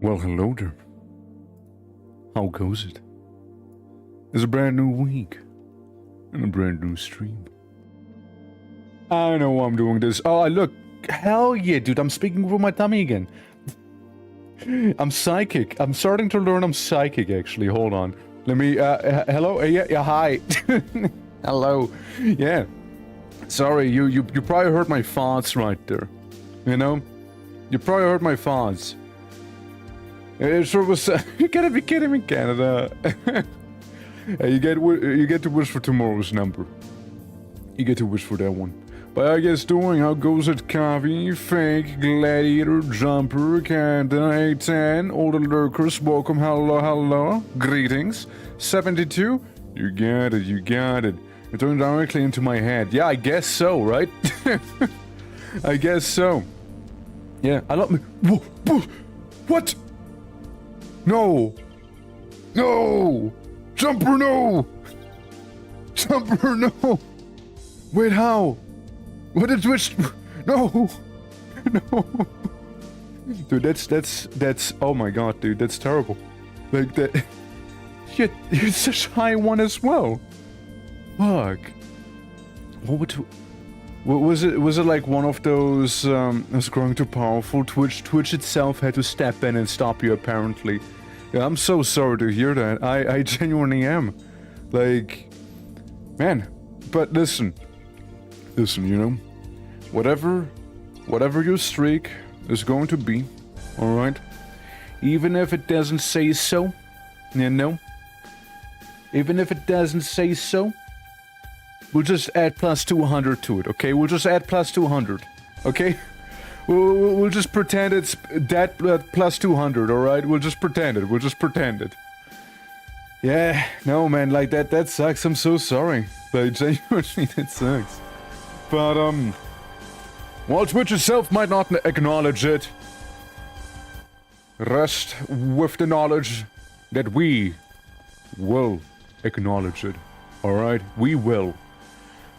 Well, hello there. How goes it? It's a brand new week and a brand new stream. I know I'm doing this. Oh, look. Hell yeah, dude. I'm speaking with my tummy again. I'm psychic. I'm starting to learn I'm psychic, actually. Hold on. Let me, hello? Yeah, hi. Hello. Yeah. Sorry, you probably heard my farts right there. You know? You probably heard my farts. It sure was, you gotta be kidding me, Canada. You get to wish for tomorrow's number. You get to wish for that one. But I guess doing, how goes it, Coffee, Fake, Gladiator, Jumper, Canada, A10, all the lurkers, welcome, hello, greetings. 72, you got it. It turned directly into my head. Yeah, I guess so, right? I guess so. Yeah, I love me. Whoa, what? No! Jumper, no! Jumper, no! Wait, how? What did Twitch? No! Dude, that's, oh my god, dude, that's terrible. Like, that, shit, it's such a high one as well. Fuck. What was it like one of those, was growing too powerful? Twitch itself had to step in and stop you, apparently. Yeah, I'm so sorry to hear that. I genuinely am. Like, man, but listen, you know, whatever your streak is going to be, alright? Even if it doesn't say so, you know? Even if it doesn't say so, we'll just add plus 200 to it, okay? We'll just add plus 200, okay? We'll just pretend it's that plus 200, alright? We'll just pretend it. Yeah, no man, like that sucks, I'm so sorry. Like, genuinely, that sucks. But, while Twitch itself might not acknowledge it, rest with the knowledge that we will acknowledge it. Alright? We will.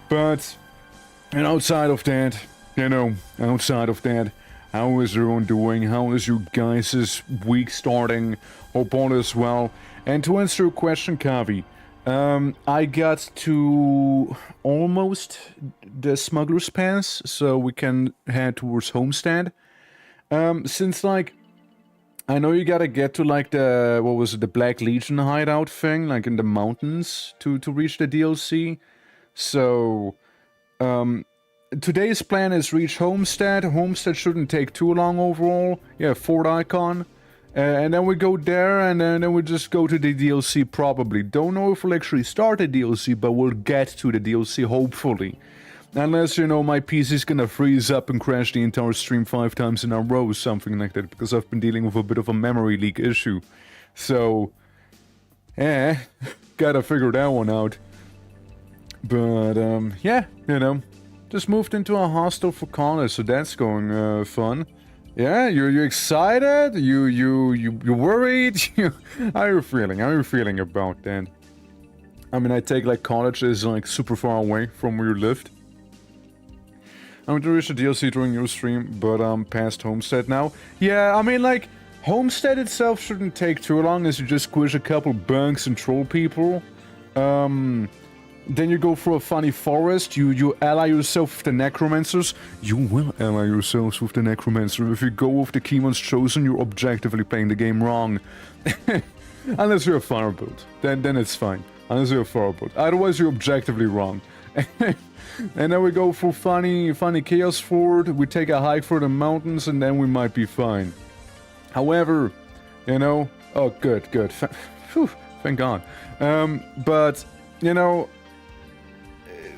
But, and outside of that, you know, how is everyone doing? How is you guys' week starting? Hope all is well. And to answer your question, Kavi, I got to almost the Smuggler's Pass, so we can head towards Homestead. Since, like, I know you gotta get to, like, the, what was it, the Black Legion hideout thing, like in the mountains to reach the DLC. So, today's plan is reach Homestead. Homestead shouldn't take too long overall. Yeah, Fort Icon. And then we go there, and then we just go to the DLC probably. Don't know if we'll actually start the DLC, but we'll get to the DLC, hopefully. Unless, you know, my PC's gonna freeze up and crash the entire stream 5 times in a row, something like that, because I've been dealing with a bit of a memory leak issue. So, gotta figure that one out. But, yeah, you know, just moved into a hostel for college, so that's going, fun. Yeah, you're excited? You worried? How are you feeling? How are you feeling about that? I mean, I take, like, college is, like, super far away from where you lived. I'm gonna reach the DLC during your stream, but I'm past Homestead now. Yeah, I mean, like, Homestead itself shouldn't take too long as you just squish a couple bunks and troll people. Then you go through a funny forest, you ally yourself with the necromancers. You will ally yourselves with the necromancer. If you go with the Kemon's Chosen, you're objectively playing the game wrong. Unless you're a firebolt, then it's fine. Unless you're a firebolt. Otherwise, you're objectively wrong. And then we go for funny Chaos Fort, we take a hike through the mountains, and then we might be fine. However, you know... Oh, good. Phew, thank God. But, you know...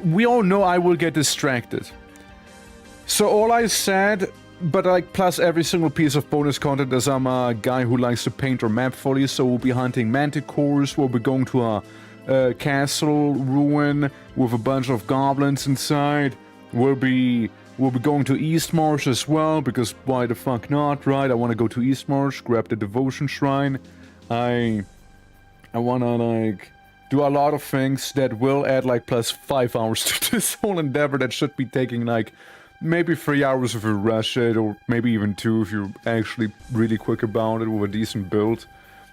We all know I will get distracted. So all I said, but like plus every single piece of bonus content, as I'm a guy who likes to paint or map fully, so we'll be hunting manticores, we'll be going to a castle ruin with a bunch of goblins inside. We'll be going to Eastmarsh as well, because why the fuck not, right? I want to go to Eastmarsh, grab the devotion shrine. I wanna, like, do a lot of things that will add, like, plus 5 hours to this whole endeavor that should be taking, like, maybe 3 hours if you rush it, or maybe even 2 if you're actually really quick about it with a decent build.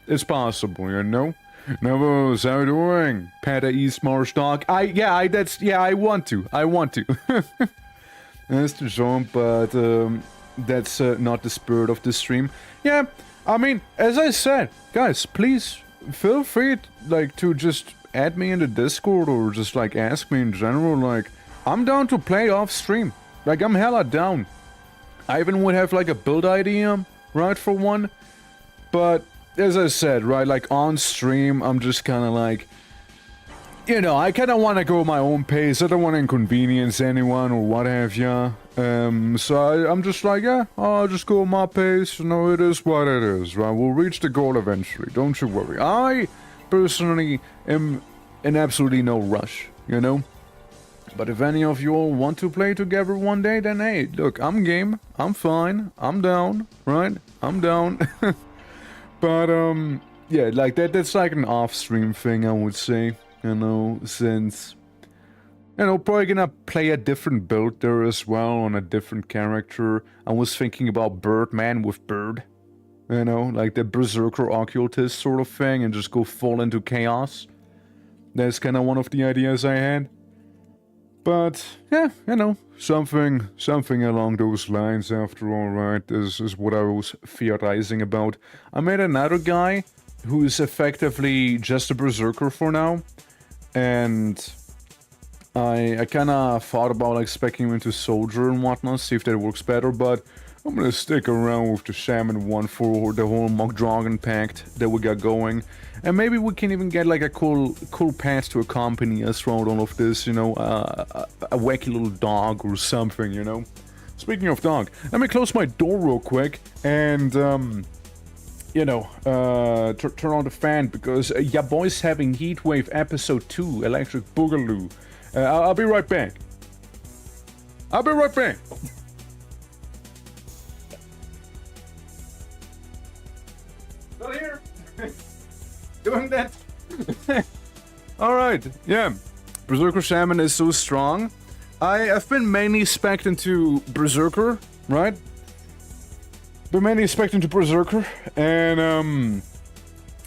It's possible, you know? Nevos, how you doing? Pata East Marsh Dog. I want to. That's the jump, but that's not the spirit of the stream. Yeah, I mean, as I said, guys, please feel free to just add me in the Discord or just like ask me in general. Like, I'm down to play off stream. Like, I'm hella down. I even would have like a build idea, right, for one. But as I said, right, like on stream, I'm just kind of like, you know, I kind of want to go my own pace. I don't want to inconvenience anyone or what have ya. So I'm just like, yeah, I'll just go my pace. You know, it is what it is, right? We'll reach the goal eventually. Don't you worry. I personally am in absolutely no rush, you know? But if any of you all want to play together one day, then hey, look, I'm game. I'm fine. I'm down, right? I'm down. But, yeah, like, that's like an off-stream thing, I would say, you know, since, you know, probably gonna play a different build there as well, on a different character. I was thinking about Birdman with Bird, you know, like the Berserker Occultist sort of thing, and just go full into chaos. That's kind of one of the ideas I had. But, yeah, you know, something along those lines after all, right? This is what I was theorizing about. I met another guy who is effectively just a berserker for now. And I kind of thought about like speccing him into soldier and whatnot, see if that works better, but I'm gonna stick around with the shaman one for the whole Mock Dragon pact that we got going. And maybe we can even get like a cool pet to accompany us throughout all of this, you know, a wacky little dog or something, you know. Speaking of dog, let me close my door real quick and, you know, turn on the fan because ya boy's having Heatwave Episode 2, Electric Boogaloo. I'll be right back. Still here. Doing that. Alright, yeah. Berserker Shaman is so strong. I've been mainly spec'd into Berserker, right? Been mainly spec'd into Berserker, and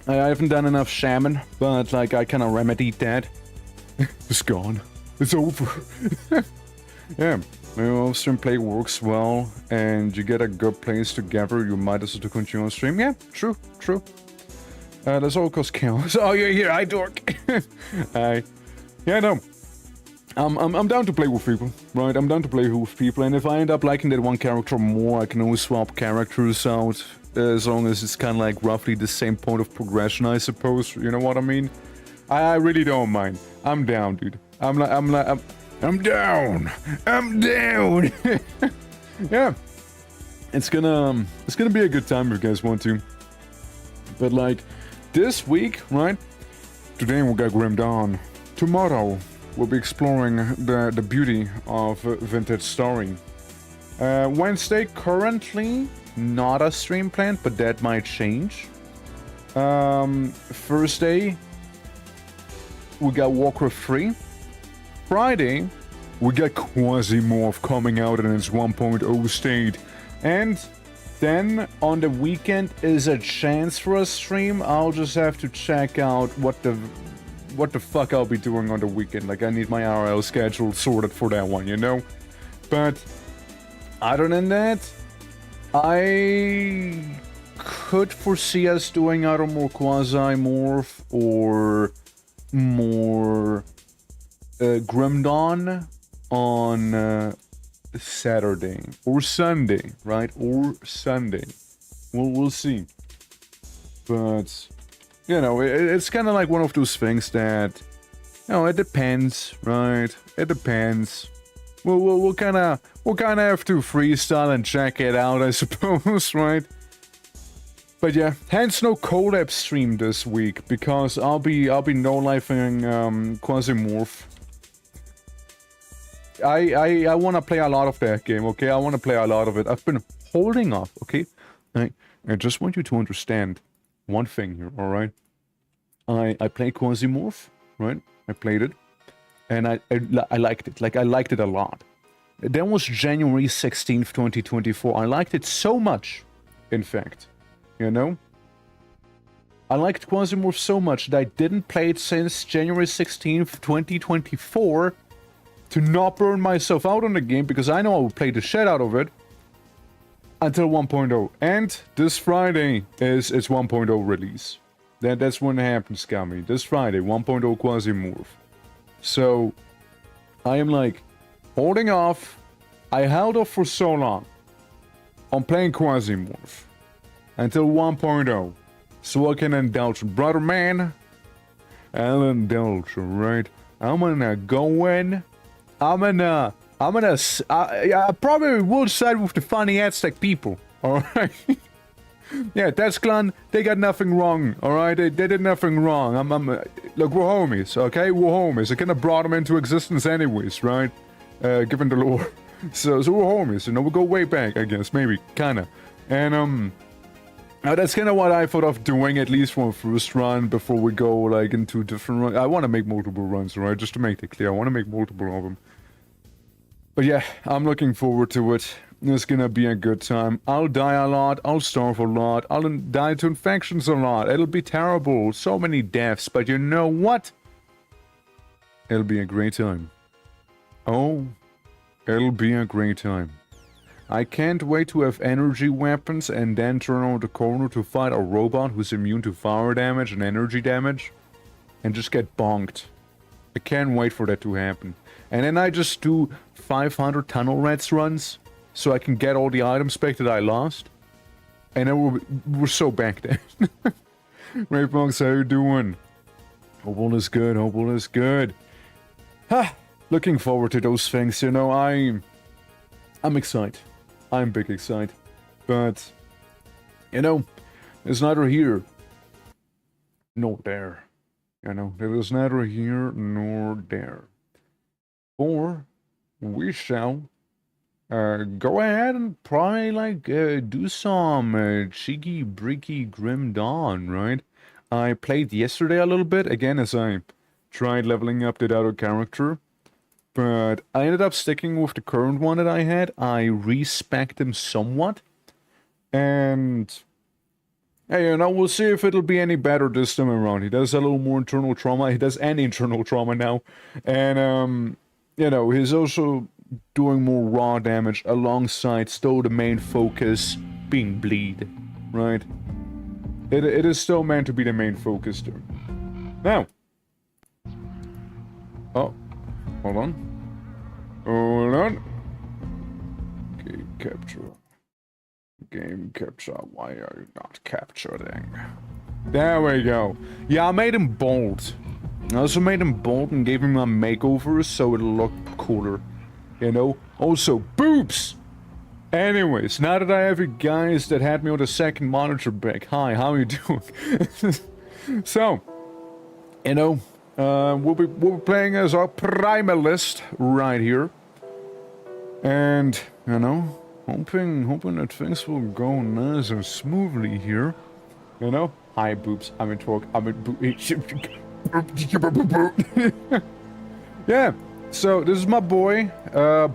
I haven't done enough Shaman, but like I kinda remedied that. It's gone. It's over. Yeah. Off-stream play works well, and you get a good place together, you might as well continue on stream. Yeah, true. That's all cause chaos. Oh, you're here, hi dork. Yeah, no. I'm down to play with people, right? I'm down to play with people, and if I end up liking that one character more, I can always swap characters out, as long as it's kind of like roughly the same point of progression, I suppose. You know what I mean? I really don't mind. I'm down, dude. I'm down. Yeah. It's gonna be a good time if you guys want to. But like this week, right? Today we got Grim Dawn. Tomorrow we'll be exploring the beauty of Vintage Story. Wednesday currently not a stream planned, but that might change. Thursday we got Warcraft 3. Friday, we got Quasimorph coming out in its 1.0 state. And then on the weekend is a chance for a stream. I'll just have to check out what the fuck I'll be doing on the weekend. Like, I need my RL schedule sorted for that one, you know? But other than that, I could foresee us doing either more Quasimorph or more Grim Dawn on Saturday or Sunday, right? Or Sunday. We'll see. But you know, it's kind of like one of those things that, you know, it depends, right? It depends. We'll kind of have to freestyle and check it out, I suppose, right? But yeah, hence no collab stream this week because I'll be no-lifing Quasimorph. I want to play a lot of that game, okay? I want to play a lot of it. I've been holding off, okay? I just want you to understand one thing here, alright? I played Quasimorph, right? I played it, and I liked it. Like, I liked it a lot. That was January 16th, 2024. I liked it so much, in fact. You know? I liked Quasimorph so much that I didn't play it since January 16th, 2024 to not burn myself out on the game because I know I would play the shit out of it until 1.0. And this Friday is its 1.0 release. That's when it happens, Scummy. This Friday, 1.0 Quasimorph. So, I am like, holding off. I held off for so long on playing Quasimorph until 1.0. So I can indulge. Brother man, I'll indulge, right? I'm gonna go in. I probably will side with the funny Aztec people, alright? Yeah, that's clan, they got nothing wrong, alright? They did nothing wrong. Look, we're homies, okay? We're homies. I kinda brought them into existence anyways, right? Given the lore. So we're homies, you know? We go way back, I guess. Maybe, kinda. And, that's kind of what I thought of doing, at least for a first run, before we go, like, into different runs. I want to make multiple runs, right? Just to make it clear, I want to make multiple of them. But yeah, I'm looking forward to it. It's gonna be a good time. I'll die a lot, I'll starve a lot, I'll die to infections a lot. It'll be terrible, so many deaths, but you know what? It'll be a great time. Oh, it'll be a great time. I can't wait to have energy weapons and then turn around the corner to fight a robot who's immune to fire damage and energy damage and just get bonked. I can't wait for that to happen. And then I just do 500 tunnel rats runs so I can get all the items back that I lost. And then we're so back there. Ray Fox, how you doing? Hope all is good, hope all is good. Ha! Looking forward to those things, you know, I'm excited. I'm big excited. But, you know, it's neither here nor there. You know, it is neither here nor there. Or we shall go ahead and probably, like, do some cheeky, breaky, grim dawn, right? I played yesterday a little bit, again, as I tried leveling up that other character. But I ended up sticking with the current one that I had. I respec'd him somewhat. And, hey, you know, we'll see if it'll be any better this time around. He does a little more internal trauma. He does any internal trauma now. And, you know, he's also doing more raw damage alongside still the main focus being bleed, right? It is still meant to be the main focus, though. Now. Oh. Hold on. Hold on. Game capture. Game capture. Why are you not capturing? There we go. Yeah, I made him bold. I also made him bold and gave him a makeover so it'll look cooler. You know? Also, boobs! Anyways, now that I have you guys that had me on the second monitor back. Hi, how are you doing? So, you know, we'll be playing as our primalist right here. And, you know, hoping that things will go nice and smoothly here. You know? Hi, boobs. I'm in talk. I'm in yeah. So, this is my boy.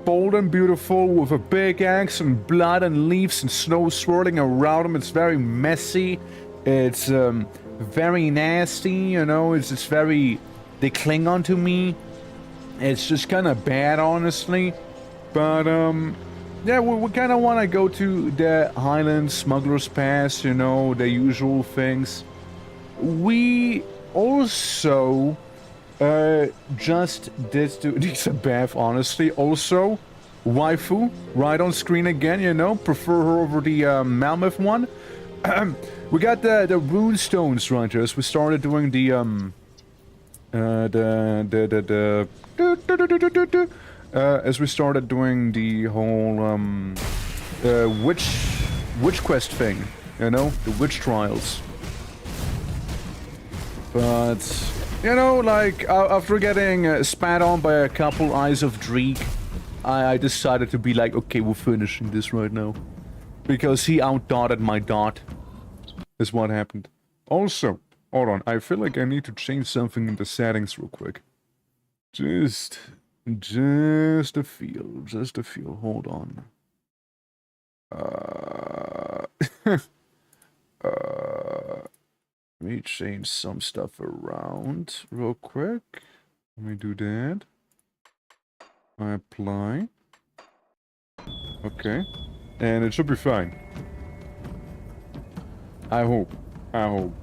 Bold and beautiful with a big axe and blood and leaves and snow swirling around him. It's very messy. It's, very nasty, you know? It's very... They cling onto me. It's just kind of bad, honestly. But, yeah, we kind of want to go to the Highland Smuggler's Pass, you know, the usual things. We also just did do a bath, honestly. Also, waifu, right on screen again, you know, prefer her over the Mammoth one. We got the rune stones right here, as we started doing the as we started doing the whole witch quest thing, you know, the witch trials. But you know, like after getting spat on by a couple Eyes of Dreek, I decided to be like, okay, we're finishing this right now, because he outdotted my dot. Is what happened. Also, hold on, I feel like I need to change something in the settings real quick. Just Just a feel, just a feel. Hold on. Let me change some stuff around real quick. Let me do that. I apply. Okay. And it should be fine. I hope. I hope.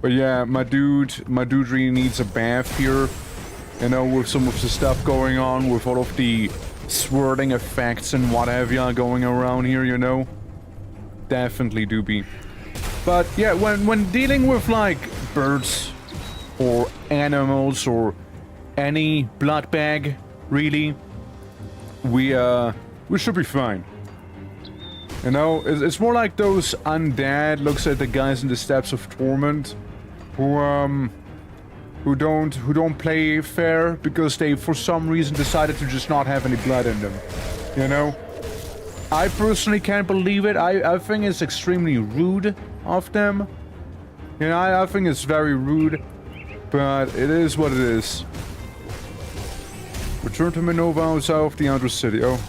But yeah, my dude really needs a bath here. You know, with some of the stuff going on, with all of the swirling effects and what have ya going around here, you know? Definitely do be. But yeah, when dealing with like birds or animals or any blood bag, really, we should be fine. You know, it's more like those undead looks at the guys in the Steps of Torment who don't play fair because they for some reason decided to just not have any blood in them. You know? I personally can't believe it. I think it's extremely rude of them. You know, I think it's very rude, but it is what it is. Return to Minova outside of the outer city. Oh,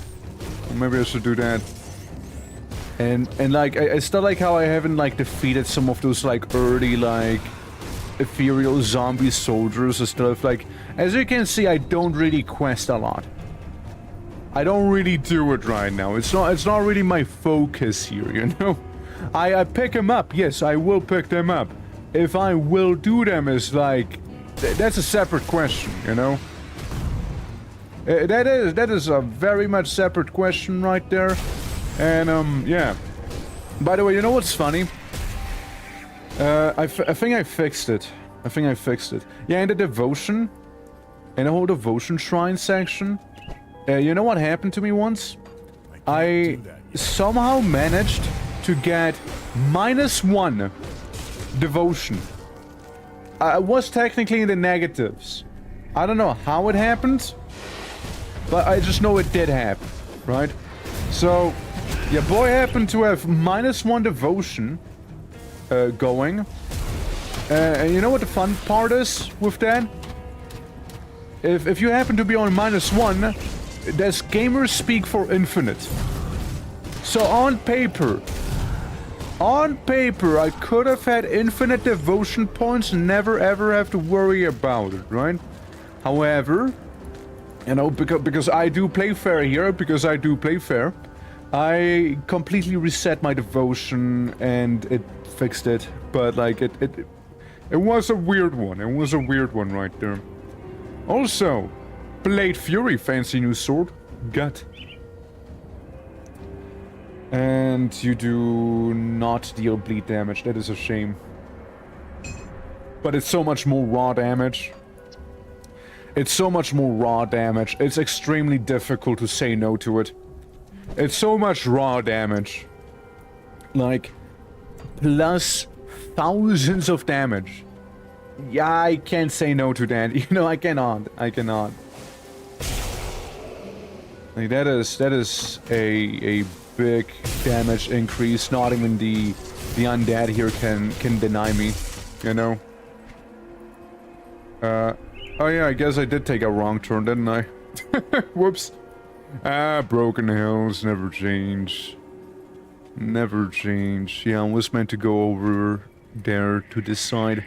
maybe I should do that. And like, I still like how I haven't like defeated some of those like early like ethereal zombie soldiers and stuff. Like, as you can see, I don't really quest a lot. I don't really do it right now. It's not really my focus here, you know? I pick them up, yes, I will pick them up. If I will do them is like... that's a separate question, you know? That is a very much separate question right there. And, yeah. By the way, you know what's funny? I think I fixed it. I think I fixed it. Yeah, in the devotion... in the whole devotion shrine section... you know what happened to me once? I somehow managed to get -1 devotion. I was technically in the negatives. I don't know how it happened, but I just know it did happen, right? So, your boy happened to have -1 devotion going. And you know what the fun part is with that? If you happen to be on -1, there's gamers speak for infinite. So on paper, I could have had infinite devotion points and never ever have to worry about it, right? However, you know, because I do play fair here, I completely reset my devotion and it fixed it. But like it was a weird one. It was a weird one right there. Also, Blade Fury, fancy new sword. Gut. And you do not deal bleed damage. That is a shame. But it's so much more raw damage. It's so much more raw damage. It's extremely difficult to say no to it. It's so much raw damage. Like, plus thousands of damage. Yeah, I can't say no to that. You know, I cannot. Like, that is a big damage increase. Not even the undead here can deny me, you know. Oh yeah, I guess I did take a wrong turn, didn't I? Whoops. Broken Hills never change. Never change. Yeah, I was meant to go over there to this side.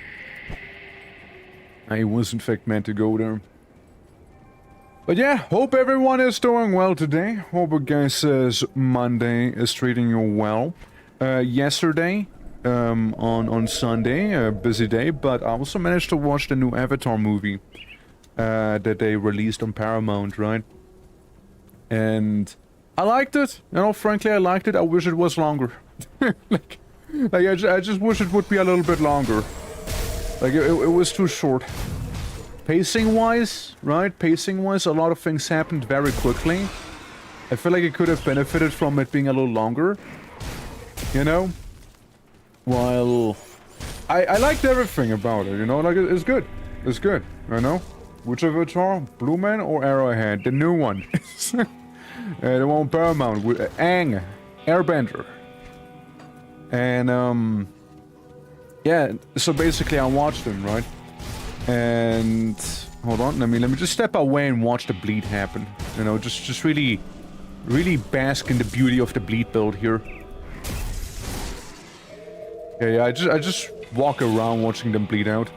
I was in fact meant to go there. But yeah, hope everyone is doing well today. Hope you guys' Monday is treating you well. Yesterday, on Sunday, a busy day, but I also managed to watch the new Avatar movie that they released on Paramount, right? And I liked it. You know, frankly, I liked it. I wish it was longer. like I just wish it would be a little bit longer. Like, it was too short. Pacing-wise, right? Pacing-wise, a lot of things happened very quickly. I feel like it could have benefited from it being a little longer. You know? While... I liked everything about it, you know? Like, it's good. It's good, you know? Which Avatar? Blue Man or Arrowhead? The new one. The one Paramount with Aang. Airbender. And, yeah, so basically I watched them, right? And Hold on, let me just step away and watch the bleed happen. You know, just really bask in the beauty of the bleed build here. Okay, yeah, I just walk around watching them bleed out.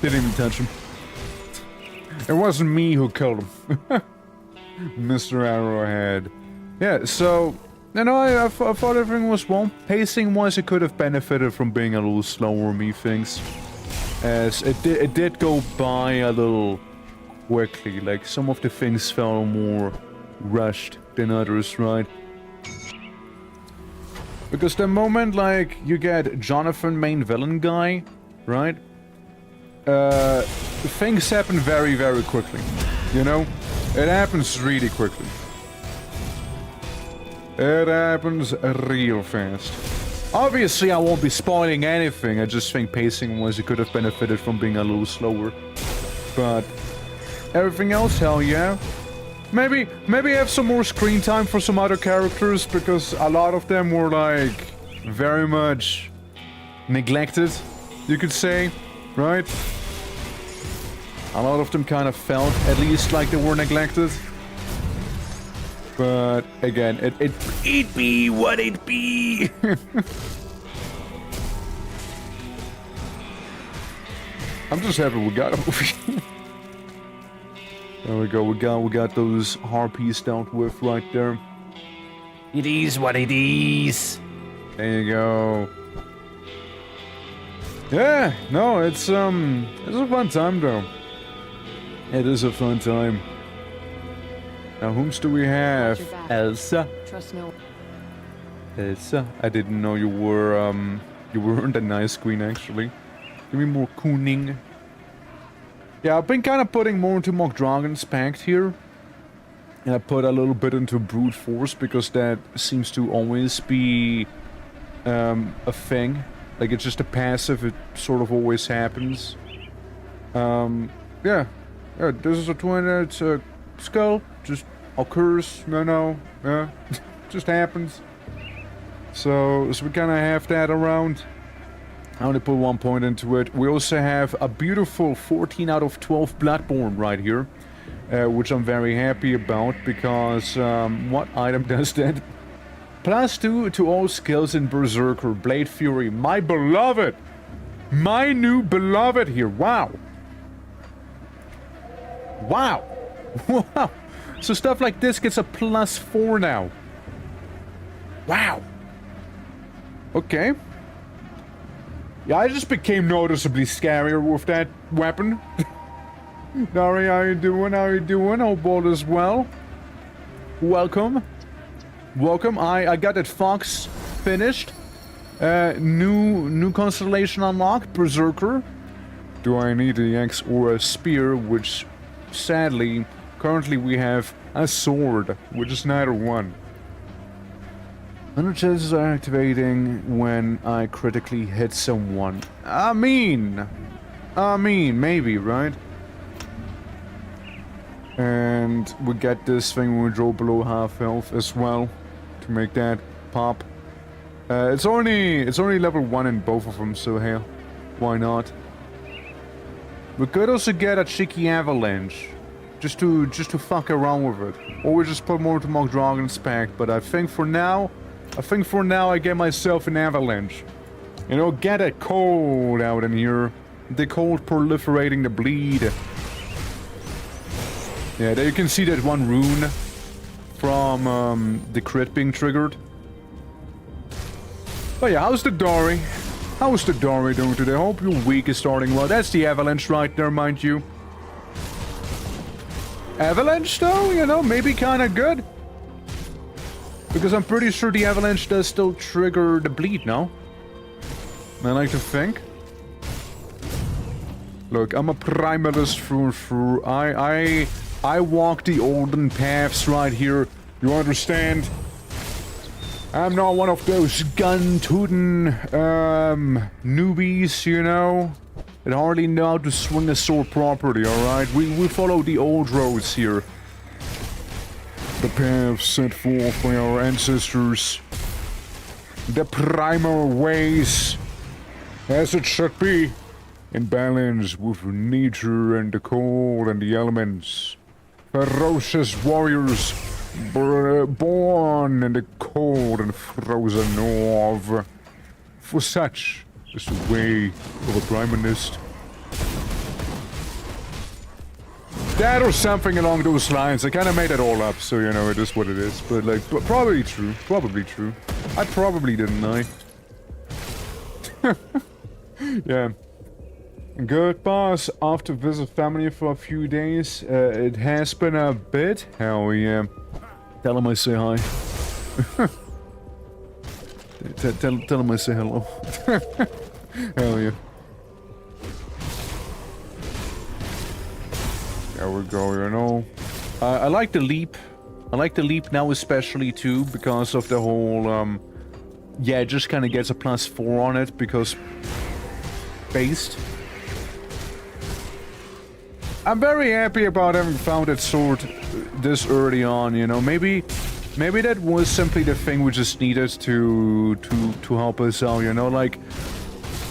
Didn't even touch him. It wasn't me who killed him. Mr. Arrowhead. Yeah, so, you know, I thought everything was well. Pacing-wise, it could have benefited from being a little slower, methinks. As it did go by a little quickly. Like, some of the things felt more rushed than others, right? Because the moment, like, you get Jonathan, main villain guy, right? Things happen very, very quickly. You know? It happens really quickly. It happens real fast. Obviously, I won't be spoiling anything. I just think pacing-wise, it could have benefited from being a little slower. But everything else, hell yeah. Maybe have some more screen time for some other characters, because a lot of them were, like, very much neglected, you could say, right? A lot of them kind of felt, at least, like they were neglected. But, again, it be what it be! I'm just happy we got him. There we go, we got those harpies dealt with right there. It is what it is. There you go. Yeah, no, it's a fun time though. It is a fun time. Now, whomst do we have? Elsa. Trust no. Elsa, I didn't know you weren't a nice queen actually. Give me more cooning. Yeah, I've been kind of putting more into Mock Dragon's Pact here. And I put a little bit into Brute Force because that seems to always be a thing. Like, it's just a passive, it sort of always happens. Yeah, this is a twin, it's a skull, just occurs, yeah, just happens. So we kind of have that around. I only put 1 point into it. We also have a beautiful 14 out of 12 Bloodborne right here, which I'm very happy about, because what item does that? +2 to all skills in Berserker, Blade Fury, my beloved! My new beloved here, wow! Wow! Wow! So stuff like this gets a +4 now. Wow! Okay. Yeah, I just became noticeably scarier with that weapon. Dari, how you doing? How you doing? Hope all is well. Welcome. Welcome. I got that Fox finished. New constellation unlocked, Berserker. Do I need an axe or a spear? Which, sadly, currently we have a sword, which is neither one. 100 chances are activating when I critically hit someone. I mean, maybe, right? And we get this thing when we draw below half health as well, to make that pop. It's only level 1 in both of them, so hey, why not? We could also get a cheeky avalanche, just to fuck around with it, or we just put more into Mock Dragon's Pact. But I think for now I get myself an avalanche. You know, get it cold out in here. The cold proliferating the bleed. Yeah, there you can see that one rune from the crit being triggered. But yeah, how's the Dory? How's the Dory doing today? Hope your week is starting well. That's the avalanche right there, mind you. Avalanche though, you know, maybe kinda good. Because I'm pretty sure the avalanche does still trigger the bleed, no? I like to think. Look, I'm a primalist through and through. I walk the olden paths right here. You understand? I'm not one of those gun-tooting, newbies, you know? That hardly know how to swing a sword properly, alright? We follow the old roads here. The paths set forth by our ancestors. The primal ways. As it should be. in balance with nature and the cold and the elements. Ferocious warriors born in the cold and frozen north. For such is the way of a primalist. That or something along those lines. I kind of made it all up, so you know, it is what it is. But like, probably true. Probably true. I probably didn't lie. Yeah. Good, boss. Off to visit family for a few days. It has been a bit. Hell yeah. Tell him I say hi. Tell him I say hello. Hell yeah. There we go, you know. I like the leap. I like the leap now especially too, because of the whole, yeah, it just kind of gets a +4 on it, because... based. I'm very happy about having found that sword this early on, you know. Maybe that was simply the thing we just needed to help us out, you know. Like,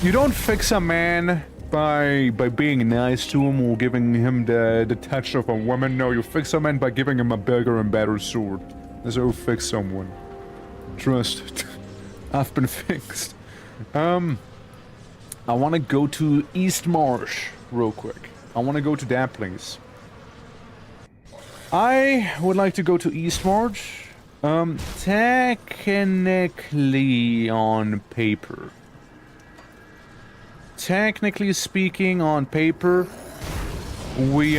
you don't fix a man by being nice to him or giving him the touch of a woman. No, you fix a man by giving him a bigger and better sword. That's how you fix someone. Trust. I've been fixed. I want to go to East Marsh real quick. I want to go to that place. I would like to go to East Marsh. Technically on paper. Technically speaking, on paper, we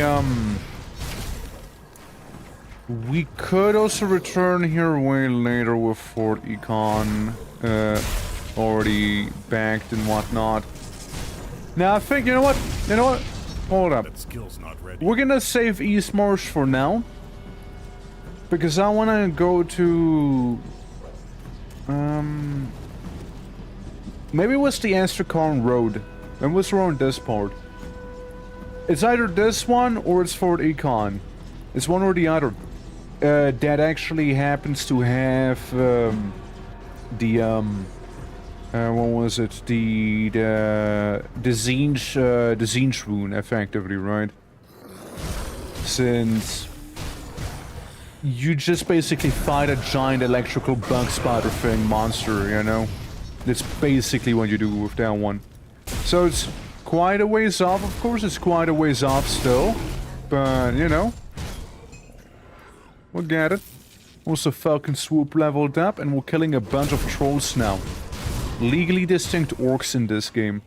could also return here way later with Fort Econ, already backed and whatnot. Now I think, you know what? Hold up. That skill's not ready. We're gonna save East Marsh for now. Because I wanna go to... maybe it was the Asterkarn Road. And what's around this part? It's either this one or it's Fort Econ. It's one or the other. That actually happens to have what was it? The Zinj rune, effectively, right? Since you just basically fight a giant electrical bug spider thing monster, you know? That's basically what you do with that one. So it's quite a ways off, of course, it's quite a ways off still. But, you know, we'll get it. Also, Falcon Swoop leveled up, and we're killing a bunch of trolls now. Legally distinct orcs in this game.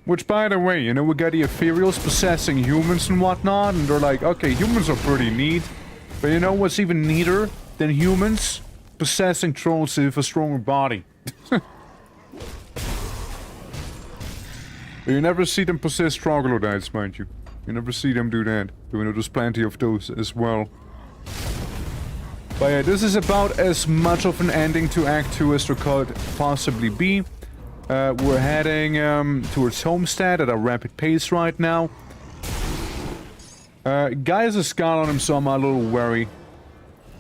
Which, by the way, you know, we got the ethereals possessing humans and whatnot, and they're like, okay, humans are pretty neat. But you know what's even neater than humans? Possessing trolls with a stronger body. But you never see them possess troglodytes, mind you. You never see them do that. Even though there's plenty of those as well. But yeah, this is about as much of an ending to Act 2 as there could possibly be. We're heading towards Homestead at a rapid pace right now. Guy has a scar on him, so I'm a little wary.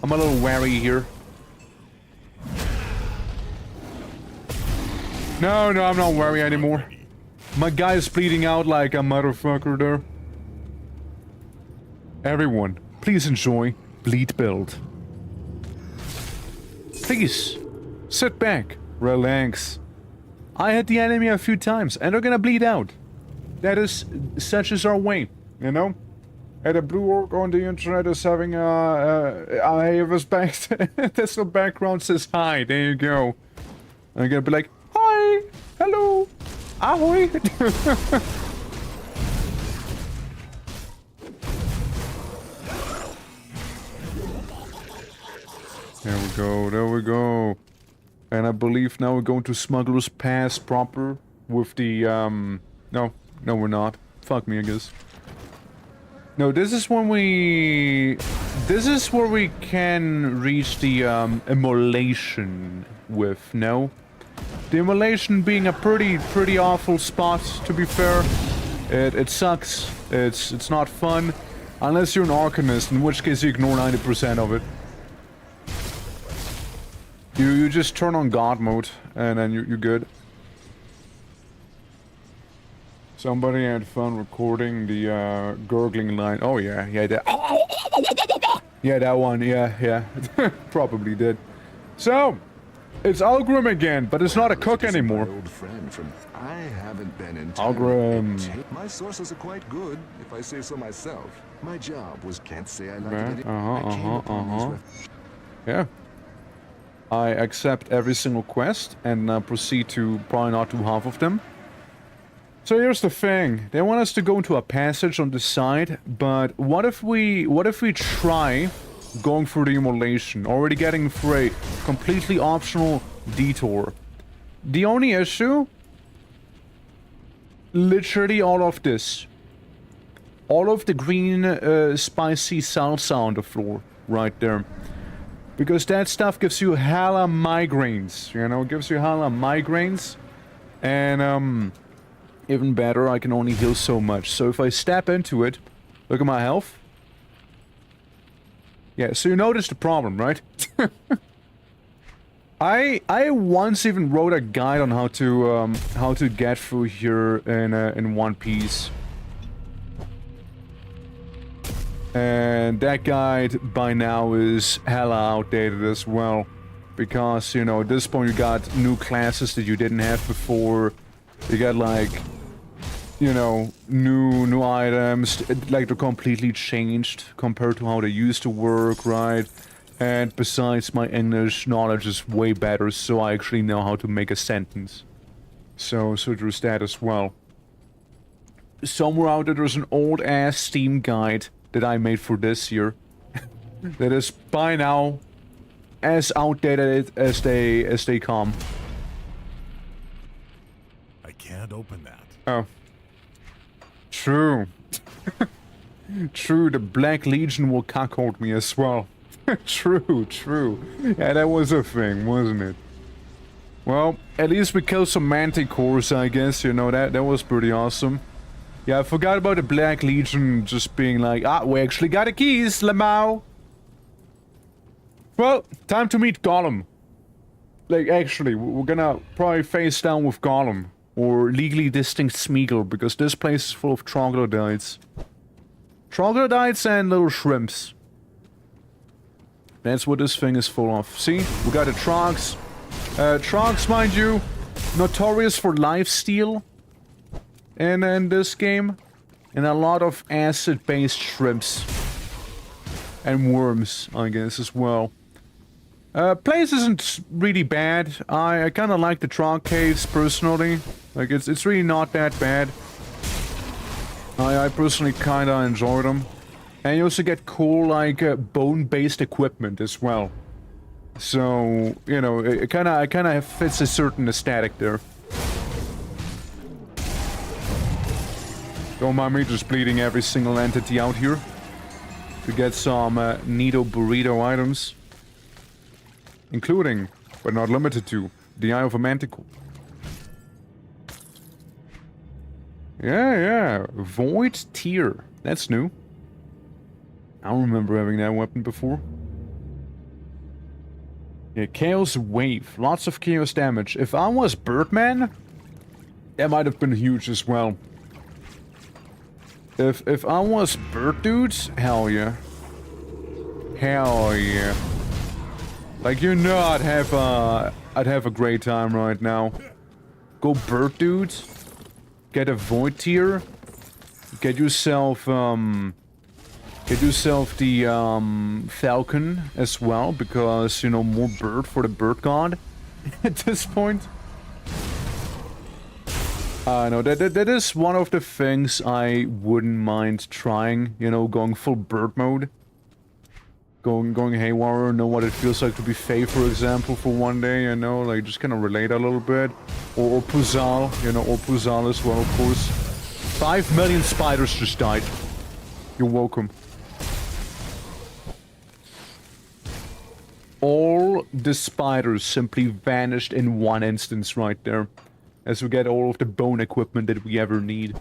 I'm a little wary here. No, I'm not wary anymore. My guy is bleeding out like a motherfucker there. Everyone, please enjoy Bleed Build. Please, sit back, relax. I hit the enemy a few times, and they're gonna bleed out. That is, such is our way, you know? And a blue orc on the internet is having I have his back. That's the background says hi. There you go. I'm gonna be like, hi, hello, ahoy. There we go. And I believe now we're going to Smuggler's Pass proper with the no, we're not. Fuck me, I guess. No, this is when we... This is where we can reach the immolation with, no? The immolation being a pretty awful spot, to be fair. It sucks. It's not fun. Unless you're an Arcanist, in which case you ignore 90% of it. You just turn on God mode, and then you're good. Somebody had fun recording the gurgling line. Oh yeah, yeah, that. Yeah, that one. Yeah, yeah. Probably did. So, it's Algrim again, but it's not a cook anymore. My old friend from I haven't been in Algrim. My sources are quite good, if I say so myself. My job was can't say I like it. Yeah. I accept every single quest and proceed to probably not do half of them. So here's the thing. They want us to go into a passage on the side, but what if we try going through the immolation, already getting through a completely optional detour? The only issue, literally all of this. All of the green spicy salsa on the floor right there. Because that stuff gives you hella migraines, you know, gives you hella migraines. And even better, I can only heal so much. So if I step into it, look at my health. Yeah, so you notice the problem, right? I once even wrote a guide on how to get through here in one piece. And that guide by now is hella outdated as well. Because, you know, at this point you got new classes that you didn't have before. You got like, you know, new items, like they're completely changed compared to how they used to work, right? And besides, my English knowledge is way better, so I actually know how to make a sentence. So there's that as well. Somewhere out there there's an old-ass Steam guide that I made for this year. That is by now as outdated as they come. I can't open that. Oh. True. True, the Black Legion will cuckold me as well. True. Yeah, that was a thing, wasn't it? Well, at least we killed some manticores, I guess, you know, that was pretty awesome. Yeah, I forgot about the Black Legion just being like, we actually got the keys, Lamau. Well, time to meet Gollum. Like, actually, we're gonna probably face down with Gollum. Or legally distinct Smeagol, because this place is full of troglodytes. Troglodytes and little shrimps. That's what this thing is full of. See? We got the trogs. Trogs, mind you, notorious for lifesteal. In this game. And a lot of acid-based shrimps. And worms, I guess, as well. Place isn't really bad. I kind of like the Trog caves, personally. Like, it's really not that bad. I personally kind of enjoy them. And you also get cool, like, bone-based equipment as well. So, you know, it kind of fits a certain aesthetic there. Don't mind me just bleeding every single entity out here. To get some neato burrito items. Including, but not limited to, the Eye of a Manticore. Yeah. Void Tear. That's new. I don't remember having that weapon before. Yeah, Chaos Wave. Lots of chaos damage. If I was Birdman, that might have been huge as well. If I was Bird Dudes, hell yeah. Hell yeah. Like, you know, I'd have a great time right now. Go Bird Dudes. Get a Void Tier. Get yourself the Falcon as well, because, you know, more bird for the bird god at this point. No, that is one of the things I wouldn't mind trying, you know, going full bird mode. Going haywire, know what it feels like to be Faye, for example, for one day, you know, like, just kind of relate a little bit. Or Puzal, you know, or Puzal as well, of course. 5 million spiders just died. You're welcome. All the spiders simply vanished in one instance right there. As we get all of the bone equipment that we ever need.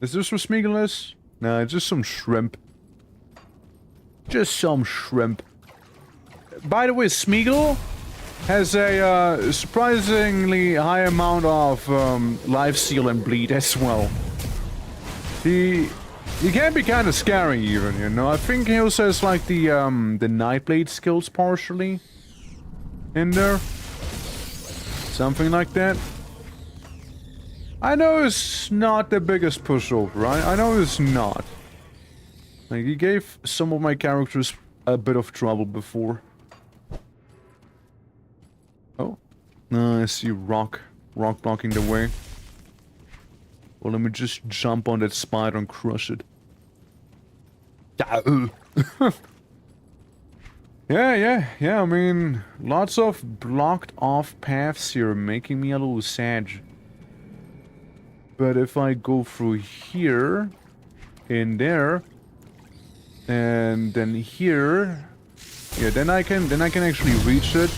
Is this what Smeagol is? Nah, it's just some shrimp. Just some shrimp. By the way, Smeagol, has a surprisingly high amount of life steal and bleed as well. He can be kind of scary even, you know. I think he also has like the Nightblade skills partially in there. Something like that. I know it's not the biggest pushover, right? I know it's not. Like, he gave some of my characters a bit of trouble before. Oh. I see rock blocking the way. Well, let me just jump on that spider and crush it. Yeah, I mean, lots of blocked off paths here, making me a little sad. But if I go through here, in there, and then here, yeah, then I can actually reach it.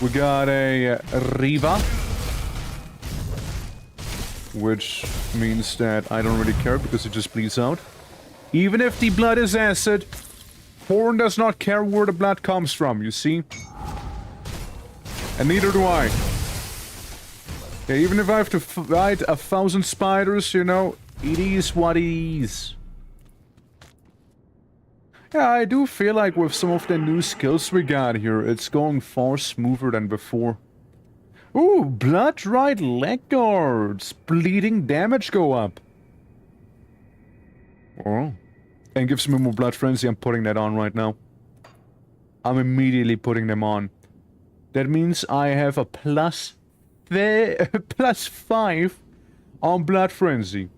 We got a Riva, which means that I don't really care because it just bleeds out. Even if the blood is acid, Horn does not care where the blood comes from, you see? And neither do I. Yeah, even if I have to fight 1,000 spiders, you know, it is what it is. Yeah, I do feel like with some of the new skills we got here, it's going far smoother than before. Ooh, blood-dried leg guards! Bleeding damage go up. Oh. And gives me more blood frenzy. I'm putting that on right now. I'm immediately putting them on. That means I have a plus 5 on blood frenzy.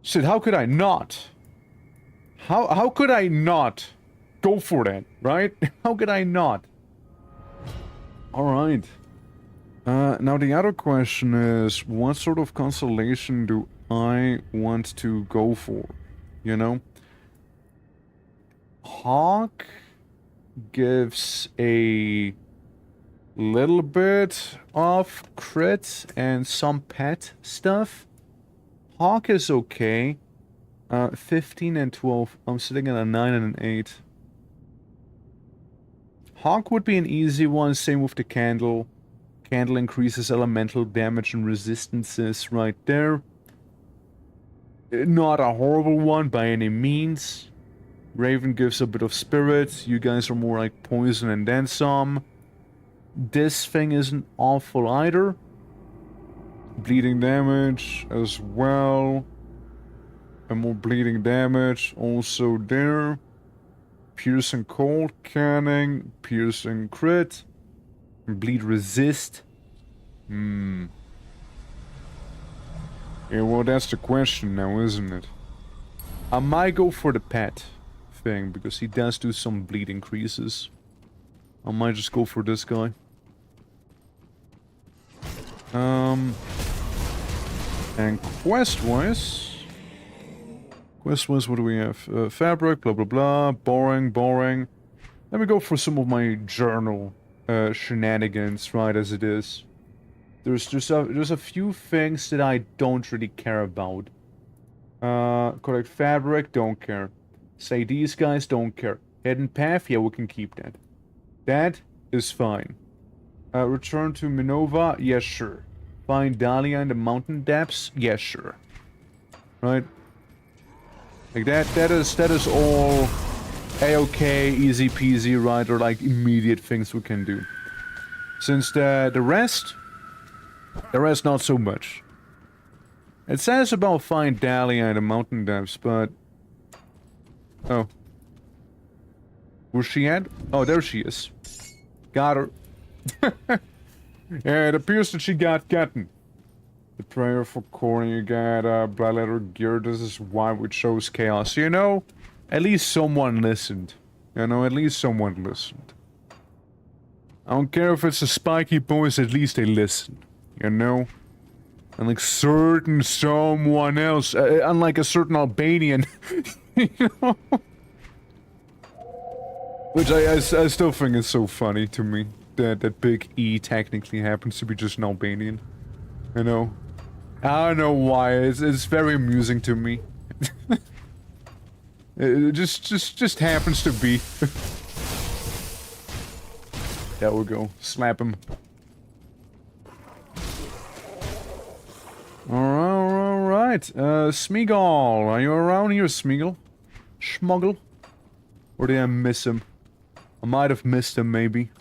Shit, how could I not? How could I not go for that, right? How could I not? Alright. Now the other question is, what sort of constellation do I want to go for? You know? Hawk gives a little bit of crit and some pet stuff. Hawk is okay. 15 and 12. I'm sitting at a 9 and an 8. Hawk would be an easy one, same with the candle. Candle increases elemental damage and resistances right there. Not a horrible one by any means. Raven gives a bit of spirit. You guys are more like poison and then some. This thing isn't awful either. Bleeding damage as well. And more bleeding damage also there. Piercing cold canning. Piercing crit. Bleed resist. Yeah, well, that's the question now, isn't it? I might go for the pet thing, because he does do some bleed increases. I might just go for this guy. And quest-wise... Quest-wise, what do we have? Fabric, blah blah blah, boring. Let me go for some of my journal shenanigans, right as it is. There's a few things that I don't really care about. Collect fabric, don't care. Say these guys, don't care. Hidden path, yeah, we can keep that. That is fine. Return to Minova, yes, sure. Find Dahlia in the mountain depths, yes, sure. Right? Like that is all A-okay, easy peasy, right? Or like immediate things we can do. Since the rest not so much. It says about find Dahlia in the mountain depths, but... Oh. Where's she at? Oh, there she is. Got her. Yeah, it appears that she got gotten. The prayer for corn, you got blood letter gear, this is why we chose chaos. You know, at least someone listened. You know, at least someone listened. I don't care if it's a spiky voice, at least they listened. You know? And like certain someone else, unlike a certain Albanian, you know? Which I still think is so funny to me, that Big E technically happens to be just an Albanian. You know? I don't know why, it's very amusing to me. It just happens to be. There we go. Slap him. Alright. Smeagol. Are you around here, Smeagol? Schmuggle? Or did I miss him? I might have missed him, maybe.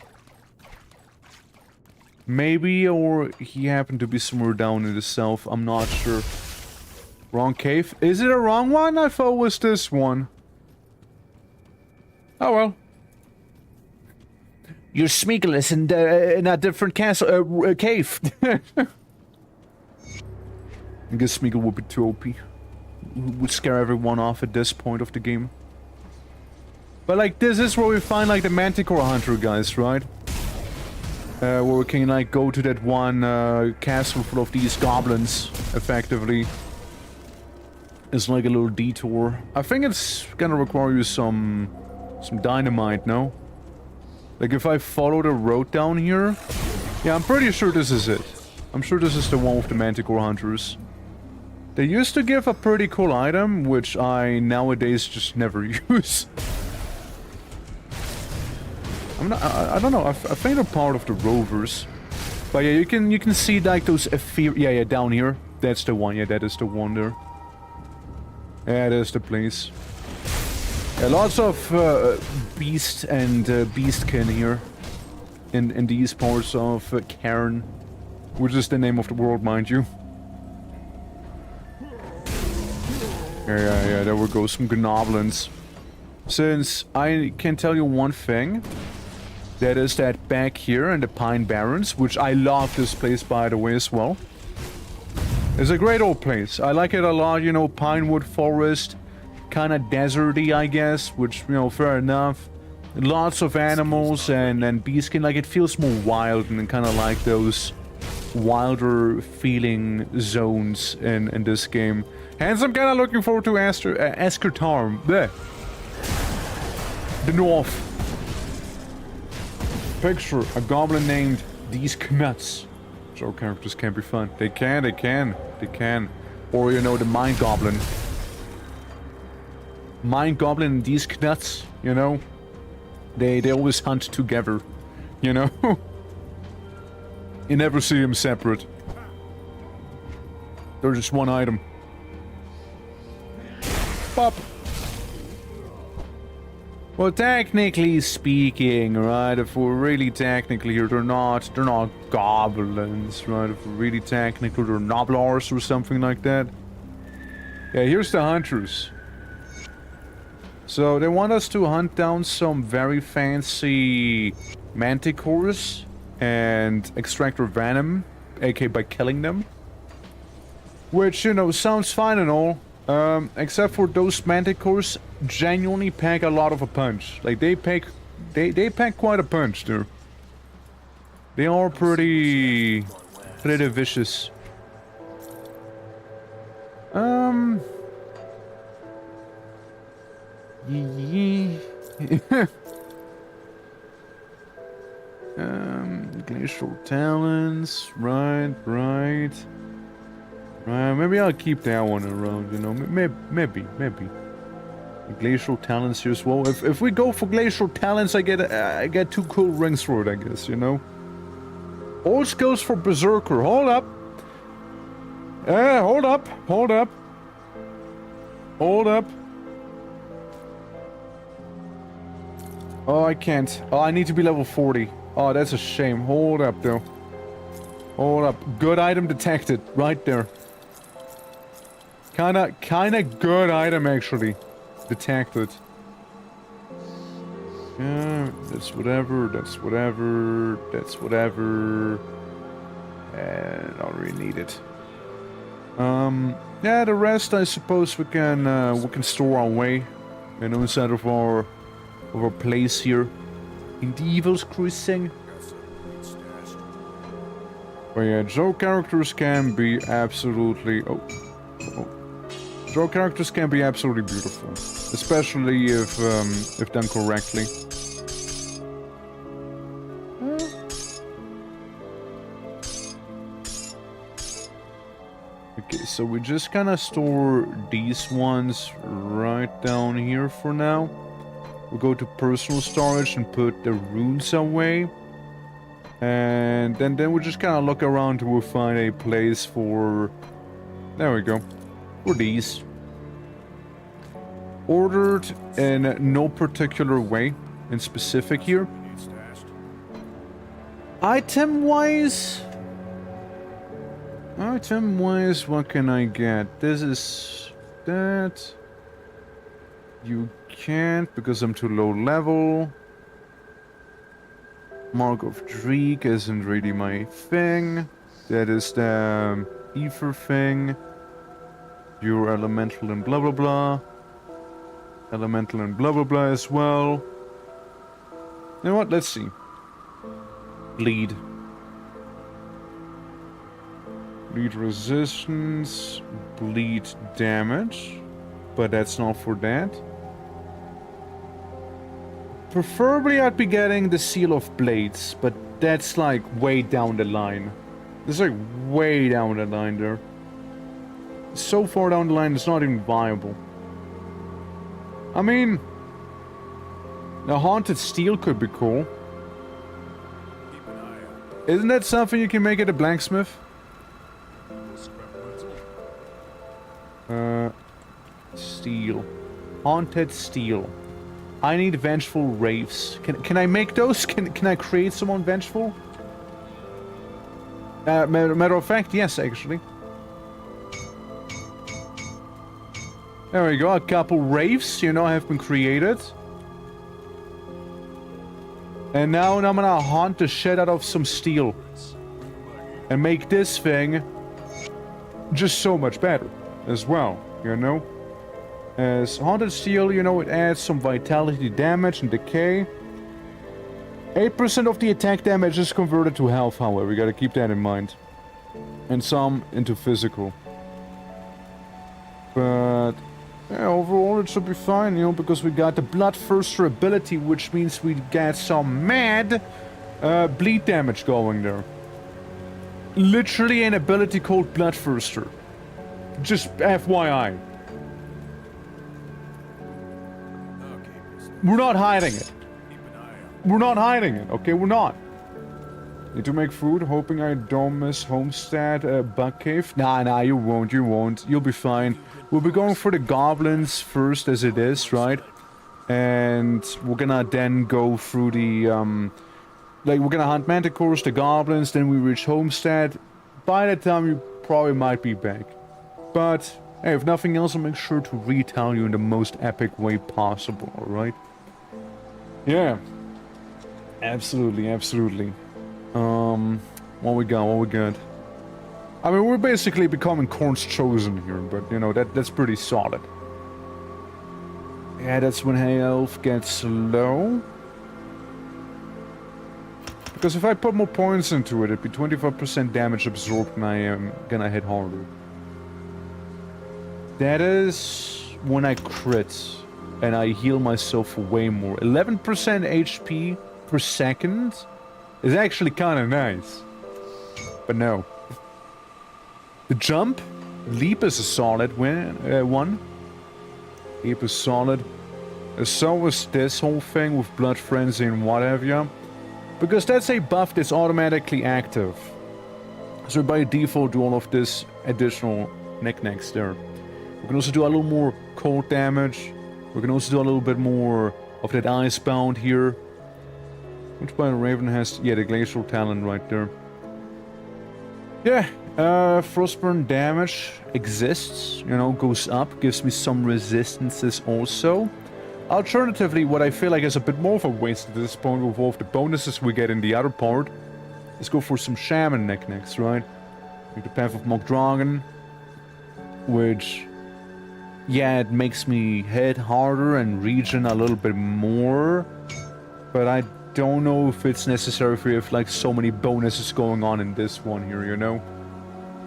Maybe, or he happened to be somewhere down in the south. I'm not sure. Wrong cave? Is it a wrong one? I thought it was this one. Oh well. Your Smeagol is in a different castle, cave. I guess Smeagol would be too OP. Would scare everyone off at this point of the game. But like, this is where we find like the Manticore Hunter guys, right? Where we can like go to that one castle full of these goblins, effectively. It's like a little detour. I think it's gonna require you some dynamite, no? Like if I follow the road down here... Yeah, I'm pretty sure this is it. I'm sure this is the one with the Manticore Hunters. They used to give a pretty cool item, which I nowadays just never use. I don't know, I think they're part of the rovers. But yeah, you can see like those yeah, down here. That's the one, yeah, that is the one there. Yeah, that's the place. Yeah, lots of beast and beastkin here. In these parts of Cairn. Which is the name of the world, mind you. Yeah, there we go, some goblins. Since I can tell you one thing, that is that back here in the Pine Barrens, which I love this place by the way as well. It's a great old place. I like it a lot, you know, pinewood forest, kind of deserty, I guess, which, you know, fair enough. Lots of animals and beastskin, like it feels more wild and kind of like those wilder feeling zones in this game. Hence, I'm kind of looking forward to Asterkarn. There. The north. Picture a goblin named These Knuts. So characters can be fun. They can. Or, you know, the Mind Goblin. Mind Goblin and These Knuts, you know? They always hunt together, you know? You never see them separate. They're just one item. Pop! Well, technically speaking, right, if we're really technically here, they're not goblins, right? If we're really technical, they're noblars or something like that. Yeah, here's the hunters. So they want us to hunt down some very fancy manticores and extract their venom, aka by killing them. Which, you know, sounds fine and all. Except for those manticores genuinely pack a lot of a punch. Like they pack quite a punch there. They are pretty vicious. Glacial talons, right. Maybe I'll keep that one around, you know, maybe. Glacial talents here as well. If we go for glacial talents, I get 2 cool rings for it, I guess, you know. All skills for Berserker. Hold up. Hold up. Oh, I can't. Oh, I need to be level 40. Oh, that's a shame. Hold up, though. Hold up. Good item detected. Right there. Kinda good item, actually. Detected. Yeah, that's whatever. And I don't really need it. Yeah, the rest I suppose we can store our way. You know, inside of our place here. In the Evil's Crossing. But yeah, Joe characters can be absolutely... Oh. Joe characters can be absolutely beautiful. Especially if done correctly. Okay, so we just kind of store these ones right down here for now. We'll go to personal storage and put the runes away. And then we just kind of look around till we find a place for... There we go. For these. Ordered in no particular way in specific here. Item-wise... Item-wise, what can I get? This is... that... You can't, because I'm too low level. Mark of Dreek isn't really my thing. That is the ether thing. Pure elemental and blah blah blah. Elemental and blah blah blah as well. You know what? Let's see. Bleed. Bleed resistance. Bleed damage. But that's not for that. Preferably I'd be getting the Seal of Blades, but that's like way down the line. It's like way down the line there. So far down the line it's not even viable. I mean... the Haunted Steel could be cool. Isn't that something you can make at a blacksmith? Steel. Haunted Steel. I need Vengeful Wraiths. Can I make those? Can I create someone Vengeful? Matter of fact, yes, actually. There we go, a couple Wraiths, you know, have been created. And now I'm gonna haunt the shit out of some steel. And make this thing just so much better as well, you know? As Haunted Steel, you know, it adds some vitality damage and decay. 8% of the attack damage is converted to health, however, you gotta keep that in mind. And some into physical. But yeah, overall it should be fine, you know, because we got the Bloodthirster ability, which means we get some mad bleed damage going there. Literally an ability called Bloodthirster. Just FYI. We're not hiding it. We're not hiding it, okay? We're not. Need to make food, hoping I don't miss Homestead, Bug Cave. Nah, you won't, You'll be fine. We'll be going for the goblins first as it is, right? And we're gonna then go through the, like, we're gonna hunt manticores, the goblins, then we reach Homestead. By that time, you probably might be back. But, hey, if nothing else, I'll make sure to retell you in the most epic way possible, alright? Yeah. Absolutely. What we got? I mean, we're basically becoming Korn's chosen here, but, you know, that's pretty solid. Yeah, that's when health gets low. Because if I put more points into it, it'd be 25% damage absorbed and I am gonna hit harder. That is when I crit and I heal myself way more. 11% HP per second is actually kind of nice. But no. The jump, leap is a solid one. Leap is solid. So was this whole thing with Blood Frenzy and what have you. Because that's a buff that's automatically active. So by default do all of this additional knickknacks there. We can also do a little more cold damage. We can also do a little bit more of that Icebound here. Which by the Raven has, yeah, the Glacial Talent right there. Yeah, Frostburn damage exists, you know, goes up, gives me some resistances also. Alternatively, what I feel like is a bit more of a waste at this point with all of the bonuses we get in the other part, is go for some Shaman knickknacks, right? Like the Path of Mock Dragon, which, yeah, it makes me hit harder and regen a little bit more, but I don't know if it's necessary for you if like so many bonuses going on in this one here, you know?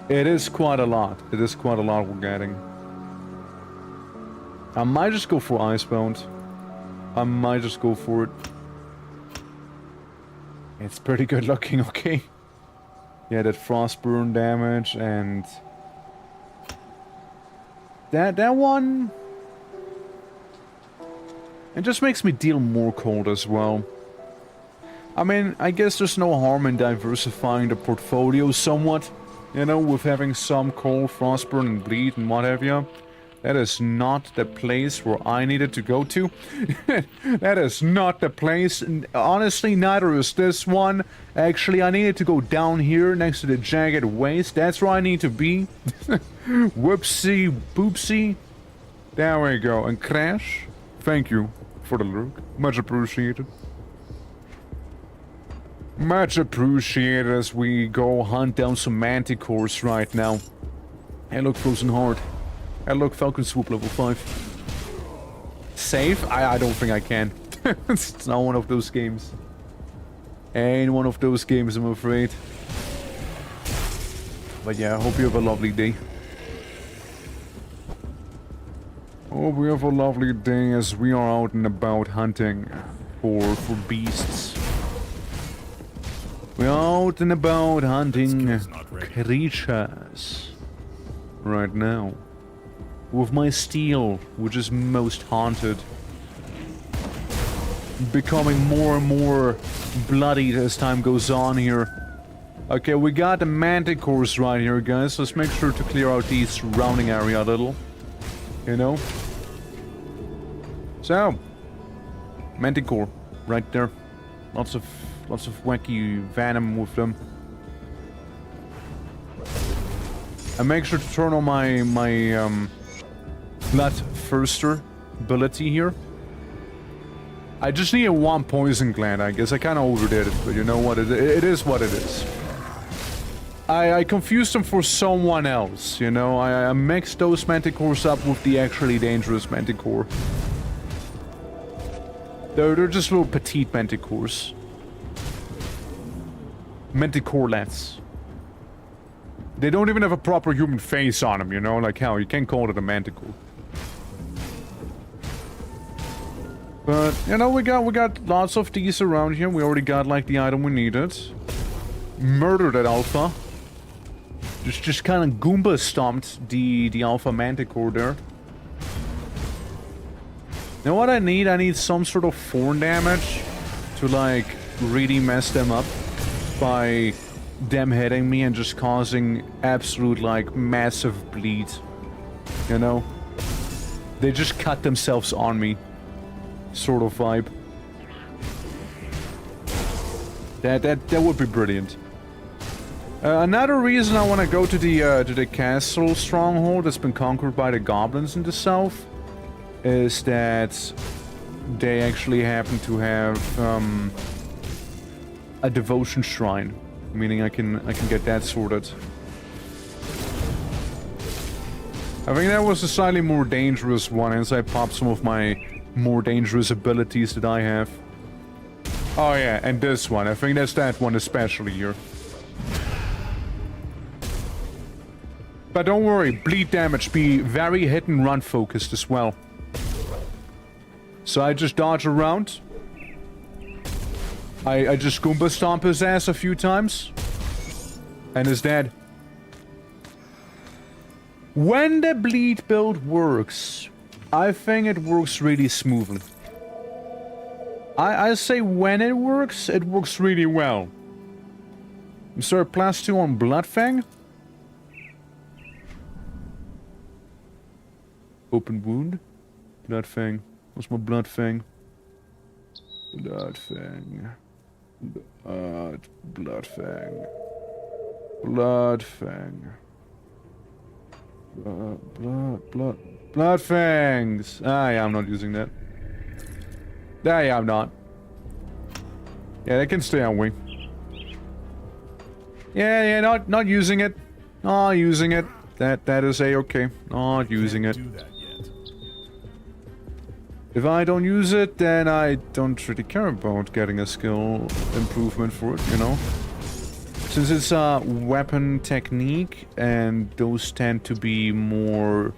It is quite a lot. It is quite a lot we're getting. I might just go for Icebound. I might just go for it. It's pretty good looking, okay? Yeah, that Frostburn damage and... That one... It just makes me deal more cold as well. I mean, I guess there's no harm in diversifying the portfolio somewhat. You know, with having some coal, frostburn, and bleed and what have you. That is not the place where I needed to go to. That is not the place. Honestly, neither is this one. Actually, I needed to go down here next to the jagged waste. That's where I need to be. Whoopsie boopsie. There we go. And Crash, thank you for the lurk. Much appreciated. Much appreciated as we go hunt down some manticores right now. Hey, look, Frozen Heart. Hey, look, Falcon Swoop level 5. Save? I don't think I can. It's not one of those games. Ain't one of those games, I'm afraid. But yeah, I hope you have a lovely day. Hope we have a lovely day as we are out and about hunting for beasts. We're out and about hunting creatures right now. With my steel, which is most haunted. Becoming more and more bloodied as time goes on here. Okay, we got the manticores right here, guys. Let's make sure to clear out the surrounding area a little. You know? So, manticore, right there. Lots of wacky venom with them. And make sure to turn on my Bloodthirster ability here. I just needed one poison gland, I guess. I kind of overdid it, but you know what? It is what it is. I confused them for someone else, you know? I mixed those manticores up with the actually dangerous manticore. They're just little petite manticores. Manticorelets. They don't even have a proper human face on them, you know? Like, hell, you can't call it a manticore. But, you know, we got lots of these around here. We already got, like, the item we needed. Murdered that alpha. Just kind of Goomba stomped the alpha manticore there. You know what I need? I need some sort of thorn damage to, like, really mess them up by them hitting me and just causing absolute, like, massive bleed. You know? They just cut themselves on me. Sort of vibe. That would be brilliant. Another reason I want to go to the castle stronghold that's been conquered by the goblins in the south is that they actually happen to have a devotion shrine, meaning I can get that sorted. I think that was a slightly more dangerous one as I popped some of my more dangerous abilities that I have. Oh yeah, and this one. I think that's that one especially here. But don't worry, bleed damage be very hit and run focused as well. So I just dodge around. I just Goomba stomp his ass a few times. And is dead. When the bleed build works, I think it works really smoothly. I say when it works really well. Is there a +2 on Bloodfang? Open wound. Bloodfang. What's my Bloodfang? Bloodfang. Bloodfang. Bloodfang. Bloodfangs. Ah, yeah, I'm not using that. Ah, yeah, I'm not. Yeah, they can stay on wing. Yeah, not using it. Not using it. That is a-okay. Not using it. If I don't use it, then I don't really care about getting a skill improvement for it, you know? Since it's a weapon technique, and those tend to be more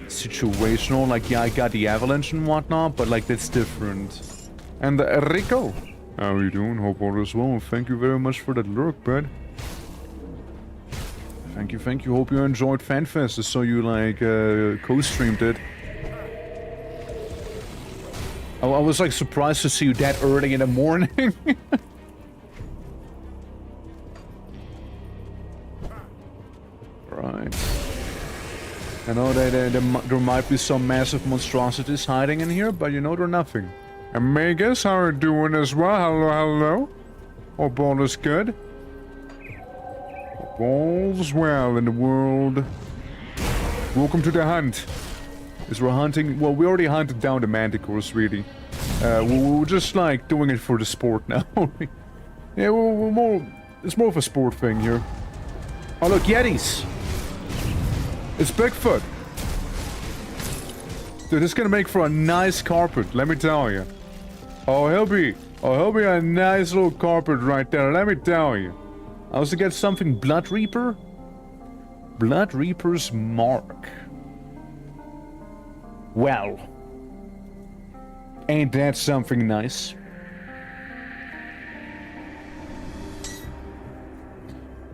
situational, like, yeah, I got the avalanche and whatnot, but, like, that's different. And Rico, how are you doing? Hope all is well, and thank you very much for that lurk, bud. Thank you. Hope you enjoyed FanFest. I saw you, like, co-streamed it. I was, like, surprised to see you that early in the morning. I know that there might be some massive monstrosities hiding in here, but you know, they're nothing. And Magus, how are you doing as well? Hello, hello. Hope all is good. Hope all's well in the world. Welcome to the hunt. As we're hunting, well, we already hunted down the manticores, really. We're just like doing it for the sport now. Yeah, we're more. It's more of a sport thing here. Oh look, Yetis! It's Bigfoot! Dude, it's gonna make for a nice carpet, let me tell you. Oh, he'll be a nice little carpet right there, let me tell you. I also get something Blood Reaper. Blood Reaper's Mark. Well. Ain't that something nice?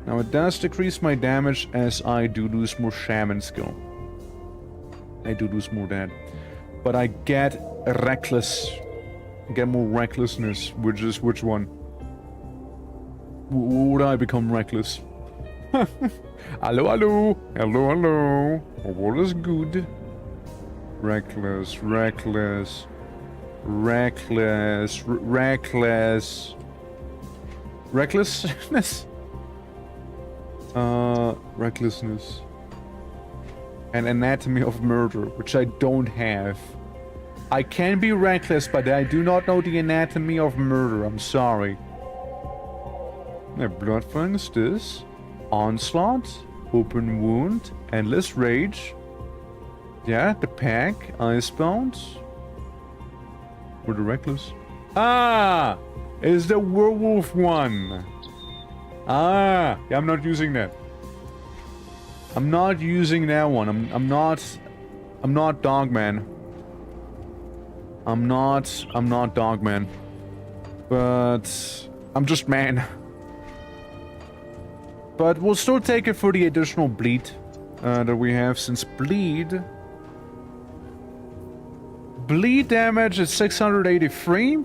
Now it does decrease my damage as I do lose more shaman skill. I do lose more that. But I get reckless. I get more recklessness, which is which one? Would I become reckless? Hello, hello! Hello, hello! What is good? Reckless, reckless. Reckless. Reckless. Recklessness? Recklessness. And Anatomy of Murder, which I don't have. I can be reckless, but I do not know the Anatomy of Murder, I'm sorry. Yeah, Blood Fangs, this. Onslaught. Open Wound. Endless Rage. Yeah, the Pack. Icebound. Or the Reckless. Ah! Is the Werewolf one. Ah, yeah, I'm not using that. I'm not using that one. I'm not Dogman. I'm not Dogman. But I'm just man. But we'll still take it for the additional bleed that we have, since bleed damage is 683,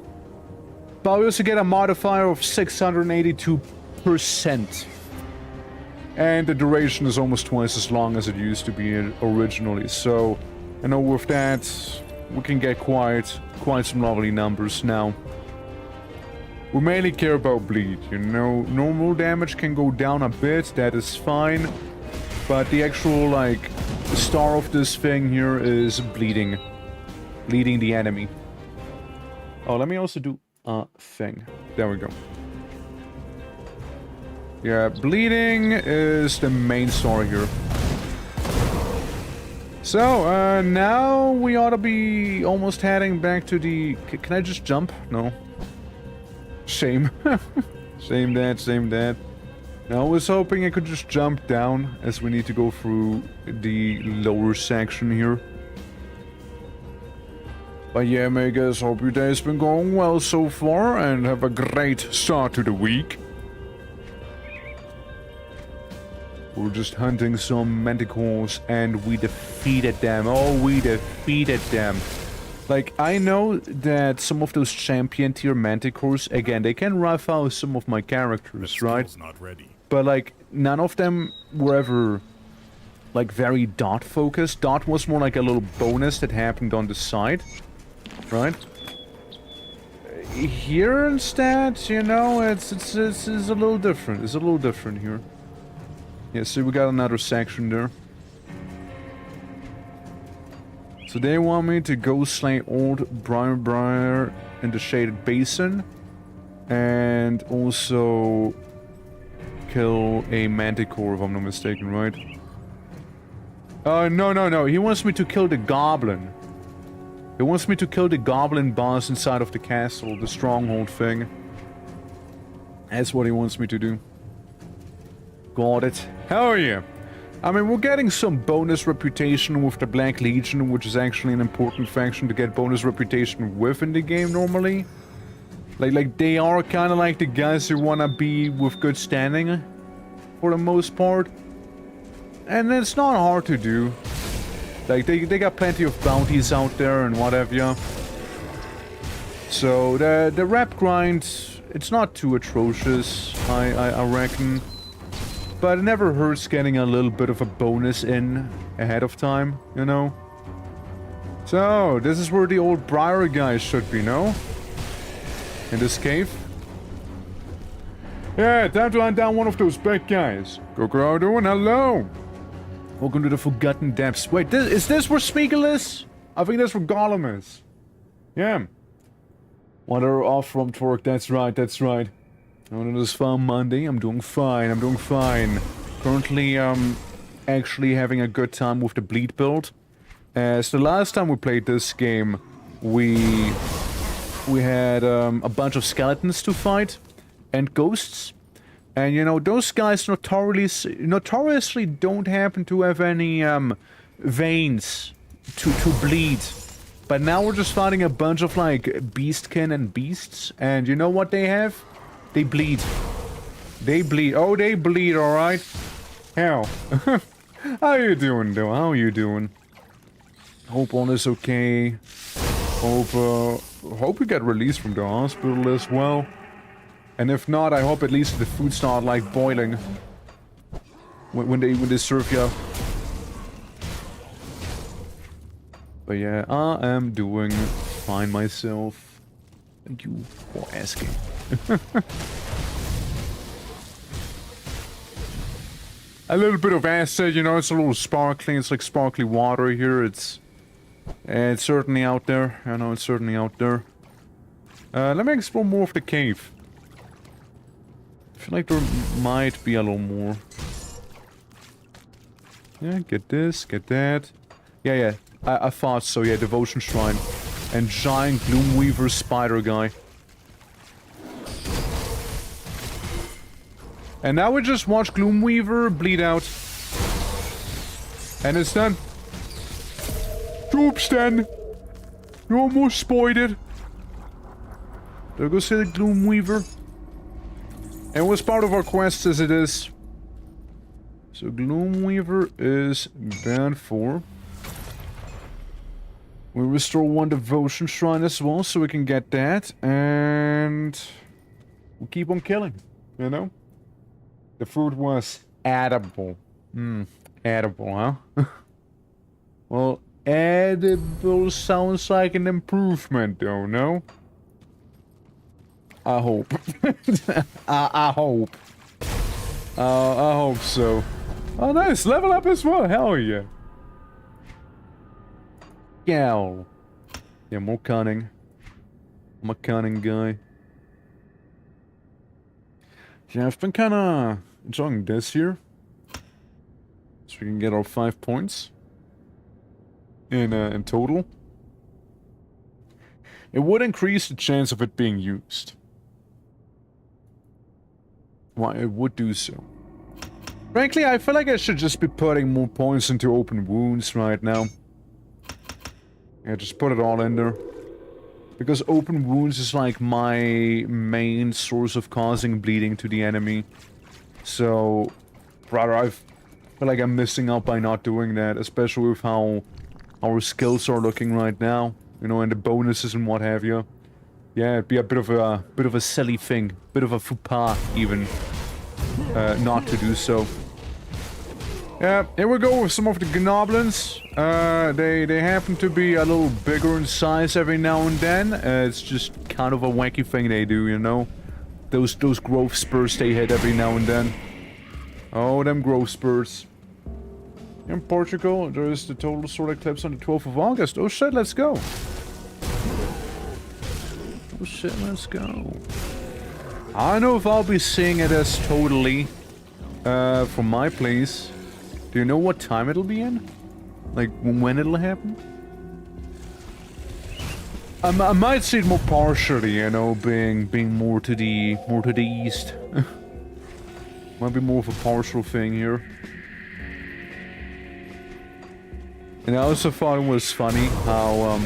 but we also get a modifier of 682%. And the duration is almost twice as long as it used to be originally, so I know with that we can get quite some lovely numbers now. We mainly care about bleed, you know. Normal damage can go down a bit, that is fine, but the actual, like, star of this thing here is bleeding the enemy. Oh, let me also do a thing. There we go. Yeah, bleeding is the main story here. So, now we ought to be almost heading back to the... Can I just jump? No. Shame. Shame that. Now I was hoping I could just jump down, as we need to go through the lower section here. But yeah, Megas, hope your day's been going well so far, and have a great start to the week. We're just hunting some manticores, and we defeated them. Oh, we defeated them. Like, I know that some of those champion tier manticores, again, they can rough out some of my characters, right? Not ready. But like, none of them were ever, like, very dot focused. Dot was more like a little bonus that happened on the side, right? Here instead, you know, it's a little different. It's a little different here. Yeah, so we got another section there. So they want me to go slay old Briar in the Shaded Basin. And also kill a manticore, if I'm not mistaken, right? No. He wants me to kill the goblin. He wants me to kill the goblin boss inside of the castle, the stronghold thing. That's what he wants me to do. Got it. Hell yeah. I mean, we're getting some bonus reputation with the Black Legion, which is actually an important faction to get bonus reputation with in the game normally. Like they are kind of like the guys who want to be with good standing, for the most part. And it's not hard to do. Like, they got plenty of bounties out there and whatever. So, the rep grind, it's not too atrocious, I reckon. But it never hurts getting a little bit of a bonus in ahead of time, you know? So, this is where the old Briar guys should be, no? In this cave? Yeah, time to hunt down one of those big guys. How doing? Hello! Welcome to the Forgotten Depths. Wait, is this where Smeagol is? I think that's where Gollum is. Yeah. Wander off from Torque, that's right, that's right. On this Farm Monday, I'm doing fine, I'm doing fine. Currently, actually having a good time with the bleed build. As the last time we played this game, we had a bunch of skeletons to fight and ghosts, and you know those guys notoriously don't happen to have any veins to bleed. But now we're just fighting a bunch of like beastkin and beasts, and you know what they have? They bleed. They bleed. Oh, they bleed. All right. How? How you doing, though? How you doing? Hope all is okay. Hope you get released from the hospital as well. And if not, I hope at least the food's not like boiling when they serve you. But yeah, I am doing fine myself. Thank you for asking. A little bit of acid, you know, it's a little sparkling. It's like sparkly water here. It's certainly out there. I know it's certainly out there. Let me explore more of the cave. I feel like there might be a little more. Yeah, get this, get that. Yeah, I thought so. Yeah, Devotion Shrine. And giant Gloomweaver spider guy. And now we just watch Gloomweaver bleed out. And it's done. Troops then! You almost spoiled it. There goes the Gloomweaver. And was part of our quest as it is. So Gloomweaver is banned for. We restore one Devotion Shrine as well, so we can get that. And we'll keep on killing, you know? The food was edible. Edible, huh? Well, edible sounds like an improvement, though, no? I hope. I hope. I hope so. Oh, nice. Level up as well. Hell yeah. Gal. Yeah, more cunning. I'm a cunning guy. Yeah, I've been kind of enjoying this here. So we can get our 5 points. In total. It would increase the chance of it being used. Well, it would do so. Frankly, I feel like I should just be putting more points into open wounds right now. Yeah, just put it all in there. Because open wounds is like my main source of causing bleeding to the enemy. So, brother, I feel like I'm missing out by not doing that. Especially with how our skills are looking right now. You know, and the bonuses and what have you. Yeah, it'd be a bit of a silly thing. Bit of a faux pas, even. Not to do so. Yeah, here we go with some of the Gnoblins. They happen to be a little bigger in size every now and then. It's just kind of a wacky thing they do, you know? Those growth spurs they hit every now and then. Oh, them growth spurs. In Portugal, there is the total solar eclipse on the 12th of August. Oh shit, let's go. Oh shit, let's go. I don't know if I'll be seeing it as totally from my place. Do you know what time it'll be in? Like when it'll happen? I might see it more partially, you know, being more to the east. Might be more of a partial thing here. And I also thought it was funny how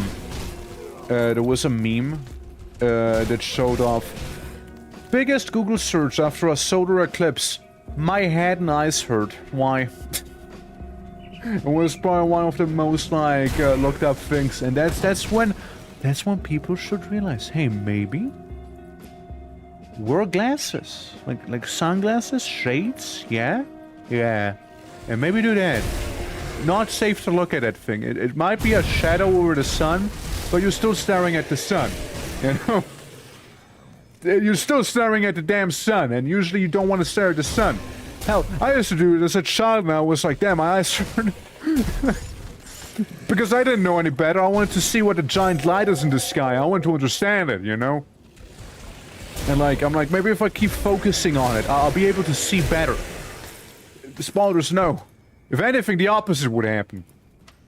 there was a meme that showed off biggest Google search after a solar eclipse. My head and eyes hurt. Why? It was probably one of the most like looked up things, and that's when people should realize, hey, maybe wear glasses, like sunglasses, shades, yeah. Yeah. And maybe do that. Not safe to look at that thing. It might be a shadow over the sun, but you're still staring at the sun. You know? You're still staring at the damn sun, and usually you don't want to stare at the sun. Hell, I used to do it as a child, and I was like, damn, my eyes hurt. Because I didn't know any better. I wanted to see what the giant light is in the sky. I wanted to understand it, you know? And like, I'm like, maybe if I keep focusing on it, I'll be able to see better. The spoilers, no. If anything, the opposite would happen.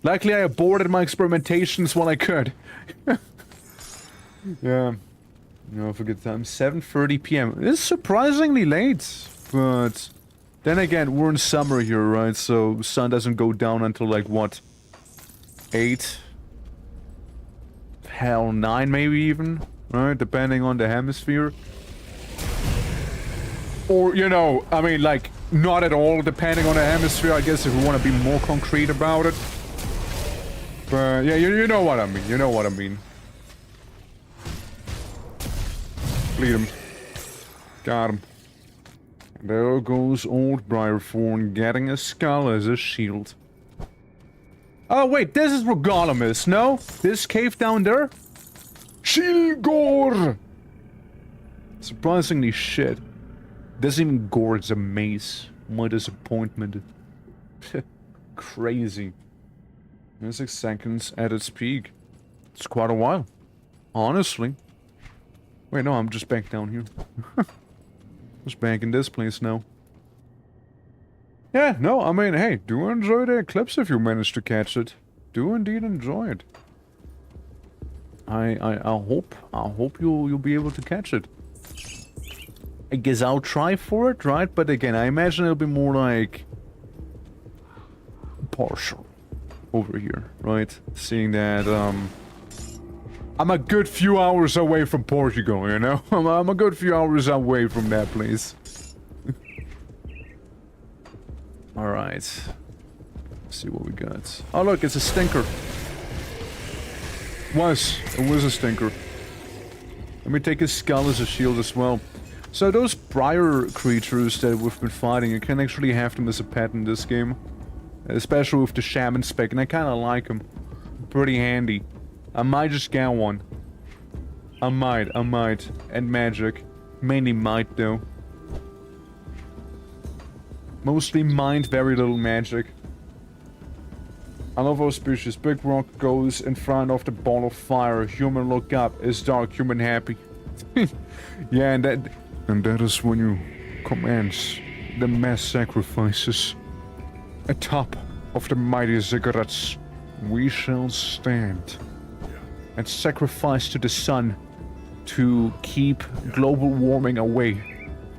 Luckily, I aborted my experimentations while I could. Yeah. No, forget time. 7:30 p.m. It's surprisingly late, but then again, we're in summer here, right? So the sun doesn't go down until like what? 8? Hell, 9 maybe even, right? Depending on the hemisphere. Or, you know, I mean, like, not at all depending on the hemisphere, I guess, if we want to be more concrete about it. But, yeah, you know what I mean. You know what I mean. Bleed him. Got him. There goes old Briarthorn getting a skull as a shield. Oh, wait, this is where Gollum is, no? This cave down there? Shilgor! Surprisingly shit. Doesn't even gorge a mace. My disappointment. Crazy. Music seconds at its peak. It's quite a while. Honestly. Wait, no, I'm just back down here. Just back in this place now. Yeah, no, I mean, hey, do enjoy the eclipse if you manage to catch it. Do indeed enjoy it. I hope you'll be able to catch it. I guess I'll try for it, right? But again, I imagine it'll be more like partial over here, right? Seeing that I'm a good few hours away from Portugal, you know? I'm a good few hours away from that place. Alright. Let's see what we got. Oh look, it's a stinker. It was a stinker. Let me take his skull as a shield as well. So those briar creatures that we've been fighting, you can actually have them as a pet in this game. Especially with the shaman spec, and I kinda like them. Pretty handy. I might just get one. I might. And magic. Mainly might though. Mostly mind, very little magic. I love auspicious. Big rock goes in front of the ball of fire. Human look up. Is dark. Human happy. Yeah, and that is when you commence the mass sacrifices. Atop of the mighty ziggurats, we shall stand and sacrifice to the sun to keep global warming away.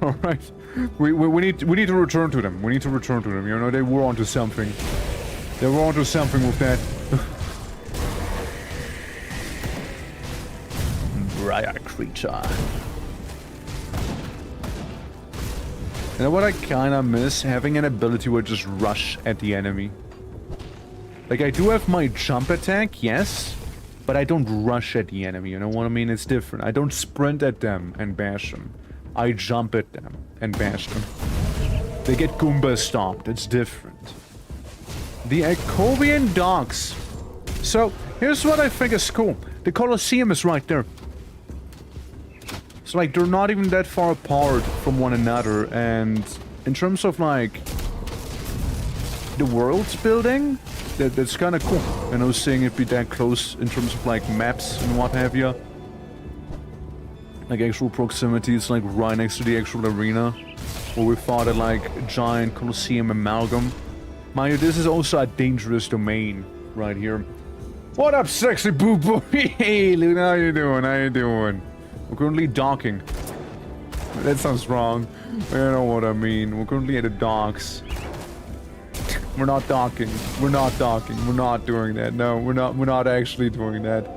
All right, we need to return to them. We need to return to them. You know, they were onto something. They were onto something with that. Briar creature. You know what I kinda miss? Having an ability where I just rush at the enemy. Like, I do have my jump attack, yes, but I don't rush at the enemy, you know what I mean? It's different. I don't sprint at them and bash them. I jump at them and bash them. They get Goomba stomped. It's different. The Akobian Docks. So, here's what I think is cool. The Colosseum is right there. So, like, they're not even that far apart from one another, and in terms of, like, the world's building, that's kind of cool. You know, seeing it be that close in terms of, like, maps and what have you. Like, actual proximity, it's, like, right next to the actual arena, where we fought at, like, a giant Colosseum amalgam. Mind you, this is also a dangerous domain right here. What up, sexy boo-boo? Hey, Luna, how you doing? How you doing? We're currently docking. That sounds wrong. You know what I mean. We're currently at the docks. We're not docking. We're not docking. We're not doing that. No, we're not actually doing that.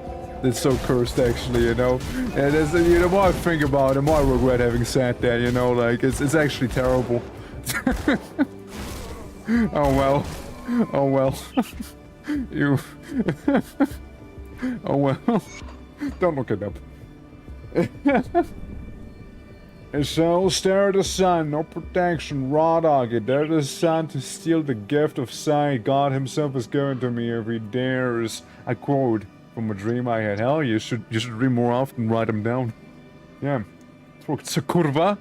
That's so cursed, actually, you know? And it's, you know, the more I think about it, the more I regret having said that, you know? Like, it's actually terrible. Oh well. Oh well. You... Oh well. Don't look it up. And so stare at the sun, no protection, raw dog it. Dare the sun to steal the gift of sight. God himself is going to me if he dares. I quote from a dream I had. Hell, you should dream more often, write them down. Yeah. Co kurwa,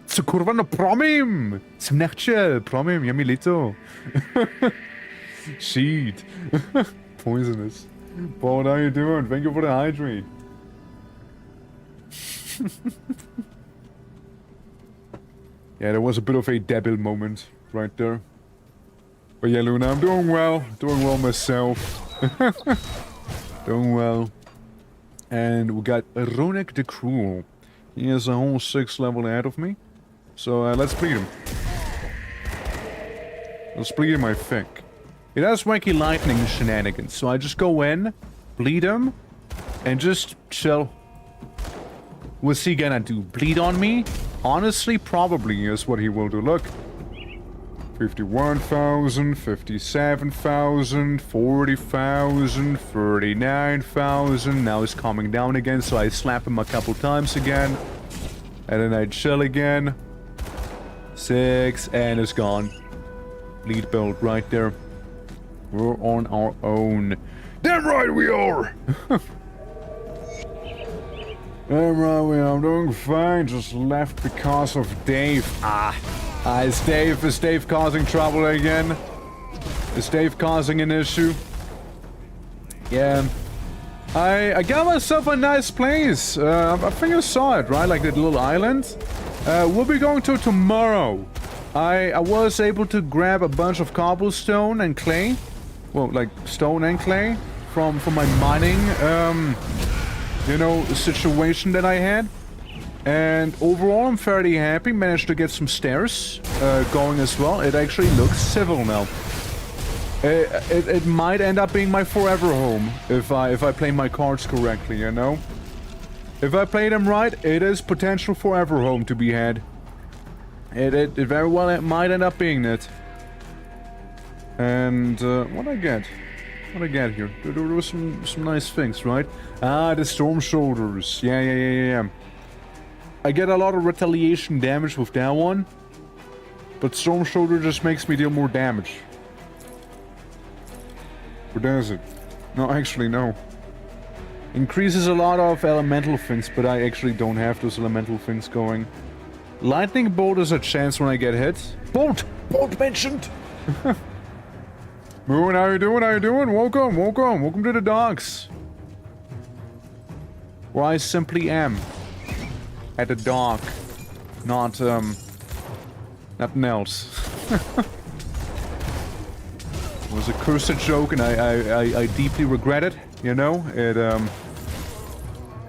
no promim! Smnechcie, promim, ja milito. Shit. Poisonous. Paul, how you doing? Thank you for the hydrate. Yeah, there was a bit of a devil moment right there. But yeah, Luna, I'm doing well. Doing well myself. Doing well. And we got Ronek the Cruel. He is a whole 6 level ahead of me. So let's bleed him. Let's bleed him, I think. It has wacky lightning shenanigans, so I just go in, bleed him, and just chill. What's he gonna do? Bleed on me? Honestly, probably is what he will do. Look. 51,000, 57,000, 40,000, 39,000. Now he's calming down again, so I slap him a couple times again. And then I chill again. 6, and it's gone. Bleed build right there. We're on our own. Damn right we are! Damn right we are. I'm doing fine. Just left because of Dave. Is Dave causing trouble again? Is Dave causing an issue? Yeah. I got myself a nice place. I think you saw it, right? Like that little island. We'll be going to tomorrow. I was able to grab a bunch of cobblestone and clay. Well, like stone and clay from my mining, you know, situation that I had. And overall, I'm fairly happy. Managed to get some stairs going as well. It actually looks civil now. It might end up being my forever home if I play my cards correctly, you know? If I play them right, it is potential forever home to be had. It very well it might end up being it. And what I get? What I get here? There were some nice things, right? Ah, the storm shoulders. Yeah. I get a lot of retaliation damage with that one. But storm shoulder just makes me deal more damage. Or does it? No, actually, no. Increases a lot of elemental things, but I actually don't have those elemental things going. Lightning bolt is a chance when I get hit. Bolt mentioned! Moon, how you doing? Welcome to the docks. Where I simply am. At the dock. Not, nothing else. It was a cursed joke and I deeply regret it, you know?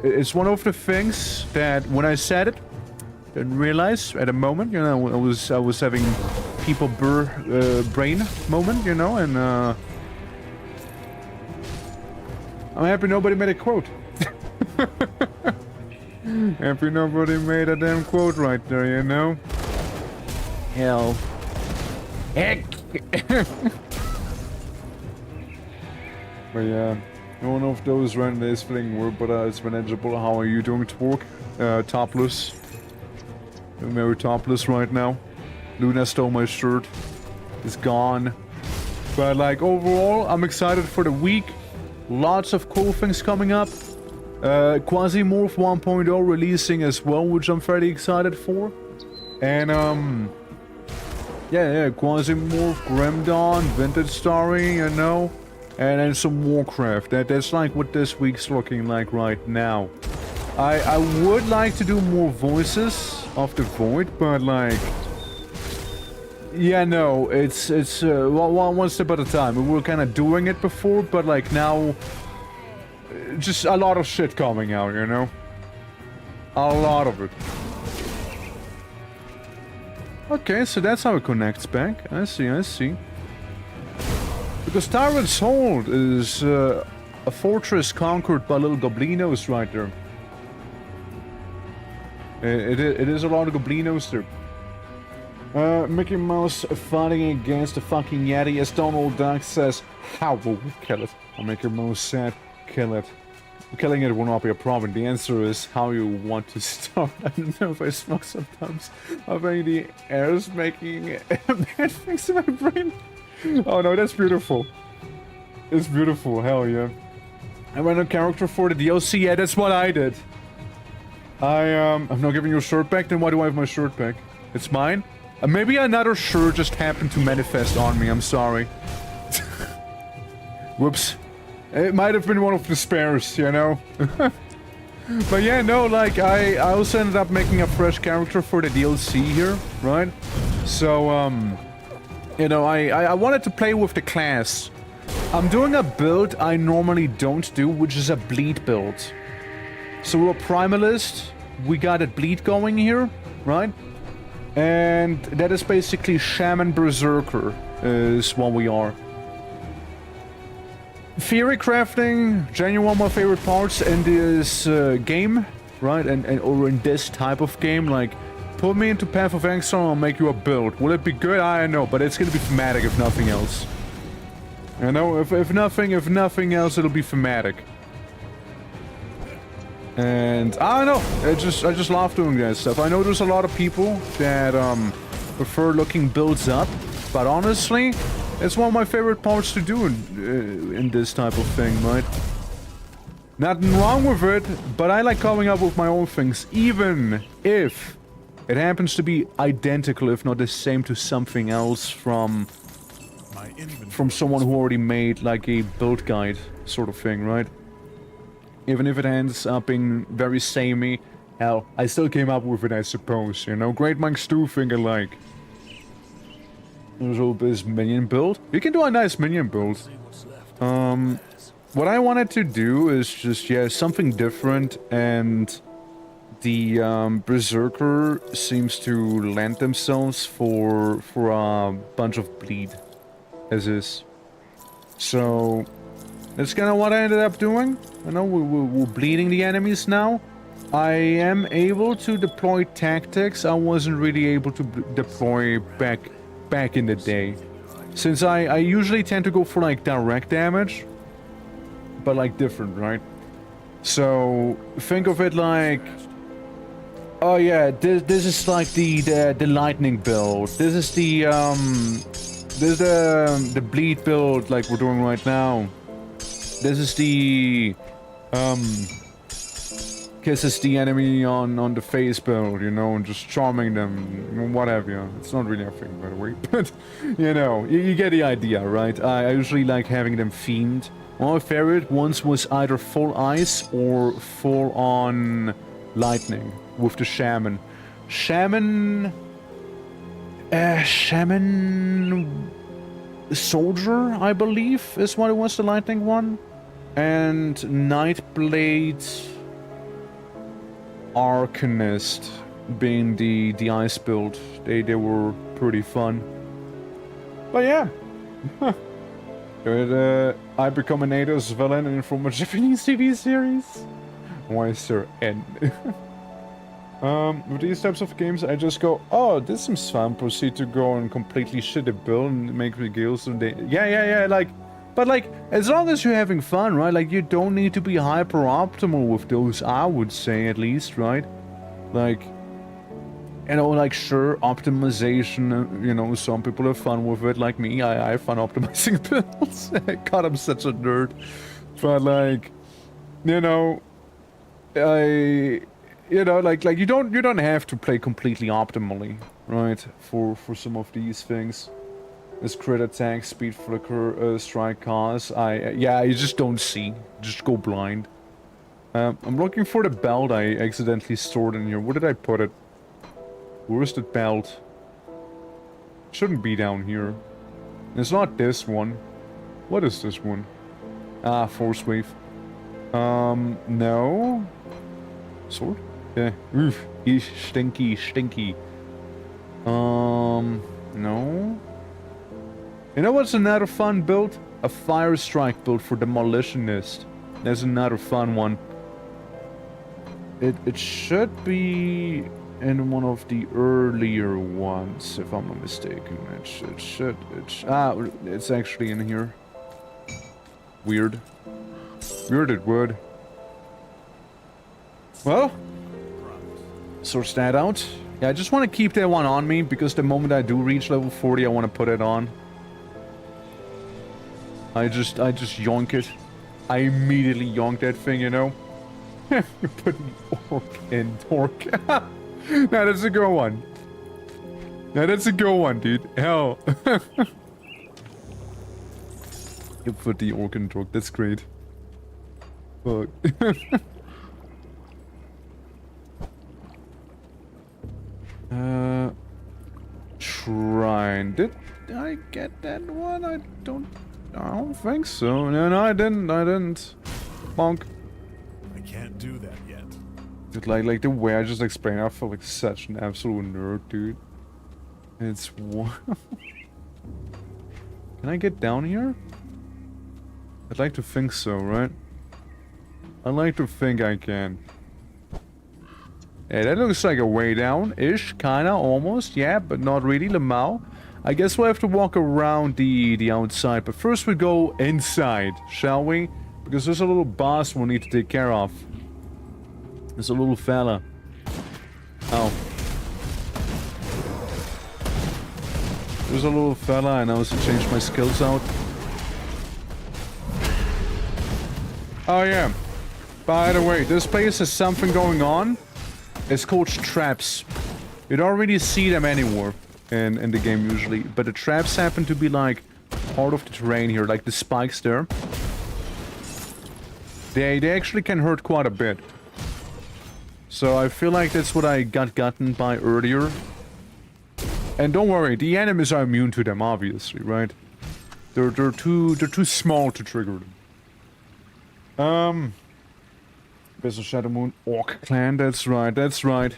It's one of the things that when I said it, didn't realize at a moment, you know, I was having people brain moment, you know, and I'm happy nobody made a quote. Happy nobody made a damn quote right there, you know? Hell. Heck! But yeah, one of those randomly feeling word, but it's manageable. How are you doing, Twerk? Topless. I'm very topless right now. Luna stole my shirt. It's gone. But like overall, I'm excited for the week. Lots of cool things coming up. Quasimorph 1.0 releasing as well, which I'm fairly excited for. And yeah, Quasimorph, Grim Dawn, Vintage Story, you know. And then some Warcraft. That's like what this week's looking like right now. I would like to do more voices of the Void, but like... Yeah, no, it's one step at a time. We were kind of doing it before, but like now... Just a lot of shit coming out, you know? A lot of it. Okay, so that's how it connects back. I see. Because Tyrant's Hold is a fortress conquered by little goblinos right there. It is a lot of goblinos there. Mickey Mouse fighting against the fucking Yeti as Donald Duck says, how will we kill it? And Mickey Mouse said, kill it. Killing it will not be a problem. The answer is how you want to start. I don't know if I smoke sometimes. I think the air is making bad things in my brain. Oh no, that's beautiful. It's beautiful, hell yeah. I ran a character for the DLC, yeah, that's what I did. I'm not giving you a shirt back, then why do I have my shirt back? It's mine? Maybe another shirt just happened to manifest on me, I'm sorry. Whoops. It might have been one of the spares, you know? But yeah, no, like, I also ended up making a fresh character for the DLC here, right? So, you know, I wanted to play with the class. I'm doing a build I normally don't do, which is a bleed build. So we're a primalist, we got a bleed going here, right? And that is basically Shaman Berserker, is what we are. Theory crafting, genuine one of my favorite parts in this game, right? Or in this type of game, like, put me into Path of Exile and I'll make you a build. Will it be good? I don't know, but it's gonna be thematic if nothing else. You know, if nothing else, it'll be thematic. And I don't know, I just love doing that stuff. I know there's a lot of people that prefer looking builds up, but honestly, it's one of my favorite parts to do in this type of thing, right? Nothing wrong with it, but I like coming up with my own things, even if it happens to be identical, if not the same, to something else from someone who already made like a build guide sort of thing, right? Even if it ends up being very samey, hell, I still came up with it, I suppose, you know? Great minds do think alike. There's all this minion build. You can do a nice minion build. What I wanted to do is just, yeah, something different, and the Berserker seems to lend themselves for a bunch of bleed, as is. So that's kind of what I ended up doing. I know we're bleeding the enemies now. I am able to deploy tactics I wasn't really able to deploy back in the day. Since I usually tend to go for like direct damage, but like different, right? So think of it like, oh yeah, this is like the lightning build. This is the bleed build like we're doing right now. This is the kisses the enemy on the face build, you know, and just charming them, what have you. It's not really a thing, by the way, but, you know, you get the idea, right? I usually like having them fiend. One of my favorite ones was either full ice or full on lightning with the shaman. Shaman soldier, I believe, is what it was, the lightning one. And Nightblade Arcanist being the ice build. They were pretty fun. But yeah. I become an Eidos villain from a Japanese TV series? Why is there N? With these types of games, I just go, oh, this seems fun, proceed to go and completely shit a build and make me gills and they... Yeah, like... But like, as long as you're having fun, right? Like, you don't need to be hyper-optimal with those, I would say, at least, right? Like, you know, like, sure, optimization, you know, some people have fun with it, like me, I have fun optimizing builds. God, I'm such a nerd. But like, you know, you know, like you don't have to play completely optimally, right? For some of these things. This crit attack, speed flicker, strike cause. Yeah, you just don't see. Just go blind. I'm looking for the belt I accidentally stored in here. Where did I put it? Where's the belt? Shouldn't be down here. It's not this one. What is this one? Ah, force wave. No. Sword? Yeah. Oof. Stinky. No. You know what's another fun build? A fire strike build for Demolitionist. There's another fun one. It should be in one of the earlier ones, if I'm not mistaken. It's actually in here. Weird it would. Well, sorts that out. Yeah, I just want to keep that one on me, because the moment I do reach level 40, I want to put it on. I just yonk it. I immediately yonk that thing, you know? Put an orc in torque. Now that's a good one. Now that's a good one, dude. Hell. You put the orc in torque. That's great. Fuck. Shrine. Did I get that one? I don't think so. No, I didn't. Bonk. I can't do that yet. Dude, like the way I just explained, I feel like such an absolute nerd, dude. It's one. Can I get down here? I'd like to think so, right? I'd like to think I can. Yeah, that looks like a way down-ish, kinda, almost, yeah, but not really, Lamau. I guess we'll have to walk around the outside, but first we go inside, shall we? Because there's a little boss we'll need to take care of. There's a little fella. Oh. There's a little fella, I know, to change my skills out. Oh yeah. By the way, this place has something going on. It's called traps. You don't really see them anymore in the game usually, but the traps happen to be like part of the terrain here, like the spikes there. They actually can hurt quite a bit. So I feel like that's what I got gotten by earlier. And don't worry, the enemies are immune to them, obviously, right? They're too small to trigger them. Vessel Shadow Moon Orc Clan, that's right, that's right.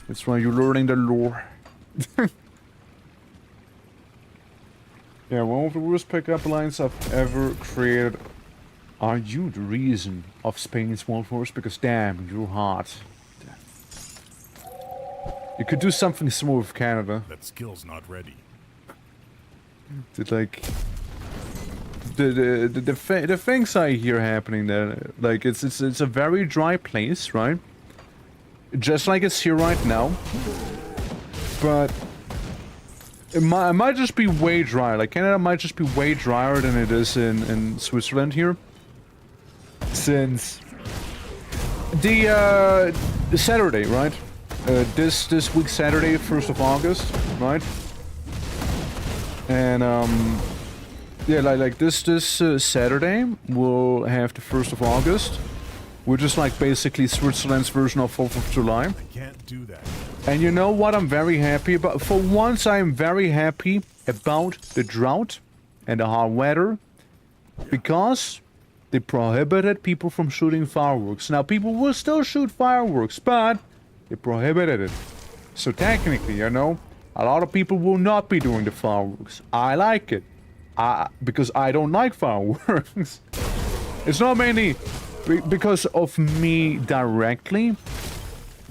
That's right, you're learning the lore. Yeah, one of the worst pickup lines I've ever created. Are you the reason of Spain's World Wars? Because damn, you're hot. You could do something similar with Canada. That skill's not ready. Did like the things I hear happening there, like it's a very dry place, right? Just like it's here right now. But it might just be way drier. Like Canada might just be way drier than it is in Switzerland here. Since the Saturday, right? This week Saturday, 1st of August, right? And yeah, like this Saturday we'll have the 1st of August, which is like basically Switzerland's version of 4th of July. I can't do that. And you know what I'm very happy about? For once I'm very happy about the drought and the hard weather, because they prohibited people from shooting fireworks. Now people will still shoot fireworks, but they prohibited it. So technically, you know, a lot of people will not be doing the fireworks. I like it. Because I don't like fireworks. It's not mainly because of me directly,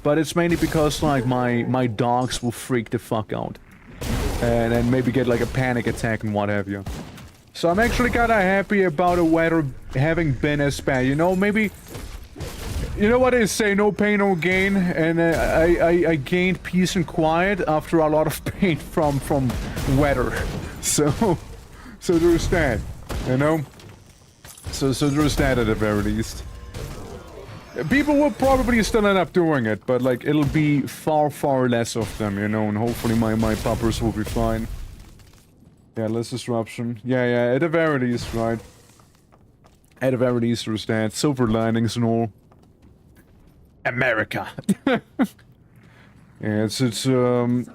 but it's mainly because like my dogs will freak the fuck out. And then maybe get like a panic attack and what have you. So I'm actually kinda happy about the weather having been as bad. You know, maybe... You know what they say, no pain, no gain, and I gained peace and quiet after a lot of pain from weather. So there's that, you know? So there's that at the very least. People will probably still end up doing it, but like, it'll be far, far less of them, you know, and hopefully my puppers will be fine. Yeah, less disruption. Yeah, at the very least, right? At the very least, there's that. Silver linings and all. America. Yeah, it's the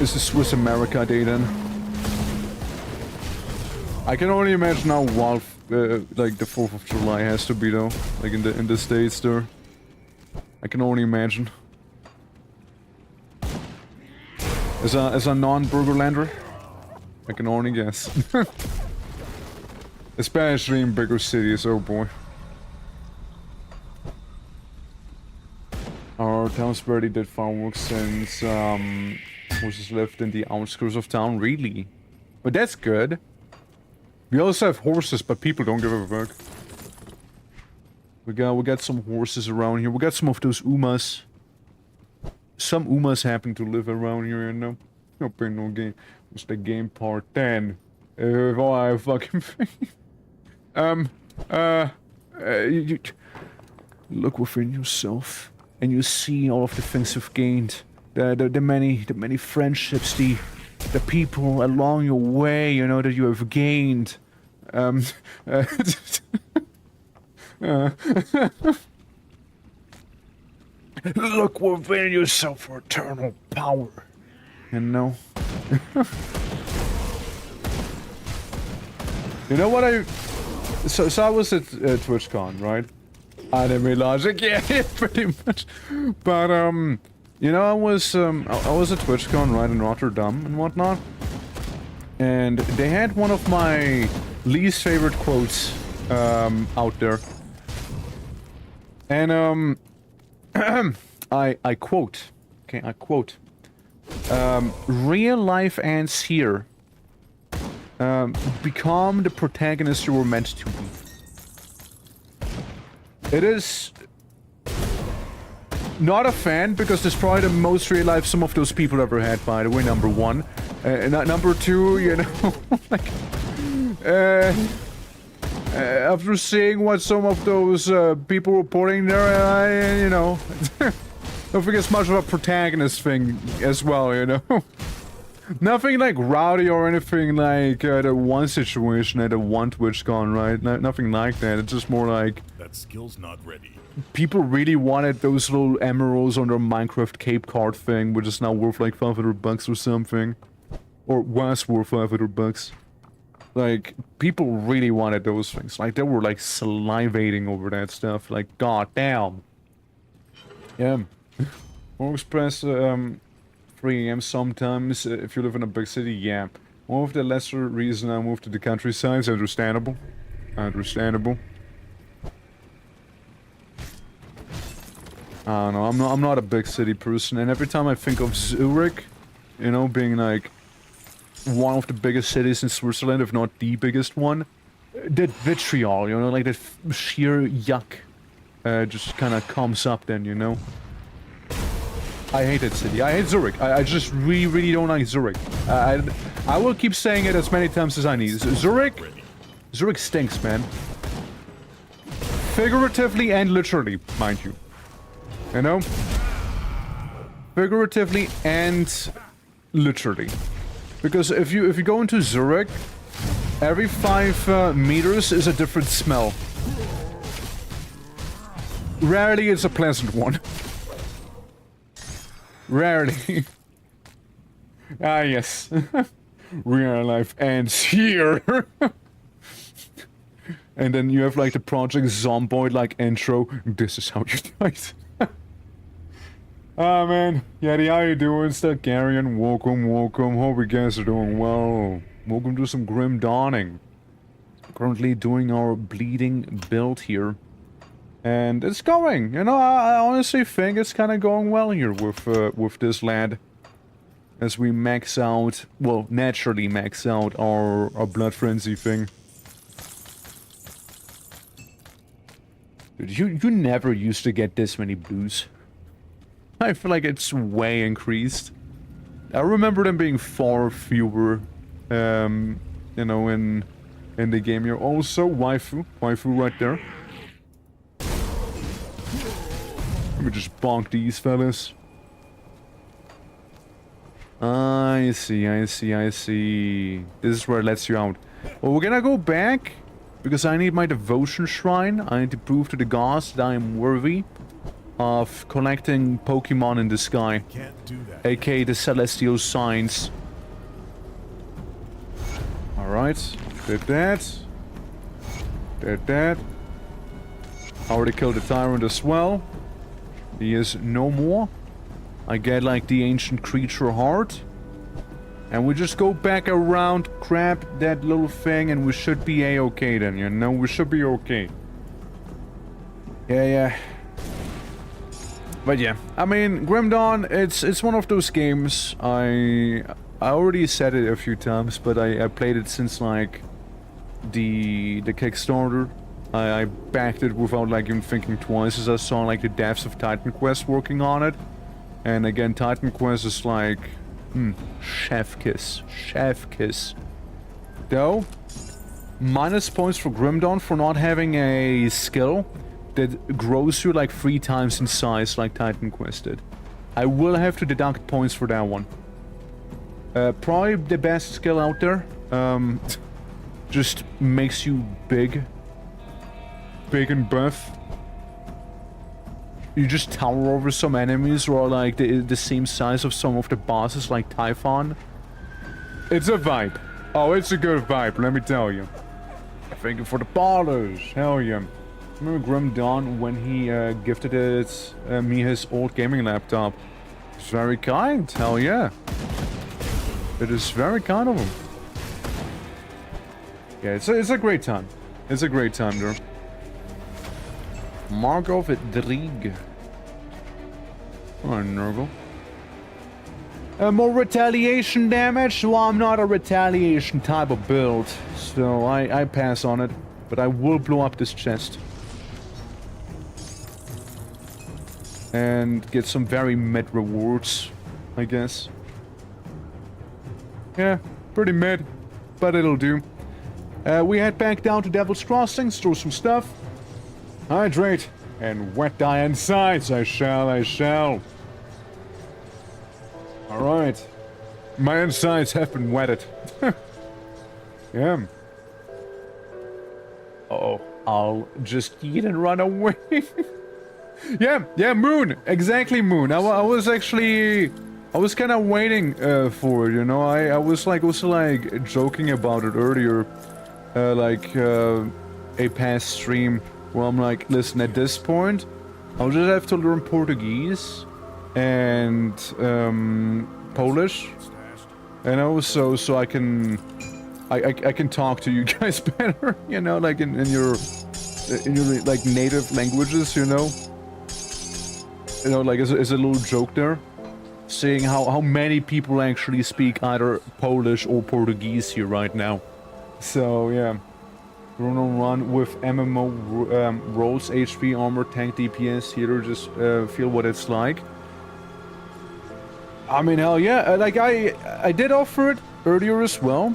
Swiss America Day then. I can only imagine how wild like the 4th of July has to be though, like in the States there. I can only imagine. As a non-Burgerlander, I can only guess. Especially in bigger cities, oh boy. Our town's already did fireworks since horses lived in the outskirts of town, really? But that's good. We also have horses, but people don't give a fuck. We got some horses around here. We got some of those Umas. Some Umas happen to live around here, you know. No pain, no game. What's the game part 10? Oh, I fucking... you look within yourself, and you see all of the things you've gained. The many friendships, the people along your way, you know, that you have gained. Look within yourself for eternal power. You know? You know what So I was at TwitchCon, right? Anime logic, yeah, pretty much. But, you know, I was at TwitchCon, right, in Rotterdam and whatnot. And they had one of my least favorite quotes, out there. And, I quote, okay, I quote, real life ends here. Become the protagonist you were meant to be. It is not a fan, because it's probably the most real life some of those people ever had, by the way, number one. Number two, you know, like, after seeing what some of those people were putting there, you know, don't think it's much of a protagonist thing as well, you know. Nothing like rowdy or anything like the one situation at the one TwitchCon, right? Nothing like that. It's just more like... That skill's not ready. People really wanted those little emeralds on their Minecraft Cape card thing, which is now worth like 500 bucks or something. Or was worth 500 bucks. Like, people really wanted those things. Like, they were like salivating over that stuff. Like, god damn. Yeah. Or express, 3 AM sometimes, if you live in a big city, yeah. One of the lesser reason I moved to the countryside is understandable. Understandable. I don't know, I'm not a big city person, and every time I think of Zurich, you know, being like one of the biggest cities in Switzerland, if not the biggest one, that vitriol, you know, like that sheer yuck, just kind of comes up then, you know. I hate that city. I hate Zurich. I just really don't like Zurich. I will keep saying it as many times as I need. Zurich stinks, man. Figuratively and literally, mind you. You know? Figuratively and literally. Because if you go into Zurich, every 5 meters is a different smell. Rarely it's a pleasant one. Rarely. Ah, yes. Real life ends here. And then you have like the Project Zomboid like intro. This is how you died. Ah, man. Yeti, how you doing? Asterkarn, welcome. Hope you guys are doing well. Welcome to some Grim Dawning. Currently doing our bleeding build here. And it's going, you know, I honestly think it's kind of going well here with this lad. As we max out, well, naturally max out our Blood Frenzy thing. Dude, you never used to get this many blues. I feel like it's way increased. I remember them being far fewer, you know, in the game here. Also, waifu right there. Let me just bonk these fellas. I see. This is where it lets you out. Well, we're gonna go back, because I need my devotion shrine. I need to prove to the gods that I am worthy of collecting Pokemon in the sky. Can't do that. aka the celestial signs. Alright, did that. I already killed the tyrant as well. He is no more. I get like the ancient creature heart. And we just go back around, grab that little thing, and we should be a-okay then, you know? We should be okay. Yeah. But yeah, I mean, Grim Dawn, it's one of those games. I already said it a few times, but I played it since like the Kickstarter. I backed it without like even thinking twice, as I saw like the devs of Titan Quest working on it. And again, Titan Quest is like, chef kiss, chef kiss. Though, minus points for Grimdawn for not having a skill that grows you like 3 times in size like Titan Quest did. I will have to deduct points for that one. Probably the best skill out there. Just makes you big. Big and buff. You just tower over some enemies who are like the same size of some of the bosses like Typhon. It's a vibe. Oh, it's a good vibe, let me tell you. Thank you for the ballers. Hell yeah. Remember Grim Dawn when he gifted me his old gaming laptop. It's very kind. Hell yeah. It is very kind of him. Yeah, it's a great time. It's a great time there. Margot Drig. Alright, Nurgle. More retaliation damage? Well, I'm not a retaliation type of build, so I pass on it. But I will blow up this chest. And get some very mid rewards, I guess. Yeah, pretty mid, but it'll do. We head back down to Devil's Crossing, store some stuff. Hydrate and wet dye insides. I shall. Alright. My insides have been wetted. Yeah. Uh-oh. I'll just eat and run away. yeah, Moon. Exactly, Moon. I was actually... I was kind of waiting for it, you know? I was like, also like joking about it earlier. A past stream. Well, I'm like, listen, at this point, I'll just have to learn Portuguese and Polish, and also so I can talk to you guys better, you know, like in your like native languages, you know, like as a little joke there, seeing how many people actually speak either Polish or Portuguese here right now. So yeah. Run with MMO rolls, HP, armor, tank, DPS, healer, just feel what it's like. I mean, hell yeah, like I did offer it earlier as well.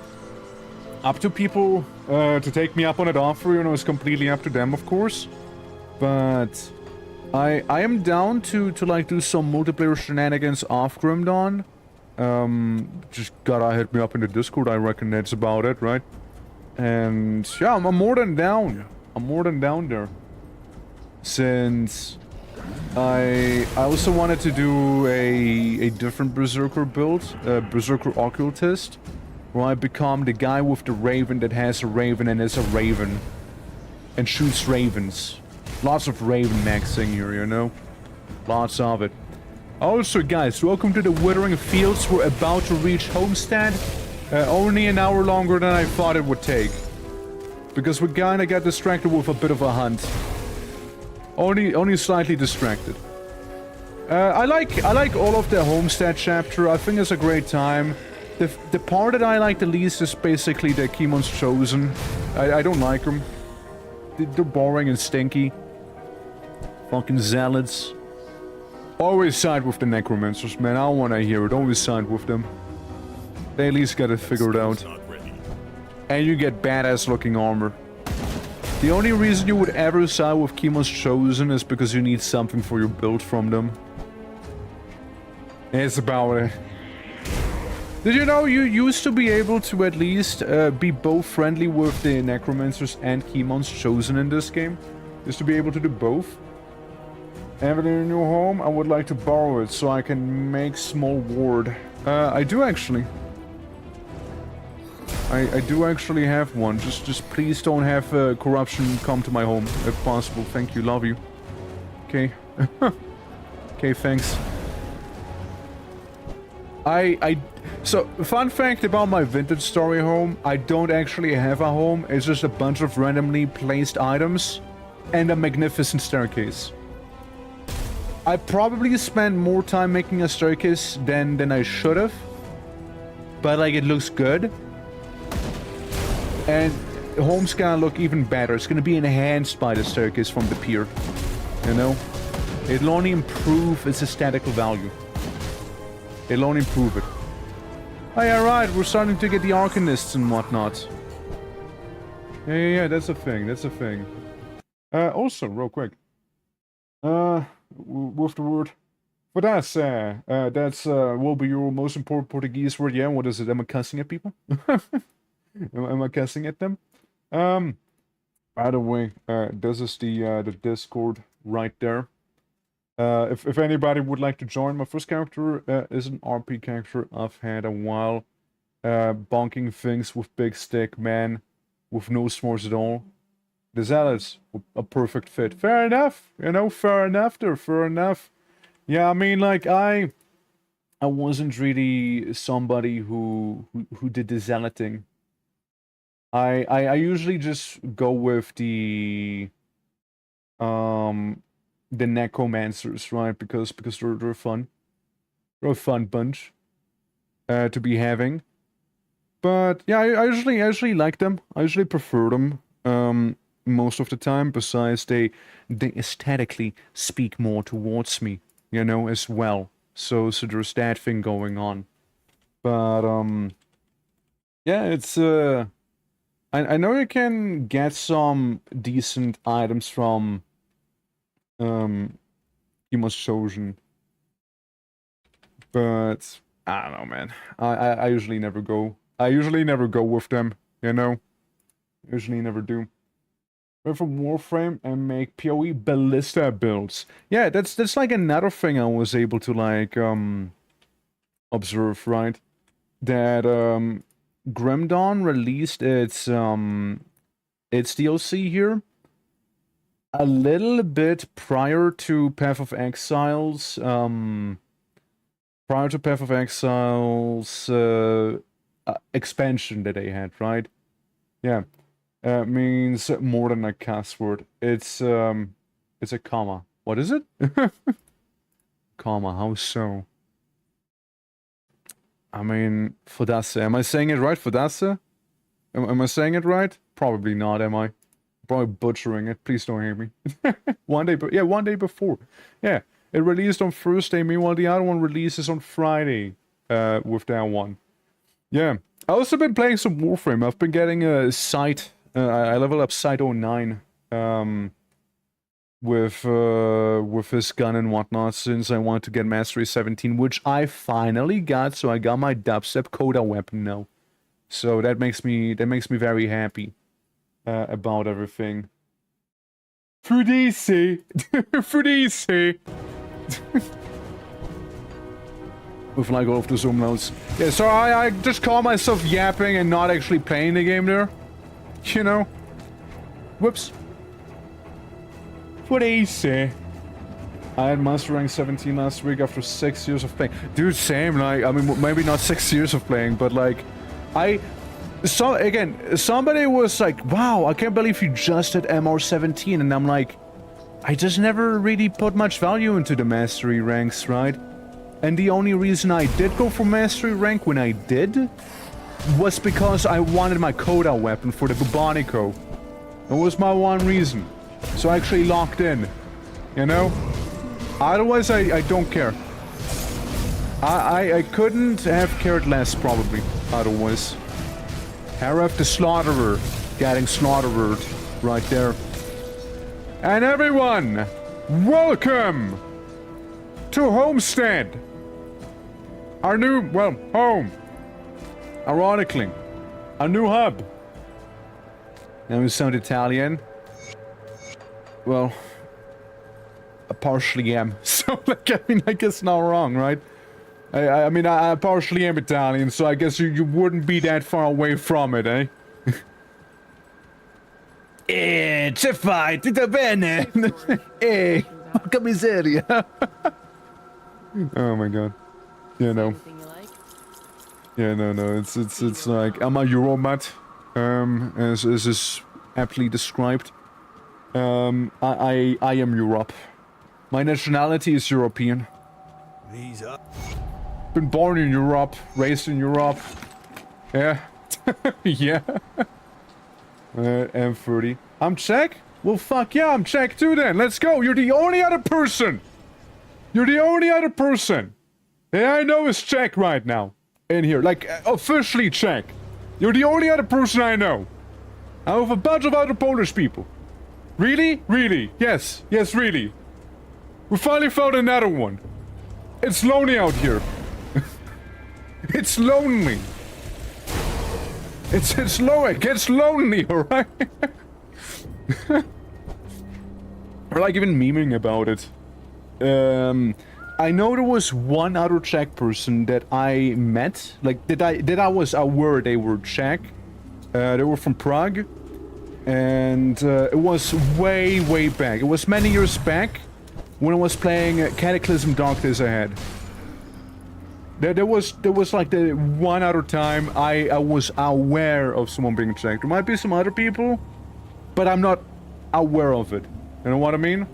Up to people to take me up on that offer, you know, it's completely up to them, of course. But I am down to like do some multiplayer shenanigans off Grim Dawn. Just gotta hit me up in the Discord, I reckon that's about it, right? And yeah, I'm more than down. I'm more than down there. Since I also wanted to do a different Berserker build, Berserker Occultist, where I become the guy with the raven that has a raven and is a raven. And shoots ravens. Lots of raven maxing here, you know? Lots of it. Also, guys, welcome to the Withering Fields. We're about to reach Homestead. Only an hour longer than I thought it would take. Because we kinda got distracted with a bit of a hunt. Only slightly distracted. I like all of the Homestead chapter. I think it's a great time. The part that I like the least is basically the Kemon's Chosen. I don't like them. They're boring and stinky. Fucking zealots. Always side with the Necromancers, man. I don't wanna hear it. Always side with them. They at least got it figured out. And you get badass looking armor. The only reason you would ever side with Kemon's Chosen is because you need something for your build from them. It's about it. Did you know you used to be able to at least be both friendly with the Necromancers and Kemon's Chosen in this game? Used to be able to do both. Have it in your home? I would like to borrow it so I can make small ward. I do actually. I do actually have one. Just please don't have corruption come to my home, if possible. Thank you, love you. Okay. Okay, thanks. So, fun fact about my vintage story home, I don't actually have a home. It's just a bunch of randomly placed items and a magnificent staircase. I probably spent more time making a staircase than I should have. But, like, it looks good. And home's gonna look even better. It's gonna be enhanced by the staircase from the pier. You know? It'll only improve its aesthetical value. It'll only improve it. Oh yeah, right, we're starting to get the Arcanists and whatnot. Yeah, that's a thing, that's a thing. Also, real quick. With the word... that's will be your most important Portuguese word, yeah? What is it? Am I cussing at people? am I cussing at them? By the way, this is the Discord right there. If anybody would like to join, my first character is an RP character I've had a while. Bonking things with big stick, man, with no s'mores at all. The Zealots, a perfect fit. Fair enough, you know, fair enough there, fair enough. Yeah, I mean, like, I wasn't really somebody who did the zealoting. I usually just go with the necromancers, right? Because they're fun. They're a fun bunch to be having. But yeah, I usually like them. I usually prefer them most of the time. Besides, they aesthetically speak more towards me, you know, as well. So there's that thing going on. But yeah, it's I know you can get some decent items from Sojourn, but I don't know, man. I usually never go. I usually never go with them, you know? Usually never do. Go for Warframe and make PoE ballista builds. Yeah, that's like another thing I was able to, like, observe, right? That, Grim Dawn released its DLC here a little bit prior to Path of Exile's, expansion that they had, right? Yeah. Means more than a cuss word. It's a comma. What is it? Comma, how so? I mean, Fodasse. Am I saying it right? Fodasse? Am I saying it right? Probably not, am I? Probably butchering it. Please don't hate me. one day before. Yeah, it released on Thursday. Meanwhile, the other one releases on Friday. With that one. Yeah. I also been playing some Warframe. I've been getting a Sight. I leveled up Sight 09. With his gun and whatnot, since I wanted to get Mastery 17, which I finally got. So I got my dubstep Coda weapon now. So that makes me very happy about everything. Fudisi! Fudisi! With like all of the zoom notes. Yeah, so I just call myself yapping and not actually playing the game there. You know? Whoops. Fudisi! I had Master Rank 17 last week after 6 years of playing. Dude, same, like, I mean, maybe not 6 years of playing, but like, somebody was like, wow, I can't believe you just had MR 17, and I'm like, I just never really put much value into the mastery ranks, right? And the only reason I did go for mastery rank when I did was because I wanted my Coda weapon for the Bubonico. That was my one reason. So I actually locked in, you know? Otherwise, I don't care. I couldn't have cared less, probably, otherwise. Haraf the Slaughterer, getting slaughtered right there. And everyone, welcome to Homestead. Our new, well, home. Ironically, our new hub. Now we sound Italian. Well, I partially am. So, like, I mean, I guess not wrong, right? I mean, I partially am Italian, so I guess you wouldn't be that far away from it, eh? C'è fai, tutto bene? Porca miseria. Oh my god. Yeah, no. Yeah, no, it's like, I'm a Euromat, as is aptly described. I am Europe. My nationality is European. These up. Been born in Europe, raised in Europe. Yeah. Yeah. M30. I'm Czech? Well, fuck yeah, I'm Czech too then. Let's go. You're the only other person. You're the only other person that I know is Czech right now. In here. Like, officially Czech. You're the only other person I know. Out of a bunch of other Polish people. Really? Really? Yes. Yes, really. We finally found another one. It's lonely out here. It's lonely. It's low. It gets lonely, alright? We're like even memeing about it. I know there was one other Czech person that I met, like that I was aware they were Czech. They were from Prague, and it was way back. It was many years back when I was playing Cataclysm Darkness Ahead. There was like the one other time I was aware of someone being Czech. There might be some other people, but I'm not aware of it. You know what I mean?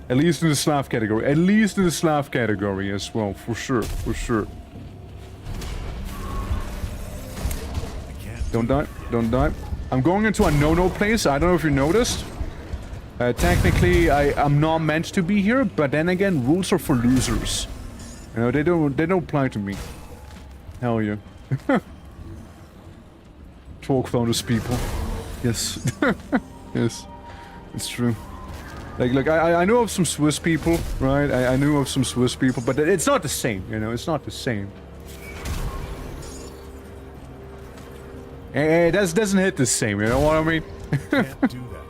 At least in the Slav category. At least in the Slav category as well, for sure, for sure. Don't die, don't die. I'm going into a no-no place. I don't know if you noticed. Technically, I'm not meant to be here, but then again, rules are for losers. You know, they don't apply to me. Hell yeah. Talk those people. Yes. Yes. It's true. Like I know of some Swiss people, right? I knew of some Swiss people, but it's not the same, you know, it's not the same. It doesn't hit the same, you know what I mean? Can't do that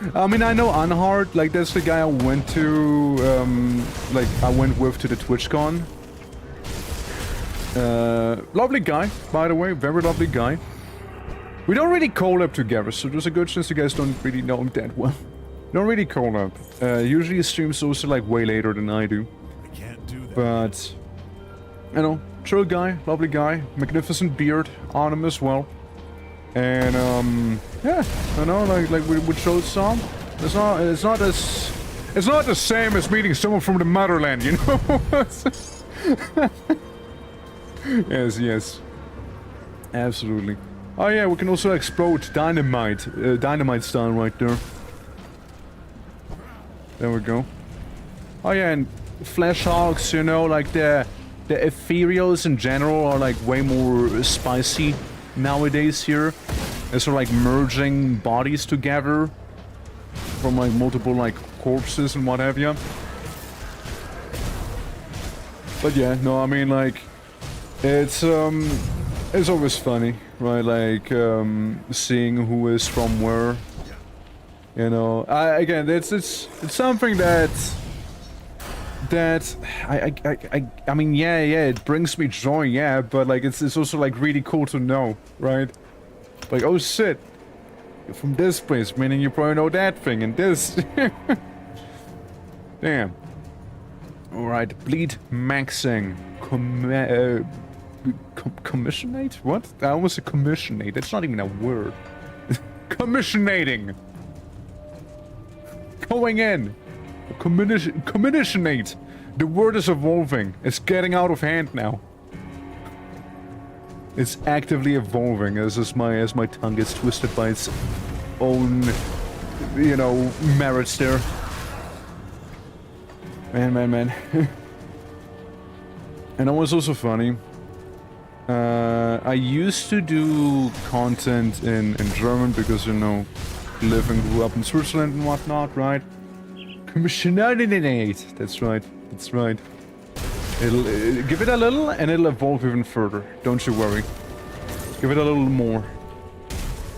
yet. I mean, I know Anhard, like that's the guy I went to, like I went with to the TwitchCon. Lovely guy, by the way, very lovely guy. We don't really collab together, so there's a good chance you guys don't really know him that well. Don't really collab. Usually he streams also like way later than I do. I can't do that. But, you know, chill guy, lovely guy, magnificent beard on him as well. And, yeah, you know, like we showed some. It's not the same as meeting someone from the motherland, you know? Yes. Absolutely. Oh yeah, we can also explode dynamite, dynamite style right there. There we go. Oh yeah, and Flash Hawks, you know, like the ethereals in general are like way more spicy nowadays here. It's sort of like merging bodies together from like multiple like corpses and what have you. But yeah, no, I mean like it's always funny, right? Like seeing who is from where. You know, again, it's something that I mean, yeah, it brings me joy, yeah, but like it's also like really cool to know, right? Like, oh shit, you're from this place, meaning you probably know that thing and this. Damn. All right, bleed maxing, commissionate? What? I almost said commissionate. That's not even a word. Commissionating. Going in. Commissionate. The word is evolving. It's getting out of hand now. It's actively evolving as my tongue gets twisted by its own, you know, merits there. Man. And it was also funny. I used to do content in German because, you know, grew up in Switzerland and whatnot, right? Commissionate. That's right. It'll give it a little, and it'll evolve even further. Don't you worry. Give it a little more.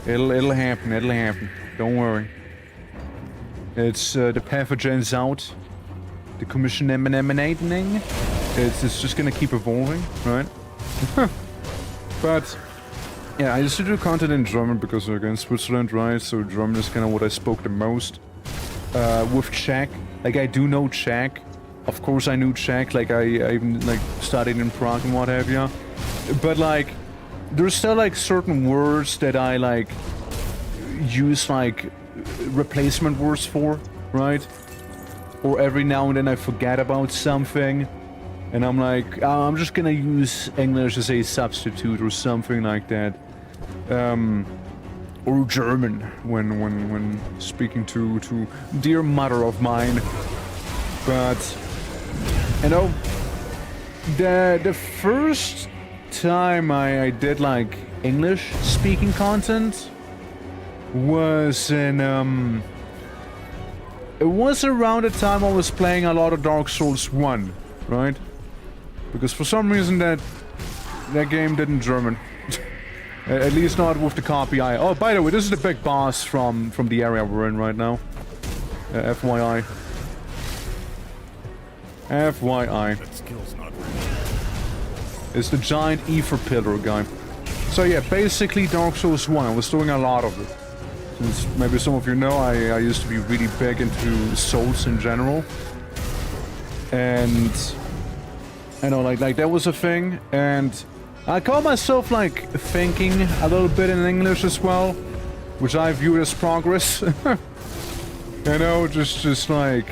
It'll happen. Don't worry. It's the pathogen's out. The commission emanating. It's just gonna keep evolving, right? But yeah, I used to do content in German because again, Switzerland, right? So German is kind of what I spoke the most. With Czech, like I do know Czech. Of course I knew Czech, like I even like studied in Prague and what have you. But like, there's still like certain words that I like use like replacement words for, right? Or every now and then I forget about something. And I'm like, I'm just gonna use English as a substitute or something like that. or German when speaking to dear mother of mine. But you know, the first time I did like English speaking content was in it was around the time I was playing a lot of Dark Souls 1, right? Because for some reason that game didn't German. At least not with the copy I... Oh, by the way, this is the big boss from the area we're in right now. FYI. FYI. That skill's not ready. It's the giant ether pillar guy. So yeah, basically Dark Souls 1. I was doing a lot of it. Since maybe some of you know, I used to be really big into Souls in general. And... I know, like that was a thing, and... I call myself, like, thinking a little bit in English as well, which I view as progress. You know, just like,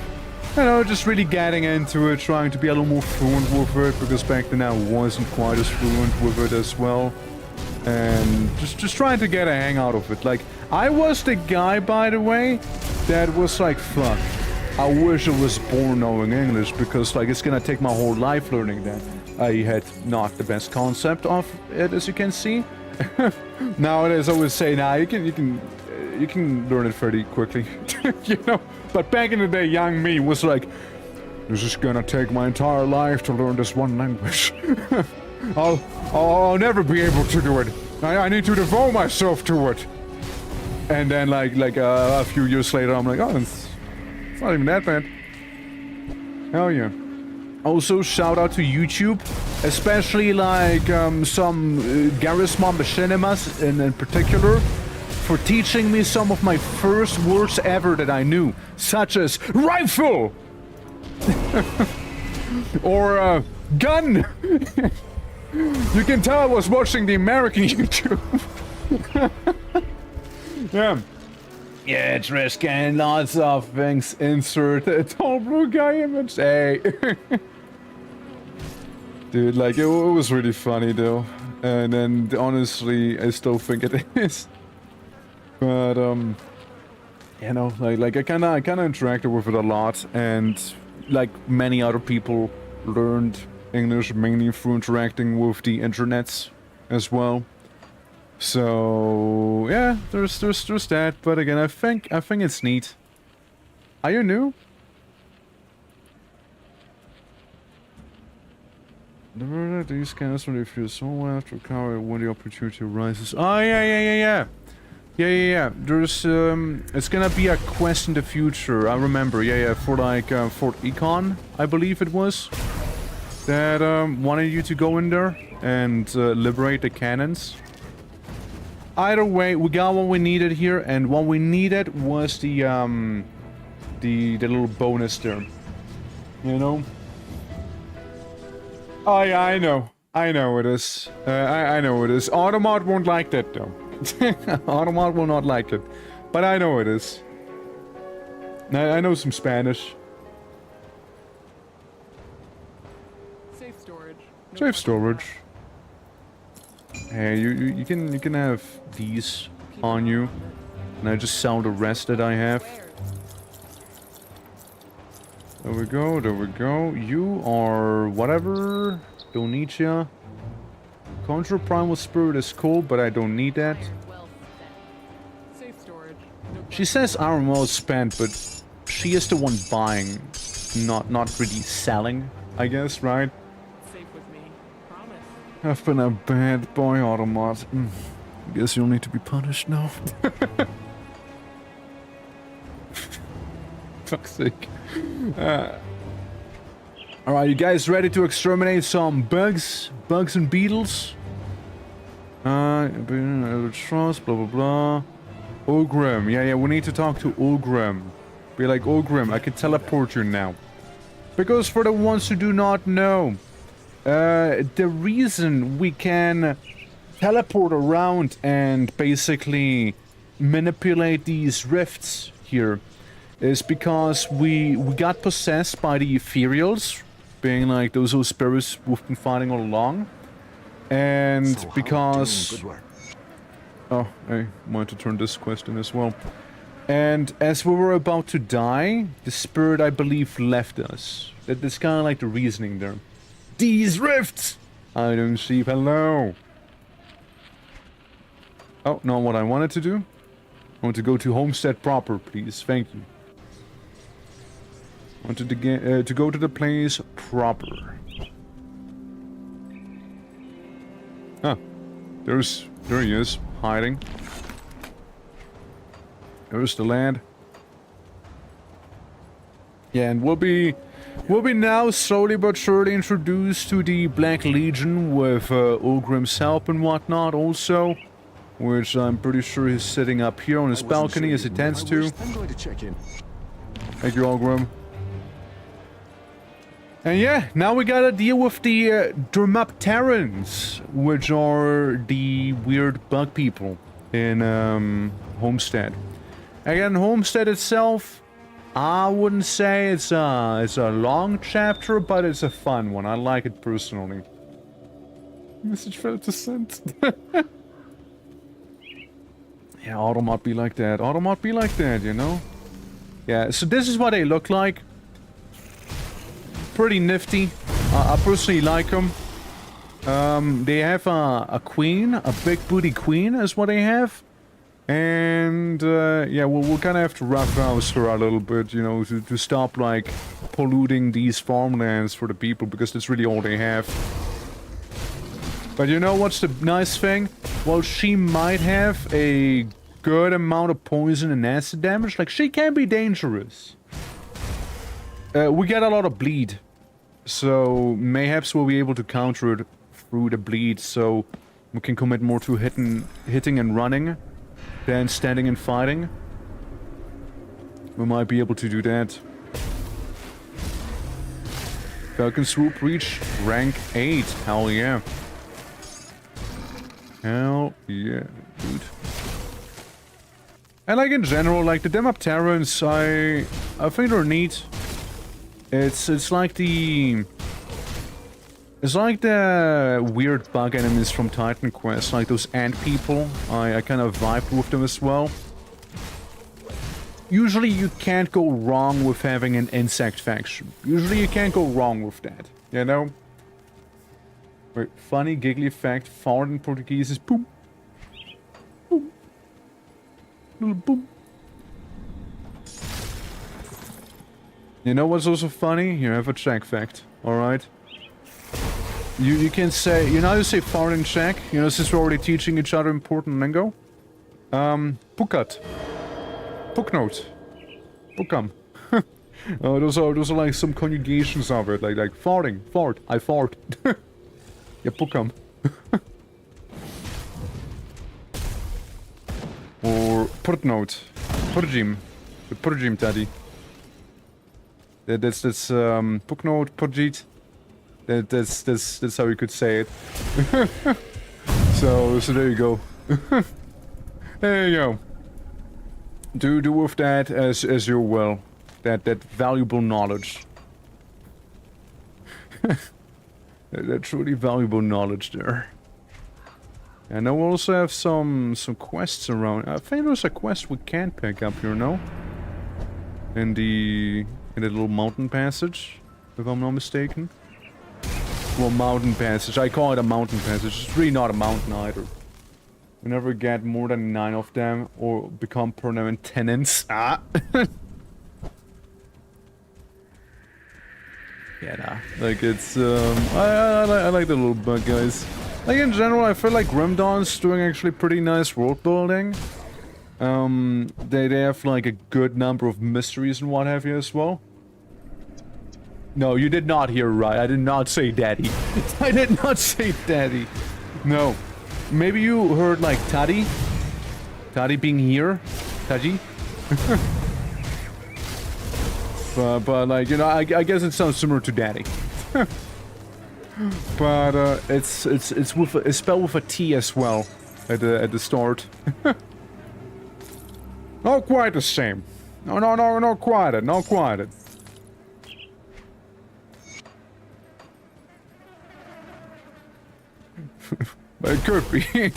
you know, just really getting into it, trying to be a little more fluent with it, because back then I wasn't quite as fluent with it as well. And just trying to get a hang out of it. Like, I was the guy, by the way, that was like, fuck, I wish I was born knowing English, because, like, it's gonna take my whole life learning that. I had not the best concept of it, as you can see. Nowadays, I would say, nah, you can learn it fairly quickly, you know. But back in the day, young me was like, this is gonna take my entire life to learn this one language. I'll never be able to do it. I need to devote myself to it. And then, like a few years later, I'm like, oh, it's not even that bad. Hell yeah. Also, shout out to YouTube, especially like some Garisma Machinimas in particular, for teaching me some of my first words ever that I knew, such as rifle or gun. You can tell I was watching the American YouTube. Yeah. Yeah, it's risking lots of things. Insert a tall blue guy image. Hey. Dude, like, it was really funny, though. And then, honestly, I still think it is. But, you know, like I kinda interacted with it a lot. And, like many other people, learned English mainly through interacting with the internets as well. So, yeah, there's that. But again, I think it's neat. Are you new? These guys when they feel so well after recovery when the opportunity arises. Oh yeah. There's it's gonna be a quest in the future. I remember. Yeah, for like Fort Econ, I believe it was. That wanted you to go in there and liberate the cannons. Either way, we got what we needed here, and what we needed was the little bonus there. You know. Oh yeah, I know it is. I know it is. Automod won't like that though. Automod will not like it. But I know it is. I know some Spanish. Safe storage. No Safe storage. Hey, you can have these on you. And I just sell the rest that I have. There we go. You are whatever. Don't need ya. Conjure Primal Spirit is cool, but I don't need that. Well spent. Safe storage. No She says iron well spent, but she is the one buying, not really selling, I guess, right? safe with me. Promise. I've been a bad boy, Automat. Guess you'll need to be punished now. Fuck's sake. Alright, you guys ready to exterminate some bugs? Bugs and beetles? Trust, blah blah blah. Ogrim, yeah, we need to talk to Ogrim. Be like, Ogrim, I can teleport you now. Because for the ones who do not know, the reason we can teleport around and basically manipulate these rifts here is because we got possessed by the ethereals, being like those spirits we've been fighting all along. And So how because... doing? Good work. Oh, I wanted to turn this quest in as well. And as we were about to die, the spirit, I believe, left us. That's kind of like the reasoning there. These rifts! I don't see. Hello! Oh, not what I wanted to do. I want to go to Homestead proper, please. Thank you. I wanted to go to the place proper. Huh. There he is, hiding. There's the land. Yeah, and we'll be now slowly but surely introduced to the Black Legion with Ulgrim's help and whatnot also. Which I'm pretty sure he's sitting up here on his balcony as he tends to. I'm going to check in. Thank you, Ulgrim. And yeah, now we gotta deal with the Dermapterans, which are the weird bug people in Homestead. Again, Homestead itself, I wouldn't say it's a long chapter, but it's a fun one. I like it personally. Message failed to send. Yeah, Automod be like that. Automod be like that, you know? Yeah, so this is what they look like. Pretty nifty. I personally like them. They have a queen, a big booty queen is what they have. And, yeah, we'll kind of have to roughhouse her a little bit, you know, to stop, like, polluting these farmlands for the people, because that's really all they have. But you know what's the nice thing? Well, she might have a good amount of poison and acid damage. Like, she can be dangerous. We get a lot of bleed. So, mayhaps we'll be able to counter it through the bleed, so we can commit more to hitting and running than standing and fighting. We might be able to do that. Falcon Swoop reach rank 8. Hell yeah. Hell yeah, dude. And like in general, like the Demapterans, I think they're neat. It's like the weird bug enemies from Titan Quest, like those ant people. I kind of vibe with them as well. Usually you can't go wrong with having an insect faction. Usually you can't go wrong with that, you know? Wait, funny giggly fact, fart in Portuguese is boom. Boom. Little boom. You know what's also funny? Here, have a Czech fact, alright? You can say, you know how to say fart in Czech? You know, since we're already teaching each other important lingo? Pukat. Puknote. Pukam. Those are like some conjugations of it, like farting, fart, I fart. Yeah, pukam. Or purtnote. Purjim. The Purjim taddy. That's puknote, purjit. That's how you could say it. So there you go. There you go. Do with that as you will. That valuable knowledge. that truly valuable knowledge there. And then we also have some quests around. I think there's a quest we can pick up here, no? In the little mountain passage, if I'm not mistaken. Well, mountain passage. I call it a mountain passage. It's really not a mountain either. We never get more than 9 of them or become permanent tenants. Ah! Yeah, nah. Like, it's, I like the little bug guys. Like, in general, I feel like Grimdawn's doing actually pretty nice world building. They have, like, a good number of mysteries and what have you as well. No, you did not hear right. I did not say daddy. I did not say daddy. No. Maybe you heard, like, Taddy? Taddy being here? Taji? but, like, you know, I guess it sounds similar to daddy. But, it's with it's spelled with a T as well at the start. Not quite the same. No, not quite it. Not quite it. But it could be.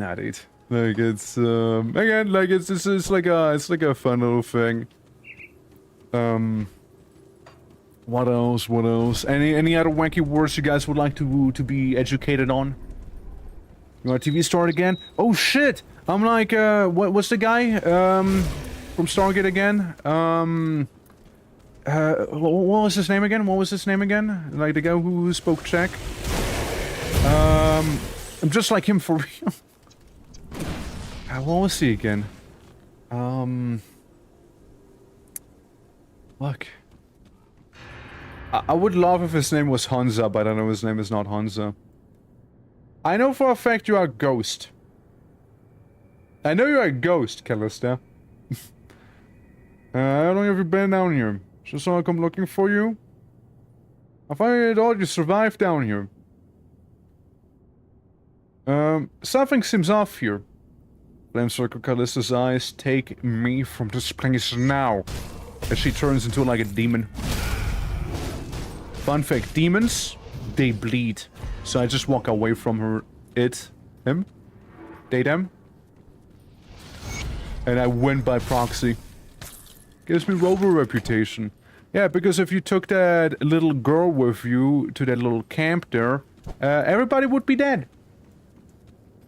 Nah, dude. Like it's again, like it's like a fun little thing. What else? What else? Any other wacky words you guys would like to be educated on? You want TV start again? Oh shit! I'm like what's the guy from Stargate again? What was his name again? What was his name again? Like the guy who spoke Czech. I'm just like him for real. What was he again? Look. I would love if his name was Hansa, but I know his name is not Hansa. I know for a fact you are a ghost. I know you're a ghost, Callista. How long have you been down here? Just so I come looking for you? I thought you survived down here. Something seems off here. Flame circle Callista's eyes. Take me from this place now. As she turns into like a demon. Fun fact, demons, they bleed. So I just walk away from her. Him? They, them. And I win by proxy. Gives me rover reputation. Yeah, because if you took that little girl with you to that little camp there, everybody would be dead.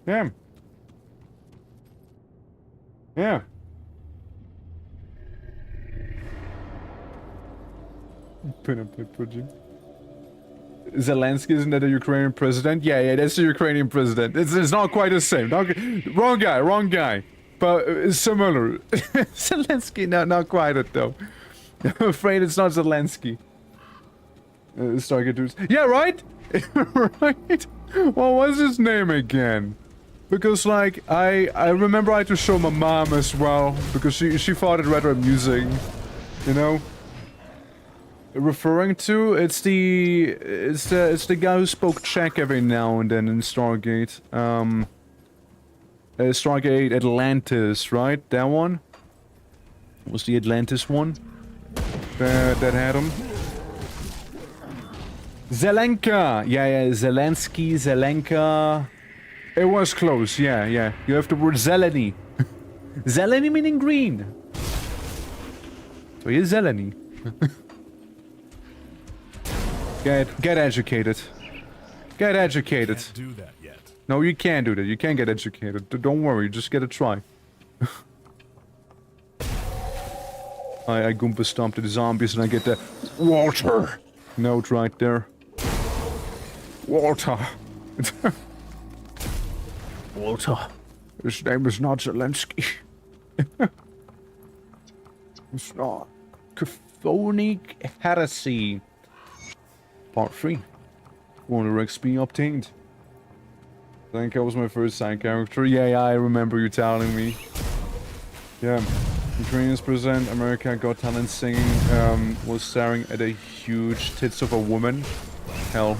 Yeah. Yeah. Pin up that project. Zelensky, isn't that a Ukrainian president? Yeah, that's the Ukrainian president. It's not quite the same. Wrong guy. But similar. Zelensky, not quite it though. I'm afraid it's not Zelensky. Stargate dudes. Yeah, right? Right? What was his name again? Because like, I remember I had to show my mom as well. Because she found it rather amusing. You know? Referring to, it's the guy who spoke Czech every now and then in Stargate. Stargate Atlantis, right? That one? Was the Atlantis one? That had him? Zelenka! Yeah, Zelensky, Zelenka... It was close, yeah. You have the word Zeleny. Zeleny meaning green. So he's Zeleny. Get educated. Get educated. Can't do that yet. No, you can't do that. You can't get educated. Don't worry, just get a try. I Goomba stomped the zombies and I get the water note right there. Water. Water. His name is not Zelensky. It's not. Chthonic Heresy. Part 3. 100 XP obtained. I think that was my first side character. Yeah, I remember you telling me. Yeah. Ukrainians present America Got Talent singing was staring at a huge tits of a woman. Hell.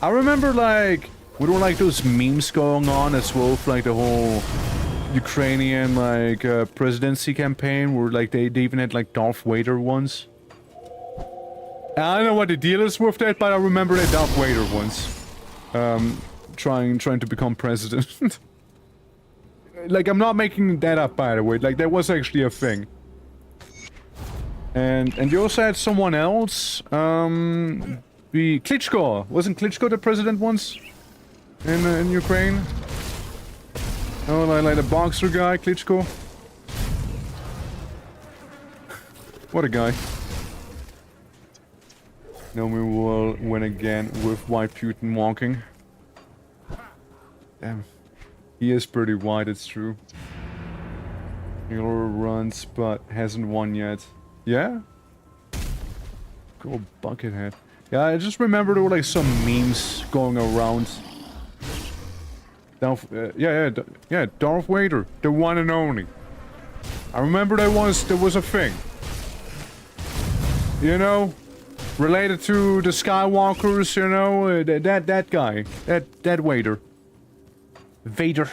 I remember like, we were like those memes going on as well for like the whole Ukrainian like presidency campaign where like they even had like Darth Vader ones. I don't know what the deal is with that, but I remember that Darth Vader once. Trying to become president. Like, I'm not making that up, by the way. Like, that was actually a thing. And you also had someone else. Klitschko. Wasn't Klitschko the president once? In Ukraine? Oh, like the boxer guy, Klitschko. What a guy. Naomi will win again with White Putin walking. Damn. He is pretty wide, it's true. Healer runs, but hasn't won yet. Yeah? Cool buckethead. Yeah, I just remember there were like some memes going around. Darth, yeah, Darth Vader, the one and only. I remember there was a thing. You know? Related to the Skywalkers, you know? That guy. That Vader. Vader.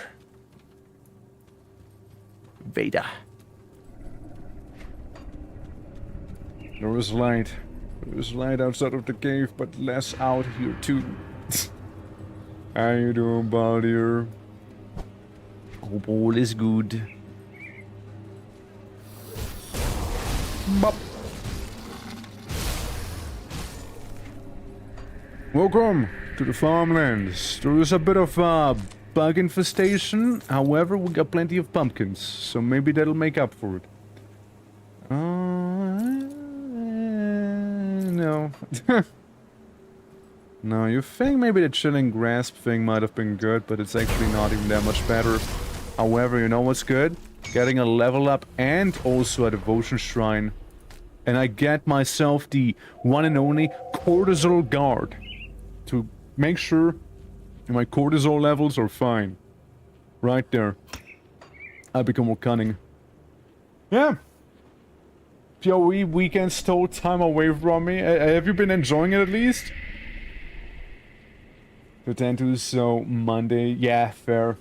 There was light. There was light outside of the cave, but less out here too. How you doing, Baldir? Hope all is good. Bop. Welcome to the farmlands. There is a bit of bug infestation. However, we got plenty of pumpkins, so maybe that'll make up for it. No. No, you think maybe the chilling grasp thing might have been good, but it's actually not even that much better. However, you know what's good? Getting a level up and also a devotion shrine. And I get myself the one and only cortisol guard to make sure my cortisol levels are fine. Right there. I become more cunning. Yeah. PoE weekend stole time away from me. Have you been enjoying it at least? To tend to so Monday. Yeah, fair.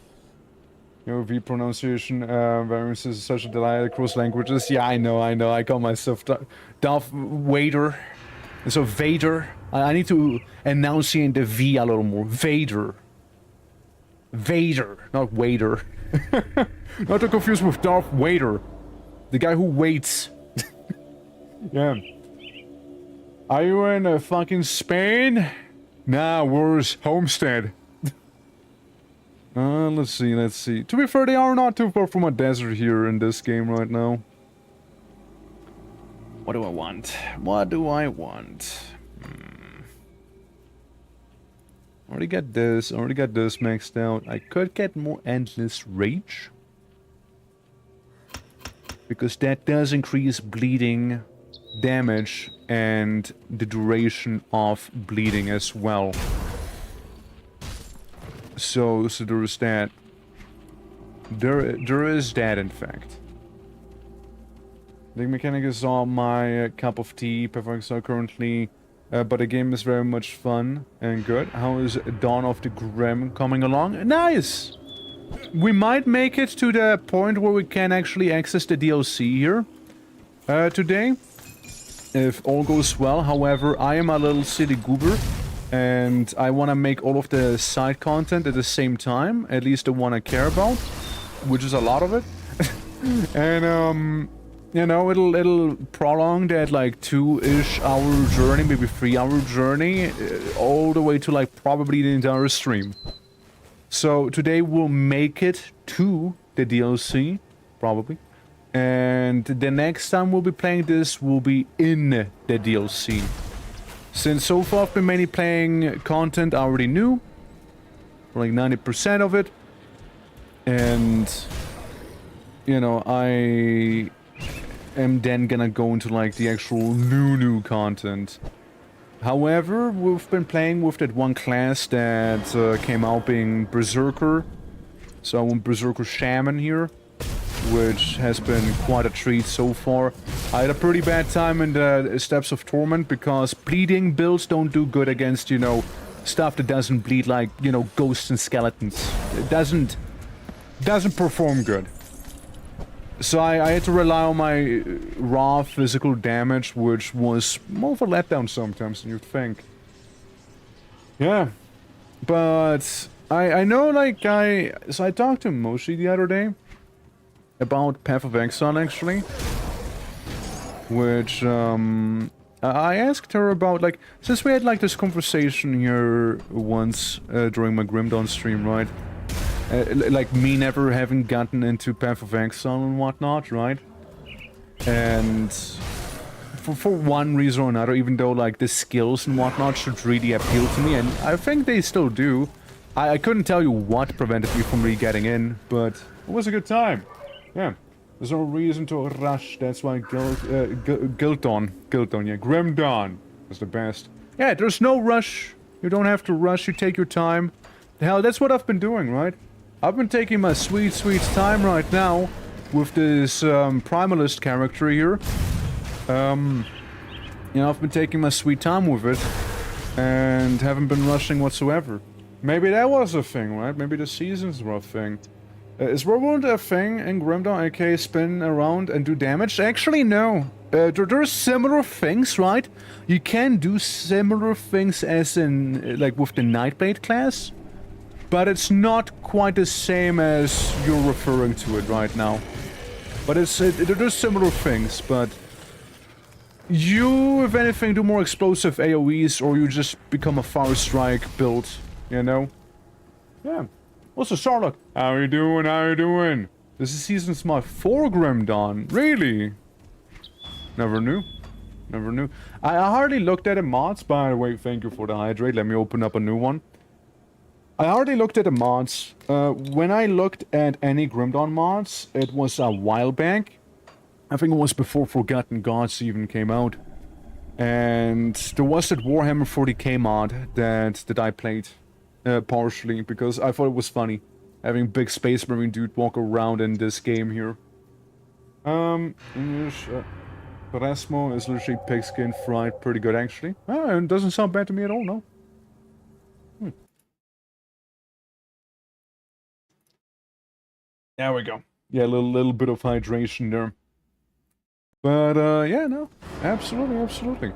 Your V pronunciation variance is such a delight across languages. Yeah, I know. I call myself Darth Vader. So Vader. I need to enunciate the V a little more. Vader. Vader, not waiter. Not to confuse with Darth Vader. The guy who waits. Yeah. Are you in fucking Spain? Nah, where's Homestead? Let's see. To be fair, they are not too far from a desert here in this game right now. What do I want? What do I want? Already got this maxed out. I could get more Endless Rage. Because that does increase bleeding damage and the duration of bleeding as well. So there is that. There is that, in fact. The mechanic is all my cup of tea, perfect currently, but the game is very much fun and good. How is Dawn of the Grim coming along? Nice! We might make it to the point where we can actually access the DLC here today, if all goes well. However, I am a little silly goober, and I want to make all of the side content at the same time, at least the one I care about, which is a lot of it. And you know, it'll prolong that like 2-ish hour journey, maybe 3-hour journey, all the way to like probably the entire stream. So today we'll make it to the DLC, probably. And the next time we'll be playing this will be in the DLC. Since so far I've been mainly playing content I already knew, for like 90% of it. And, you know, I am then gonna go into like the actual new content. However, we've been playing with that one class that came out being Berserker. So I want Berserker Shaman here, which has been quite a treat so far. I had a pretty bad time in the Steps of Torment because bleeding builds don't do good against, you know, stuff that doesn't bleed, like, you know, ghosts and skeletons. It doesn't perform good. So I had to rely on my raw physical damage, which was more of a letdown sometimes than you'd think. Yeah. But I know, like, so I talked to Moshi the other day about Path of Exile, actually. Which, I asked her about, like, since we had, like, this conversation here once during my Grim Dawn stream, right? Like me never having gotten into Path of Exile and whatnot, right? And for one reason or another, even though like the skills and whatnot should really appeal to me, and I think they still do. I couldn't tell you what prevented me from really getting in, but it was a good time. Yeah, there's no reason to rush. That's why Grim Dawn is the best. Yeah, there's no rush. You don't have to rush. You take your time. Hell, that's what I've been doing, right? I've been taking my sweet time right now with this Primalist character here. You know, I've been taking my sweet time with it and haven't been rushing whatsoever. Maybe that was a thing, right? Maybe the seasons were a thing. Is Whirlwind a thing in Grim Dawn, aka spin around and do damage? Actually, no. There are similar things, right? You can do similar things as in, like, with the Nightblade class. but it's not quite the same as you're referring to it right now. But they're similar things, but you, if anything, do more explosive AoEs, or you just become a fire strike build, you know? Yeah. Also, Charlotte, how you doing? How you doing? This is season's my 4 Grim Dawn. Really? Never knew. Never knew. I hardly looked at the mods, by the way. Thank you for the hydrate. Let me open up a new one. I hardly looked at the mods. When I looked at any Grim Dawn mods, it was a while back. I think it was before Forgotten Gods even came out. And there was that Warhammer 40k mod that I played. Partially, because I thought it was funny. Having big Space Marine dude walk around in this game here. English... Rasmo is literally pigskin fried. Pretty good, actually. Ah, it doesn't sound bad to me at all, no. There we go. Yeah, a little bit of hydration there. But, yeah, no. Absolutely, absolutely.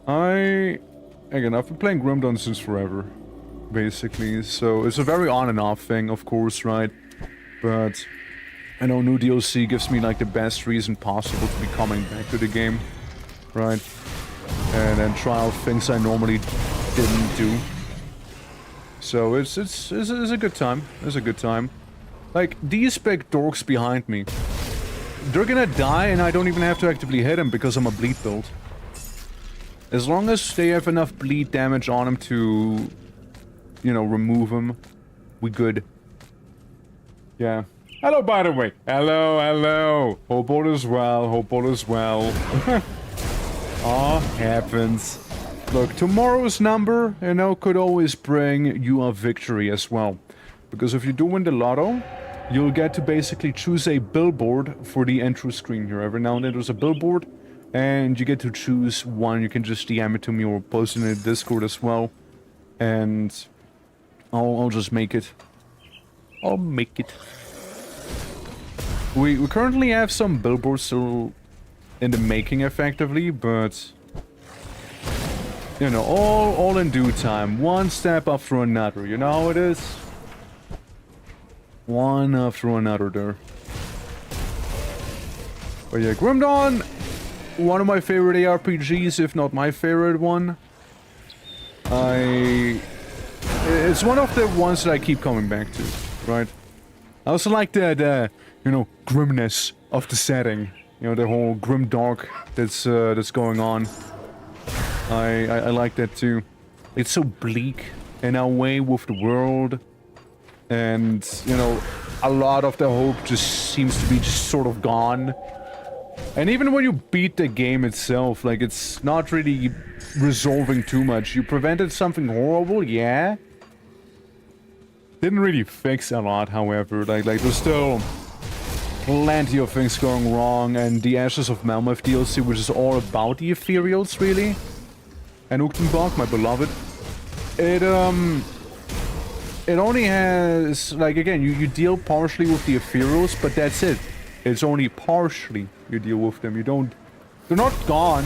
Again, I've been playing Grim Dawn since forever. Basically, so it's a very on and off thing, of course, right? But I know new DLC gives me like the best reason possible to be coming back to the game, right? And then try out things I normally didn't do. So it's a good time. It's a good time. Like, these big dorks behind me, they're gonna die and I don't even have to actively hit them because I'm a bleed build. As long as they have enough bleed damage on them to, you know, remove them, we good. Yeah. Hello, by the way. Hello, hello. Hope all is well. Hope all is well. All happens. Look, tomorrow's number, you know, could always bring you a victory as well. Because if you do win the lotto, you'll get to basically choose a billboard for the intro screen here. Every now and then there's a billboard, and you get to choose one. You can just DM it to me or post it in the Discord as well. And I'll just make it. I'll make it. We currently have some billboards still in the making, effectively, but you know, all in due time. One step after another. You know how it is. One after another there. But yeah, Grim Dawn, one of my favorite ARPGs, if not my favorite one. It's one of the ones that I keep coming back to, right? I also like that, you know, grimness of the setting. You know, the whole grim dark that's going on. I like that too. It's so bleak in a way with the world. And, you know, a lot of the hope just seems to be just sort of gone. And even when you beat the game itself, like, it's not really resolving too much. You prevented something horrible, yeah. Didn't really fix a lot, however. Like there's still plenty of things going wrong. And the Ashes of Melmoth DLC, which is all about the Ethereals, really. And Uchtenbach, my beloved. It only has, like, again, you deal partially with the Ethereals, but that's it. It's only partially you deal with them. You don't... They're not gone.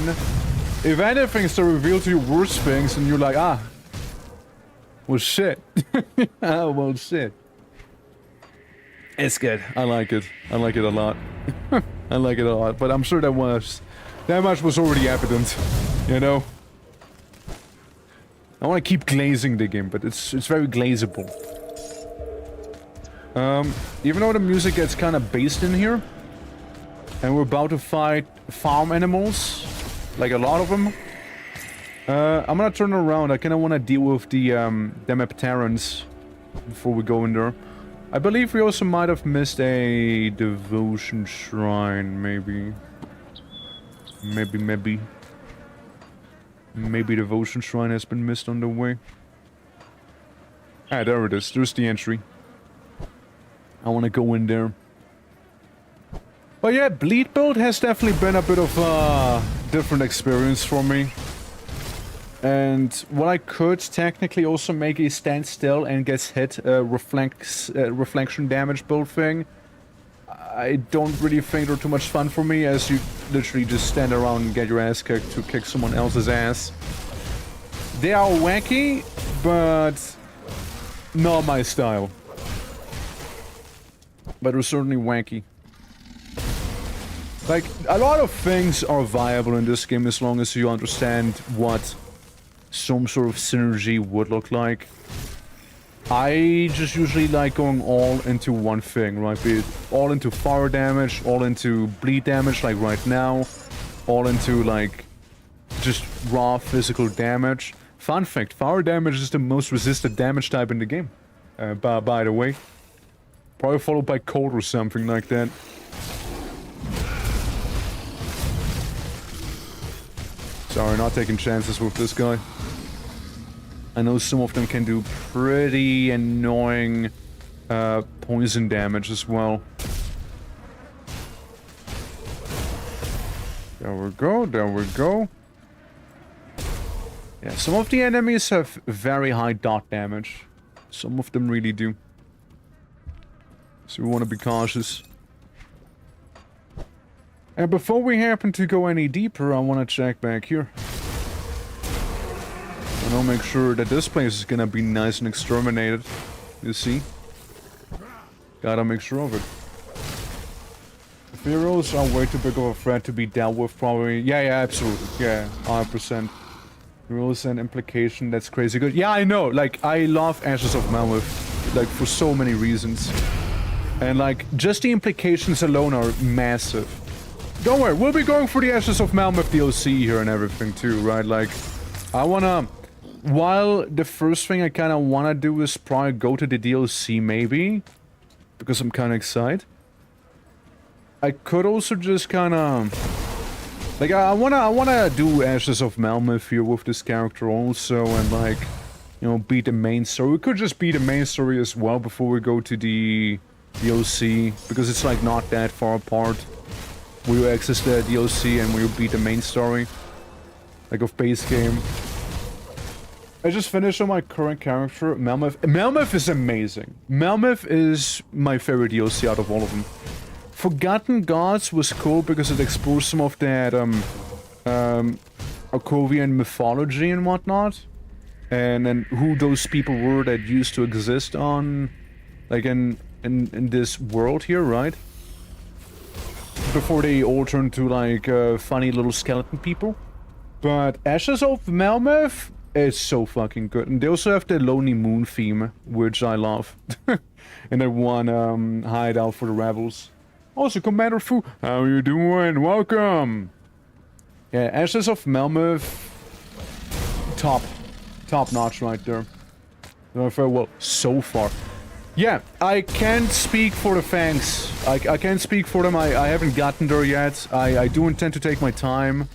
If anything, they reveal to you worse things, and you're like, ah. Well, shit. Oh, well, shit. It's good. I like it. I like it a lot. I like it a lot. But I'm sure that much was already evident. You know? I want to keep glazing the game, but it's very glazable. Even though the music gets kind of based in here, and we're about to fight farm animals, like a lot of them, I'm gonna turn around. I kind of want to deal with the them Heptarans before we go in there. I believe we also might have missed a devotion shrine, maybe. Maybe devotion shrine has been missed on the way. Ah, there it is. There's the entry. I want to go in there. But yeah, Bleed Build has definitely been a bit of a different experience for me. And what I could technically also make a stand still and gets hit reflection damage build thing. I don't really think they're too much fun for me, as you literally just stand around and get your ass kicked to kick someone else's ass. They are wacky, but not my style. But it was certainly wanky. Like, a lot of things are viable in this game as long as you understand what some sort of synergy would look like. I just usually like going all into one thing, right? Be it all into fire damage, all into bleed damage, like right now. All into, like, just raw physical damage. Fun fact, fire damage is the most resisted damage type in the game. By the way. Probably followed by cold or something like that. Sorry, not taking chances with this guy. I know some of them can do pretty annoying poison damage as well. There we go, there we go. Yeah, some of the enemies have very high dot damage. Some of them really do. So we want to be cautious. And before we happen to go any deeper, I want to check back here. And I'll make sure that this place is gonna be nice and exterminated. You see? Gotta make sure of it. The heroes are way too big of a threat to be dealt with, probably. Yeah, absolutely. Yeah, 100%. Rules and implication, that's crazy good. Yeah, I know. Like, I love Ashes of Mammoth. Like, for so many reasons. And, like, just the implications alone are massive. Don't worry, we'll be going for the Ashes of Mammoth DLC here and everything, too, right? Like, I wanna... While the first thing I kinda wanna do is probably go to the DLC, maybe. Because I'm kinda excited. I could also just kinda... Like, I wanna do Ashes of Malmeth here with this character also, and like, you know, beat the main story. We could just beat the main story as well before we go to the DLC, because it's like not that far apart. We'll access the DLC and we'll beat the main story. Like, of base game. I just finished on my current character, Malmeth. Malmeth is amazing. Malmeth is my favorite DLC out of all of them. Forgotten Gods was cool because it explores some of that, Arkovian mythology and whatnot. And who those people were that used to exist on, like, in this world here, right? Before they all turned to, like, funny little skeleton people. But Ashes of Malmeth is so fucking good. And they also have the Lonely Moon theme, which I love. And that one, hideout for the rebels. Also, Commander Fu, how you doing? Welcome! Yeah, Ashes of Malmeth... Top notch right there. Well, so far. Yeah, I can't speak for the Fangs. I can't speak for them, I haven't gotten there yet. I do intend to take my time.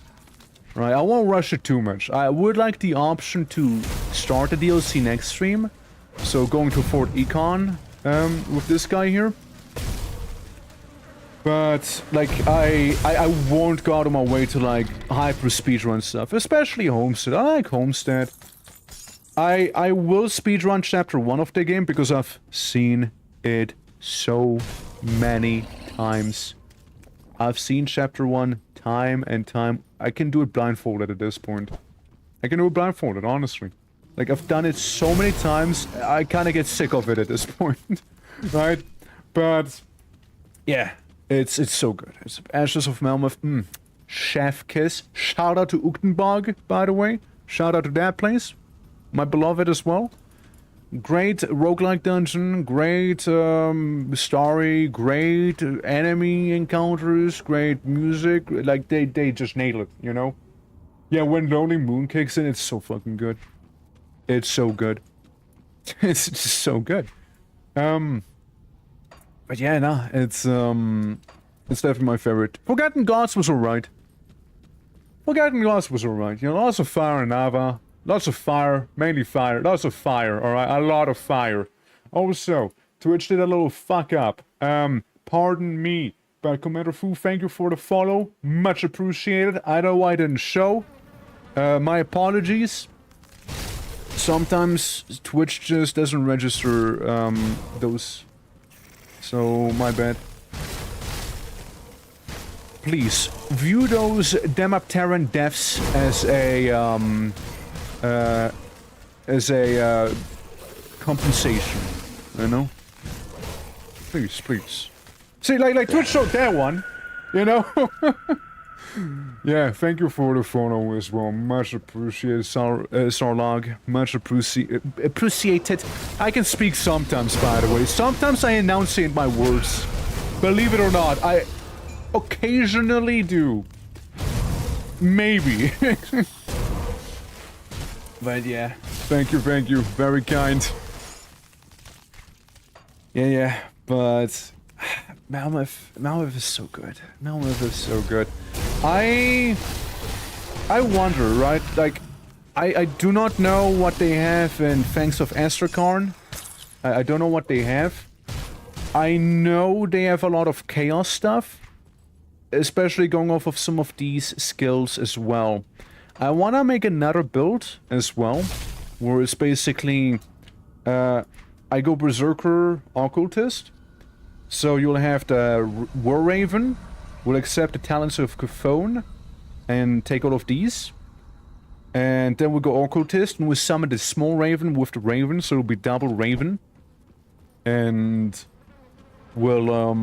Right, I won't rush it too much. I would like the option to start the DLC next stream. So going to Fort Econ, with this guy here. But, like, I won't go out of my way to, like, hyper speedrun stuff. Especially Homestead. I like Homestead. I will speedrun Chapter 1 of the game because I've seen it so many times. I've seen Chapter 1 time and time. I can do it blindfolded at this point. I can do it blindfolded, honestly. Like, I've done it so many times, I kinda get sick of it at this point. Right? But, yeah. It's so good. It's Ashes of Malmeth. Chef kiss. Shout out to Uchtenbog, by the way. Shout out to that place. My beloved as well. Great roguelike dungeon. Great story. Great enemy encounters. Great music. Like, they just nail it, you know? Yeah, when Lonely Moon kicks in, it's so fucking good. It's so good. It's just so good. But yeah, no, it's definitely my favorite. Forgotten Gods was alright. Forgotten Gods was alright. You know, lots of fire in Ava. Lots of fire. Mainly fire. Lots of fire, alright? A lot of fire. Also, Twitch did a little fuck up. Pardon me. But Commander Fu, thank you for the follow. Much appreciated. I know I didn't show. My apologies. Sometimes Twitch just doesn't register, those... So, my bad. Please, view those Demapteran deaths as a compensation, you know? Please, please. See, like Twitch showed that one, you know? Yeah, thank you for the follow as well. Much appreciated, Sarlog. Much appreciated. I can speak sometimes, by the way. Sometimes I enunciate my words. Believe it or not, I occasionally do. Maybe. But yeah, thank you, very kind. Yeah, but Malmeth is so good. Malmeth is so good. I wonder, right? Like, I do not know what they have in Fangs of Asterkarn. I don't know what they have. I know they have a lot of chaos stuff, especially going off of some of these skills as well. I want to make another build as well, where it's basically, I go Berserker Occultist, so you'll have the War Raven, will accept the talents of Caphone, and take all of these. And then we'll go Occultist, and we'll summon the small Raven with the Raven, so it'll be double Raven. And we'll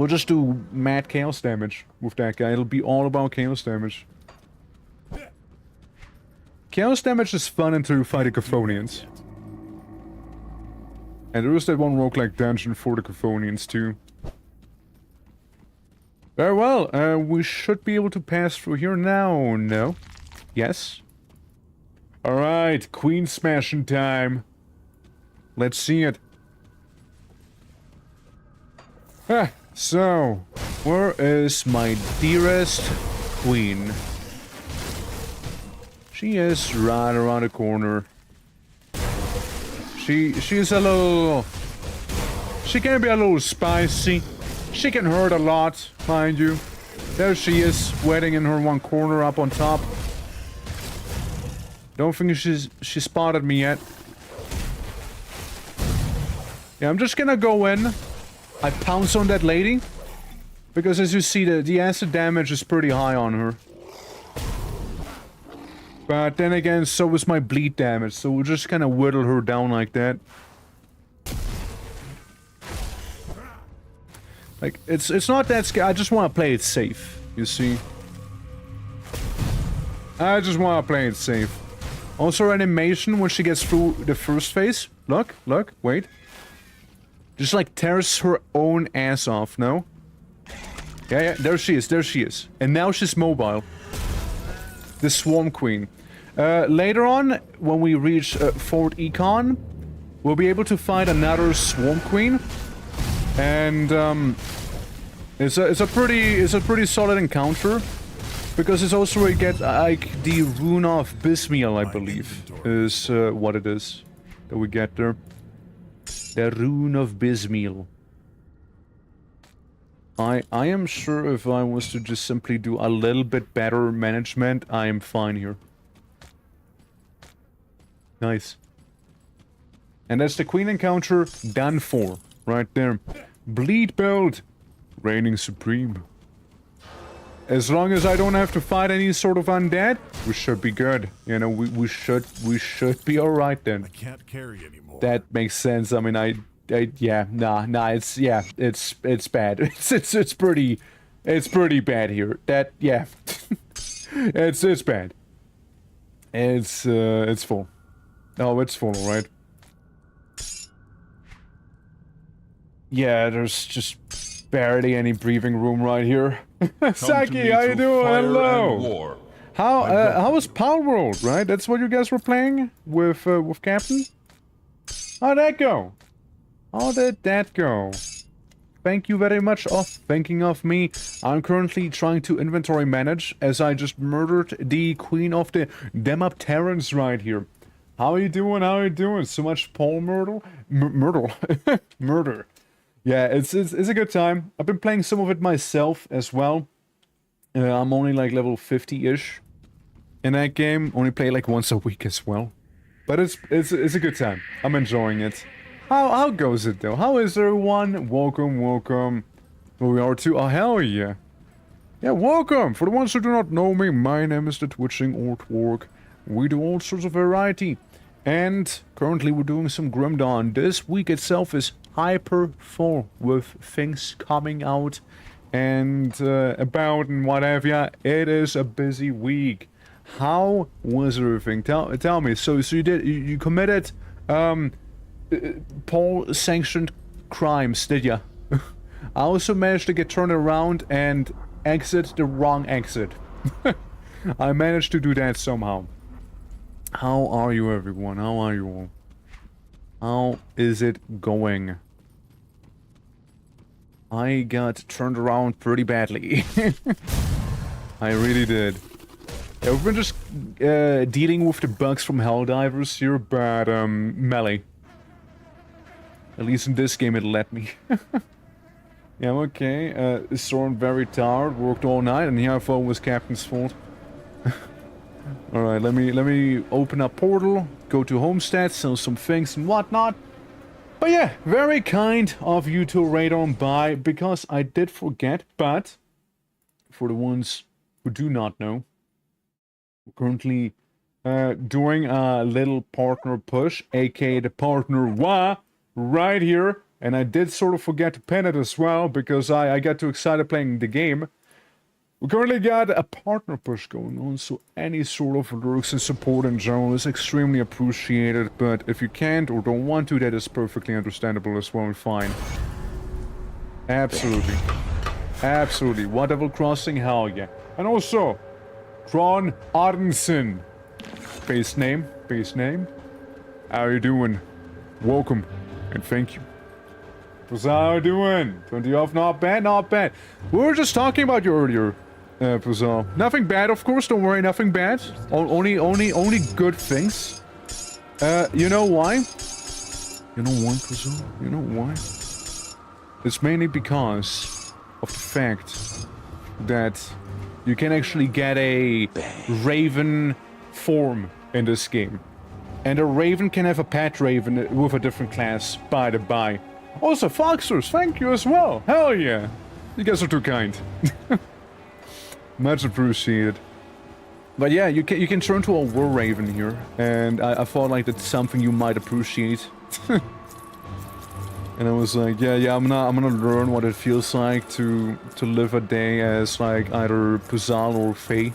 just do mad chaos damage with that guy. It'll be all about chaos damage. Chaos damage is fun until you fight the Caphonians. And there is that one roguelike dungeon for the Caphonians too. Very well, we should be able to pass through here now, no? Yes? Alright, queen smashing time. Let's see it. Ah, so, where is my dearest queen? She is right around the corner. She's a little... She can be a little spicy. She can hurt a lot, mind you. There she is, waiting in her one corner up on top. Don't think she spotted me yet. Yeah, I'm just gonna go in. I pounce on that lady. Because as you see, the acid damage is pretty high on her. But then again, so is my bleed damage, so we'll just kind of whittle her down like that. Like, it's not that scary, I just want to play it safe, you see? I just want to play it safe. Also animation when she gets through the first phase. Look, wait. Just like tears her own ass off, no? Yeah, there she is. And now she's mobile. The Swarm Queen. Later on, when we reach Fort Econ, we'll be able to fight another Swarm Queen. And, it's a pretty solid encounter. Because it's also where you get, like, the Rune of Bismiel, I believe, is what it is that we get there. The Rune of Bismiel. I am sure if I was to just simply do a little bit better management, I am fine here. Nice. And that's the Queen encounter done for, right there. Bleed build, reigning supreme. As long as I don't have to fight any sort of undead, we should be good. You know, we should be alright then. I can't carry anymore. That makes sense. I mean, yeah, nah, it's bad. It's pretty bad here. That, yeah. it's bad. It's full. Oh, it's full, right? Yeah, there's just barely any breathing room right here. Saki, how you doing? Hello. How was Power World, right? That's what you guys were playing with Captain? How'd that go? How did that go? Thank you very much for thinking of me. I'm currently trying to inventory manage as I just murdered the Queen of the Demopterans right here. How are you doing? How are you doing? So much Paul Myrtle? Murder. Yeah, it's a good time. I've been playing some of it myself as well. I'm only like level 50-ish in that game. Only play like once a week as well. But it's a good time. I'm enjoying it. How goes it though? How is everyone? Welcome. We are too. Oh hell yeah. Yeah, welcome. For the ones who do not know me, my name is the Twitching Ortwork. We do all sorts of variety. And currently we're doing some Grim Dawn. This week itself is hyper full with things coming out and about and what have ya. It is a busy week. How was everything? Tell me. So you committed Paul sanctioned crimes, did ya? I also managed to get turned around and exit the wrong exit. I managed to do that somehow. How are you, everyone? How are you all? How is it going? I got turned around pretty badly. I really did. Yeah, we've been just dealing with the bugs from Helldivers here, but melee. At least in this game it let me. Yeah, okay. Storm very tired, worked all night, and here I thought it was Captain's fault. Alright, let me open up Portal, go to Homestead, sell some things and whatnot. But yeah, very kind of you to raid on by, because I did forget, but for the ones who do not know, we're currently doing a little partner push, aka the partner wa, right here. And I did sort of forget to pin it as well, because I got too excited playing the game. We currently got a partner push going on, so any sort of lurks and support in general is extremely appreciated, but if you can't or don't want to, that is perfectly understandable as well and fine. Absolutely. Absolutely. What Devil Crossing? Hell yeah. And also, Tron Ardensen. Base name. How you doing? Welcome, and thank you. So how you doing? 20 off, not bad, not bad. We were just talking about you earlier, Puzzle. Nothing bad, of course, don't worry, nothing bad. Only good things. You know why? You know why, Puzzle? You know why? It's mainly because of the fact that you can actually get a Raven form in this game. And a Raven can have a pet Raven with a different class, by the by. Also, Foxers, thank you as well. Hell yeah. You guys are too kind. Much appreciated. But yeah, you can turn to a War Raven here, and I thought like that's something you might appreciate. And I was like, yeah, I'm gonna learn what it feels like to live a day as like either Puzal or Fae.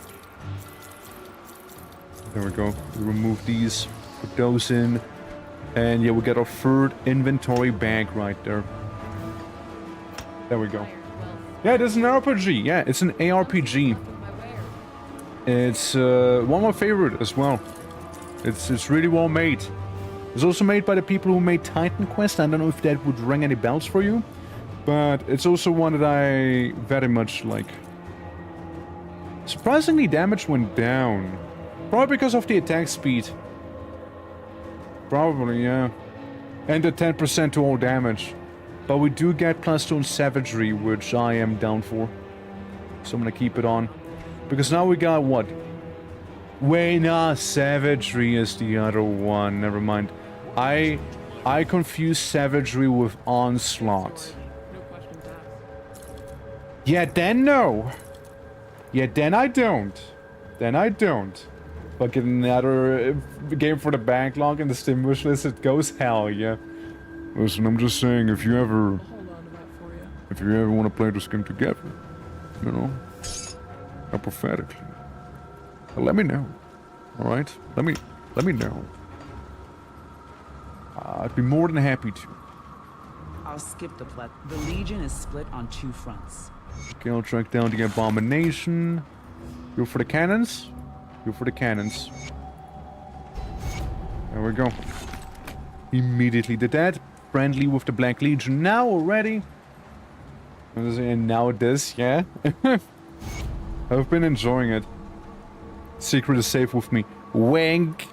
There we go. We remove these, put those in. And yeah, we got our third inventory bag right there. There we go. Yeah, it is an RPG. Yeah, it's an ARPG. It's one of my favorite as well. It's really well made. It's also made by the people who made Titan Quest. I don't know if that would ring any bells for you, but it's also one that I very much like. Surprisingly, damage went down. Probably because of the attack speed. Probably, yeah. And the 10% to all damage. But we do get +2 on Savagery, which I am down for. So I'm gonna keep it on. Because now we got what? Wait, nah, Savagery is the other one. Never mind. I confuse Savagery with Onslaught. No questions asked. Yeah, then no. Yeah, then I don't. Then I don't. But get another game for the backlog and the Steam wish list, it goes hell yeah. Listen, I'm just saying, if you ever Hold on to that for you. if you ever want to play this game together, you know, hypothetically, let me know. All right, let me know. I'd be more than happy to. I'll skip the plot. The Legion is split on 2 fronts. Okay, I'll track down the Abomination. Go for the cannons. Go for the cannons. There we go. Immediately did that. Friendly with the Black Legion now already. And now it is, yeah. I've been enjoying it. Secret is safe with me. Wink!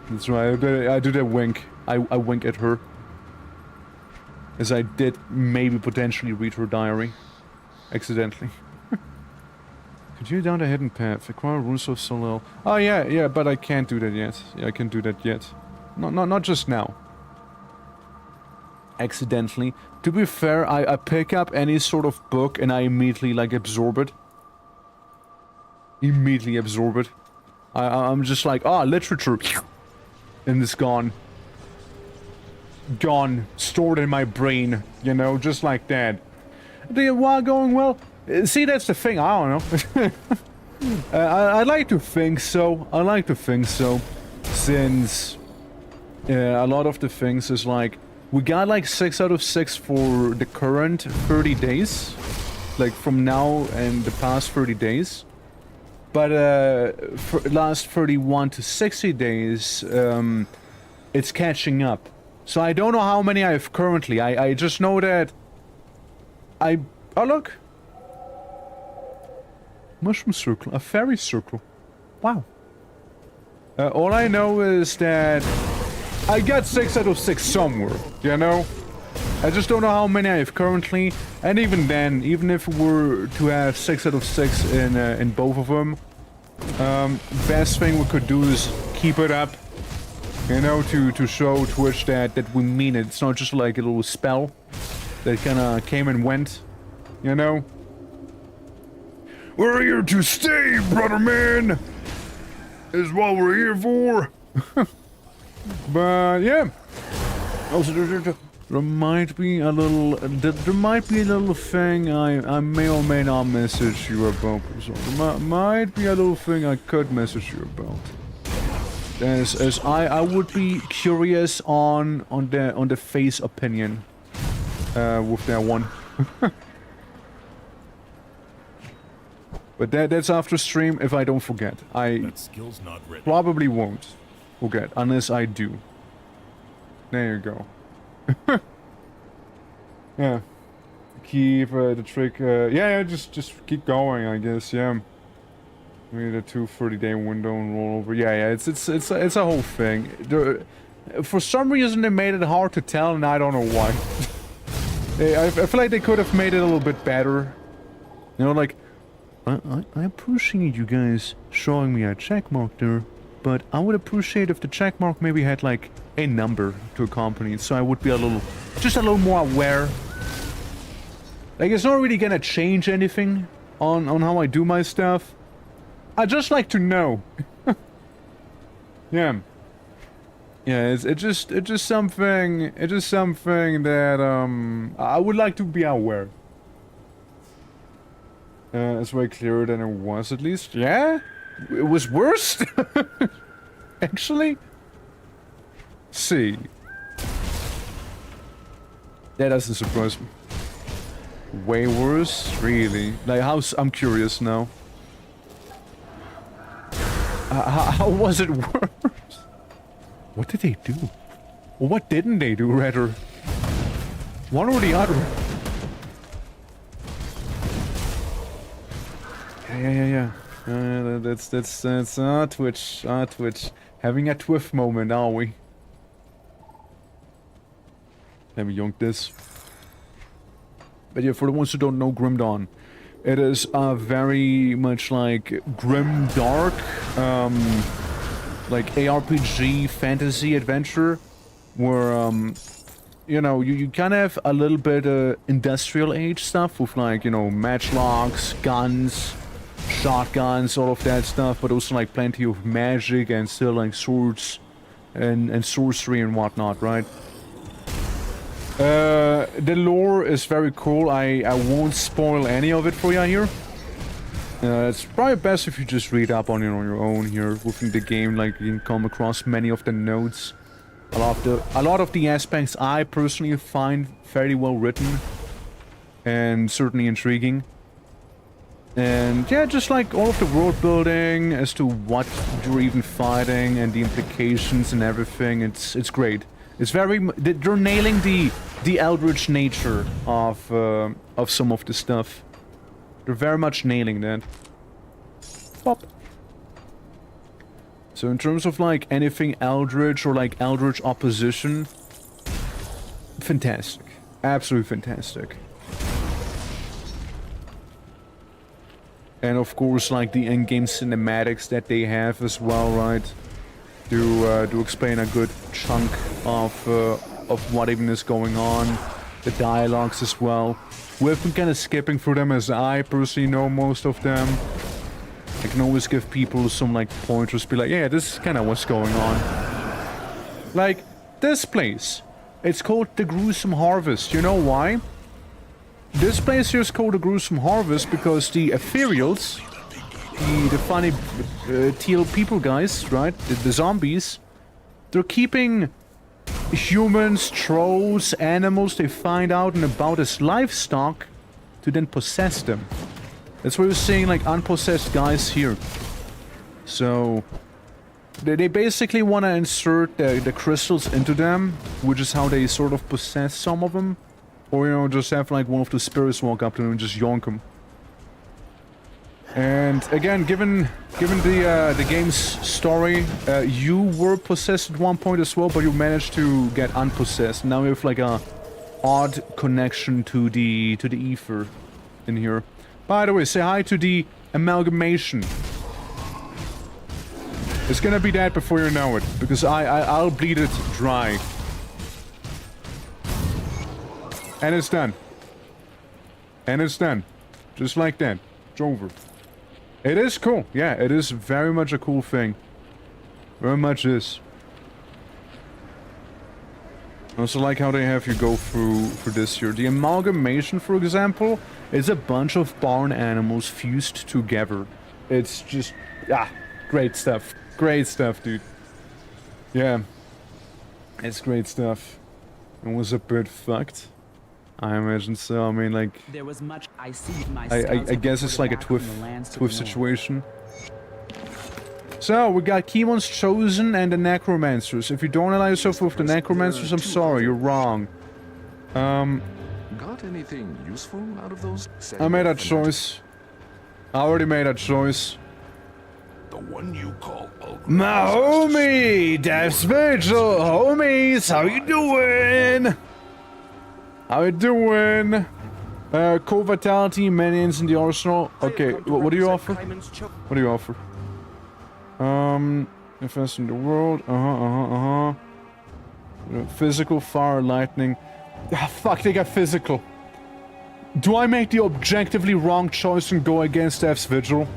That's right, I do that wink. I wink at her. As I did maybe potentially read her diary. Accidentally. Continue down the hidden path. Acquire runes of Solel. Oh yeah, but I can't do that yet. Yeah, I can't do that yet. Not just now. Accidentally. To be fair, I pick up any sort of book and I immediately like absorb it. Immediately absorb it. I'm just like, literature. And it's gone. Gone. Stored in my brain. You know, just like that. While going well. See, that's the thing. I don't know. I like to think so. I like to think so. Since a lot of the things is like, we got like 6 out of 6 for the current 30 days. Like from now and the past 30 days. But for last 31 to 60 days, it's catching up. So I don't know how many I have currently. I just know that oh look. Mushroom circle. A fairy circle. Wow. All I know is that I got 6 out of 6 somewhere, you know? I just don't know how many I have currently, and even then, even if we were to have 6 out of 6 in both of them, best thing we could do is keep it up, you know, to show Twitch that we mean it. It's not just like a little spell that kind of came and went, you know? We're here to stay, brother man! Is what we're here for. But yeah. Also, there might be a little thing I may or may not message you about. So there might be a little thing I could message you about. As I would be curious on the face opinion with that one. But that's after stream if I don't forget. That skill's not ready. Probably won't forget unless I do. There you go. Yeah. Keep the trick. Yeah, just keep going, I guess. Yeah. Maybe the 30-day window and roll over. Yeah. It's a whole thing. For some reason, they made it hard to tell, and I don't know why. I feel like they could have made it a little bit better. You know, like. I appreciate you guys showing me a checkmark there, but I would appreciate if the checkmark maybe had like a number to accompany it, so I would be just a little more aware. Like, it's not really gonna change anything on how I do my stuff. I just like to know. Yeah. Yeah, it's just something that I would like to be aware. It's way clearer than it was, at least. Yeah? It was worse? Actually? See. That doesn't surprise me. Way worse? Really? Like, I'm curious now. How was it worse? What did they do? Or what didn't they do, rather? One or the other? Yeah. That's Twitch. Having a Twiff moment, are we? Let me yonk this. But yeah, for the ones who don't know Grim Dawn, it is very much like grim dark, like ARPG fantasy adventure, where you know, you kind of have a little bit industrial age stuff with, like, you know, matchlocks, guns, shotguns, all of that stuff, but also like plenty of magic and still like swords and sorcery and whatnot, right? The lore is very cool. I won't spoil any of it for you here. It's probably best if you just read up on it on your own here within the game. Like, you can come across many of the notes. A lot of the aspects I personally find fairly well written and certainly intriguing. And yeah, just like all of the world building as to what you're even fighting and the implications and everything, it's great. It's very, they're nailing the eldritch nature of some of the stuff. They're very much nailing that. Pop. So in terms of like anything eldritch or like eldritch opposition, fantastic, absolutely fantastic. And of course, like the in-game cinematics that they have as well, right? Do explain a good chunk of what even is going on. The dialogues as well. We've been kind of skipping through them, as I personally know most of them. Like can always give people some, like, pointers, be like, yeah, this is kind of what's going on. Like, this place. It's called the Gruesome Harvest. You know why? This place here is called the Gruesome Harvest because the Ethereals, the funny teal people guys, right? The zombies, they're keeping humans, trolls, animals they find out and about as livestock to then possess them. That's why we're seeing, like, unpossessed guys here. So they basically want to insert the crystals into them, which is how they sort of possess some of them. Or, you know, just have, like, one of the spirits walk up to them and just yonk them. And again, given the game's story, you were possessed at one point as well, but you managed to get unpossessed. Now we have, like, a odd connection to the ether in here. By the way, say hi to the amalgamation. It's gonna be that before you know it, because I'll bleed it dry. And it's done. And it's done. Just like that. It's over. It is cool. Yeah, it is very much a cool thing. Very much is. I also like how they have you go through this here. The amalgamation, for example, is a bunch of barn animals fused together. It's just... ah, great stuff. Great stuff, dude. Yeah. It's great stuff. It was a bit fucked. I imagine so. I mean, like... There was much I see. I guess it's like a Twiff situation. So, we got Kemon's Chosen and the Necromancers. If you don't ally yourself with the Necromancers, I'm sorry, you're wrong. Got anything useful out of those? I made that choice. I already made that choice. The one you call Ulgrim. My homie! Death's Vigil! Homies! How you doing? How you doing? Core Vitality, Minions in the Arsenal. Okay, what do you offer? What do you offer? Invest in the world. Physical, fire, lightning. Ah, fuck, they got physical. Do I make the objectively wrong choice and go against Death's Vigil?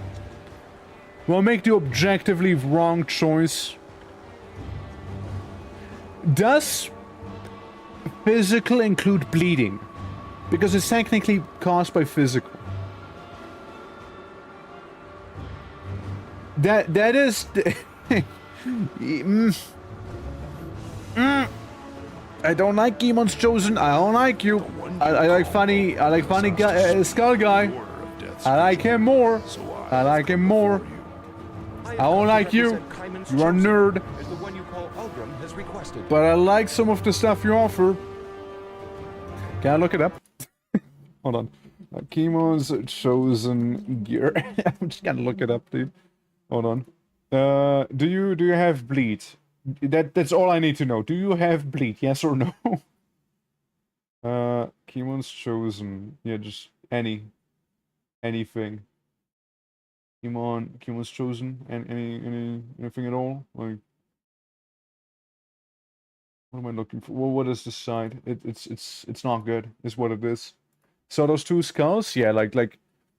Do I make the objectively wrong choice? Does physical include bleeding? Because it's technically caused by physical. That is... I don't like Kemon's Chosen. I don't like you. I like funny guy, skull guy. I like him more. I like him more. I don't like you. You are a nerd. But I like some of the stuff you offer. Can I look it up? Hold on. Kemon's Chosen gear. I'm just gonna look it up, dude. Hold on. Do you have bleed? That's all I need to know. Do you have bleed? Yes or no? Kemon's Chosen. Yeah, just anything. Kemon's Chosen, and anything at all? Like, what am I looking for? Well, what is this side? It's not good. Is what it is. So those two skulls, yeah, like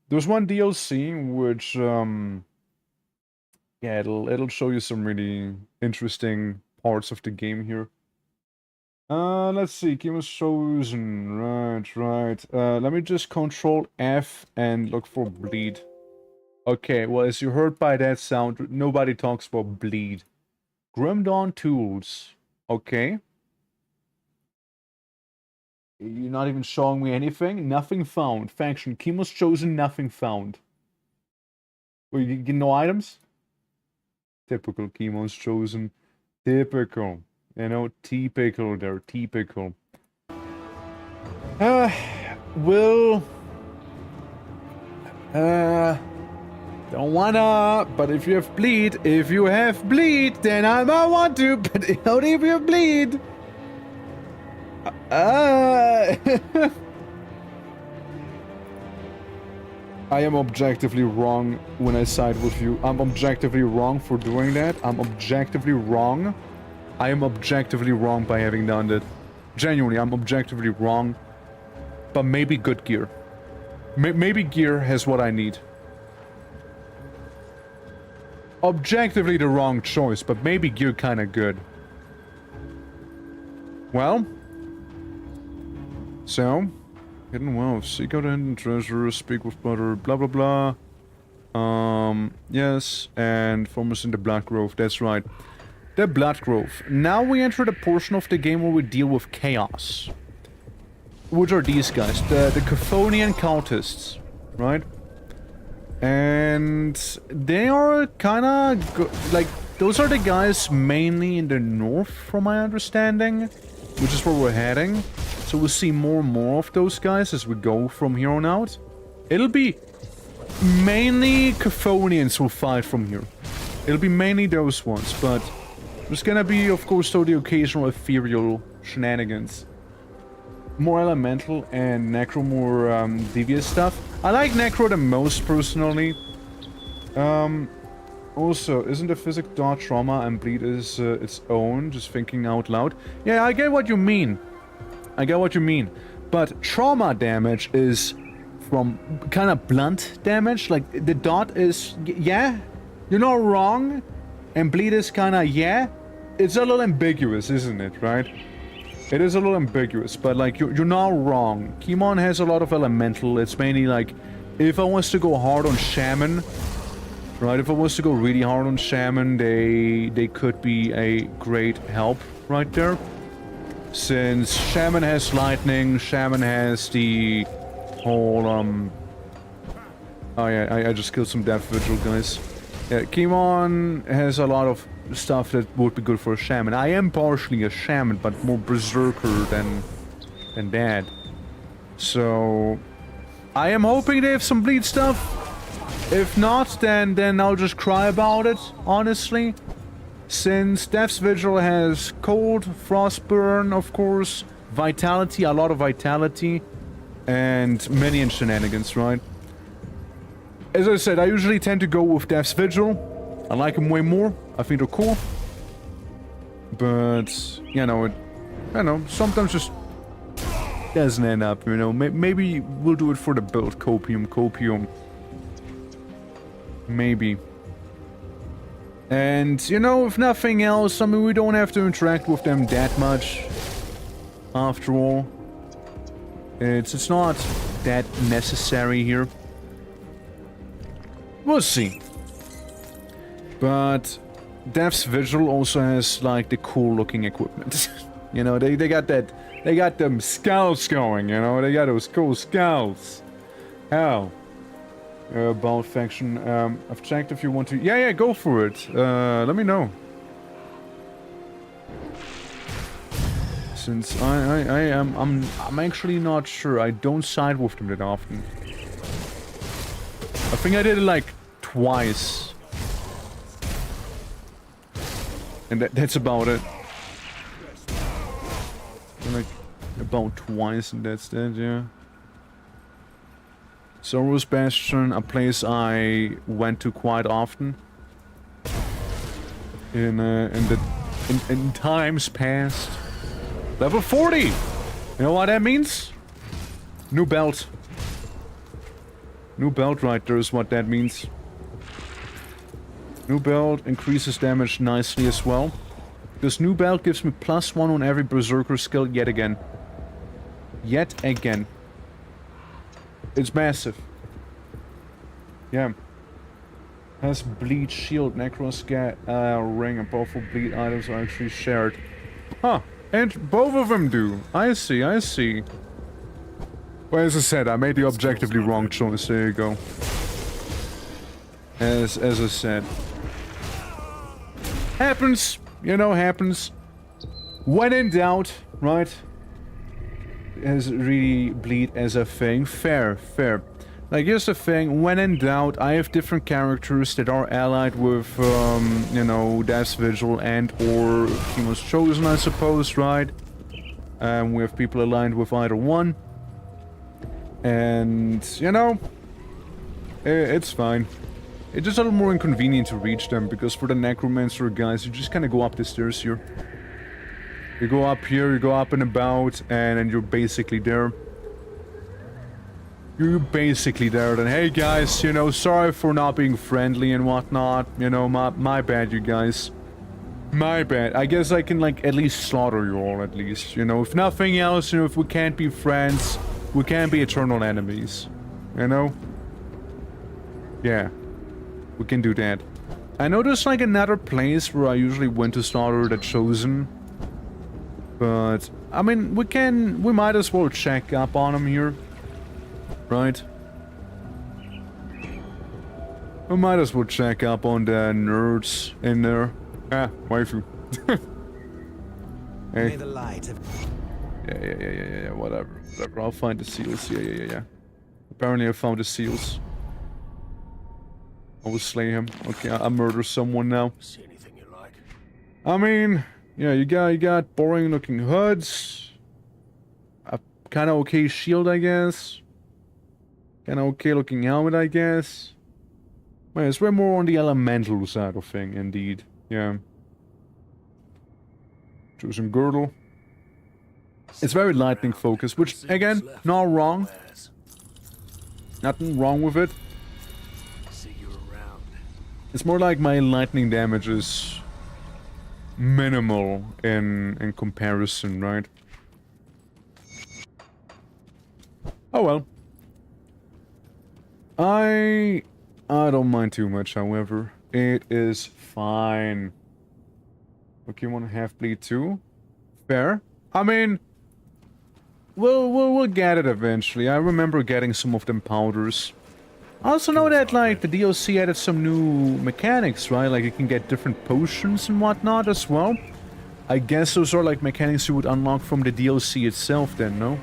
there's one DLC which yeah, it'll show you some really interesting parts of the game here. Let's see, Kemon's Chosen. Right. Let me just control F and look for bleed. Okay, well, as you heard by that sound, nobody talks about bleed. Grim Dawn Tools. Okay. You're not even showing me anything? Nothing found. Faction. Kemon's Chosen, nothing found. Well, you get no items? Typical Kemon's Chosen. Typical. You know, typical there. Typical. Don't wanna, but if you have bleed, then I might want to, but only if you have bleed. I am objectively wrong when I side with you. I'm objectively wrong for doing that. I'm objectively wrong. I am objectively wrong by having done that. Genuinely, I'm objectively wrong. But maybe good gear. Maybe gear has what I need. objectively the wrong choice, but maybe you're kind of good. Well, so hidden wealth, seek out hidden treasure, speak with butter, blah blah blah. Yes, and foremost in the Blood Grove. That's right, the Blood Grove. Now we enter the portion of the game where we deal with chaos. Which are these guys? The Chthonian cultists, right? And they are kind of like, those are the guys mainly in the north, from my understanding, which is where we're heading. So we'll see more and more of those guys as we go from here on out. It'll be mainly Chthonians who fight from here. It'll be mainly those ones, but there's gonna be, of course, though, the occasional ethereal shenanigans. More elemental and necro more devious stuff. I like necro the most personally. Also, isn't the physic dot trauma and bleed is its own? Just thinking out loud. Yeah, I get what you mean. I get what you mean. But trauma damage is from kind of blunt damage. Like the dot is yeah, you're not wrong, and bleed is kind of yeah. It's a little ambiguous, isn't it? Right? It is a little ambiguous, but like you're not wrong. Kimon has a lot of elemental. It's mainly like, if I was to go hard on Shaman, right? If I was to go really hard on Shaman, they could be a great help right there. Since Shaman has lightning, Shaman has the whole oh yeah, I just killed some Death Vigil guys. Yeah, Kimon has a lot of stuff that would be good for a shaman. I am partially a shaman, but more berserker than that. So I am hoping they have some bleed stuff. If not, then I'll just cry about it, honestly. Since Death's Vigil has cold, frostburn, of course, vitality, a lot of vitality, and minion shenanigans, right? As I said, I usually tend to go with Death's Vigil. I like them way more. I think they're cool. But, you know, sometimes just doesn't end up, you know. Maybe we'll do it for the build. Copium. Maybe. And, you know, if nothing else, I mean, we don't have to interact with them that much. After all. It's not that necessary here. We'll see. But Death's Vigil also has like the cool looking equipment. You know, they got them scouts going, you know, they got those cool scouts. Hell. About faction. I've checked if you want to. Yeah, go for it. Let me know. Since I'm actually not sure. I don't side with them that often. I think I did it like twice. And that's about it. Like, about twice and that's that, yeah. Sorrow's Bastion, a place I went to quite often. In times past. Level 40! You know what that means? New belt. New belt right there is what that means. New belt increases damage nicely as well. This new belt gives me +1 on every berserker skill yet again. Yet again. It's massive. Yeah. Has bleed shield, necroscat, ring, and powerful bleed items are actually shared. Huh. And both of them do. I see. Well, as I said, I made the objectively wrong choice. There you go. As I said. Happens, you know, happens. When in doubt, right? Has really bleed as a thing. Fair. Like, here's the thing, when in doubt, I have different characters that are allied with, you know, Death's Vigil and or Kimo's Chosen, I suppose, right? We have people aligned with either one. And, you know, it's fine. It's just a little more inconvenient to reach them, because for the Necromancer guys, you just kind of go up the stairs here. You go up here, you go up and about, and then you're basically there. You're basically there then. Hey guys, you know, sorry for not being friendly and whatnot. You know, my bad, you guys. My bad. I guess I can, like, at least slaughter you all, at least. You know, if nothing else, you know, if we can't be friends, we can't be eternal enemies. You know? Yeah. We can do that. I know there's, like, another place where I usually went to slaughter the Chosen. But, I mean, we might as well check up on him here. Right? We might as well check up on the nerds in there. Ah, waifu. Hey. May the light of Yeah, whatever. Whatever, I'll find the seals. Yeah. Apparently I found the seals. I will slay him. Okay, I murder someone now. See anything you like? I mean, yeah, you got boring looking hoods. A kinda okay shield, I guess. Kinda okay looking helmet, I guess. Well, it's way more on the elemental side of thing, indeed. Yeah. Chosen girdle. It's very lightning focused, which, again, not wrong. Nothing wrong with it. See you around. It's more like my lightning damage is minimal in comparison, right? Oh well. I don't mind too much, however. It is fine. Okay, you want to half bleed too? Fair. I mean, we'll get it eventually. I remember getting some of them powders. I also know that, like, the DLC added some new mechanics, right? Like, you can get different potions and whatnot as well. I guess those are, like, mechanics you would unlock from the DLC itself then, no?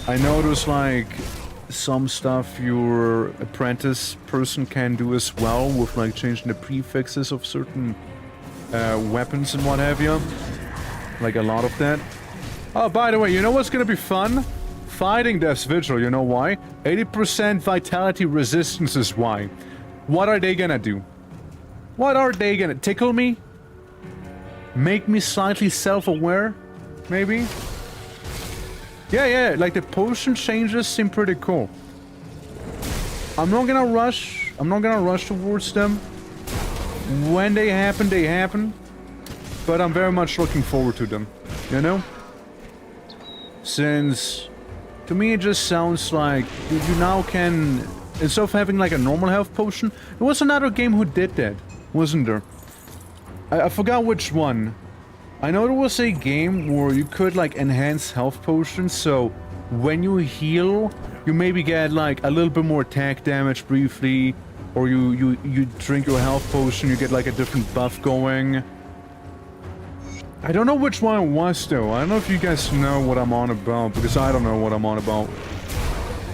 I know there's, like, some stuff your apprentice person can do as well, with, like, changing the prefixes of certain weapons and what have you. Like, a lot of that. Oh, by the way, you know what's gonna be fun? Fighting Death's Vigil, you know why? 80% vitality resistance is why. What are they gonna do? What are they gonna... tickle me? Make me slightly self-aware? Maybe? Yeah, like the potion changes seem pretty cool. I'm not gonna rush towards them. When they happen, they happen. But I'm very much looking forward to them, you know? Since, to me it just sounds like you now can, instead of having like a normal health potion, there was another game who did that, wasn't there? I forgot which one. I know there was a game where you could like enhance health potions, so when you heal, you maybe get like a little bit more attack damage briefly, or you drink your health potion, you get like a different buff going. I don't know which one it was though. I don't know if you guys know what I'm on about, because I don't know what I'm on about.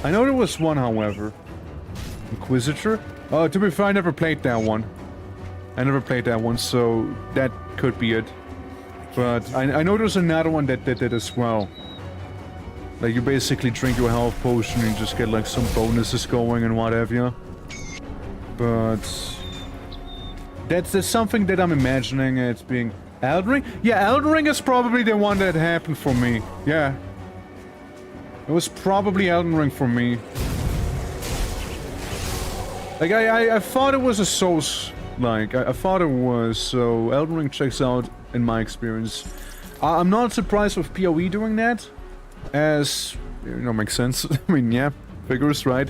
I know there was one, however. Inquisitor? Oh, to be fair, I never played that one. I never played that one, so that could be it. But I know there's another one that did it as well. Like, you basically drink your health potion and you just get like some bonuses going and what have you. But that's something that I'm imagining it's being... Elden Ring? Yeah, Elden Ring is probably the one that happened for me. Yeah. It was probably Elden Ring for me. Like, I thought it was a Souls... Like, I thought it was, so Elden Ring checks out in my experience. I'm not surprised with PoE doing that, as, you know, makes sense. I mean, yeah, figures, right?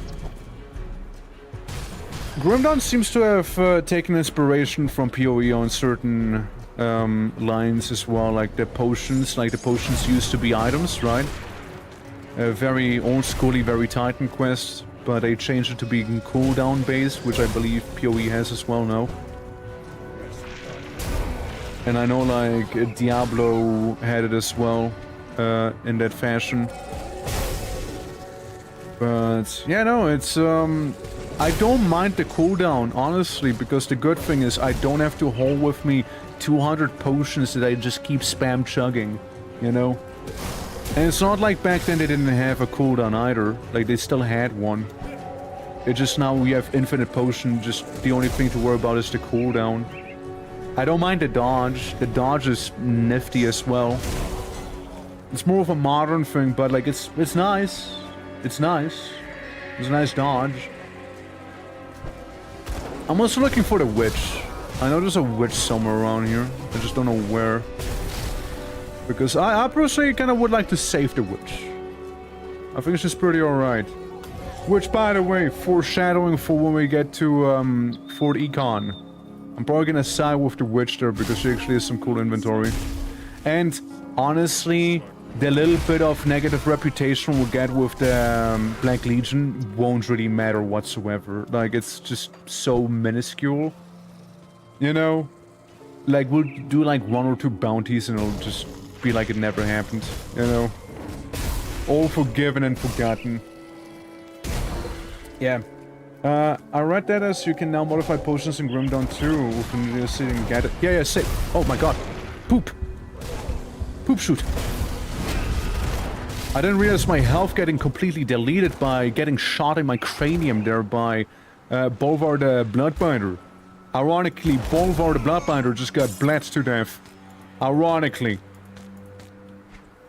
Grimdawn seems to have taken inspiration from PoE on certain lines as well, like the potions. Like, the potions used to be items, right? Very old-schooly, very Titan Quest. But they changed it to being cooldown based, which I believe PoE has as well now. And I know like Diablo had it as well, in that fashion. But yeah, no, it's I don't mind the cooldown, honestly, because the good thing is I don't have to hold with me 200 potions that I just keep spam chugging, you know? And it's not like back then they didn't have a cooldown either. Like, they still had one. It's just now we have infinite potion, just the only thing to worry about is the cooldown. I don't mind the dodge. The dodge is nifty as well. It's more of a modern thing, but like it's nice. It's nice. It's a nice dodge. I'm also looking for the witch. I know there's a witch somewhere around here. I just don't know where. Because I personally kind of would like to save the witch. I think she's pretty alright. Which, by the way, foreshadowing for when we get to Fort Econ. I'm probably gonna side with the witch there because she actually has some cool inventory. And honestly, the little bit of negative reputation we'll get with the Black Legion won't really matter whatsoever. Like, it's just so minuscule. You know? Like, we'll do like 1 or 2 bounties and it'll just be like it never happened. You know? All forgiven and forgotten. Yeah. I read that as you can now modify potions in Grim Dawn 2 within the city and get it. Yeah, sick. Oh my god. Poop. Poop shoot. I didn't realize my health getting completely deleted by getting shot in my cranium there by Bolvar the Bloodbinder. Ironically, Bolvar the Bloodbinder just got bled to death. Ironically.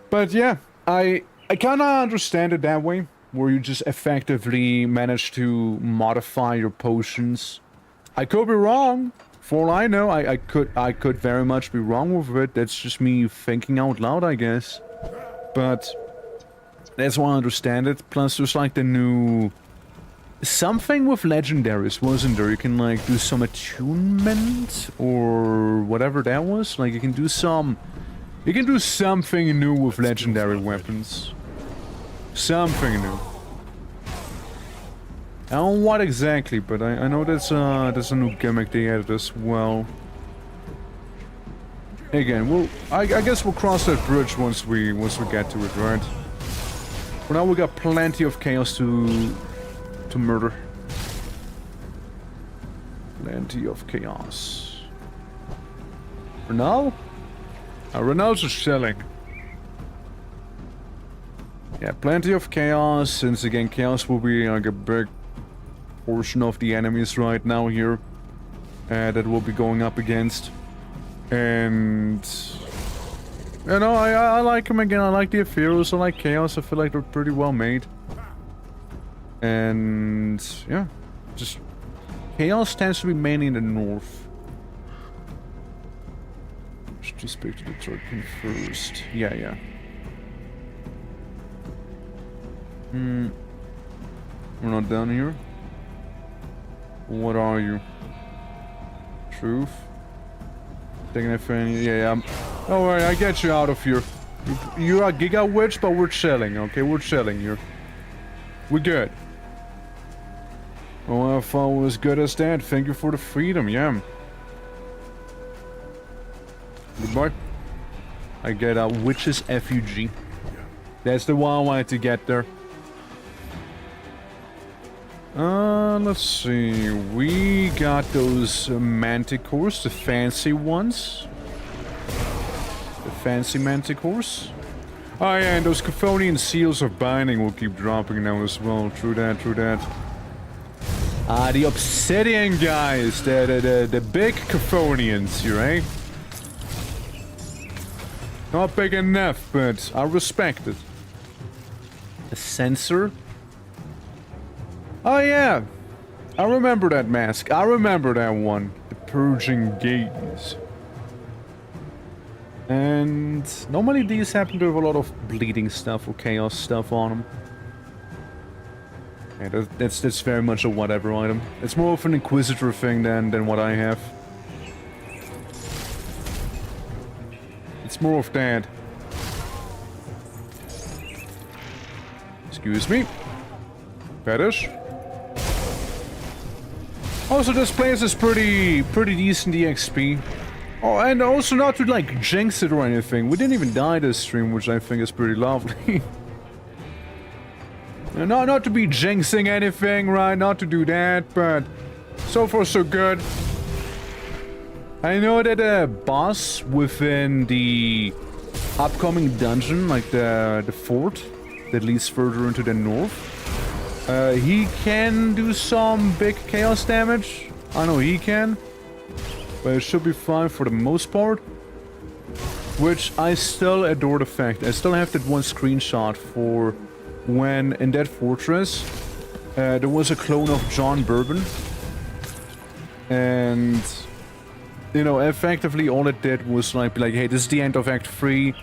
But yeah, I kinda understand it that way. Where you just effectively manage to modify your potions. I could be wrong. For all I know, I could very much be wrong with it. That's just me thinking out loud, I guess. But that's why I understand it. Plus, there's like the new something with legendaries, wasn't there? You can like do some attunement or whatever that was. Like you can do something new with legendary weapons. Something new. I don't know what exactly, but I know there's a new gimmick they added as well. Again, I guess we'll cross that bridge once we get to it, right? For now, we got plenty of chaos to murder. Plenty of chaos. For now, Renault's just chilling. Yeah, plenty of chaos, since again, chaos will be like a big portion of the enemies right now here that we'll be going up against. And you know, I like them again. I like the Epheros, I like chaos. I feel like they're pretty well made. And yeah, just chaos tends to be mainly in the north. Let's just speak to the Turkin first. Yeah. We're not done here. What are you? Truth? Taking a fan? Yeah. Don't worry, I get you out of here. You're a Giga Witch, but we're chilling, okay? We're chilling here. We're good. Oh, if I was good as that, thank you for the freedom, yeah. Goodbye. I get a Witch's Effigy. That's the one I wanted to get there. Let's see. We got those manticores, the fancy ones. The fancy manticores. Oh yeah, and those Chthonian seals of binding will keep dropping now as well. True that. Ah, the obsidian guys, the big Chthonians here, eh? Not big enough, but I respect it. The sensor? Oh yeah, I remember that mask. I remember that one. The purging gaze. And normally these happen to have a lot of bleeding stuff or chaos stuff on them. Yeah, that's very much a whatever item. It's more of an Inquisitor thing than what I have. It's more of that. Excuse me. Fetish. Also, this place is pretty decent EXP. Oh, and also not to like jinx it or anything. We didn't even die this stream, which I think is pretty lovely. Not to be jinxing anything, right? Not to do that, but so far so good. I know that a boss within the upcoming dungeon, like the fort that leads further into the north, he can do some big chaos damage. I know he can, but it should be fine for the most part. Which I still adore the fact. I still have that one screenshot for when in that fortress there was a clone of John Bourbon. And, you know, effectively all it did was like, be like, hey, this is the end of Act 3.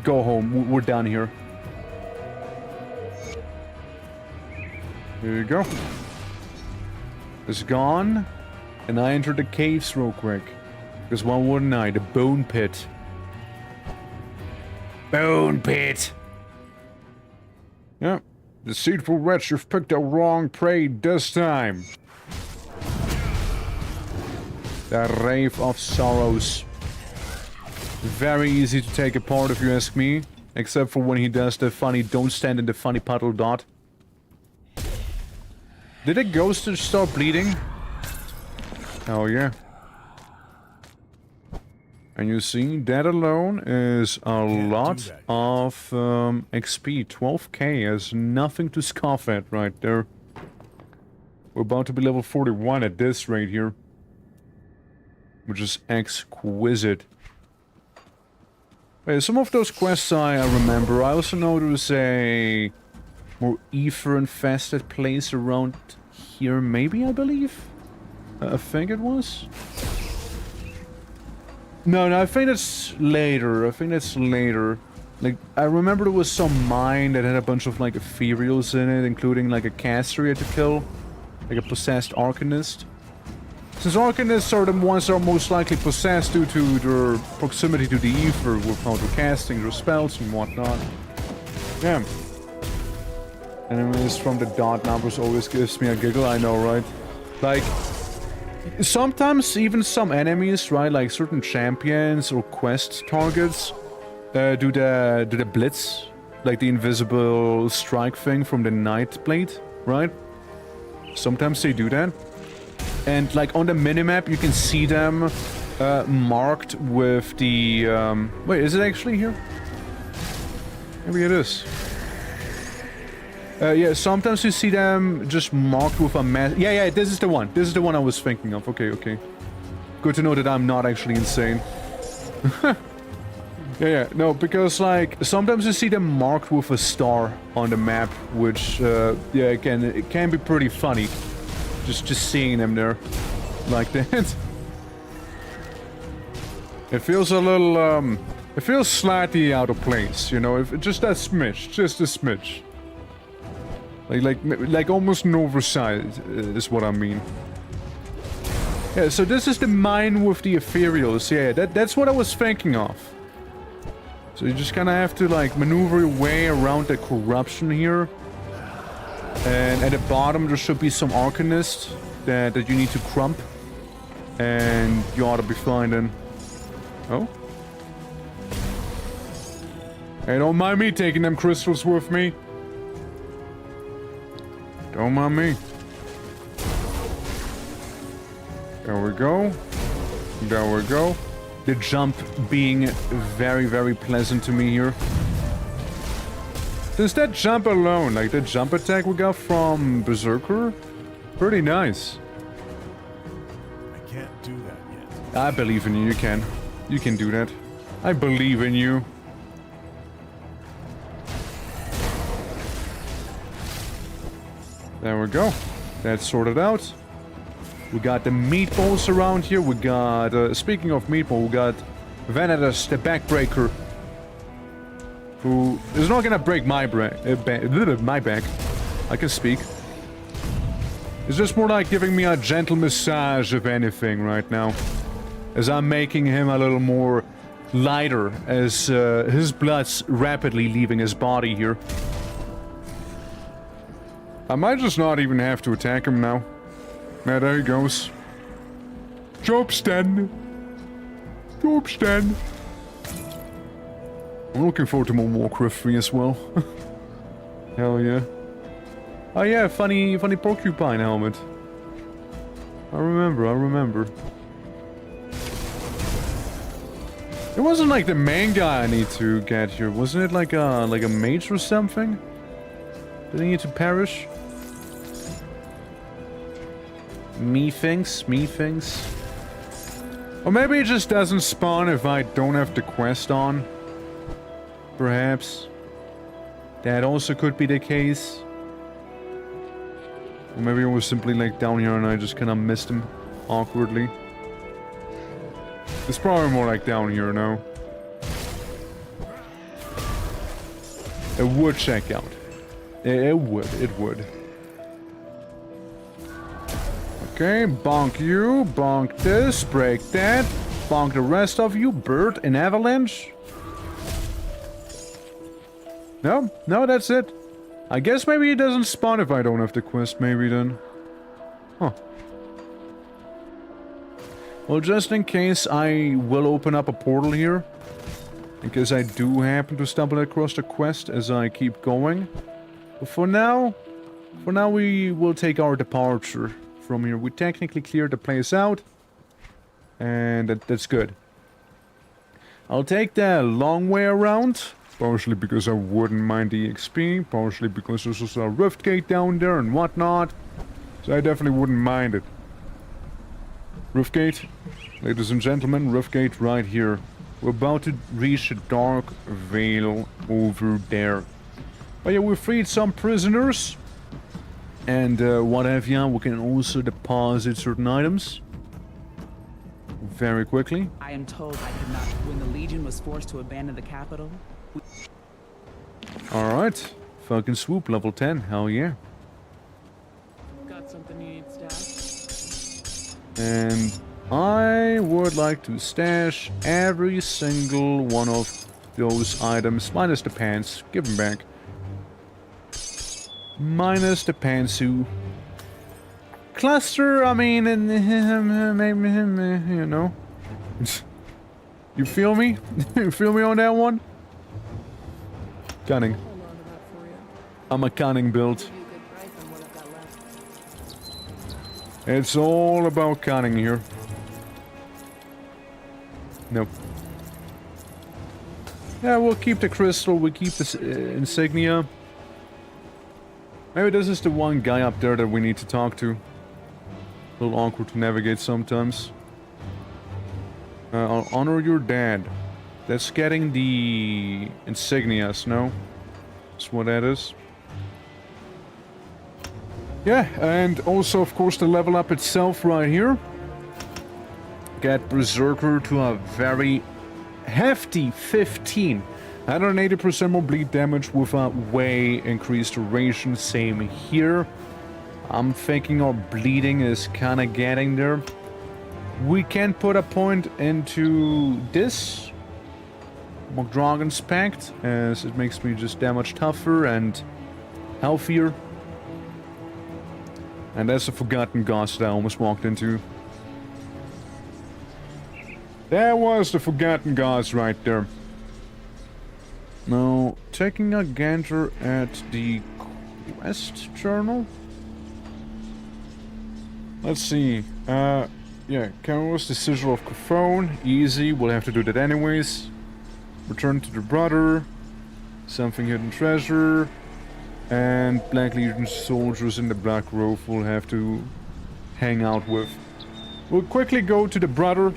Go home. We're done here. Here you go. It's gone. And I entered the caves real quick. Because why wouldn't I? The bone pit. Bone pit! Yeah. Deceitful wretch, you've picked the wrong prey this time. The Rave of Sorrows. Very easy to take apart if you ask me. Except for when he does the funny don't stand in the funny puddle dot. Did a ghost start bleeding? Oh yeah. And you see, that alone is a lot of XP. 12k is nothing to scoff at right there. We're about to be level 41 at this rate here. Which is exquisite. Wait, some of those quests I remember. I also know there was a more ether-infested place around here, maybe, I believe? I think it was? No, I think it's later. Like, I remember there was some mine that had a bunch of, like, ethereals in it, including, like, a caster you had to kill. Like a possessed Arcanist. Since Arcanists are the ones that are most likely possessed due to their proximity to the ether with how they're casting their spells and whatnot. Yeah. Enemies from the dot numbers always gives me a giggle, I know, right? Like, sometimes even some enemies, right, like certain champions or quest targets, do the blitz, like the invisible strike thing from the Night Blade, right? Sometimes they do that. And like on the minimap, you can see them marked with the... wait, is it actually here? Maybe it is. Yeah, sometimes you see them just marked with a mass... Yeah, this is the one. This is the one I was thinking of. Okay. Good to know that I'm not actually insane. Yeah, no, because like, sometimes you see them marked with a star on the map, which, yeah, again, it can be pretty funny. Just seeing them there, like that. It feels a little, it feels slightly out of place, you know, if just a smidge. Like almost an oversight is what I mean. Yeah, so this is the mine with the ethereals. Yeah, that's what I was thinking of. So you just kind of have to like maneuver your way around the corruption here. And at the bottom there should be some Arcanist that you need to crump. And you ought to be fine then. Oh? Hey, don't mind me taking them crystals with me. Don't mind me. There we go. There we go. The jump being very, very pleasant to me here. Does that jump alone, like the jump attack we got from Berserker? Pretty nice. I can't do that yet. I believe in you, you can. You can do that. I believe in you. There we go. That's sorted out. We got the meatballs around here. We got, speaking of meatball, we got Venatus, the backbreaker. Who is not gonna break my back. I can speak. It's just more like giving me a gentle massage, if anything, right now. As I'm making him a little more lighter, as his blood's rapidly leaving his body here. I might just not even have to attack him now. Yeah, there he goes. Jobsten! Jobsten! I'm looking forward to more Warcraft 3 as well. Hell yeah. Oh yeah, funny porcupine helmet. I remember. It wasn't like the main guy I need to get here. Wasn't it like a mage or something? Did he need to perish? Me thinks. Or maybe it just doesn't spawn if I don't have the quest on. Perhaps. That also could be the case. Or maybe it was simply like down here and I just kind of missed him awkwardly. It's probably more like down here now. It would check out. It would. Okay, bonk you, bonk this, break that, bonk the rest of you, bird, an avalanche. No, that's it. I guess maybe it doesn't spawn if I don't have the quest, maybe then. Huh. Well, just in case, I will open up a portal here. In case I do happen to stumble across the quest as I keep going. But for now we will take our departure from here. We technically cleared the place out. And that's good. I'll take the long way around. Partially because I wouldn't mind the XP. Partially because there's also a rift gate down there and whatnot. So I definitely wouldn't mind it. Rift gate. Ladies and gentlemen, rift gate right here. We're about to reach a dark veil over there. But yeah, we freed some prisoners. And what have you, we can also deposit certain items. Very quickly. I am told I could not. When the Legion was forced to abandon the capital. Alright. Falcon Swoop, level 10. Hell yeah. Got something you need stashed? And I would like to stash every single one of those items, minus the pants. Give them back. Minus the pantsuit. Cluster, I mean, you know. You feel me? You feel me on that one? Cunning. Hold on to that for you. I'm a cunning build. Give you a good price on what I've got left. It's all about cunning here. Nope. Yeah, we'll keep the crystal, we'll keep the insignia. Maybe this is the one guy up there that we need to talk to. A little awkward to navigate sometimes. I'll honor your dad. That's getting the insignias, no? That's what that is. Yeah, and also, of course, the level up itself right here. Get Berserker to a very hefty 15. 180% more bleed damage with a way increased duration. Same here. I'm thinking our bleeding is kind of getting there. We can put a point into this Dragon's Pact, as it makes me just that much tougher and healthier. And that's a Forgotten Gods that I almost walked into. There was the Forgotten Gods right there. Now, taking a gander at the quest journal. Let's see. Yeah, Carol's the Sigil of Caphone. Easy, we'll have to do that anyways. Return to the brother. Something hidden treasure. And Black Legion soldiers in the Black Grove we'll have to hang out with. We'll quickly go to the brother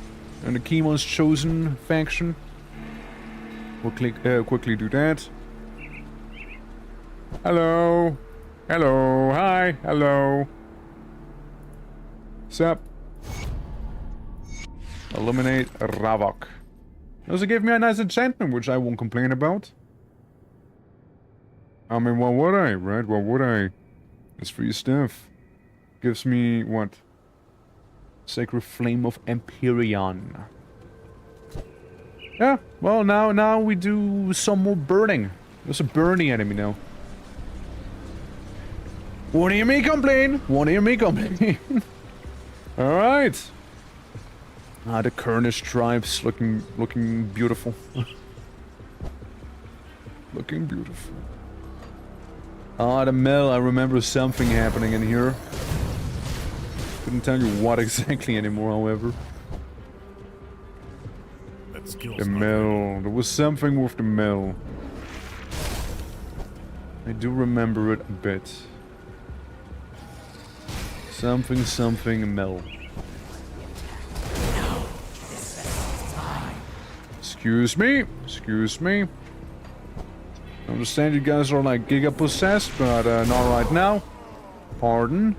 and the Chemon's chosen faction. We'll quickly do that. Hello. Hello. Hi. Hello. Sup? Eliminate Ravok. Also gave me a nice enchantment, which I won't complain about. I mean, what would I, right? What would I? It's free stuff. Gives me, what? Sacred Flame of Empyrean. Yeah, well, now we do some more burning. There's a burning enemy now. Won't hear me complain. Won't hear me complain. Alright. Ah, the Kurnish tribes looking beautiful. Looking beautiful. Ah, the mill. I remember something happening in here. Couldn't tell you what exactly anymore, however. The mill. There was something with the mill. I do remember it a bit. Something mill. Excuse me. Excuse me. I understand you guys are like giga possessed, but not right now. Pardon.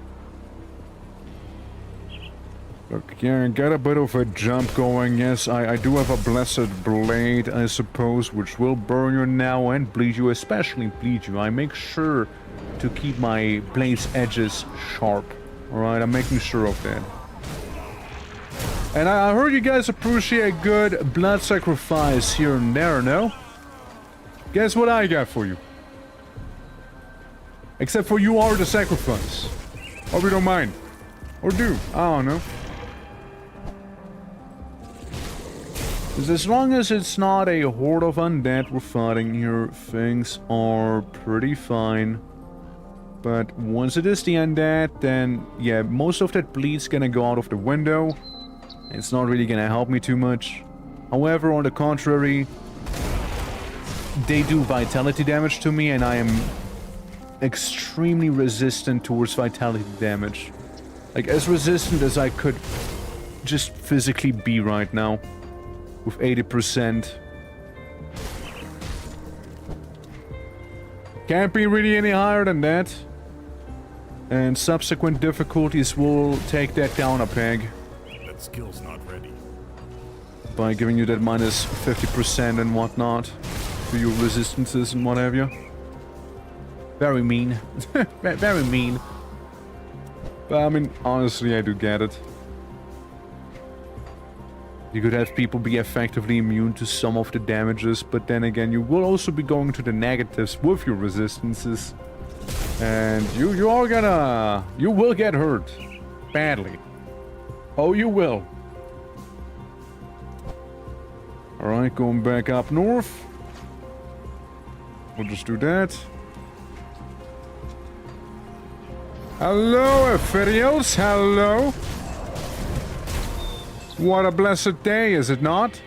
Look, yeah, get a bit of a jump going. Yes, I do have a blessed blade, I suppose, which will burn you now and bleed you, especially bleed you. I make sure to keep my blade's edges sharp. Alright, I'm making sure of that. And I heard you guys appreciate good blood sacrifice here and there, no? Guess what I got for you? Except for you are the sacrifice. Hope you don't mind. Or do. I don't know. Because as long as it's not a horde of undead we're fighting here, things are pretty fine. But once it is the undead, then yeah, most of that bleed's gonna go out of the window. It's not really gonna help me too much. However, on the contrary, they do vitality damage to me, and I am extremely resistant towards vitality damage. Like, as resistant as I could just physically be right now. With 80%. Can't be really any higher than that. And subsequent difficulties will take that down a peg. That skill's not ready. By giving you that minus 50% and whatnot. To your resistances and what have you. Very mean. Very mean. But I mean, honestly, I do get it. You could have people be effectively immune to some of the damages, but then again, you will also be going to the negatives with your resistances. And you will get hurt. Badly. Oh, you will. Alright, going back up north. We'll just do that. Hello, Ephirials. Hello. What a blessed day, is it not?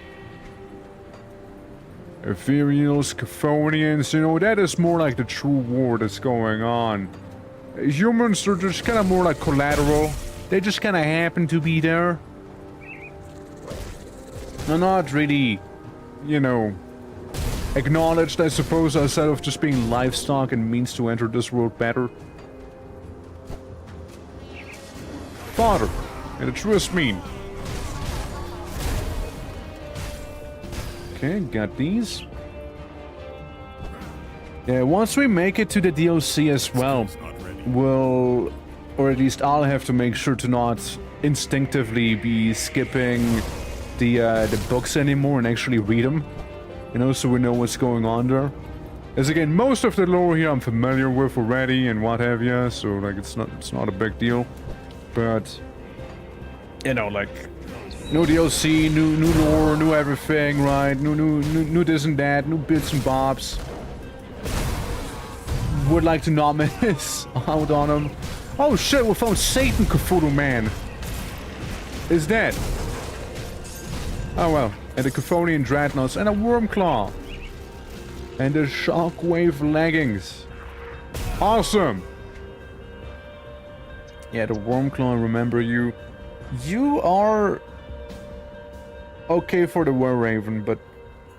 Ethereals, Chthonians, you know, that is more like the true war that's going on. Humans are just kind of more like collateral. They just kind of happen to be there. They're not really, you know, acknowledged, I suppose, outside of just being livestock and means to enter this world better. Fodder, in the truest mean. Okay, got these. Yeah, once we make it to the DLC as well, we'll, or at least I'll have to make sure to not instinctively be skipping the books anymore and actually read them. You know, so we know what's going on there. As again, most of the lore here I'm familiar with already and what have you, so like it's not a big deal. But you know, like new DLC, new lore, new everything, right? New this and that, new bits and bobs. Would like to not miss out on them. Oh shit, we found Satan Cthulhu Man. Is dead. Oh well, and the Chthonian Dreadnoughts and a Wormclaw. And the Shockwave Leggings. Awesome! Yeah, the Wormclaw, remember you. You are okay for the Were-Raven, but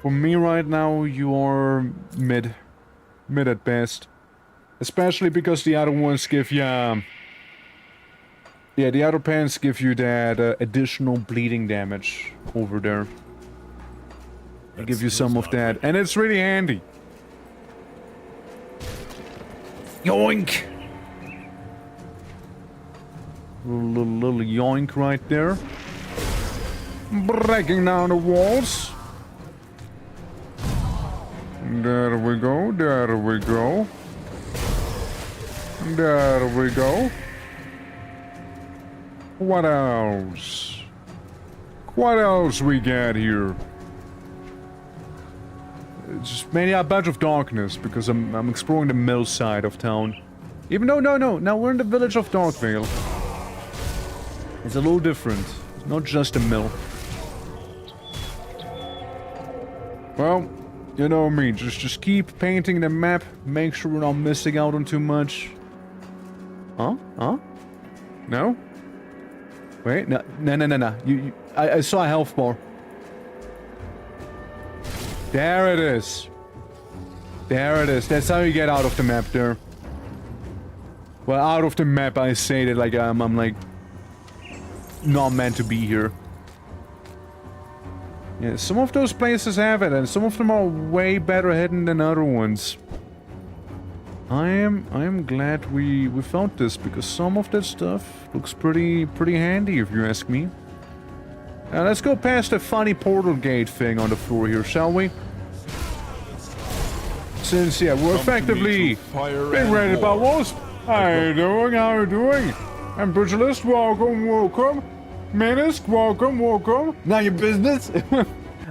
for me right now, you are mid. Mid at best. Especially because the other ones give you... yeah, the other pants give you that additional bleeding damage over there. They give you some of that, and it's really handy. Yoink! Little yoink right there. Breaking down the walls. There we go, there we go. There we go. What else? What else we got here? Just mainly a bunch of darkness, because I'm exploring the mill side of town. Even though, no, now we're in the village of Darkvale. It's a little different. It's not just a mill. Well, you know me, just keep painting the map, make sure we're not missing out on too much. Huh? Huh? No? Wait, no. I saw a health bar. There it is. There it is. That's how you get out of the map there. Well, out of the map, I say that like I'm like not meant to be here. Yeah, some of those places have it, and some of them are way better hidden than other ones. I am glad we found this, because some of that stuff looks pretty handy if you ask me. Let's go past the funny portal gate thing on the floor here, shall we? Since yeah, we're effectively being raided by wolves. How you doing? How you doing? I'm Brutalist, welcome, welcome. Menace, welcome, welcome. Now your business. How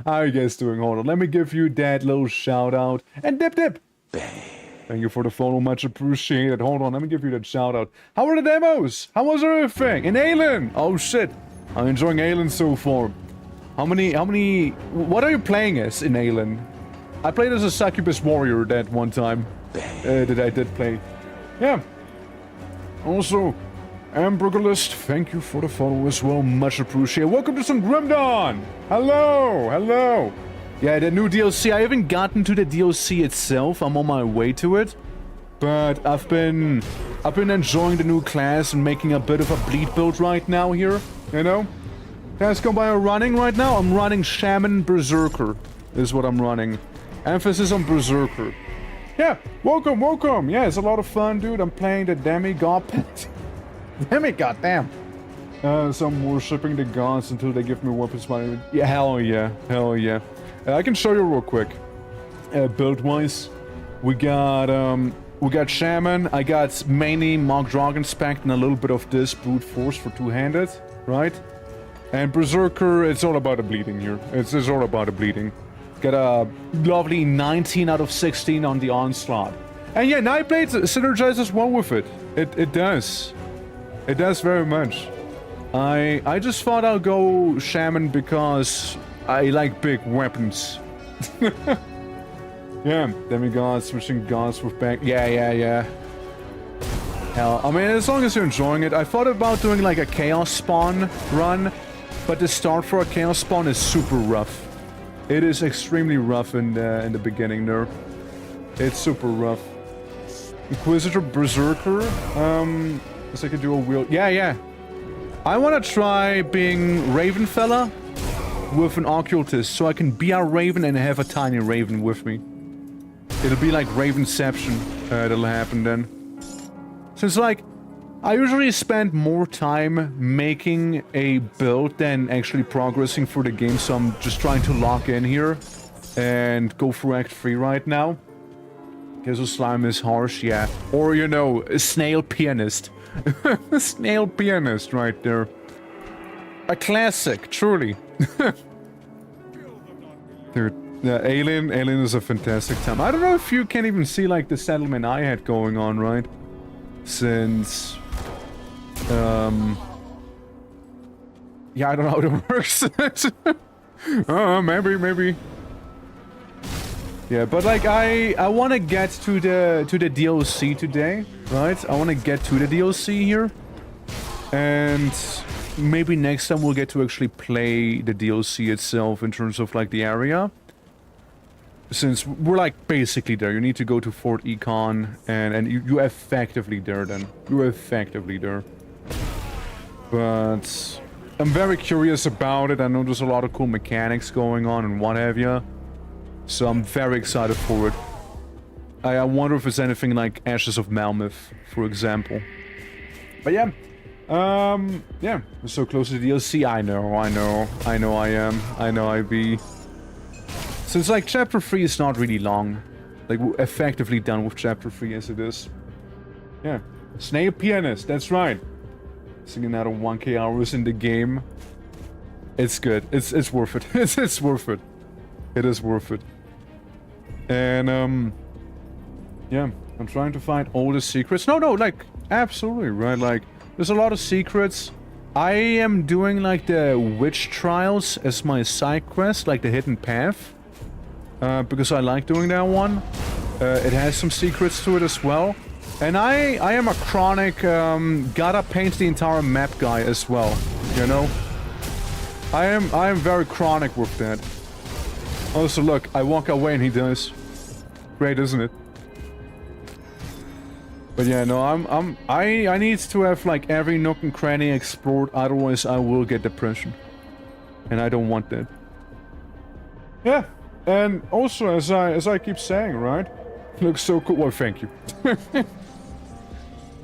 are you guys doing? Hold on, let me give you that little shout out. And dip dip. Thank you for the follow, much appreciated. Hold on, let me give you that shout out. How were the demos? How was everything? In Aelin? Oh shit. I'm enjoying Aelin so far. What are you playing as in Aelin? I played as a succubus warrior that one time. That I did play. Yeah. Also, Ambergalist, thank you for the follow as well. Much appreciated. Welcome to some Grim Dawn. Hello, hello. Yeah, the new DLC. I haven't gotten to the DLC itself. I'm on my way to it. But I've been enjoying the new class and making a bit of a bleed build right now here. You know? Guys, go by running right now. I'm running Shaman Berserker. Is what I'm running. Emphasis on Berserker. Yeah, welcome, welcome. Yeah, it's a lot of fun, dude. I'm playing the demigod. Demigod, damn. So I'm worshipping the gods until they give me weapons. Yeah, hell yeah, hell yeah. I can show you real quick. Build-wise, we got Shaman. I got mainly Mark Dragon Spect and a little bit of this brute force for two-handed, right? And Berserker, it's all about the bleeding here. It's all about the bleeding. Got a lovely 19 out of 16 on the onslaught. And yeah, Nightblade synergizes well with it. It does. It does very much. I just thought I'll go Shaman because I like big weapons. Yeah, demigods, switching gods with back. Yeah. Hell, I mean, as long as you're enjoying it. I thought about doing like a Chaos Spawn run, but the start for a Chaos Spawn is super rough. It is extremely rough in the beginning there. It's super rough. Inquisitor Berserker. It's like a dual wield. Yeah. I want to try being Ravenfella with an occultist, so I can be a raven and have a tiny raven with me. It'll be like Ravenception. That'll happen then. Since like, I usually spend more time making a build than actually progressing through the game, so I'm just trying to lock in here and go through Act 3 right now. Gesso Slime is harsh, yeah. Or, you know, a snail pianist. A snail pianist right there. A classic, truly. Dude, Alien is a fantastic time. I don't know if you can even see, like, the settlement I had going on, right? Since... yeah, I don't know how it works. Maybe. Yeah, but like I want to get to the DLC today, right? I want to get to the DLC here, and maybe next time we'll get to actually play the DLC itself in terms of like the area. Since we're like basically there, you need to go to Fort Econ, and you're effectively there then. You're effectively there. But I'm very curious about it. I know there's a lot of cool mechanics going on and what have you. So I'm very excited for it. I wonder if it's anything like Ashes of Malmouth, for example. But yeah. Yeah. We're so close to the DLC. I know I am. I know I be. Since like chapter 3 is not really long. Like we're effectively done with chapter 3 as it is. Yeah. Snail Pianist, that's right. Singing out of 1k hours in the game. It's good. It's worth it. It's worth it. It is worth it. And yeah, I'm trying to find all the secrets. No, like absolutely right. Like there's a lot of secrets. I am doing like the witch trials as my side quest, like the hidden path, because I like doing that one. It has some secrets to it as well. And I am a chronic gotta paint the entire map guy as well, you know? I am very chronic with that. Also, look, I walk away and he does. Great, isn't it? But yeah, no, I need to have like every nook and cranny explored, otherwise I will get depression. And I don't want that. Yeah, and also as I keep saying, right? Looks so cool. Well, thank you.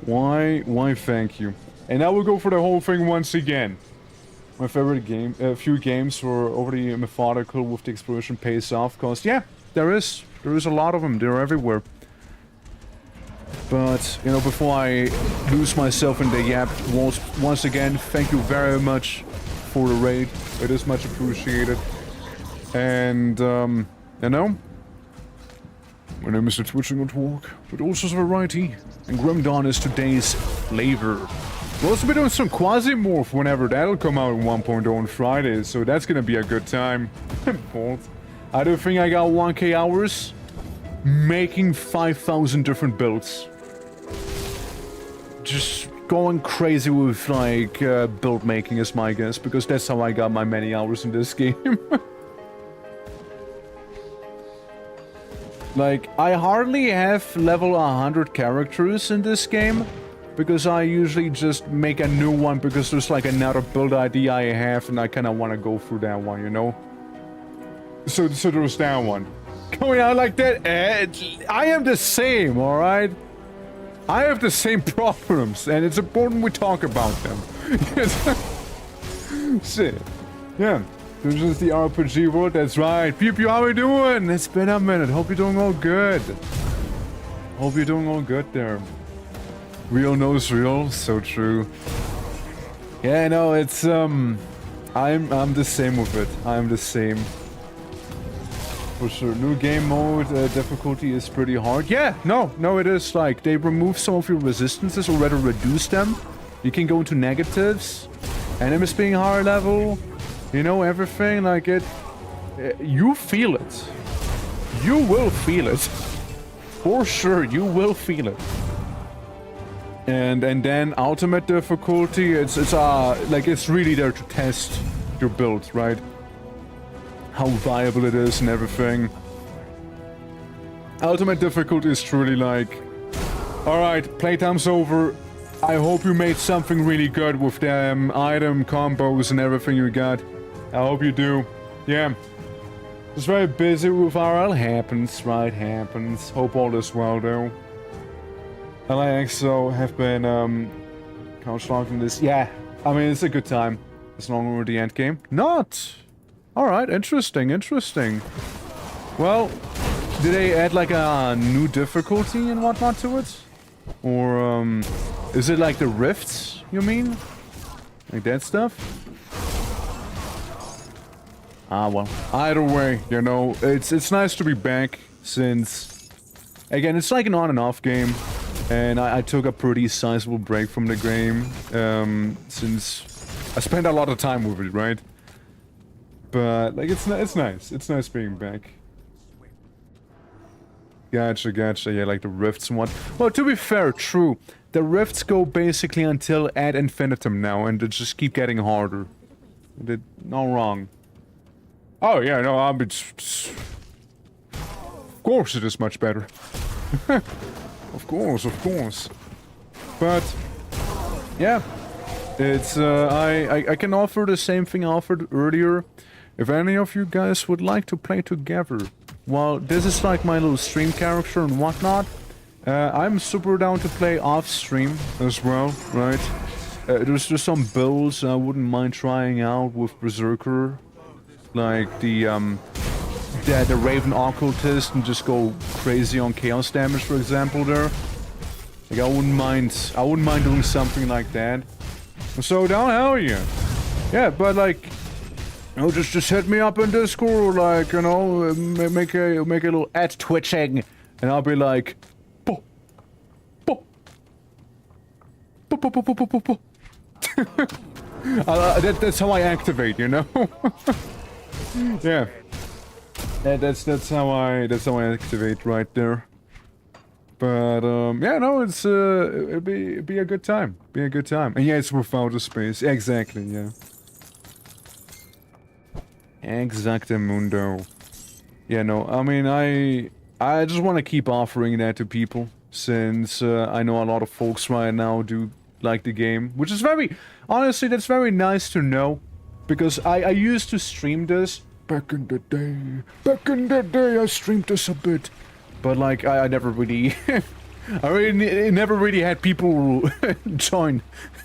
Why thank you. And I will go for the whole thing once again. My favorite game, few games were overly methodical with the exploration pays off, cause yeah, there is a lot of them. They're everywhere. But you know, before I lose myself in the yap, once again, thank you very much for the raid. It is much appreciated. And you know, my name is the Twitching at Walk, with all sorts of variety, and Grim Dawn is today's flavor. We'll also be doing some Quasimorph whenever that'll come out in 1.0 on Friday, so that's gonna be a good time. I do think I got 1k hours making 5,000 different builds. Just going crazy with like build making is my guess, because that's how I got my many hours in this game. Like, I hardly have level 100 characters in this game, because I usually just make a new one because there's like another build idea I have and I kind of want to go through that one, you know? So there's that one. Going out like that, I am the same, alright? I have the same problems, and it's important we talk about them. Shit. Yeah. This is the RPG world, that's right. Pew Pew, how we doing? It's been a minute. Hope you're doing all good. Hope you're doing all good there. Real knows real, so true. Yeah, no, it's I'm the same with it. I'm the same. For sure. New game mode difficulty is pretty hard. Yeah, no, it is. Like, they remove some of your resistances, or rather reduce them. You can go into negatives. Enemies being higher level. You know, everything, like it... you feel it. You will feel it. For sure, you will feel it. And then ultimate difficulty, it's like, it's really there to test your build, right? How viable it is and everything. Ultimate difficulty is truly like... Alright, playtime's over. I hope you made something really good with them item combos and everything you got. I hope you do. Yeah. Just very busy with RL. Happens, right? Happens. Hope all is well, though. And I also have been, couch logging this. Yeah. I mean, it's a good time. As long as we're the end game. Not! Alright, interesting, interesting. Well, did they add, like, a new difficulty and whatnot to it? Or, is it like the rifts, you mean? Like that stuff? Ah, well, either way, you know, it's nice to be back, since, again, it's like an on and off game, and I took a pretty sizable break from the game, since I spent a lot of time with it, right? But, like, it's nice being back. Gotcha, yeah, like the rifts and what. Well, to be fair, true, the rifts go basically until ad infinitum now, and they just keep getting harder. They're not wrong. Oh, yeah, no, of course it is much better. Of course. But, yeah. It's, I can offer the same thing I offered earlier. If any of you guys would like to play together, well, this is like my little stream character and whatnot. I'm super down to play off-stream as well, right? There's just some builds I wouldn't mind trying out with Berserker. Like the Raven Occultist, and just go crazy on chaos damage, for example, there. Like, I wouldn't mind doing something like that. So down, hell yeah. Yeah, but like, you know, just hit me up in Discord, like, you know, make a little @twitching, and I'll be like, bo, bo, bo, bo, bo, bo, bo, bo, bo. That's how I activate, you know. Yeah. That's how I activate right there. But yeah, no, it'd be a good time. And yeah, it's without a space. Exactly, yeah. Exactamundo. Yeah, no, I mean, I just want to keep offering that to people, since I know a lot of folks right now do like the game, which is honestly, that's very nice to know, because I used to stream this back in the day, I streamed this a bit, but like, I never really, never really had people join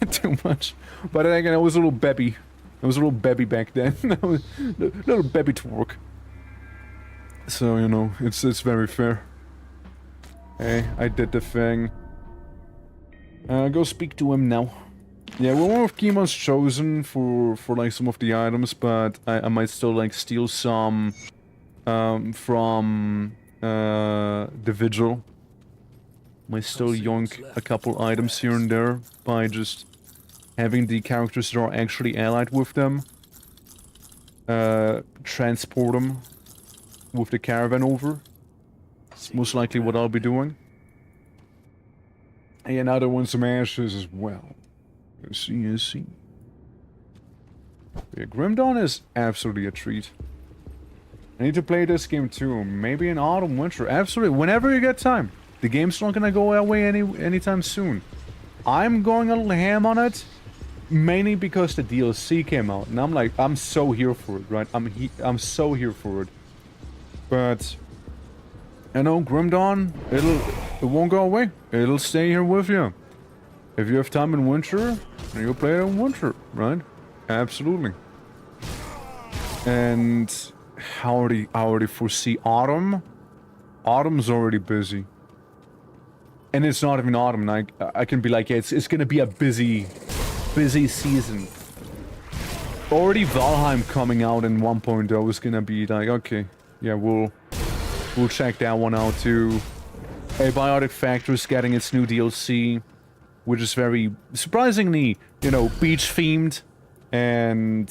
too much, but again, I was a little babby. I was a little babby back then. I was a little babby twerk. So, you know, it's very fair. Hey, I did the thing. Go speak to him now. Yeah, well, one of Kimon's chosen for like some of the items, but I might still like steal some from the Vigil. Might still yoink a couple items here and there by just having the characters that are actually allied with them transport them with the caravan over. It's most likely what I'll be doing. And another one, some ashes as well. You see. Yeah, Grim Dawn is absolutely a treat. I need to play this game too. Maybe in autumn, winter. Absolutely, whenever you get time. The game's not gonna go away anytime soon. I'm going a little ham on it, mainly because the DLC came out, and I'm like, I'm so here for it, right? I'm so here for it. But you know, Grim Dawn, it won't go away. It'll stay here with you. If you have time in winter, then you'll play it in winter, right? Absolutely. And I already foresee autumn. Autumn's already busy. And it's not even autumn. I can be like, yeah, it's gonna be a busy season. Already Valheim coming out in 1.0 is gonna be like, okay, yeah, we'll check that one out too. Abiotic Factor's getting its new DLC, which is very surprisingly, you know, beach themed, and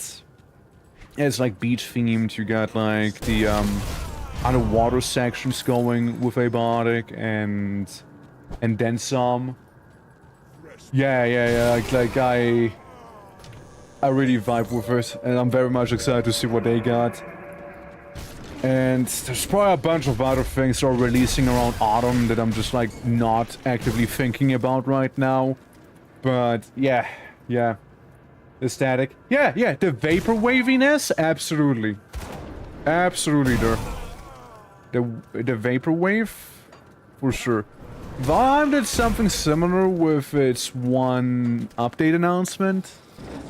it's like beach themed. You got like the underwater sections going with Abiotic, and then some. Yeah. Like I really vibe with it, and I'm very much excited to see what they got. And there's probably a bunch of other things that are releasing around autumn that I'm just like not actively thinking about right now. But yeah. The static. Yeah, the vapor waviness, absolutely. Absolutely there. The vapor wave, for sure. Valheim did something similar with its one update announcement,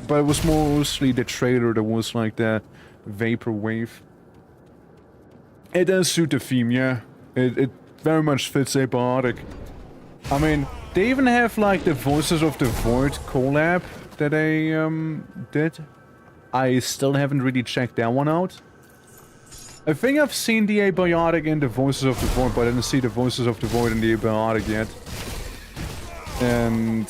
but it was mostly the trailer that was like the vapor wave. It does suit the theme, yeah. It very much fits Abiotic. I mean, they even have like the Voices of the Void collab that they did. I still haven't really checked that one out. I think I've seen the Abiotic in the Voices of the Void, but I didn't see the Voices of the Void in the Abiotic yet. And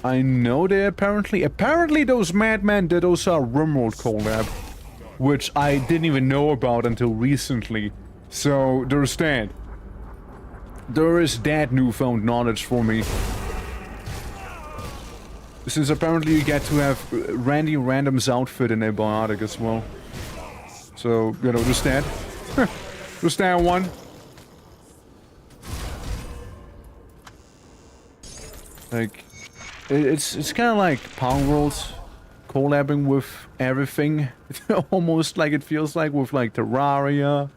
I know they apparently those Madmen did also a Rimworld collab, which I didn't even know about until recently. So there's that. There is that newfound knowledge for me. Since apparently you get to have Randy Random's outfit in Abiotic as well. So, you know, just that. Just that one. Like, it's kind of like Power World collabing with everything. Almost like it feels like with like Terraria.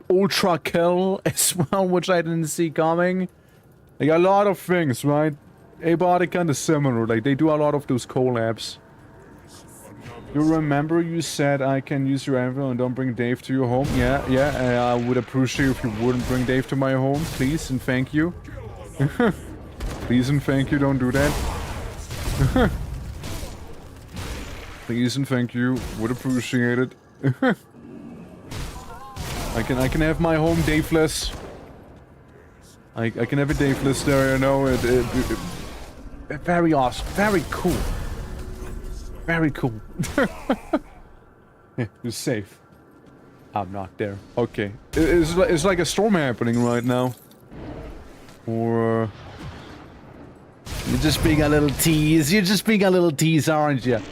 Ultra Kill as well, which I didn't see coming. Like a lot of things, right? Abiotic kind of similar. Like they do a lot of those collabs. You remember you said I can use your anvil and don't bring Dave to your home? Yeah. I would appreciate if you wouldn't bring Dave to my home, please and thank you. Please and thank you, don't do that. Please and thank you, would appreciate it. I can have my home Daveless. I can have a Daveless there, you know. Very awesome, very cool. Very cool. Yeah, you're safe. I'm not there. Okay. It's like a storm happening right now. Or... You're just being a little tease. You're just being a little tease, aren't you?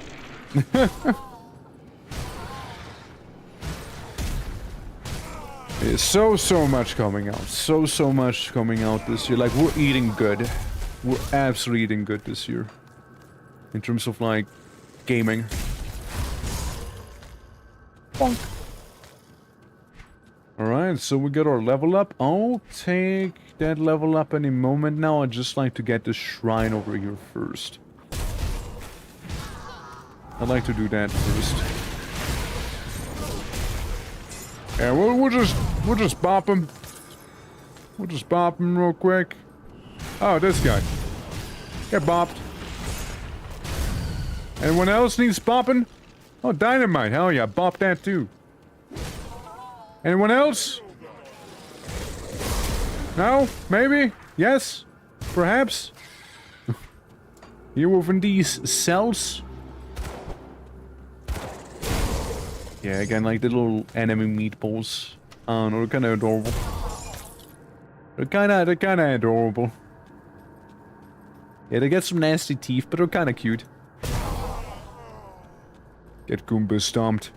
So much coming out. So much coming out this year. Like, we're eating good. We're absolutely eating good this year. In terms of, like, gaming. Bonk. Alright, so we got our level up. I'll take that level up any moment now. I'd just like to get the shrine over here first. I'd like to do that first. Yeah, we'll just bop him. We'll just bop him real quick. Oh, this guy. Get bopped. Anyone else needs bopping? Oh, dynamite. Hell yeah, bop that too. Anyone else? No? Maybe? Yes? Perhaps? You within these cells? Yeah, again, like the little enemy meatballs. I don't know, they're kinda adorable. They're kinda adorable. Yeah, they get some nasty teeth, but they're kinda cute. Get Goomba stomped.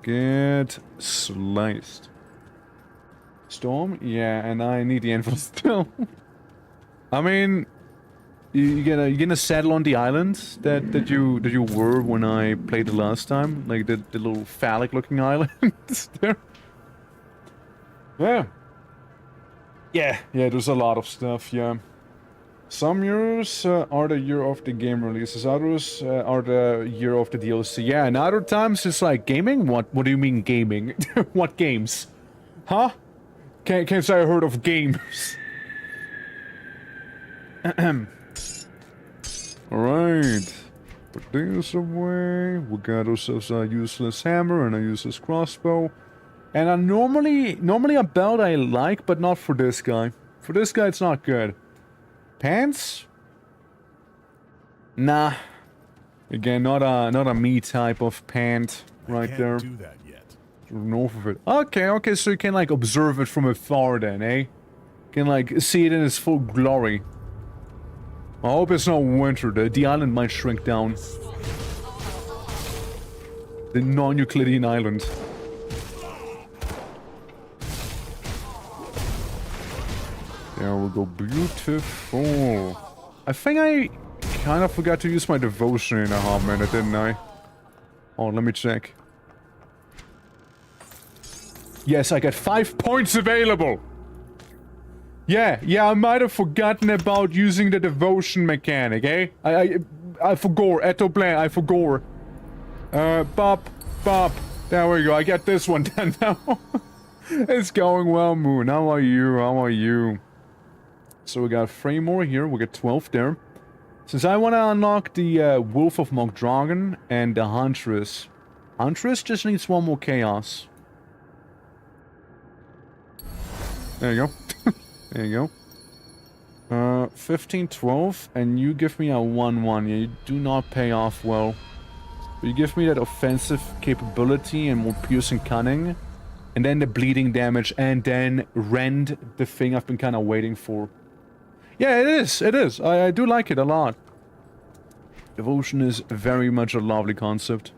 Get sliced. Storm? Yeah, and I need the anvil still. I mean, you gonna settle on the island that you were when I played the last time, like the little phallic looking island there. Yeah. Yeah. There's a lot of stuff. Yeah. Some years are the year of the game releases, others are the year of the DLC. Yeah, and other times it's like gaming? What do you mean gaming? What games? Huh? Can't say I heard of games. Alright. Put this away. We got ourselves a useless hammer and a useless crossbow. And a normally a belt I like, but not for this guy. For this guy it's not good. Pants? Nah. Again, not a me type of pant right there. Can't do that yet. North of it. Okay, so you can like observe it from afar then, eh? You can like see it in its full glory. I hope it's not winter. The island might shrink down. The non-Euclidean island. There we go. Beautiful. I think I kind of forgot to use my devotion in a hot minute, didn't I? Oh, let me check. Yes, I got 5 points available. Yeah, I might have forgotten about using the devotion mechanic, eh? I forgot. Etoblan, I forgot. Bop. There we go. I got this one done now. It's going well, Moon. How are you? So we got 3 more here. We got 12 there. Since I want to unlock the Wolf of Mogdragon and the Huntress. Huntress just needs 1 more chaos. There you go. There you go. 15, 12, and you give me a 1-1. Yeah, you do not pay off well. But you give me that offensive capability and more piercing cunning. And then the bleeding damage, and then rend, the thing I've been kind of waiting for. Yeah, it is. I do like it a lot. Devotion is very much a lovely concept.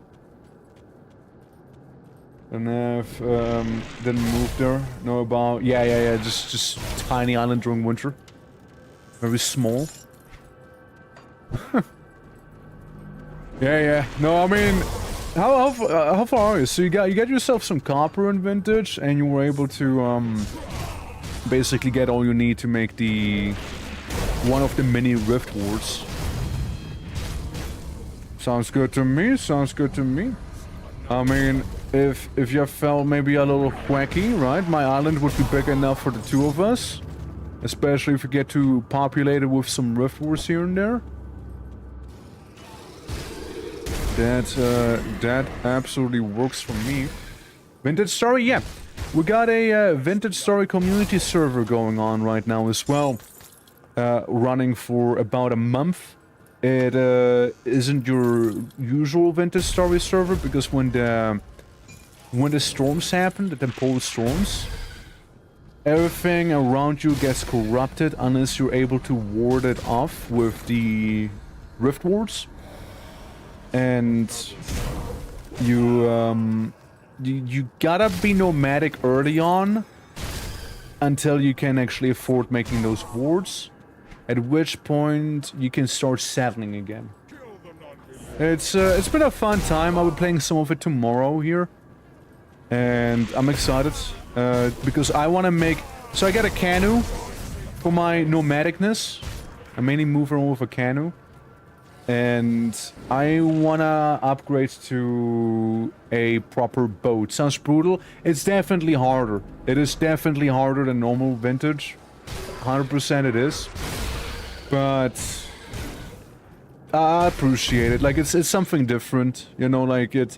And if, didn't move there. Know about, yeah, just tiny island during winter. Very small. yeah. No, I mean, how far are you? So you got yourself some copper in vintage, and you were able to basically get all you need to make the one of the mini rift wards. Sounds good to me. I mean, if you felt maybe a little wacky, right? My island would be big enough for the 2 of us, especially if we get to populate it with some rift wards here and there. That absolutely works for me. Vintage Story, yeah. We got a Vintage Story community server going on right now as well. Running for about a month. It isn't your usual Vintage Story server, because when the storms happen, the temporal storms, everything around you gets corrupted unless you're able to ward it off with the rift wards. And you you gotta be nomadic early on until you can actually afford making those wards, at which point you can start settling again. It's been a fun time. I'll be playing some of it tomorrow here, and I'm excited because I want to make. So I got a canoe for my nomadicness. I mainly move around with a canoe, and I wanna upgrade to a proper boat. Sounds brutal. It's definitely harder. It is definitely harder than normal vintage. 100% it is. But I appreciate it. Like it's something different, you know. Like it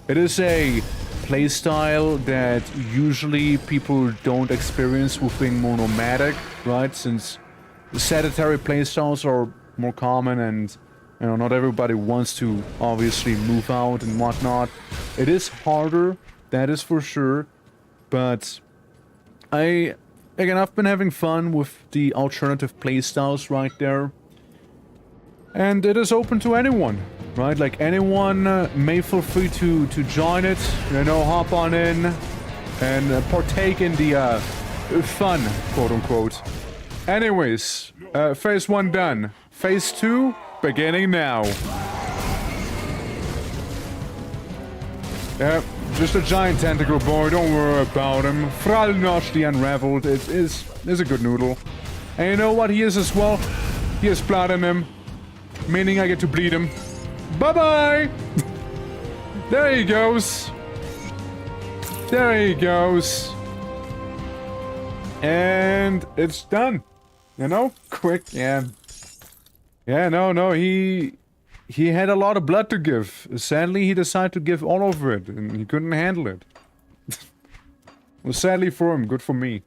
is a playstyle that usually people don't experience with being more nomadic, right? Since the sedentary playstyles are more common, and you know, not everybody wants to obviously move out and whatnot. It is harder, that is for sure. But I've been having fun with the alternative playstyles right there. And it is open to anyone, right? Like anyone may feel free to join it, you know, hop on in and partake in the fun, quote unquote. Anyways, phase 1 done. Phase 2 beginning now. Yep, just a giant tentacle boy, don't worry about him. Fralnosh the Unraveled is a good noodle. And you know what he is as well? He has blood in him. Meaning I get to bleed him. Bye-bye! There he goes. There he goes. And it's done. You know? Quick, yeah. Yeah, no, he had a lot of blood to give. Sadly, he decided to give all of it, and he couldn't handle it. Well, sadly for him, good for me.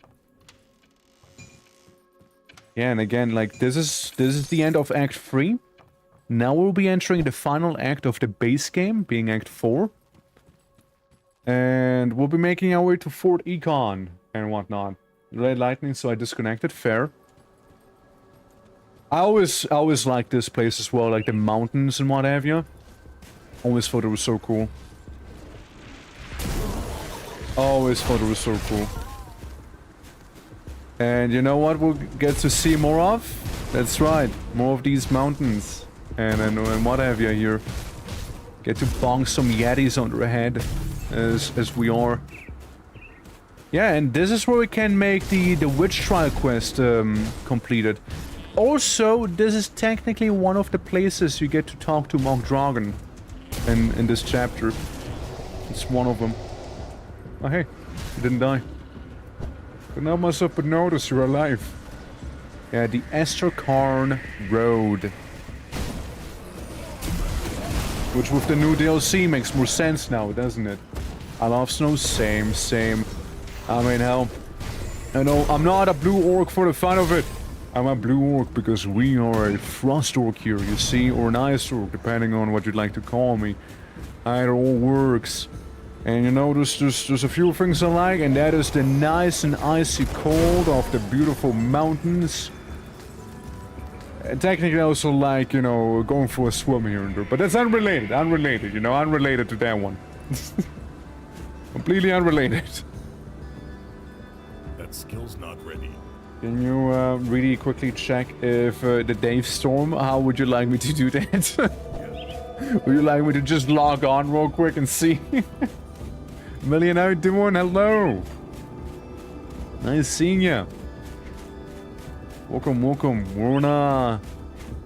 Yeah, and again, like, this is the end of Act 3. Now we'll be entering the final act of the base game, being Act 4. And we'll be making our way to Fort Econ and whatnot. Red lightning, so I disconnected, fair. I always liked this place as well, like the mountains and what have you. Always thought it was so cool. Always thought it was so cool. And you know what we'll get to see more of? That's right, more of these mountains. And what have you here. Get to bonk some yetis on their head, as we are. Yeah, and this is where we can make the witch trial quest completed. Also, this is technically one of the places you get to talk to Monk Dragon in this chapter. It's one of them. Oh hey, you didn't die. Couldn't help myself but notice you're alive. Yeah, the Asterkarn Road. Which with the new DLC makes more sense now, doesn't it? I love snow, same. I mean, hell, I know I'm not a blue orc for the fun of it. I'm a blue orc because we are a frost orc here, you see, or an ice orc, depending on what you'd like to call me. Either all works. And you know, there's a few things I like, and that is the nice and icy cold of the beautiful mountains. And technically I also like, you know, going for a swim here and there, but that's unrelated, you know, unrelated to that one. Completely unrelated. That skill's not ready. Can you really quickly check if the Dave Storm, how would you like me to do that? Would you like me to just log on real quick and see? Million, how you doing? Hello. Nice seeing ya. Welcome. We're on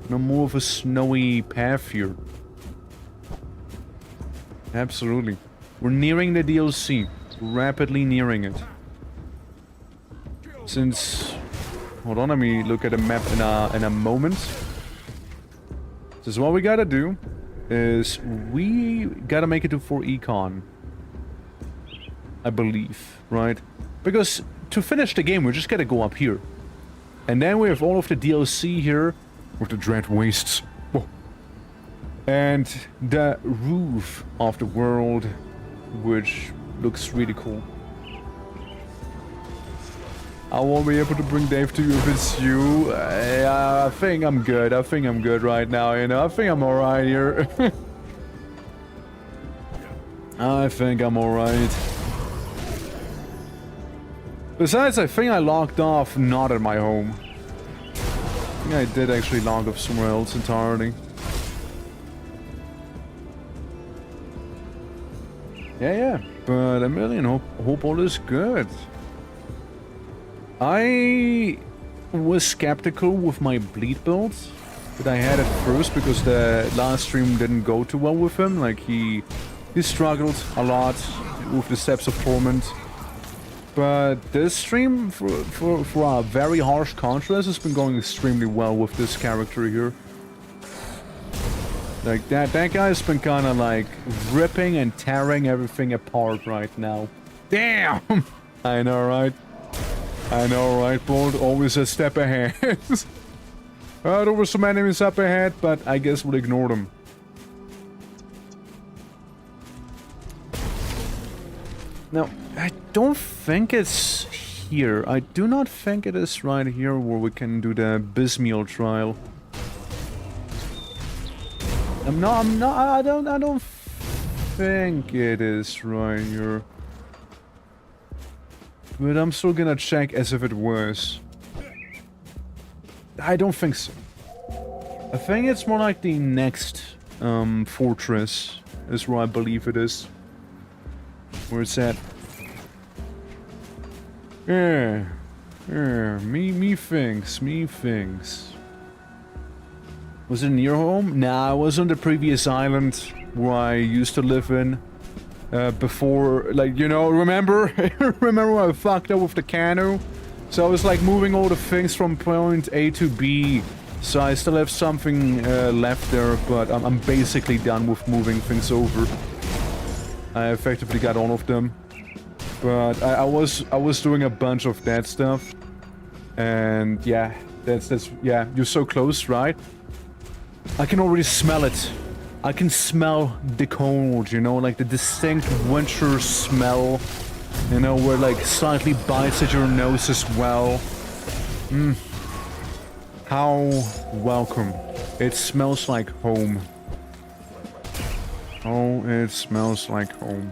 no more of a snowy path here. Absolutely. We're nearing the DLC. Rapidly nearing it. Since... Hold on, let me look at the map in a moment. So what we gotta do is we gotta make it to Fort Econ. I believe, right? Because to finish the game, we just gotta go up here. And then we have all of the DLC here with the Dread Wastes. Whoa. And the roof of the world, which looks really cool. I won't be able to bring Dave to you if it's you. I think I'm good. I think I'm good right now, you know. I think I'm alright here. I think I'm alright. Besides, I think I logged off not at my home. I think I did actually log off somewhere else entirely. Yeah. But a million hope all is good. I was skeptical with my bleed build that I had at first because the last stream didn't go too well with him. Like he struggled a lot with the Steps of Torment. But this stream, for a very harsh contrast, has been going extremely well with this character here. Like, that guy's been kind of, like, ripping and tearing everything apart right now. Damn! I know, right? I know, right, Bolt? Always a step ahead. There were some enemies up ahead, but I guess we'll ignore them. Now, I don't think it's here. I do not think it is right here where we can do the Bismeal trial. I don't think it is right here. But I'm still gonna check as if it was. I don't think so. I think it's more like the next fortress is where I believe it is. Where it's at. Yeah. Me thinks. Was it near home? Nah, I was on the previous island where I used to live in. Before, like, you know, remember? Remember when I fucked up with the canoe? So I was like moving all the things from point A to B. So I still have something left there, but I'm basically done with moving things over. I effectively got all of them. But I was doing a bunch of that stuff. And yeah, that's yeah, you're so close, right? I can already smell it. I can smell the cold, you know, like the distinct winter smell, you know, where like slightly bites at your nose as well. How welcome. It smells like home. Oh, it smells like home.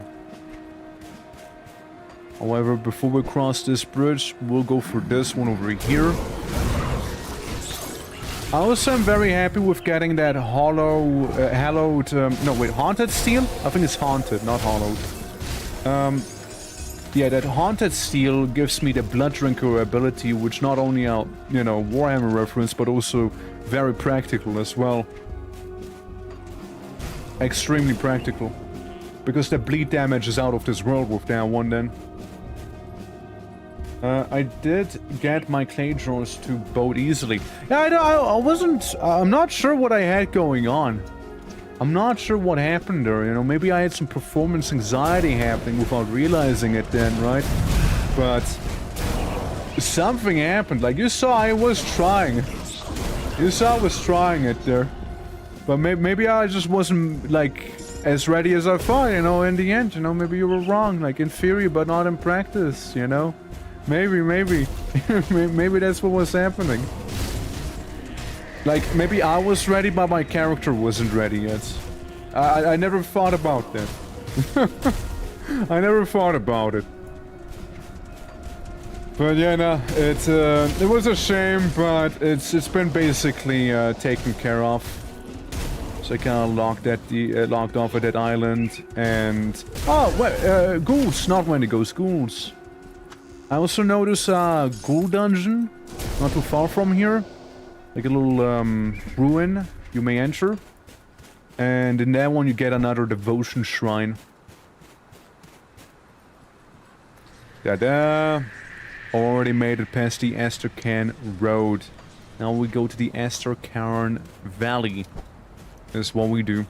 However, before we cross this bridge, we'll go for this one over here. I also am very happy with getting that hallowed, no wait, haunted steel? I think it's haunted, not hollowed. Yeah, that haunted steel gives me the blood drinker ability, which not only are, you know, Warhammer reference, but also very practical as well. Extremely practical. Because the bleed damage is out of this world with that one then. I did get my clay drawers to boat easily. Yeah, I wasn't... I'm not sure what I had going on. I'm not sure what happened there, you know, maybe I had some performance anxiety happening without realizing it then, right? But... something happened, like you saw I was trying. You saw I was trying it there. But maybe I just wasn't, like, as ready as I thought, you know, in the end, you know, maybe you were wrong, like, in theory, but not in practice, you know? Maybe. Maybe that's what was happening. Like, maybe I was ready, but my character wasn't ready yet. I never thought about that. I never thought about it. But yeah, no, it was a shame, but it's been basically taken care of. So I kind of locked off at that island, and oh, wait, ghouls, not Wendigos, ghouls. I also noticed a ghoul dungeon, not too far from here. Like a little ruin you may enter. And in that one you get another devotion shrine. Ta-da! Already made it past the Asterkarn road. Now we go to the Asterkarn Valley. That's what we do.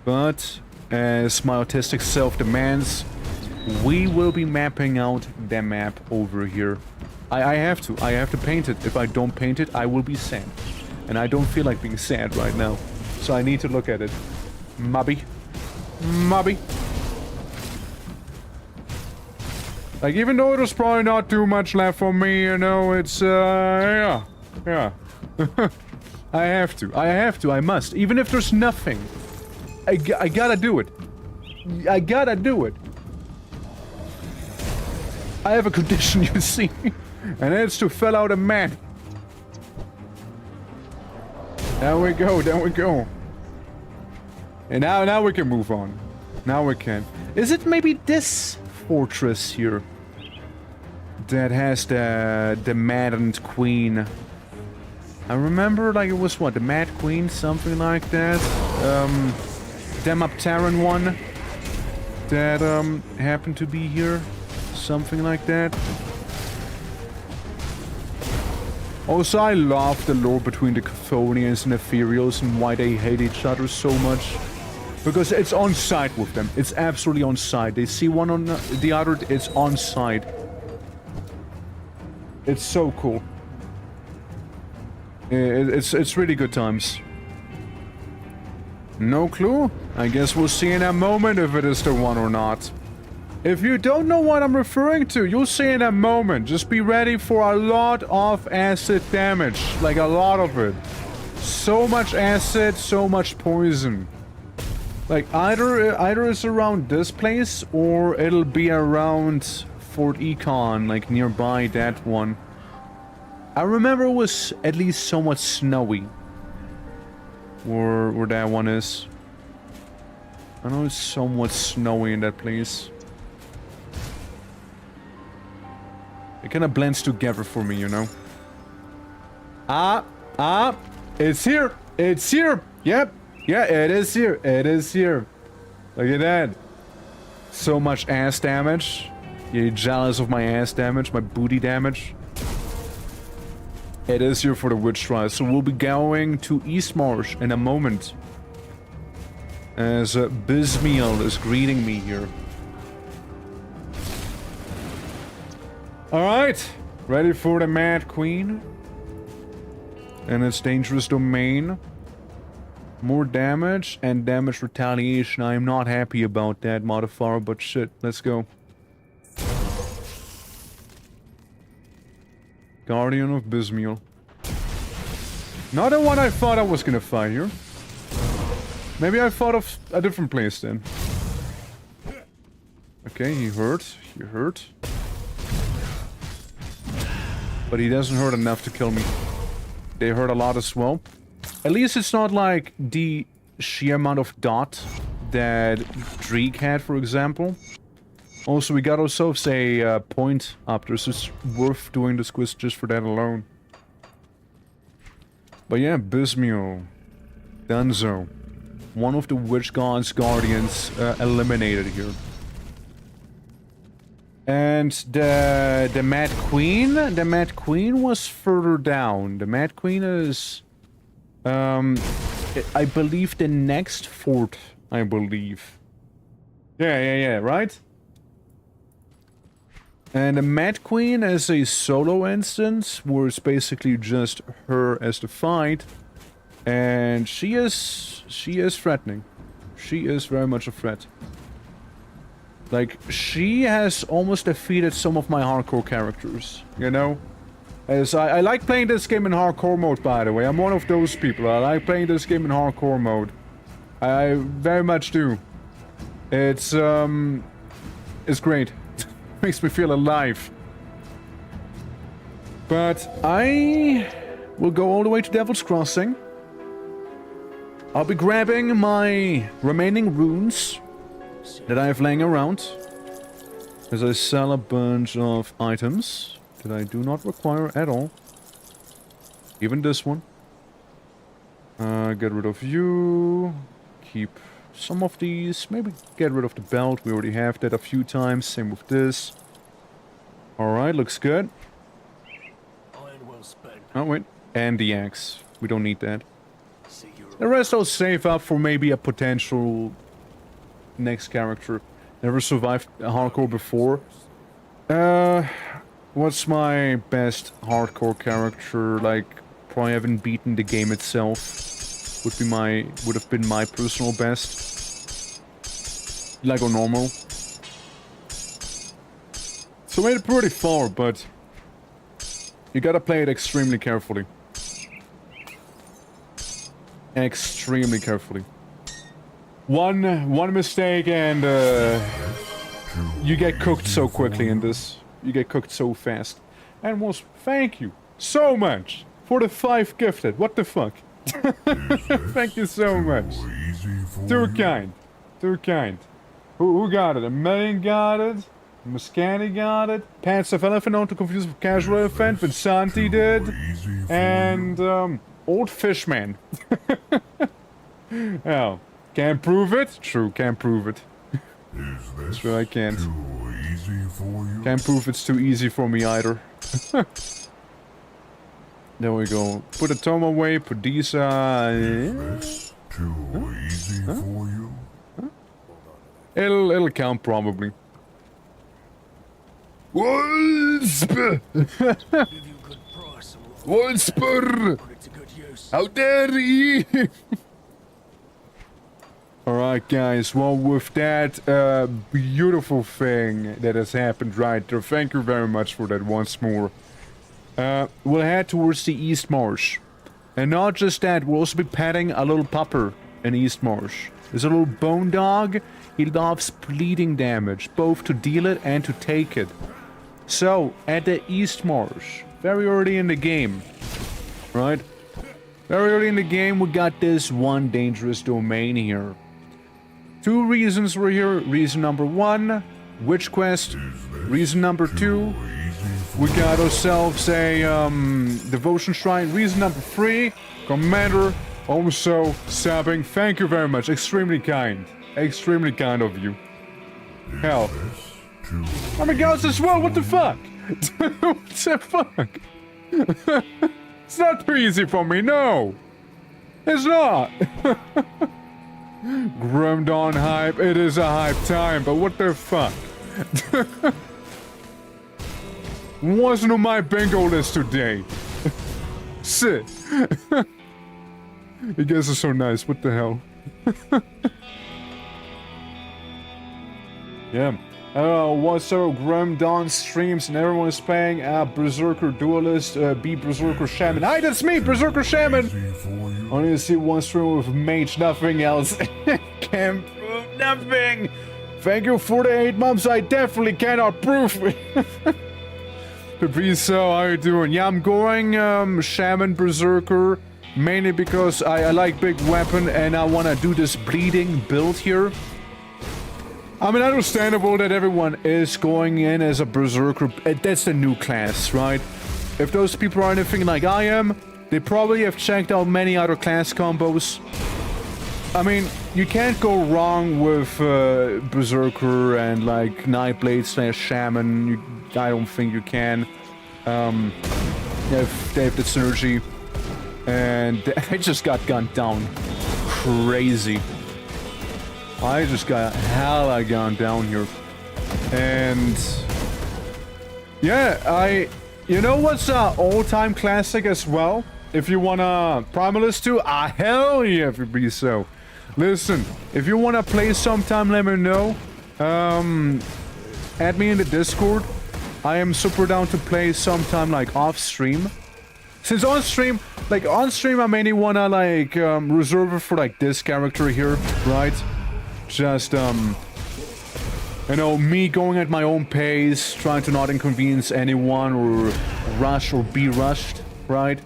But, as my autistic self demands, we will be mapping out the map over here. I have to paint it. If I don't paint it, I will be sad. And I don't feel like being sad right now. So I need to look at it. Mubby. Like, even though there's probably not too much left for me, you know, it's, yeah. I have to, I must. Even if there's nothing. I gotta do it. I gotta do it. I have a condition, you see, and it's to fill out a map. There we go, there we go. And now we can move on. Now we can. Is it maybe this fortress here that has the Maddened Queen? I remember, like, it was what, the Mad Queen, something like that. Demapteran one that happened to be here, something like that. Also, I love the lore between the Chthonians and Ethereals and why they hate each other so much. Because it's on side with them. It's absolutely on side. They see one on the other, it's on side. It's so cool. It's really good times. No clue? I guess we'll see in a moment if it is the one or not. If you don't know what I'm referring to, you'll see in a moment. Just be ready for a lot of acid damage. Like a lot of it. So much acid, so much poison. Like either it's around this place or it'll be around Fort Econ, like nearby that one. I remember it was at least somewhat snowy. Where that one is. I know it's somewhat snowy in that place. It kind of blends together for me, you know. It's here. It's here. Yep. Yeah, it is here. It is here. Look at that. So much ass damage. You're jealous of my ass damage, my booty damage. It is here for the witch trial. So we'll be going to Eastmarsh in a moment. As Bismiel is greeting me here. Alright, ready for the Mad Queen. And its dangerous domain. More damage and damage retaliation. I am not happy about that modifier, but shit, let's go. Guardian of Bismiel. Not the one I thought I was gonna fight here. Maybe I thought of a different place then. Okay, he hurt. He hurt. But he doesn't hurt enough to kill me. They hurt a lot as well. At least it's not like the sheer amount of dot that Dreek had, for example. Also, we got ourselves a point up there, so it's worth doing this quiz just for that alone. But yeah, Bismiel. Dunzo. One of the Witch God's guardians eliminated here. And the Mad Queen was further down. The Mad Queen is, I believe the next fort, I believe. Yeah, right? And the Mad Queen is a solo instance, where it's basically just her as the fight. And she is threatening. She is very much a threat. Like, she has almost defeated some of my hardcore characters, you know? As I like playing this game in hardcore mode, by the way. I'm one of those people. I like playing this game in hardcore mode. I very much do. It's great. Makes me feel alive. But I will go all the way to Devil's Crossing. I'll be grabbing my remaining runes that I have laying around, as I sell a bunch of items that I do not require at all. Even this one. Get rid of you. Keep some of these. Maybe get rid of the belt. We already have that a few times. Same with this. Alright, looks good. Iron well spent. Oh, wait. And the axe. We don't need that. See you The rest I'll save up for maybe a potential next character. Never survived hardcore before. What's my best hardcore character? Like, probably haven't beaten the game itself. Would have been my personal best. Like on normal. So made it pretty far, but you gotta play it extremely carefully. Extremely carefully. One mistake and you get cooked so quickly in this. You get cooked so fast. And was thank you so much for the 5 gifted. What the fuck? Thank you so much. Too kind. Too kind. Who got it? A million got it. Muscani got it. Pants of Elephant not to confuse with Casual Event. Vinsanti did. And Old Fishman. Oh, can't prove it? True, can't prove it. Sure I can't. Can't prove it's too easy for me either. There we go. Put a tome away, put these Too easy for you? It'll count probably. Wolfsper! Give you a good price and Wolfsper! put it to good use. How dare ye! Alright guys, well with that beautiful thing that has happened right there, thank you very much for that once more. We'll head towards the East Marsh. And not just that, we'll also be petting a little pupper in East Marsh. There's a little bone dog. He loves bleeding damage, both to deal it and to take it. So, at the East Marsh, very early in the game, right? Very early in the game, we got this one dangerous domain here. 2 reasons we're here. Reason number 1, witch quest. Reason number 2, we got ourselves a devotion shrine. Reason number 3, Commander, also subbing. Thank you very much. Extremely kind. Extremely kind of you. Hell. I'm a ghost as well, what the fuck? What the fuck? It's not too easy for me, no! It's not! Grim Dawn hype, it is a hype time, but what the fuck? Wasn't on my bingo list today. Sit. You guys are so nice, what the hell? Yeah. What's so Grim Dawn streams and everyone is playing Berserker Duelist, B Berserker Shaman. Hi, that's me, Berserker Shaman! Only to see one stream with Mage, nothing else. Can't prove nothing! Thank you for the 8 months, I definitely cannot prove it. Papiso, how you doing? Yeah, I'm going Shaman Berserker, mainly because I like big weapon and I want to do this bleeding build here. I mean, understandable that everyone is going in as a Berserker. That's the new class, right? If those people are anything like I am, they probably have checked out many other class combos. I mean, you can't go wrong with Berserker and like Nightblade / Shaman. I don't think you can. If they have the synergy. And I just got gunned down. Crazy. I just got hella gunned down here. And yeah, you know what's all-time classic as well? If you wanna Primalist 2, hell yeah, if you be so. Listen, if you wanna play sometime, let me know. Add me in the Discord. I am super down to play sometime like off stream. Since on stream I mainly wanna like reserve it for like this character here, right? Just you know, me going at my own pace, trying to not inconvenience anyone or rush or be rushed, right?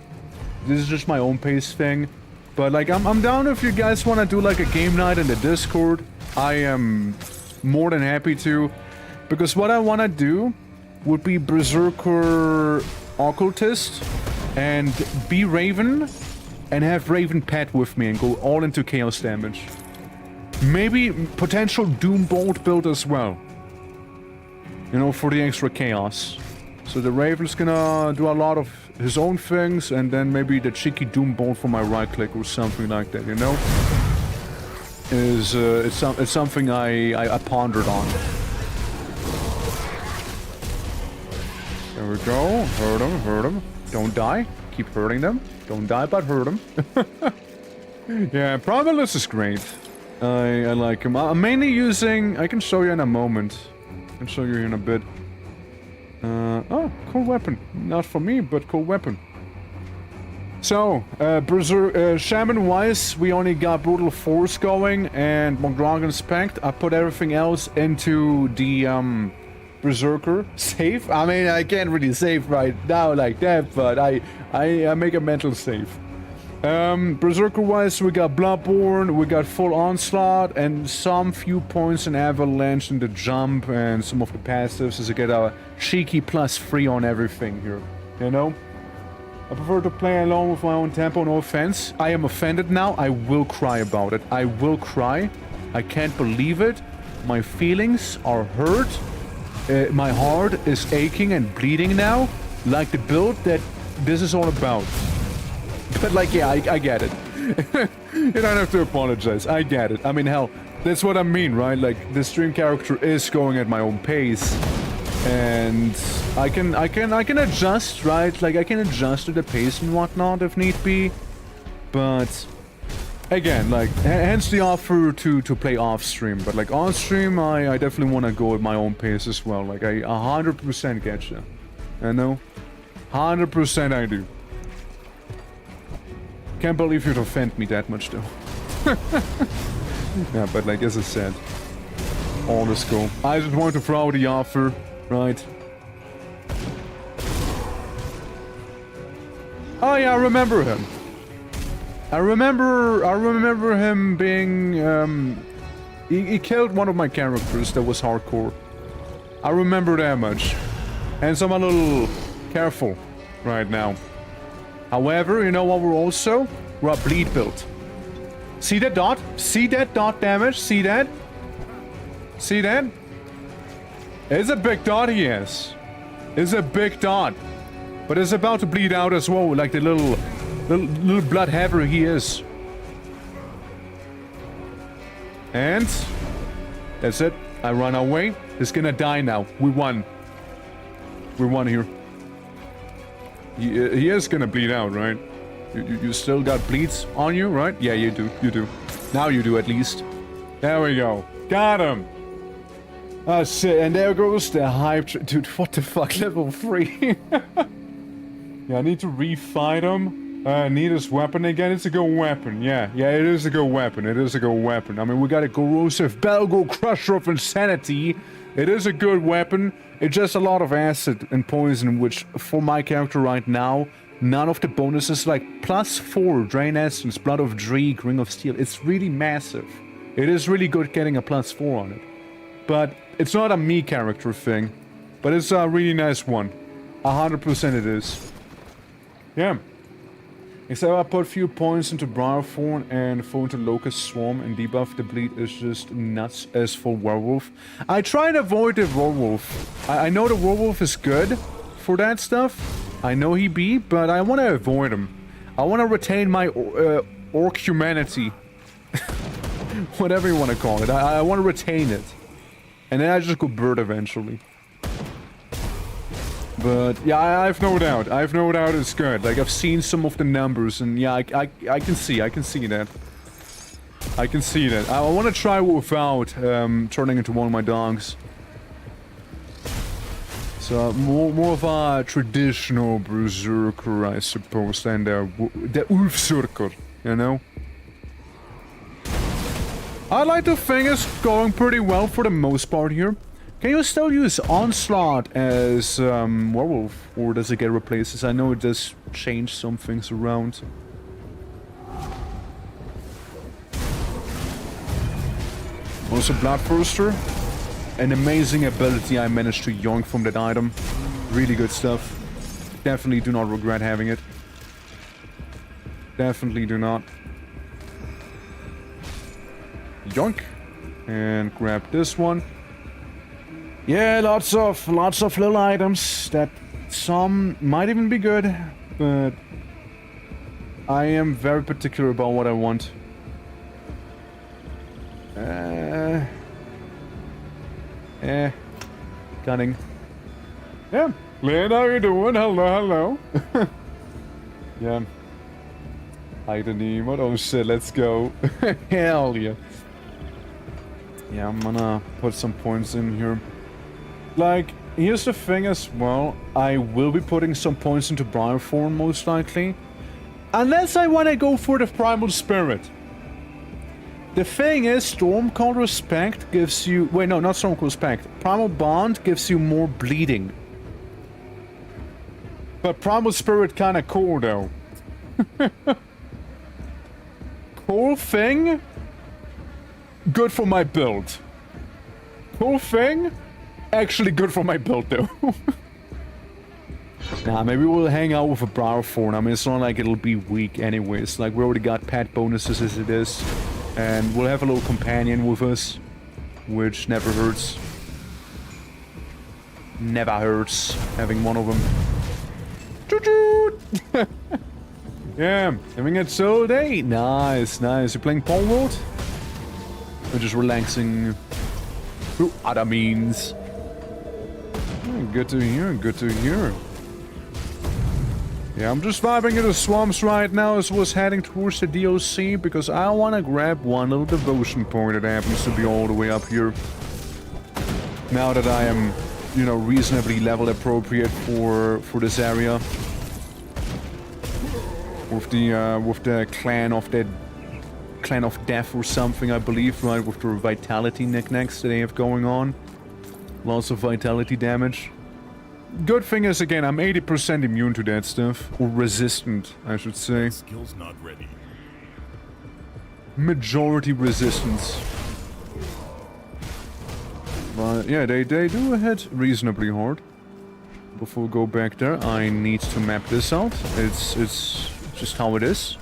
This is just my own pace thing. But like I'm down if you guys wanna do like a game night in the Discord. I am more than happy to. Because what I wanna do would be Berserker Occultist and be Raven and have Raven pet with me and go all into chaos damage. Maybe potential Doom Bolt build as well. You know, for the extra chaos. So the Raven's gonna do a lot of his own things and then maybe the cheeky Doom Bolt for my right click or something like that, you know? It's something I pondered on. There we go. Hurt him. Don't die. Keep hurting them. Don't die, but hurt them. Yeah, Primalist is great. I like him. I'm mainly using... I can show you in a moment. I can show you in a bit. Oh, cool weapon. Not for me, but cool weapon. So, Shaman-wise, we only got Brutal Force going and Mondragon's Pact. I put everything else into the, Berserker. Save? I mean, I can't really save right now like that, but I make a mental save. Berserker-wise, we got Bloodborne, we got Full Onslaught, and some few points in Avalanche and the Jump, and some of the passives to get a cheeky +3 on everything here, you know? I prefer to play alone with my own tempo, no offense. I am offended now, I will cry about it. I will cry. I can't believe it. My feelings are hurt. My heart is aching and bleeding now, like the build that this is all about. But like, yeah, I get it. You don't have to apologize. I get it. I mean, hell, that's what I mean, right? Like, the stream character is going at my own pace, and I can adjust, right? Like, I can adjust to the pace and whatnot if need be. But again, like, hence the offer to play off stream. But like on stream, I definitely want to go at my own pace as well. Like, I 100% get you. I know, 100% I do. Can't believe you'd offend me that much, though. Yeah, but like, as I said, all is cool. I just want to throw out the offer, right? Oh yeah, I remember him. I remember him being, he killed one of my characters that was hardcore. I remember that much. And so I'm a little careful right now. However, you know what we're a bleed build. See that dot? See that dot damage? See that? See that? It's a big dot he is. It's a big dot. But it's about to bleed out as well, like the little blood haver he is. And that's it. I run away. He's gonna die now. We won. We won here. He is gonna bleed out, right? You still got bleeds on you, right? Yeah, you do. You do. Now you do, at least. There we go. Got him. Ah, shit. And there goes the hype. Dude, what the fuck? Level 3. Yeah, I need to refight him. Need his weapon again. It's a good weapon. Yeah, it is a good weapon. It is a good weapon. I mean, we got a corrosive Belgo Crusher of Insanity. It is a good weapon. It's just a lot of acid and poison, which for my character right now, none of the bonuses, like +4, Drain Essence, Blood of Dreek, Ring of Steel, it's really massive. It is really good getting a +4 on it. But it's not a me character thing, but it's a really nice one. 100% it is. Yeah. Except I put a few points into Briarthorn and 4 into Locust Swarm, and debuff the bleed is just nuts as for Werewolf. I try to avoid the Werewolf. I know the Werewolf is good for that stuff. I know he be, but I want to avoid him. I want to retain my orc humanity. Whatever you want to call it. I want to retain it. And then I just go bird eventually. But yeah, I have no doubt. I have no doubt it's good. Like, I've seen some of the numbers, and yeah, I can see that. I can see that. I want to try without turning into one of my dogs. So more of a traditional berserker, I suppose, than the Ulfsurker, you know. I'd like to think it's going pretty well for the most part here. Can you still use Onslaught as Werewolf, or does it get replaced? I know it does change some things around. Also Bloodthirster, an amazing ability I managed to yoink from that item. Really good stuff. Definitely do not regret having it. Definitely do not. Yoink. And grab this one. Yeah, lots of little items that some might even be good, but I am very particular about what I want. Cunning. Yeah, Lynn, how you doing? Hello. Yeah. Hi, the emote. Oh shit, let's go. Hell yeah. Yeah, I'm gonna put some points in here. Like, here's the thing as well, I will be putting some points into Briarthorn most likely. Unless I want to go for the Primal Spirit. The thing is, Stormcold Respect gives you... Wait, no, not Stormcold Respect. Primal Bond gives you more bleeding. But Primal Spirit kinda cool, though. Cool thing? Good for my build. Cool thing? Actually good for my build, though. Nah, maybe we'll hang out with a Briarthorn. I mean, it's not like it'll be weak anyways. Like, we already got pet bonuses as it is. And we'll have a little companion with us. Which never hurts. Never hurts having one of them. Choo-choo! Yeah, having a chill day. Nice, nice. You playing Pole World? Or just relaxing through other means? Good to hear, good to hear. Yeah, I'm just vibing in the swamps right now as was heading towards the DOC because I want to grab one little devotion point that happens to be all the way up here. Now that I am, you know, reasonably level appropriate for this area. With the clan of death or something, I believe, right? With the vitality knickknacks that they have going on. Lots of vitality damage. Good thing is, again, I'm 80% immune to that stuff. Or resistant, I should say. Skill's not ready. Majority resistance. But yeah, they do hit reasonably hard. Before we go back there, I need to map this out. It's just how it is.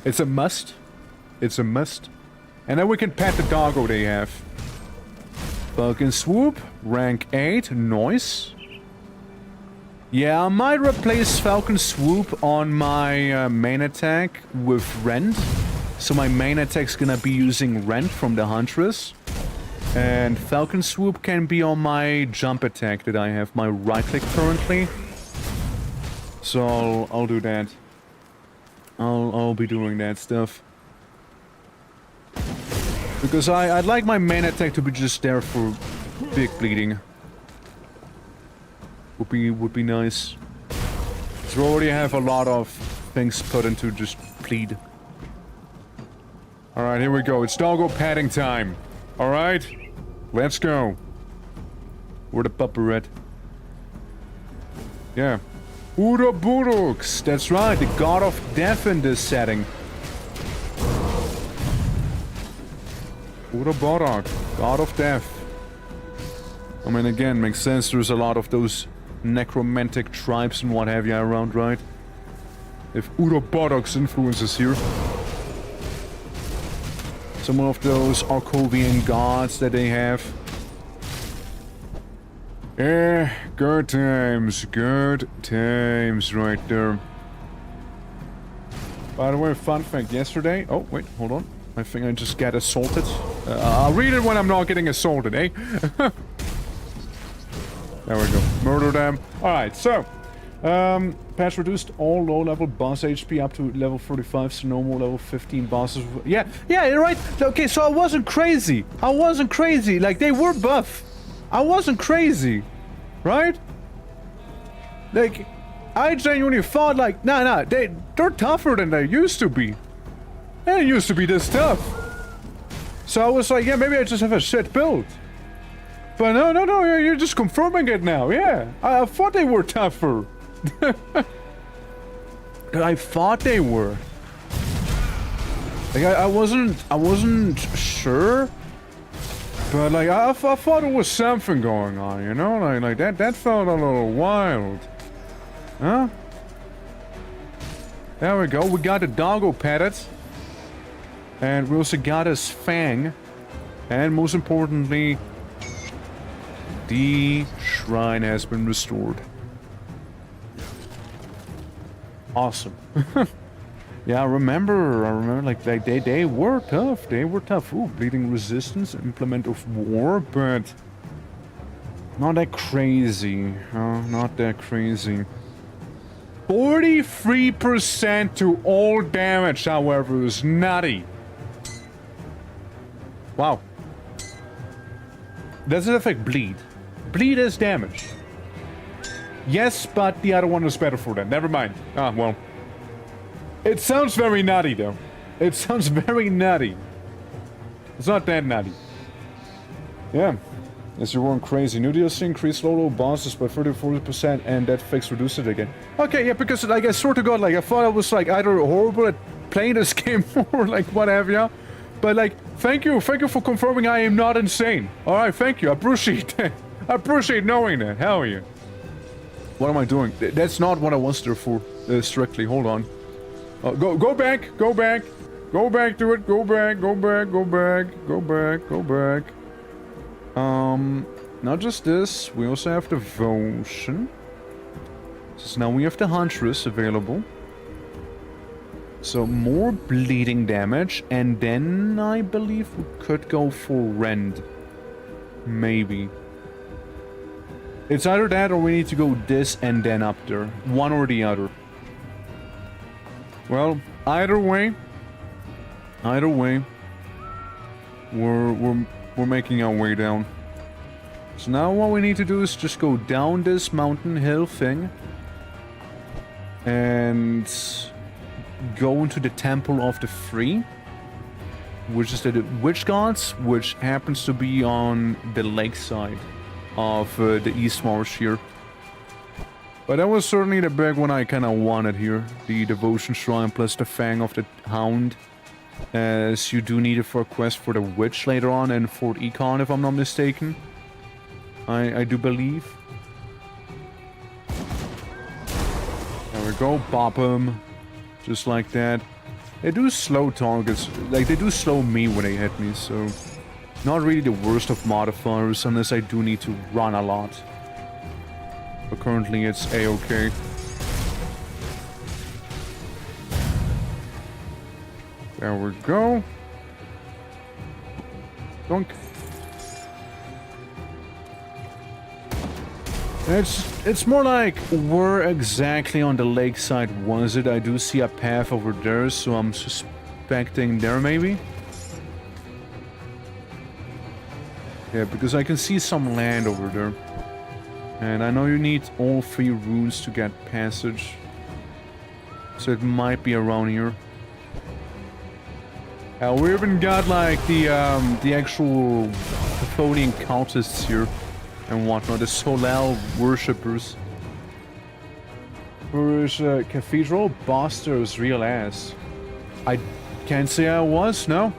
It's a must. It's a must. And then we can pet the doggo they have. Falcon Swoop, rank 8, noise. Yeah, I might replace Falcon Swoop on my main attack with Rend. So my main attack's gonna be using Rend from the Huntress. And Falcon Swoop can be on my jump attack that I have, my right click currently. So I'll do that. I'll be doing that stuff. Because I'd like my main attack to be just there for big bleeding. Would be nice. So we already have a lot of things put into just bleed. Alright, here we go. It's doggo padding time. Alright? Let's go. Where the pupper at? Yeah. Uroboros! That's right, the god of death in this setting. Uroboros, god of death. I mean, again, makes sense. There's a lot of those necromantic tribes and what have you around, right? If Uroboros influences here. Some of those Arcovian gods that they have. Yeah, good times right there. By the way, fun fact, yesterday... Oh, wait, hold on. I think I just got assaulted. I'll read it when I'm not getting assaulted, eh? There we go. Murder them. Alright, so... patch reduced all low-level boss HP up to level 45, so no more level 15 bosses. Yeah, you're right. Okay, so I wasn't crazy. Like, they were buff. I wasn't crazy. Right? Like, I genuinely thought, like, nah, they're tougher than they used to be. They didn't used to be this tough. So I was like, yeah, maybe I just have a shit build. But no, you're just confirming it now, yeah. I thought they were tougher. I thought they were. Like, I wasn't sure. But, like, I thought there was something going on, you know? Like that felt a little wild. Huh? There we go. We got the doggo patted. And we also got his fang. And most importantly, the shrine has been restored. Awesome. Yeah, I remember, like they were tough. Ooh, bleeding resistance, implement of war, but not that crazy. Not that crazy. 43% to all damage, however, is nutty. Wow. Does it affect bleed? Bleed is damage. Yes, but the other one was better for that. Never mind. Ah, well. It sounds very nutty, though. It sounds very nutty. It's not that nutty. Yeah. Yes, you weren't crazy. New DLC increased low bosses by 30-40% and that fix reduced it again. Okay, yeah, because like I swear to God, like I thought I was like either horrible at playing this game or like what have you. But like, thank you for confirming I am not insane. Alright, thank you. I appreciate that. I appreciate knowing that. Hell yeah. What am I doing? That's not what I was there for, strictly. Hold on. Go back. Go back. Go back to it. Go back. Go back. Go back. Go back. Go back. Not just this. We also have Devotion. So now we have the Huntress available. So more bleeding damage. And then I believe we could go for Rend. Maybe. It's either that or we need to go this and then up there. One or the other. Well, either way, we're making our way down. So now what we need to do is just go down this mountain hill thing and go into the Temple of the Free, which is the Witch Gods, which happens to be on the lakeside of the East Marsh here. But that was certainly the big one I kind of wanted here. The Devotion Shrine plus the Fang of the Hound. As you do need it for a quest for the Witch later on in Fort Econ, if I'm not mistaken. I do believe. There we go, bop him. Just like that. They do slow targets, like they do slow me when they hit me, so... Not really the worst of modifiers, unless I do need to run a lot. But currently it's a-okay. There we go. Dunk. It's more like, where exactly on the lakeside was it? I do see a path over there, so I'm suspecting there maybe? Yeah, because I can see some land over there. And I know you need all 3 runes to get passage. So it might be around here. We even got like the actual Chthonian cultists here and whatnot, the Solal worshippers. Where's Cathedral? Boster's real ass. I can't say I was, no?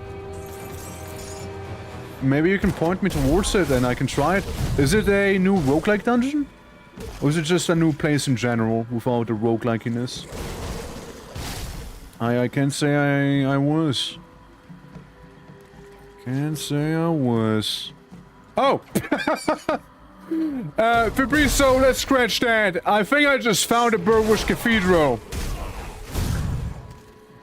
Maybe you can point me towards it and I can try it. Is it a new roguelike dungeon? Or is it just a new place in general without the roguelikiness? I can't say I was. Can't say I was. Oh! Fabrizo, let's scratch that. I think I just found a Burwish Cathedral.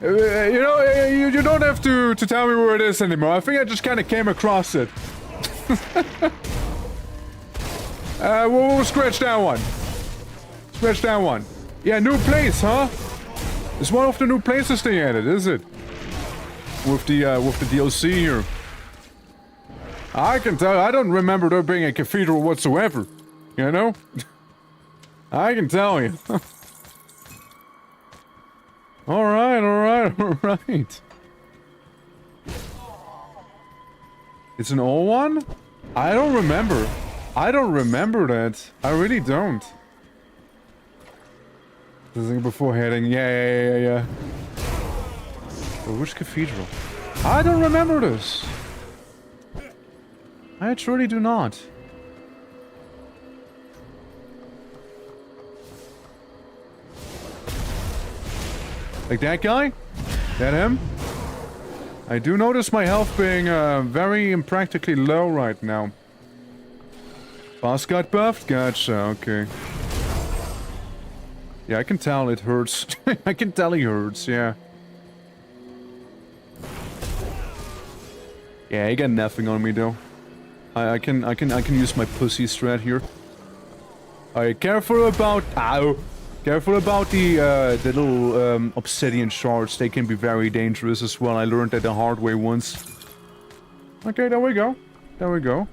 You know, you don't have to tell me where it is anymore. I think I just kind of came across it. We'll scratch that one. Scratch that one. Yeah, new place, huh? It's one of the new places they added, is it? With the DLC here. I can tell. I don't remember there being a cathedral whatsoever. You know? I can tell you. Alright. It's an old one? I don't remember. I don't remember that. I really don't. The thing before heading. Yeah. But which cathedral? I don't remember this. I truly do not. Like that guy? That him? I do notice my health being very impractically low right now. Boss got buffed? Gotcha, okay. Yeah, I can tell it hurts. I can tell he hurts, yeah. Yeah, he got nothing on me though. I can use my pussy strat here. Alright, careful about... Ow! Careful about the little obsidian shards. They can be very dangerous as well. I learned that the hard way once. Okay, there we go. There we go.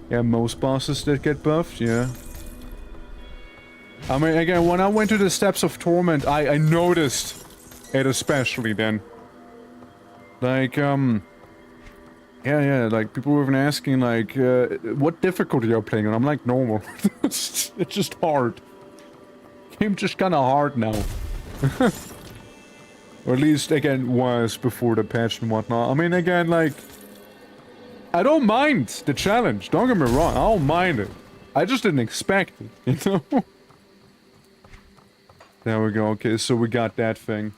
Yeah, most bosses that get buffed, yeah. I mean, again, when I went to the Steps of Torment, I noticed it especially then. Like, yeah, like, people were even asking, like, what difficulty you're playing on? I'm like, normal. It's just hard. Game's just kinda hard now. Or at least, again, was before the patch and whatnot. I mean, again, like, I don't mind the challenge. Don't get me wrong, I don't mind it. I just didn't expect it, you know? There we go, okay, so we got that thing.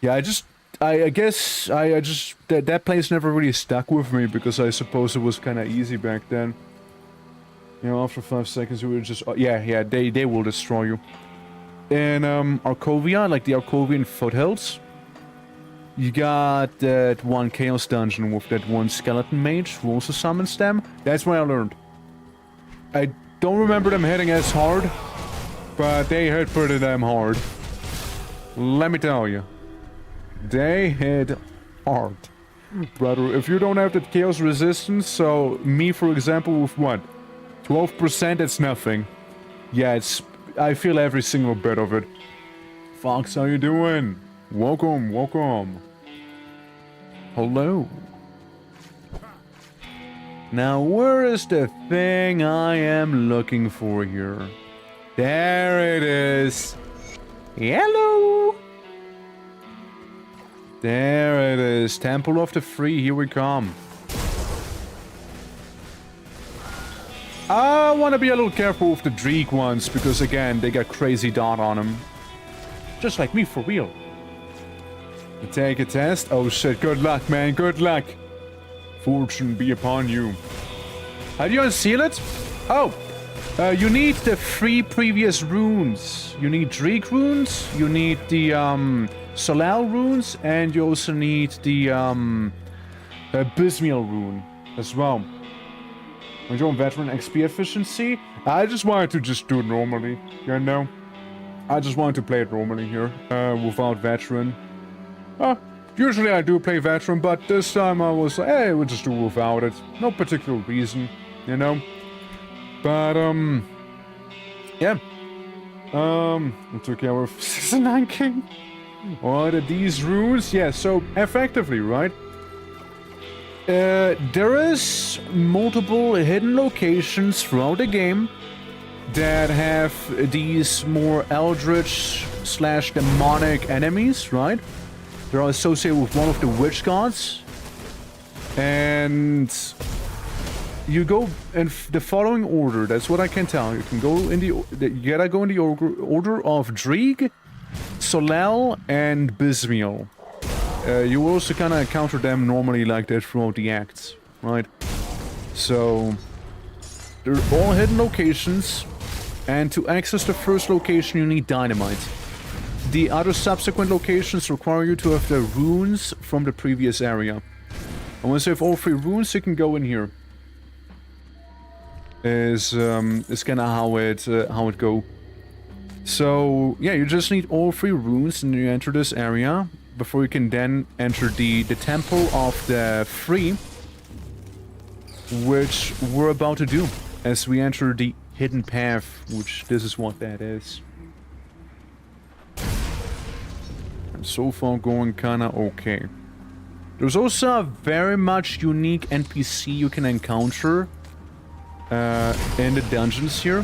Yeah, I guess, that place never really stuck with me because I suppose it was kind of easy back then. You know, after 5 seconds you would just, yeah, they will destroy you. In, Arcovia, like the Arcovian foothills, you got that one Chaos Dungeon with that one skeleton mage who also summons them. That's when I learned. I don't remember them hitting as hard, but they hit pretty damn hard. Let me tell you. They hit hard. Brother, if you don't have that chaos resistance, so me for example with what? 12%, it's nothing. Yeah, I feel every single bit of it. Fox, how you doing? Welcome, welcome. Hello. Now, where is the thing I am looking for here? There it is. Hello. There it is. Temple of the Free, here we come. I want to be a little careful with the Dreek ones, because again, they got crazy dot on them. Just like me, for real. Take a test? Oh shit, good luck, man, good luck. Fortune be upon you. How do you unseal it? Oh, you need the 3 previous runes. You need Dreek runes, you need the, Solal runes, and you also need the, Bismiel rune as well. When you're on veteran XP efficiency, I just wanted to just do it normally, you know? I just wanted to play it normally here, without veteran. Usually I do play veteran, but this time I was like, hey, we'll just do without it. No particular reason, you know? But, yeah. We took care of 6 and 9 king. Alright, these runes, yeah, so effectively, right? There is multiple hidden locations throughout the game that have these more eldritch / demonic enemies, right? They're associated with one of the witch gods. And you go in the following order, that's what I can tell. You can go in you gotta go in the order of Dreeg, Solel, and Bismiel. You will also kind of encounter them normally like that throughout the acts, right? So, they're all hidden locations, and to access the first location you need dynamite. The other subsequent locations require you to have the runes from the previous area. And once you have all 3 runes, you can go in here. Is kind of how it go. So yeah, you just need all 3 runes and you enter this area before you can then enter the Temple of the Free, which we're about to do as we enter the hidden path, which this is what that is. And so far going kinda okay. There's also a very much unique NPC you can encounter in the dungeons here.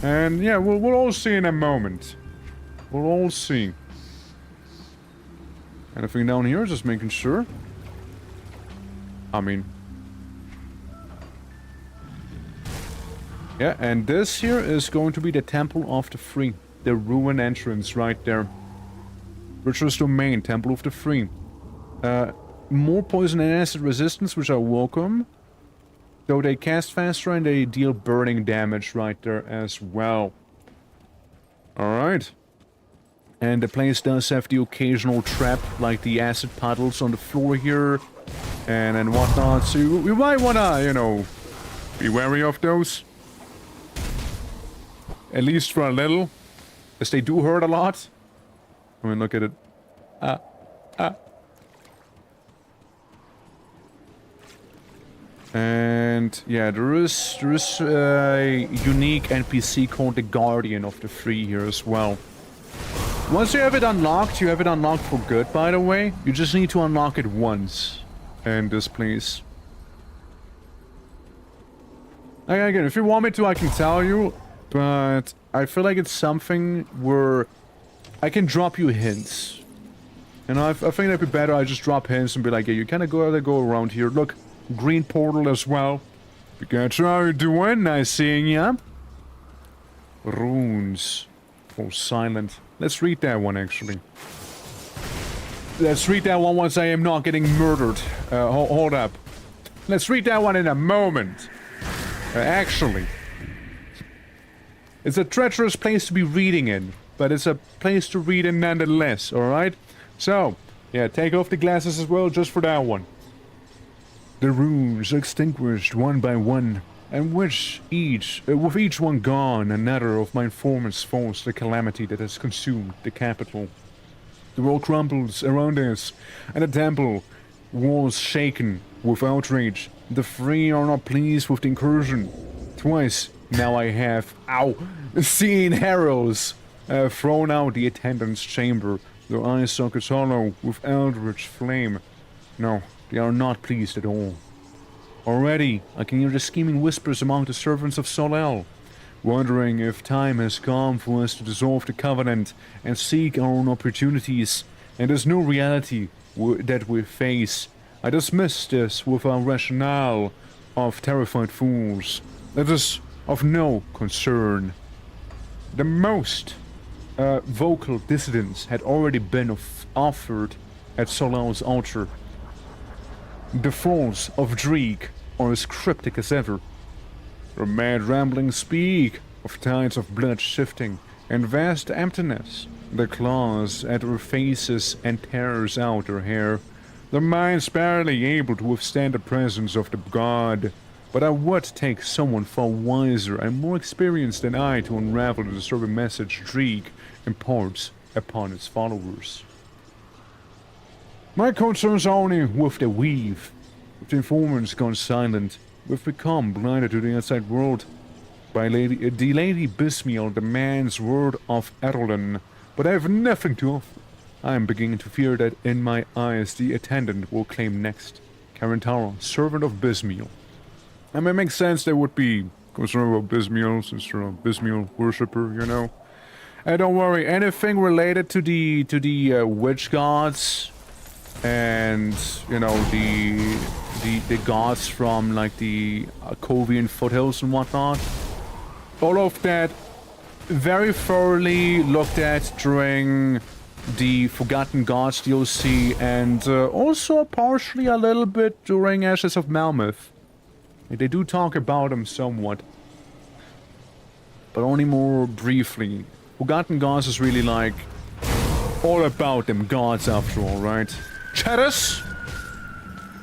And yeah, we'll all see in a moment. We'll all see. Anything down here? Just making sure. I mean... yeah, and this here is going to be the Temple of the Free. The ruin entrance right there. Virtuous Domain, Temple of the Free. More poison and acid resistance, which I welcome. Though they cast faster and they deal burning damage right there as well. Alright. And the place does have the occasional trap, like the acid puddles on the floor here. And whatnot. So you might wanna, you know, be wary of those. At least for a little. As they do hurt a lot. I mean, look at it. And yeah, there is a unique NPC called the Guardian of the Free here as well. Once you have it unlocked, you have it unlocked for good, by the way. You just need to unlock it once in this place. Again, if you want me to, I can tell you, but I feel like it's something where I can drop you hints. And I think that'd be better. I just drop hints and be like, yeah, you kind of go around here. Look, green portal as well. Pikachu, how you doing? Nice seeing ya. Runes. Oh, silent. Let's read that one, actually. Let's read that one once I am not getting murdered. Hold up. Let's read that one in a moment. Actually. It's a treacherous place to be reading in, but it's a place to read in nonetheless, alright? So, yeah, take off the glasses as well, just for that one. The runes extinguished one by one, and with each one gone, another of my informants falls the calamity that has consumed the capital. The world crumbles around us, and the temple was shaken with outrage. The free are not pleased with the incursion. Twice now I have, seen heralds thrown out the attendance chamber, their eye sockets hollow with eldritch flame. No, they are not pleased at all. Already, I can hear the scheming whispers among the servants of Solel, wondering if time has come for us to dissolve the covenant and seek our own opportunities, and there's no reality that we face. I dismiss this with our rationale of terrified fools. That is of no concern. The most vocal dissidents had already been offered at Solel's altar. The falls of Dreek are as cryptic as ever. Their mad ramblings speak of tides of blood shifting and vast emptiness. The claws at their faces and tears out their hair. Their minds barely able to withstand the presence of the god. But I would take someone far wiser and more experienced than I to unravel the disturbing message Dreek imparts upon its followers. My concerns are only with the weave. With the informants gone silent, we've become blinded to the outside world. The Lady Bismiel demands word of Erlen, but I have nothing to offer. I am beginning to fear that in my eyes the attendant will claim next. Karantara, servant of Bismiel. I mean, it makes sense they would be concerned about Bismiel, since they're a Bismiel worshipper, you know. And don't worry, anything related to the witch gods and, you know, the gods from, like, the Kovian foothills and whatnot, all of that very thoroughly looked at during the Forgotten Gods DLC, and also partially a little bit during Ashes of Malmouth. They do talk about them somewhat, but only more briefly. Forgotten Gods is really like all about them gods after all, right? Cheddars!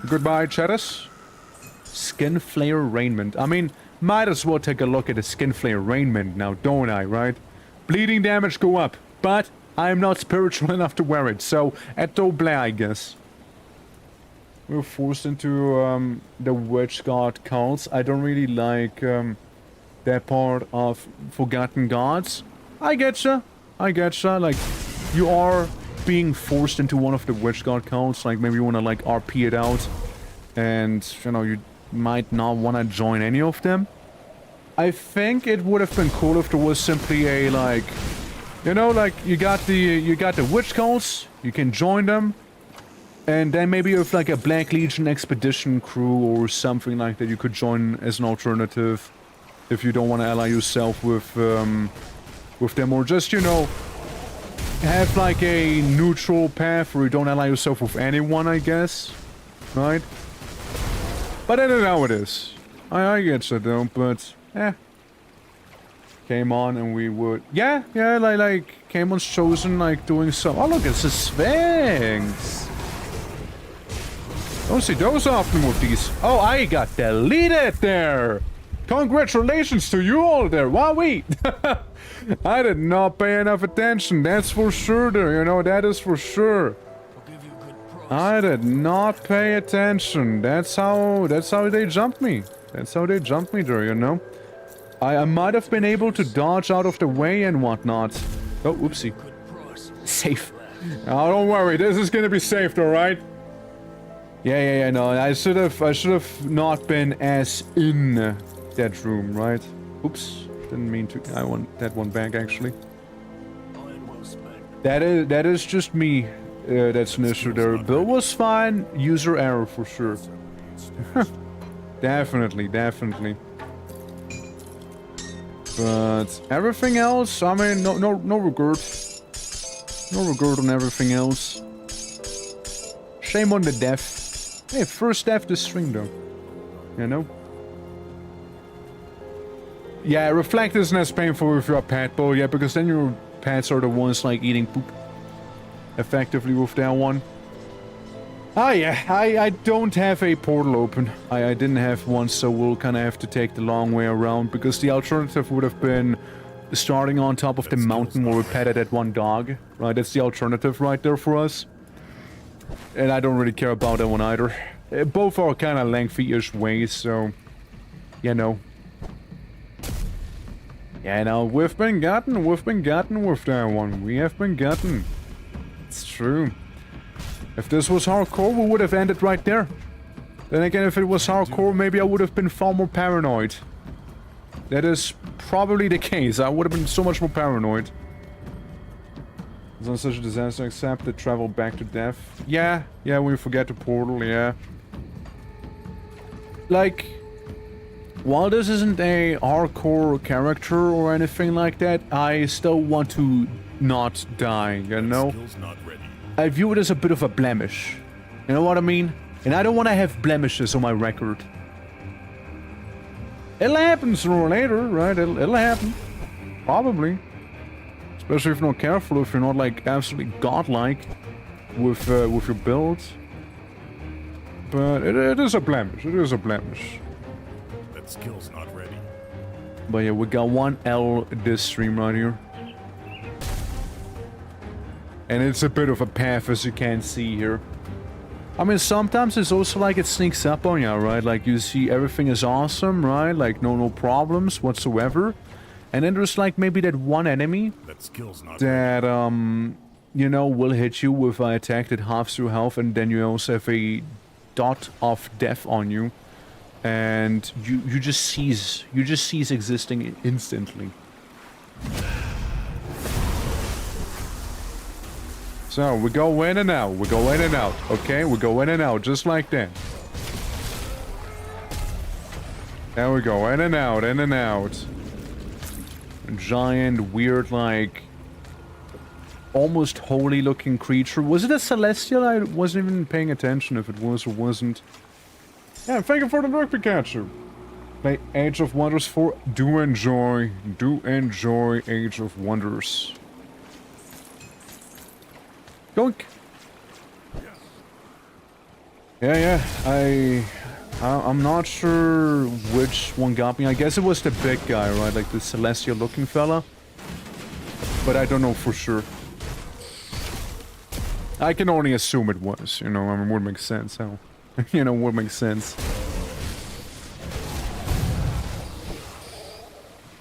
Goodbye, Cheddars. Skinflare Raiment. I mean, might as well take a look at the Skinflare Raiment now, don't I, right? Bleeding damage go up, but I'm not spiritual enough to wear it, so at double, I guess. We were forced into the witch god cults. I don't really like that part of Forgotten Gods. I getcha. Like, you are being forced into one of the witch god cults. Like, maybe you want to, like, RP it out. And, you know, you might not want to join any of them. I think it would have been cool if there was simply a, like, you know, like, you got the witch cults. You can join them. And then maybe with like a Black Legion expedition crew or something like that you could join as an alternative if you don't want to ally yourself with them, or just, you know, have like a neutral path where you don't ally yourself with anyone, I guess, right? But I don't know how it is. I guess I don't, but came on and we would, like came on's chosen, like doing some. Oh look, it's a Sphinx. Don't see those often with these. Oh, I got deleted there. Congratulations to you all there. Wowee. I did not pay enough attention. That's for sure there. You know, that is for sure. I'll give you a good price. I did not pay attention. That's how they jumped me. That's how they jumped me there, you know. I might have been able to dodge out of the way and whatnot. Oh, whoopsie. Good price. Safe. Oh, don't worry. This is gonna be safe, all right? Yeah. No, I should have not been as in that room, right? Oops. Didn't mean to. I want that one back, actually. That is just me. That's an issue there. Bill was fine. User error for sure. Definitely. But everything else, I mean, no regret. No regret on everything else. Shame on the death. Hey, first death this string though. You know? Yeah, reflect isn't as painful if you're a pet bull, yeah, because then your pets are the ones like eating poop. Effectively with that one. Oh yeah, I don't have a portal open. I didn't have one, so we'll kind of have to take the long way around, because the alternative would have been starting on top of the mountain where we petted that one dog. Right, that's the alternative right there for us. And I don't really care about that one either. Both are kind of lengthy-ish ways, so... You know. Yeah, no, we've been gotten with that one. We have been gotten. It's true. If this was hardcore, we would have ended right there. Then again, if it was hardcore, maybe I would have been far more paranoid. That is probably the case. I would have been so much more paranoid. It's not such a disaster except the travel back to death. Yeah, we forget the portal, yeah. Like, while this isn't a hardcore character or anything like that, I still want to not die, you know? I view it as a bit of a blemish. You know what I mean? And I don't want to have blemishes on my record. It'll happen sooner or later, right? It'll happen. Probably. Especially if you're not careful, if you're not like absolutely godlike with your build. But it is a blemish. It is a blemish. That skill's not ready. But yeah, we got one L this stream right here. And it's a bit of a path, as you can see here. I mean, sometimes it's also like it sneaks up on you, right? Like, you see everything is awesome, right? Like, no problems whatsoever. And then there's like maybe that one enemy that, you know, will hit you with an attack that halves your health, and then you also have a dot of death on you. And you just cease existing instantly. So, we go in and out, okay? We go in and out, just like that. There we go, in and out. A giant, weird, like... almost holy looking creature. Was it a celestial? I wasn't even paying attention if it was or wasn't. Yeah, thank you for the work, Pikachu. Play Age of Wonders 4. Do enjoy Age of Wonders. Doink. Yeah. I'm not sure which one got me. I guess it was the big guy, right? Like the celestial looking fella. But I don't know for sure. I can only assume it was, you know, I mean, would make sense, how... you know, would make sense.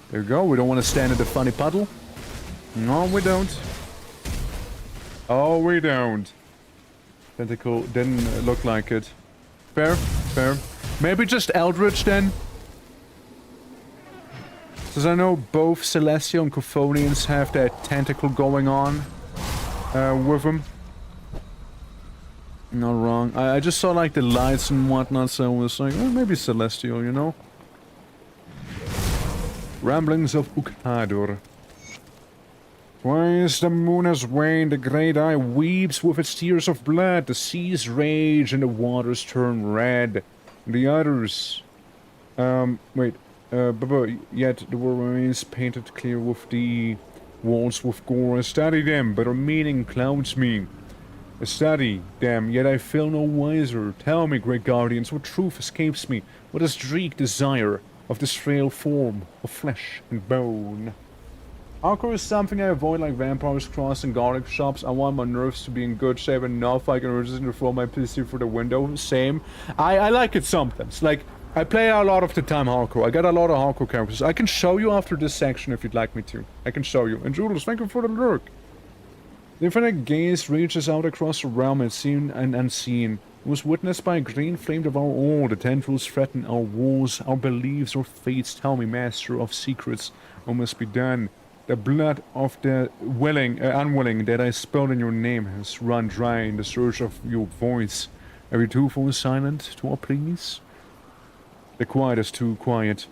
There you go, we don't want to stand in the funny puddle. No, we don't. Oh, we don't. Tentacle didn't look like it. Fair. Maybe just Eldritch then? Because I know both Celestial and Cophonians have that tentacle going on with them. Not wrong. I just saw like the lights and whatnot, so I was like, oh, maybe Celestial, you know? Ramblings of Ukhadur. Twice the moon has waned, the great eye weeps with its tears of blood, the seas rage and the waters turn red. The others... yet the world remains painted clear with the walls with gore. I study them, but their meaning clouds me. I study them, yet I feel no wiser. Tell me, great guardians, what truth escapes me? What is dread desire of this frail form of flesh and bone? Hardcore is something I avoid like vampires, cross, and garlic shops. I want my nerves to be in good shape enough I can resist to throw my PC through the window. Same. I like it sometimes. Like, I play a lot of the time hardcore. I got a lot of hardcore characters. I can show you after this section if you'd like me to. I can show you. And Jules, thank you for the lurk. The infinite gaze reaches out across the realm and seen and unseen. It was witnessed by a green flame devour all. The tendrils threaten our walls, our beliefs, our fates. Tell me, master of secrets, what must be done? The blood of the unwilling that I spilled in your name has run dry in the search of your voice. Are you too full silent to our pleas? The quiet is too quiet.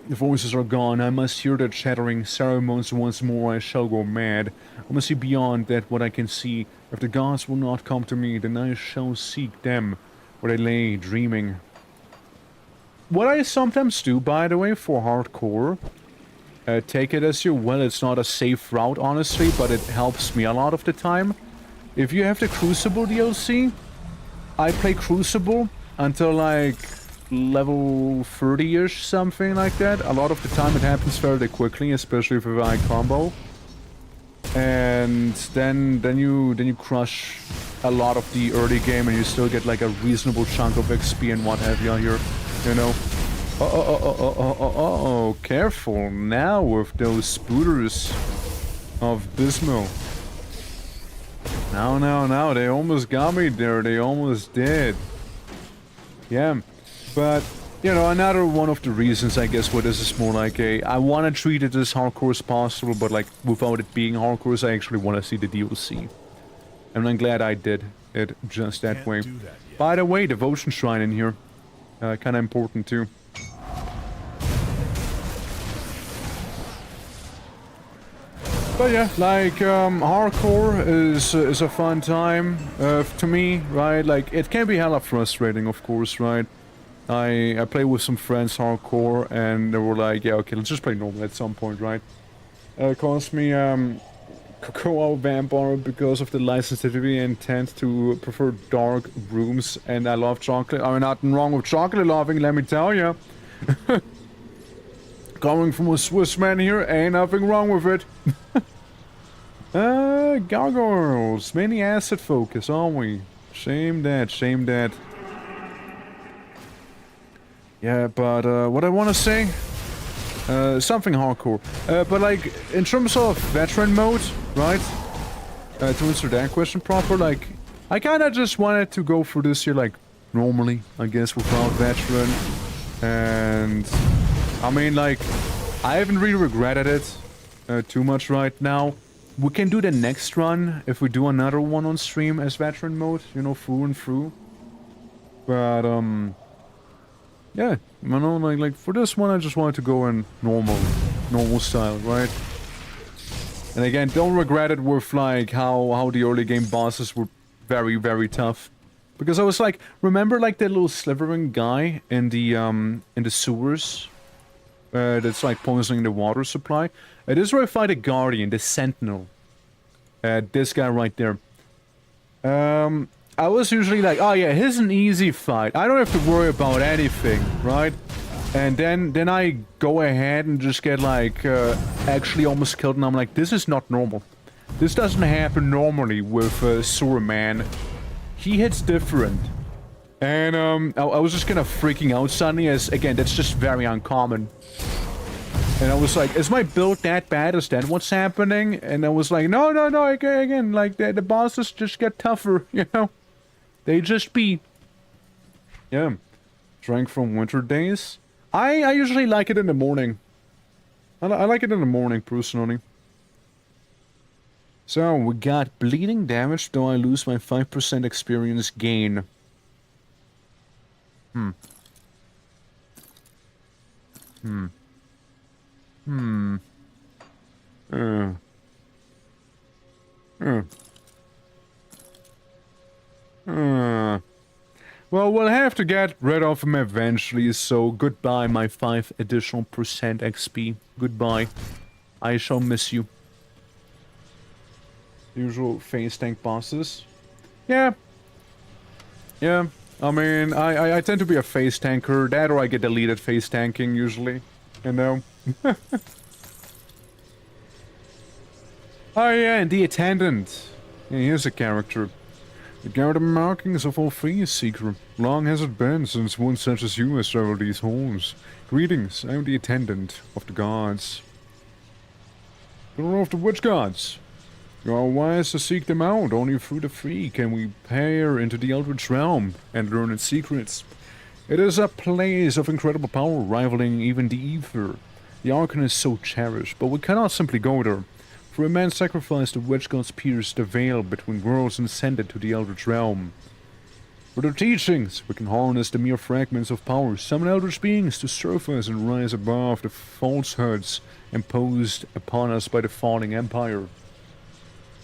The voices are gone. I must hear the chattering ceremonies once more. I shall go mad. I must see beyond that what I can see. If the gods will not come to me, then I shall seek them where they lay dreaming. What I sometimes do, by the way, for hardcore, take it as you will. It's not a safe route, honestly, but it helps me a lot of the time. If you have the Crucible DLC, I play Crucible until like level 30-ish, something like that. A lot of the time it happens fairly quickly, especially if I combo. And then you crush a lot of the early game and you still get like a reasonable chunk of XP and what have you here, you know. Oh, careful now with those spooters of Bismo. Now, they almost got me there, they almost did. Yeah. But, you know, another one of the reasons, I guess, why this is more like I want to treat it as hardcore as possible, but, like, without it being hardcore, I actually want to see the DLC. And I'm glad I did it just that way. By the way, Devotion Shrine in here. Kind of important, too. But yeah, like, hardcore is a fun time, to me, right? Like, it can be hella frustrating, of course, right? I played with some friends hardcore, and they were like, yeah, okay, let's just play normal at some point, right? It cost me, Cocoa Vampire because of the sensitivity and tend to prefer dark rooms, and I love chocolate. I mean, nothing wrong with chocolate loving, let me tell you. Coming from a Swiss man here, ain't nothing wrong with it. Gargoyles, many asset focus, aren't we? Shame that, shame that. Yeah, but what I want to say, something hardcore. But like, in terms of veteran mode, right? To answer that question proper, like, I kind of just wanted to go through this here, like, normally, I guess, without veteran. And, I mean, like, I haven't really regretted it too much right now. We can do the next run if we do another one on stream as veteran mode, you know, through and through. But, yeah, you know, like for this one I just wanted to go in normal style, right? And again, don't regret it with like how the early game bosses were very, very tough. Because I was like, remember like that little slithering guy in the sewers? That's like poisoning the water supply. This is where I fight a Guardian, the Sentinel. This guy right there. I was usually like, oh yeah, here's an easy fight. I don't have to worry about anything, right? And then I go ahead and just get like, actually almost killed, and I'm like, this is not normal. This doesn't happen normally with Sewer Man. He hits different. And I was just kind of freaking out suddenly, as again, that's just very uncommon. And I was like, is my build that bad? Is that what's happening? And I was like, no, again, like, the bosses just get tougher, you know? They just be. Yeah. Drank from winter days. I usually like it in the morning. I like it in the morning, personally. So, we got bleeding damage, though I lose my 5% experience gain. Well, we'll have to get rid of him eventually, so goodbye my 5 additional percent XP. Goodbye. I shall miss you. Usual phase tank bosses. Yeah. Yeah. I mean, I tend to be a phase tanker. That or I get deleted phase tanking, usually. You know? Oh yeah, and the attendant. Yeah, here's a character. The guard markings of all Free Seeker. Long has it been since one such as you has traveled these halls. Greetings, I am the attendant of the gods. Or of the witch gods. You are wise to seek them out. Only through the free can we peer into the Eldritch Realm and learn its secrets. It is a place of incredible power, rivaling even the Ether. The Archon is so cherished, but we cannot simply go there. For a man's sacrifice, the Witch Gods pierced the veil between worlds and ascended to the Eldritch Realm. For their teachings, we can harness the mere fragments of power, summon Eldritch beings to surface and rise above the falsehoods imposed upon us by the falling Empire.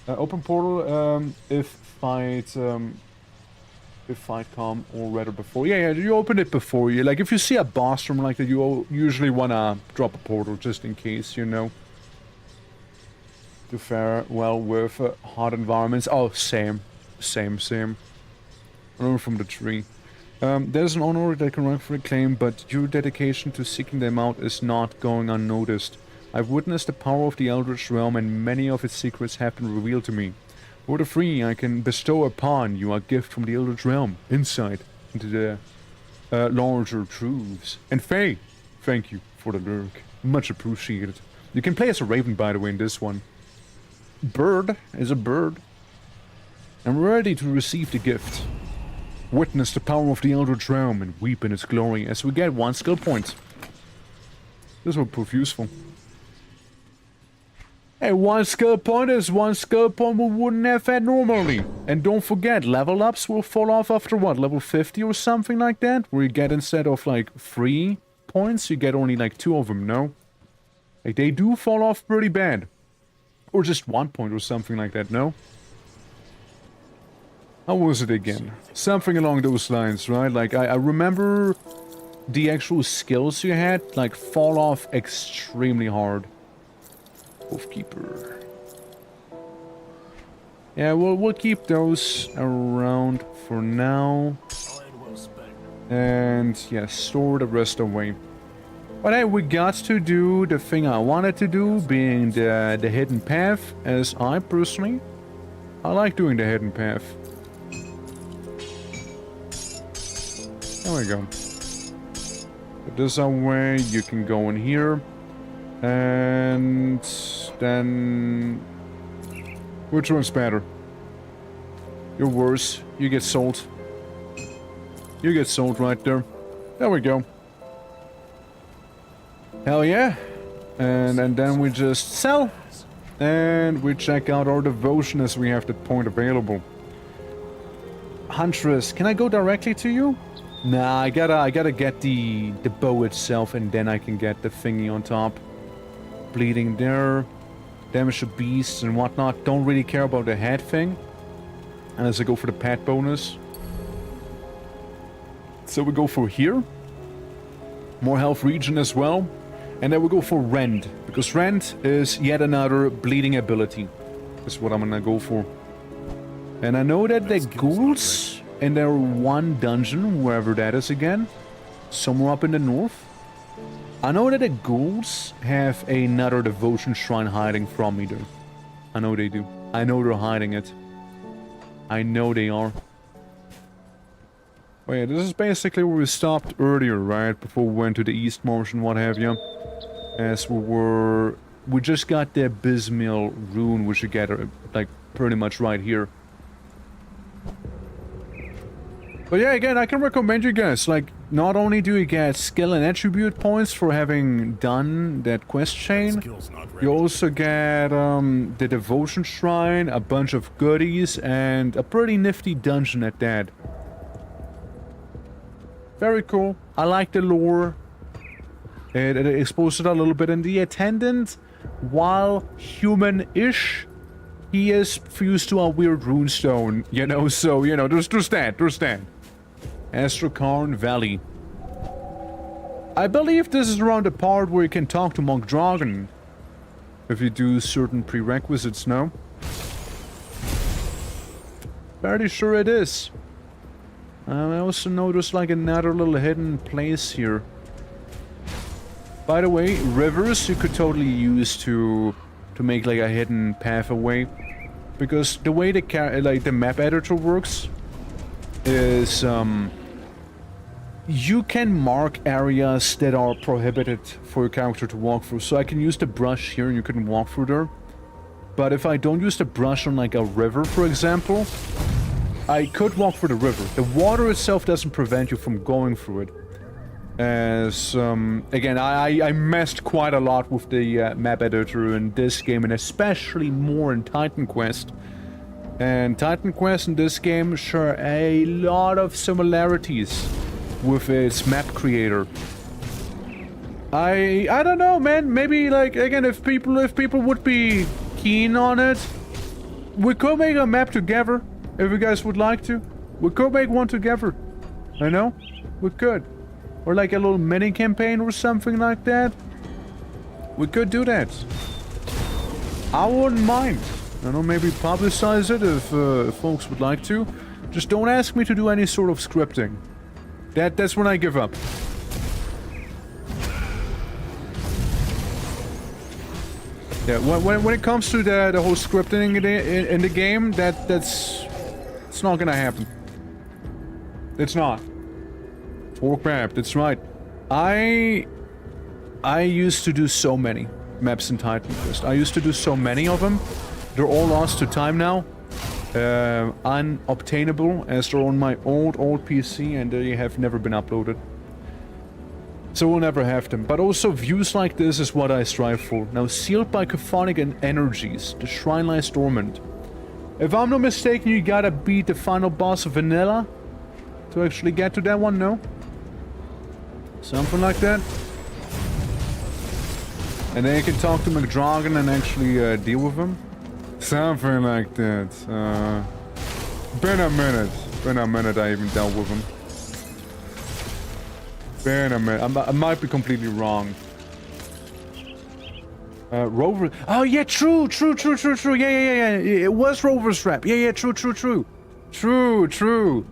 Open portal, if fight come, or rather before. Yeah, you open it before you. Like, if you see a boss room like that, you usually wanna drop a portal just in case, you know. To fare well with hot environments. Oh, same. Learn from the tree. There's an honor that can rightfully claim, but your dedication to seeking them out is not going unnoticed. I've witnessed the power of the Eldritch Realm, and many of its secrets have been revealed to me. For the free, I can bestow upon you a gift from the Eldritch Realm, insight into the larger truths. And Faye, thank you for the lurk. Much appreciated. You can play as a raven, by the way, in this one. Bird is a bird. I'm ready to receive the gift. Witness the power of the Eldritch Realm and weep in its glory as we get 1 skill point. This will prove useful. Hey, 1 skill point is 1 skill point we wouldn't have had normally. And don't forget, level ups will fall off after what, level 50 or something like that? Where you get, instead of like 3 points, you get only like 2 of them, no? Like, they do fall off pretty bad. Or just 1 point or something like that, no? How was it again? Something along those lines, right? Like, I remember the actual skills you had, like, fall off extremely hard. Wolfkeeper. Yeah, we'll keep those around for now. And, yeah, store the rest away. But hey, we got to do the thing I wanted to do, being the hidden path, as I personally, I like doing the hidden path. There we go. Put this away, you can go in here. And then... which one's better? You're worse. You get sold. You get sold right there. There we go. Hell yeah. And then we just sell. And we check out our devotion as we have the point available. Huntress, can I go directly to you? Nah, I gotta get the bow itself, and then I can get the thingy on top. Bleeding there. Damage to beasts and whatnot. Don't really care about the head thing. Unless I go for the pet bonus. So we go for here. More health regen as well. And then we go for Rend. Because Rend is yet another bleeding ability. That's what I'm gonna go for. And I know that the ghouls in their one dungeon, wherever that is again, somewhere up in the north. I know that the ghouls have another devotion shrine hiding from me there. I know they do. I know they're hiding it. I know they are. Oh yeah, this is basically where we stopped earlier, right? Before we went to the East Marsh and what have you. As we just got the Abysmal rune, which you get, like, pretty much right here. But yeah, again, I can recommend you guys, like, not only do you get skill and attribute points for having done that quest chain, you also get the Devotion Shrine, a bunch of goodies, and a pretty nifty dungeon at that. Very cool. I like the lore. It exposes it a little bit, and the attendant, while human-ish, he is fused to a weird runestone, you know, so, you know, there's that. Asterkarn Valley. I believe this is around the part where you can talk to Monk Dragon. If you do certain prerequisites, no? Fairly sure it is. I also know there's like another little hidden place here. By the way, rivers you could totally use to make like a hidden pathway. Because the way the map editor works is you can mark areas that are prohibited for your character to walk through. So I can use the brush here and you can walk through there. but if I don't use the brush on like a river, for example, I could walk through the river. The water itself doesn't prevent you from going through it. As, again, I messed quite a lot with the map editor in this game, and especially more in Titan Quest. And Titan Quest in this game share a lot of similarities with its map creator. I don't know, man. Maybe, like, again, if people would be keen on it, we could make a map together, if you guys would like to. We could make one together. I know? We could. Or like a little mini campaign or something like that. We could do that. I wouldn't mind. I know, maybe publicize it if folks would like to. Just don't ask me to do any sort of scripting. That's when I give up. Yeah, when it comes to the whole scripting in the game, it's not gonna happen. It's not. Orc map, that's right. I used to do so many maps in Titan Quest. I used to do so many of them. They're all lost to time now. Unobtainable, as they're on my old PC and they have never been uploaded. So we'll never have them. But also views like this is what I strive for. Now, sealed by Chthonic energies, the shrine lies dormant. If I'm not mistaken, you gotta beat the final boss of Vanilla to actually get to that one, no? Something like that. And then you can talk to McDragon and actually deal with him. Something like that. Been a minute. Been a minute I even dealt with him. Been a minute. I might be completely wrong. Rover. Oh yeah, true. Yeah. It was Rover's rap. Yeah, true. True. So true.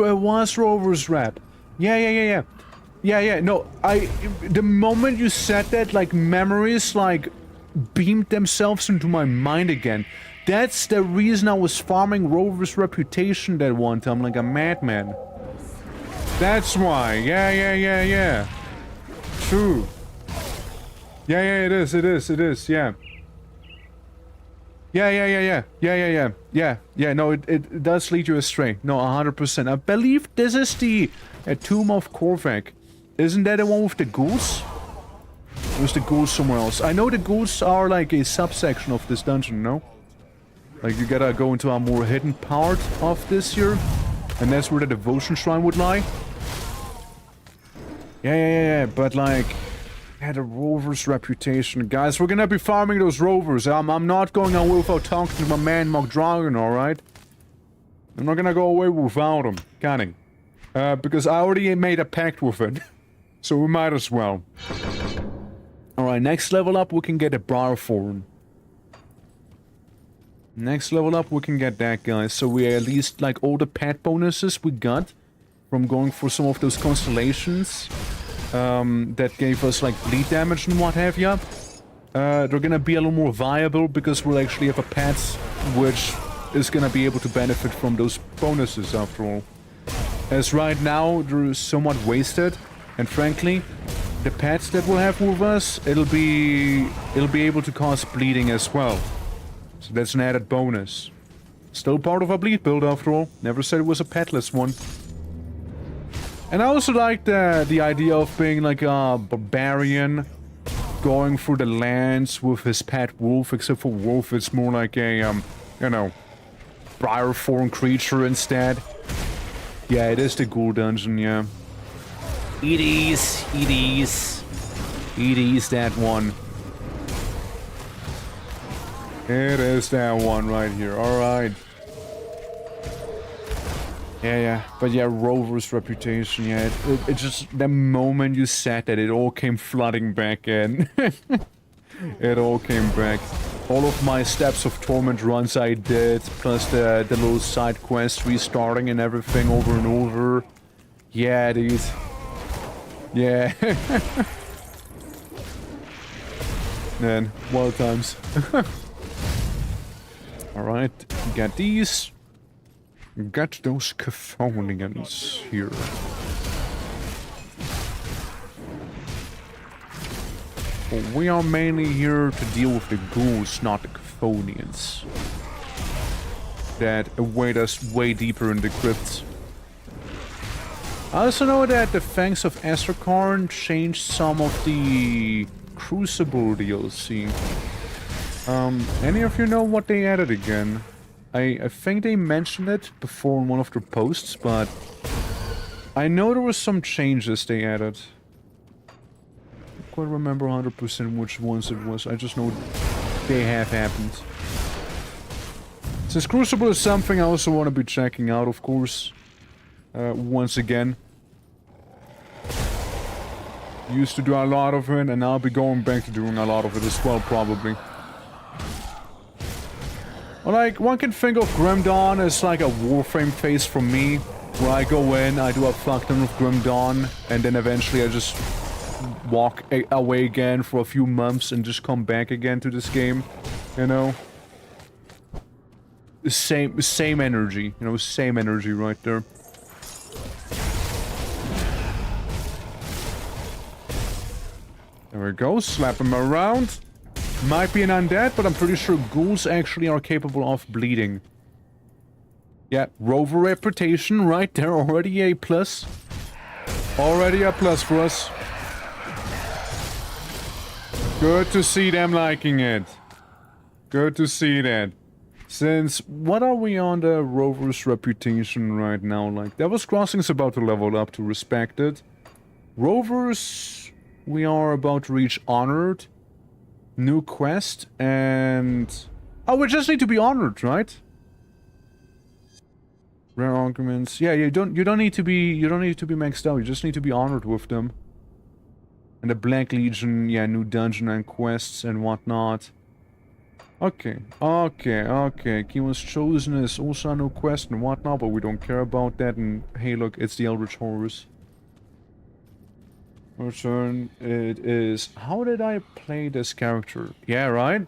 It was Rover's rap. Yeah. No, the moment you said that, like, memories, like, beamed themselves into my mind again. That's the reason I was farming Rover's reputation that one time, like a madman. That's why. Yeah. True. Yeah, it is, yeah. Yeah, no, it does lead you astray. No, 100%. I believe this is the Tomb of Korvac. Isn't that the one with the ghouls? Or is the ghouls somewhere else? I know the ghouls are like a subsection of this dungeon, no? Like, you gotta go into a more hidden part of this here. And that's where the devotion shrine would lie. Yeah, but like... Yeah, the rover's reputation. Guys, we're gonna be farming those rovers. I'm not going away without talking to my man McDragon, alright? I'm not gonna go away without him. Canning. Because I already made a pact with it. So we might as well. Alright, next level up we can get a Briar Thorn. Next level up we can get that, guys. So we at least, like, all the pet bonuses we got from going for some of those constellations that gave us, like, bleed damage and what have ya. They're gonna be a little more viable because we'll actually have a pet which is gonna be able to benefit from those bonuses after all. As right now, they're somewhat wasted, and frankly, the pets that we'll have with us, it'll be able to cause bleeding as well. So that's an added bonus. Still part of a bleed build after all. Never said it was a petless one. And I also like the idea of being like a barbarian, going through the lands with his pet wolf, except for wolf, it's more like a, you know, briar thorn creature instead. Yeah, it is the ghoul dungeon, yeah. It is that one. It is that one right here, alright. Yeah, but yeah, Rover's reputation, yeah, it just, the moment you said that, it all came flooding back in. It all came back. All of my Steps of Torment runs I did, plus the little side quests restarting and everything over and over. Yeah, dude. Yeah. Man, wild times. Alright, got these. Got those Chthonians here. But we are mainly here to deal with the ghouls, not the Chthonians. That await us way deeper in the crypts. I also know that the Fangs of Asterkarn changed some of the Crucible DLC. Any of you know what they added again? I think they mentioned it before in one of their posts, but I know there was some changes they added. I can't remember 100% which ones it was. I just know they have happened. Since Crucible is something I also want to be checking out, of course. Once again. Used to do a lot of it, and I'll be going back to doing a lot of it as well, probably. Well, like, one can think of Grim Dawn as like a Warframe phase for me, where I go in, I do a fuck ton of Grim Dawn, and then eventually I just walk away again for a few months and just come back again to this game, you know? The same energy, you know, same energy right there. There we go, slap him around. Might be an undead, but I'm pretty sure ghouls actually are capable of bleeding. Yeah, Rover reputation right there, already a plus. Already a plus for us. Good to see them liking it. Good to see that. Since, what are we on the Rover's reputation right now? Like, Devil's Crossing's about to level up to Respected. Rovers, we are about to reach Honored. New quest, and... Oh, we just need to be honored, right? Rare arguments. Yeah, you don't need to be maxed out, you just need to be honored with them. And the Black Legion, yeah, new dungeon and quests and whatnot. Okay. Kimon's Chosen is also a new quest and whatnot, but we don't care about that. And hey, look, it's the Eldritch Horrors. Return. It is. How did I play this character? Yeah, right?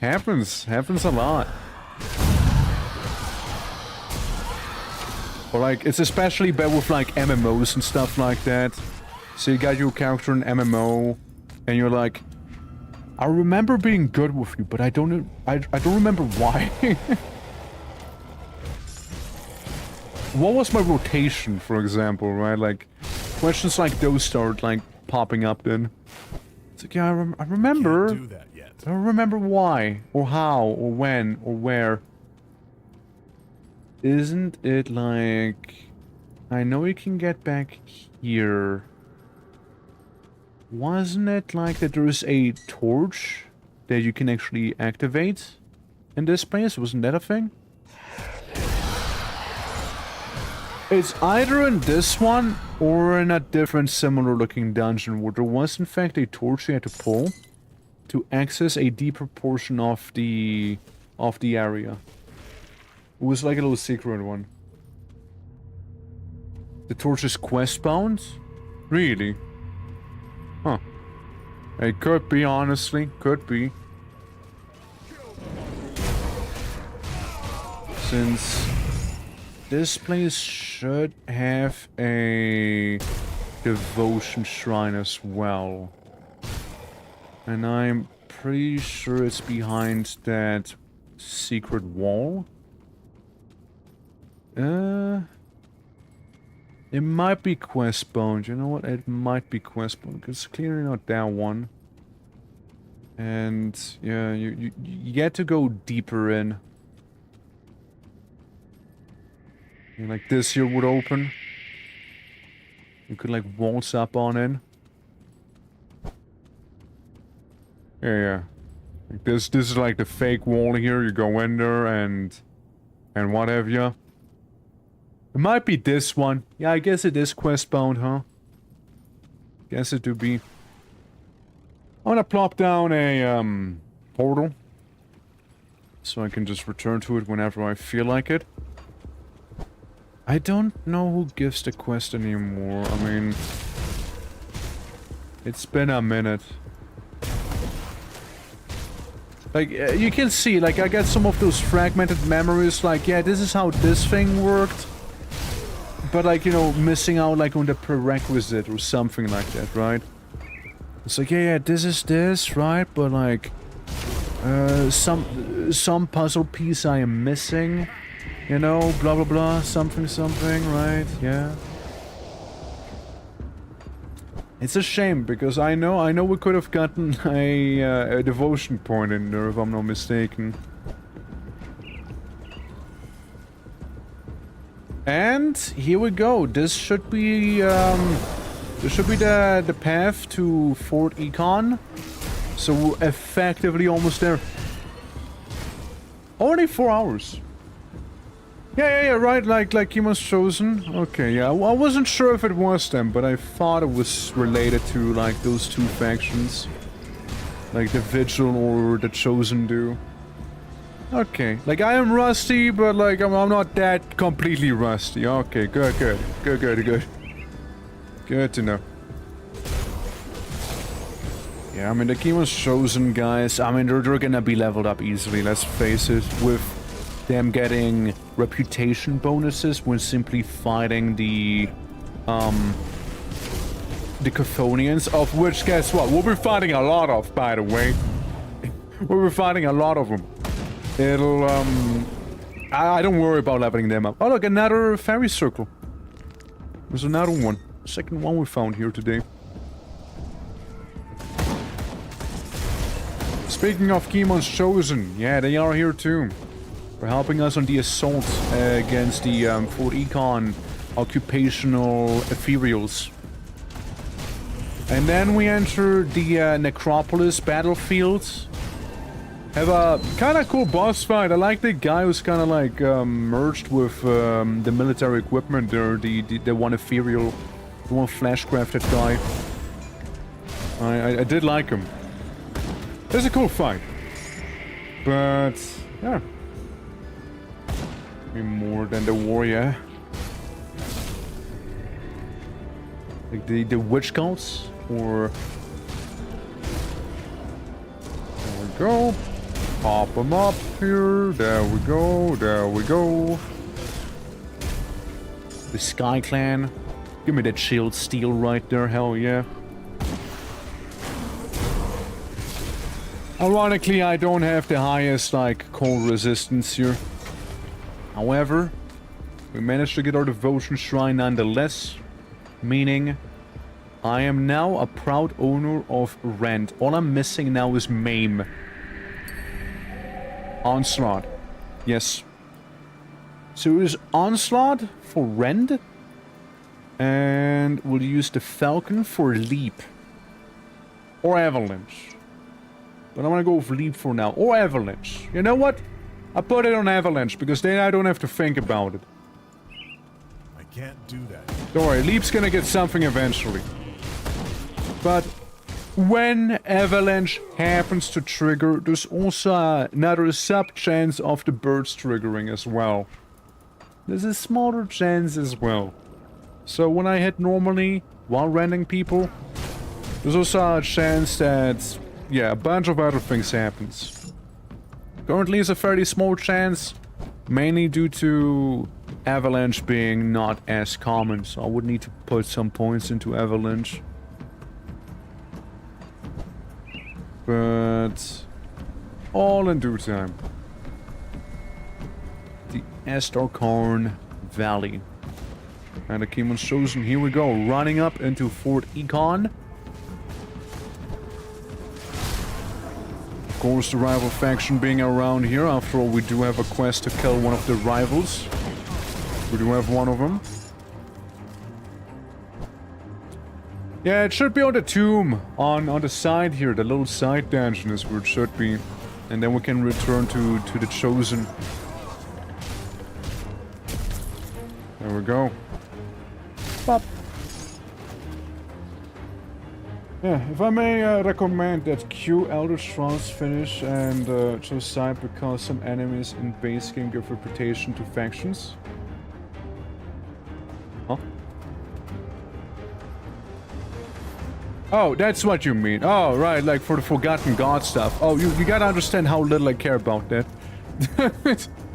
Happens a lot. Or like, it's especially bad with like MMOs and stuff like that. So you got your character in MMO, and you're like, I remember being good with you, but I don't remember why. What was my rotation, for example, right? Like, questions like those start, like, popping up then. It's like, yeah, I remember. Can't do that yet. I don't remember why, or how, or when, or where. Isn't it like... I know you can get back here. Wasn't it like that there's a torch that you can actually activate in this place? Wasn't that a thing? It's either in this one or in a different similar looking dungeon where there was in fact a torch you had to pull to access a deeper portion of the area. It was like a little secret one. The torch is quest bound? Really? Huh. It could be, honestly. Could be. Since this place should have a devotion shrine as well. And I'm pretty sure it's behind that secret wall. It might be quest bound. You know what? It might be quest bound. It's clearly not that one. And yeah, you get to go deeper in. And like this here would open. You could like waltz up on in. Yeah. Like this is like the fake wall here. You go in there and what have you. It might be this one. Yeah, I guess it is quest bound, huh? Guess it to be. I'm gonna plop down a portal. So I can just return to it whenever I feel like it. I don't know who gives the quest anymore. I mean, it's been a minute. Like, you can see, like, I got some of those fragmented memories, like, yeah, this is how this thing worked. But, like, you know, missing out, like, on the prerequisite or something like that, right? It's like, yeah, this is this, right? But like, some puzzle piece I am missing. You know, blah blah blah, something, right? Yeah. It's a shame because I know we could have gotten a devotion point in there if I'm not mistaken. And here we go. This should be the path to Fort Econ. So effectively almost there. Only 4 hours. Yeah, right, like he was chosen. Okay, yeah, I wasn't sure if it was them, but I thought it was related to, like, those two factions. Like the Vigil or the Chosen do. Okay, like, I am rusty, but, like, I'm not that completely rusty. Okay, good. Good to know. Yeah, I mean, the Chemo's Chosen guys, I mean, they're gonna be leveled up easily, let's face it, with them getting reputation bonuses when simply fighting the Chthonians, of which, guess what, we'll be fighting a lot of, by the way. We'll be fighting a lot of them. It'll, I don't worry about leveling them up. Oh, look, another fairy circle. There's another one. Second one we found here today. Speaking of Chemo's Chosen, yeah, they are here too. They're helping us on the assault against the Fort Econ occupational ethereals. And then we enter the Necropolis battlefield. Have a kind of cool boss fight. I like the guy who's kind of like merged with the military equipment there. The one ethereal, the one flash-crafted guy. I did like him. It's a cool fight. But, yeah. Be more than the warrior. Like the witch cults? Or... There we go. Pop them up here. There we go. The Sky Clan. Give me that shield steel right there. Hell yeah. Ironically, I don't have the highest, like, cold resistance here. However, we managed to get our devotion shrine nonetheless. Meaning, I am now a proud owner of Rend. All I'm missing now is Maim. Onslaught. Yes. So it is Onslaught for Rend. And we'll use the Falcon for Leap. Or Avalanche. But I'm gonna go with Leap for now. Or Avalanche. You know what? I put it on Avalanche, because then I don't have to think about it. I can't do that. Don't worry, Leap's gonna get something eventually. But when Avalanche happens to trigger, there's also another sub-chance of the birds triggering as well. There's a smaller chance as well. So when I hit normally, while rending people, there's also a chance that, yeah, a bunch of other things happens. Currently it's a fairly small chance, mainly due to Avalanche being not as common, so I would need to put some points into Avalanche. But all in due time. The Asterkarn Valley. And the Chemo's Chosen, here we go, running up into Fort Econ. Of course, the rival faction being around here. After all, we do have a quest to kill one of the rivals. We do have one of them. Yeah, it should be on the tomb, on the side here. The little side dungeon is where it should be. And then we can return to the Chosen. There we go. Pop. Yeah, if I may recommend that Q Eldritch Trance finish and choose side because some enemies in base game give reputation to factions. Huh? Oh, that's what you mean. Oh, right, like for the Forgotten God stuff. Oh, you gotta understand how little I care about that.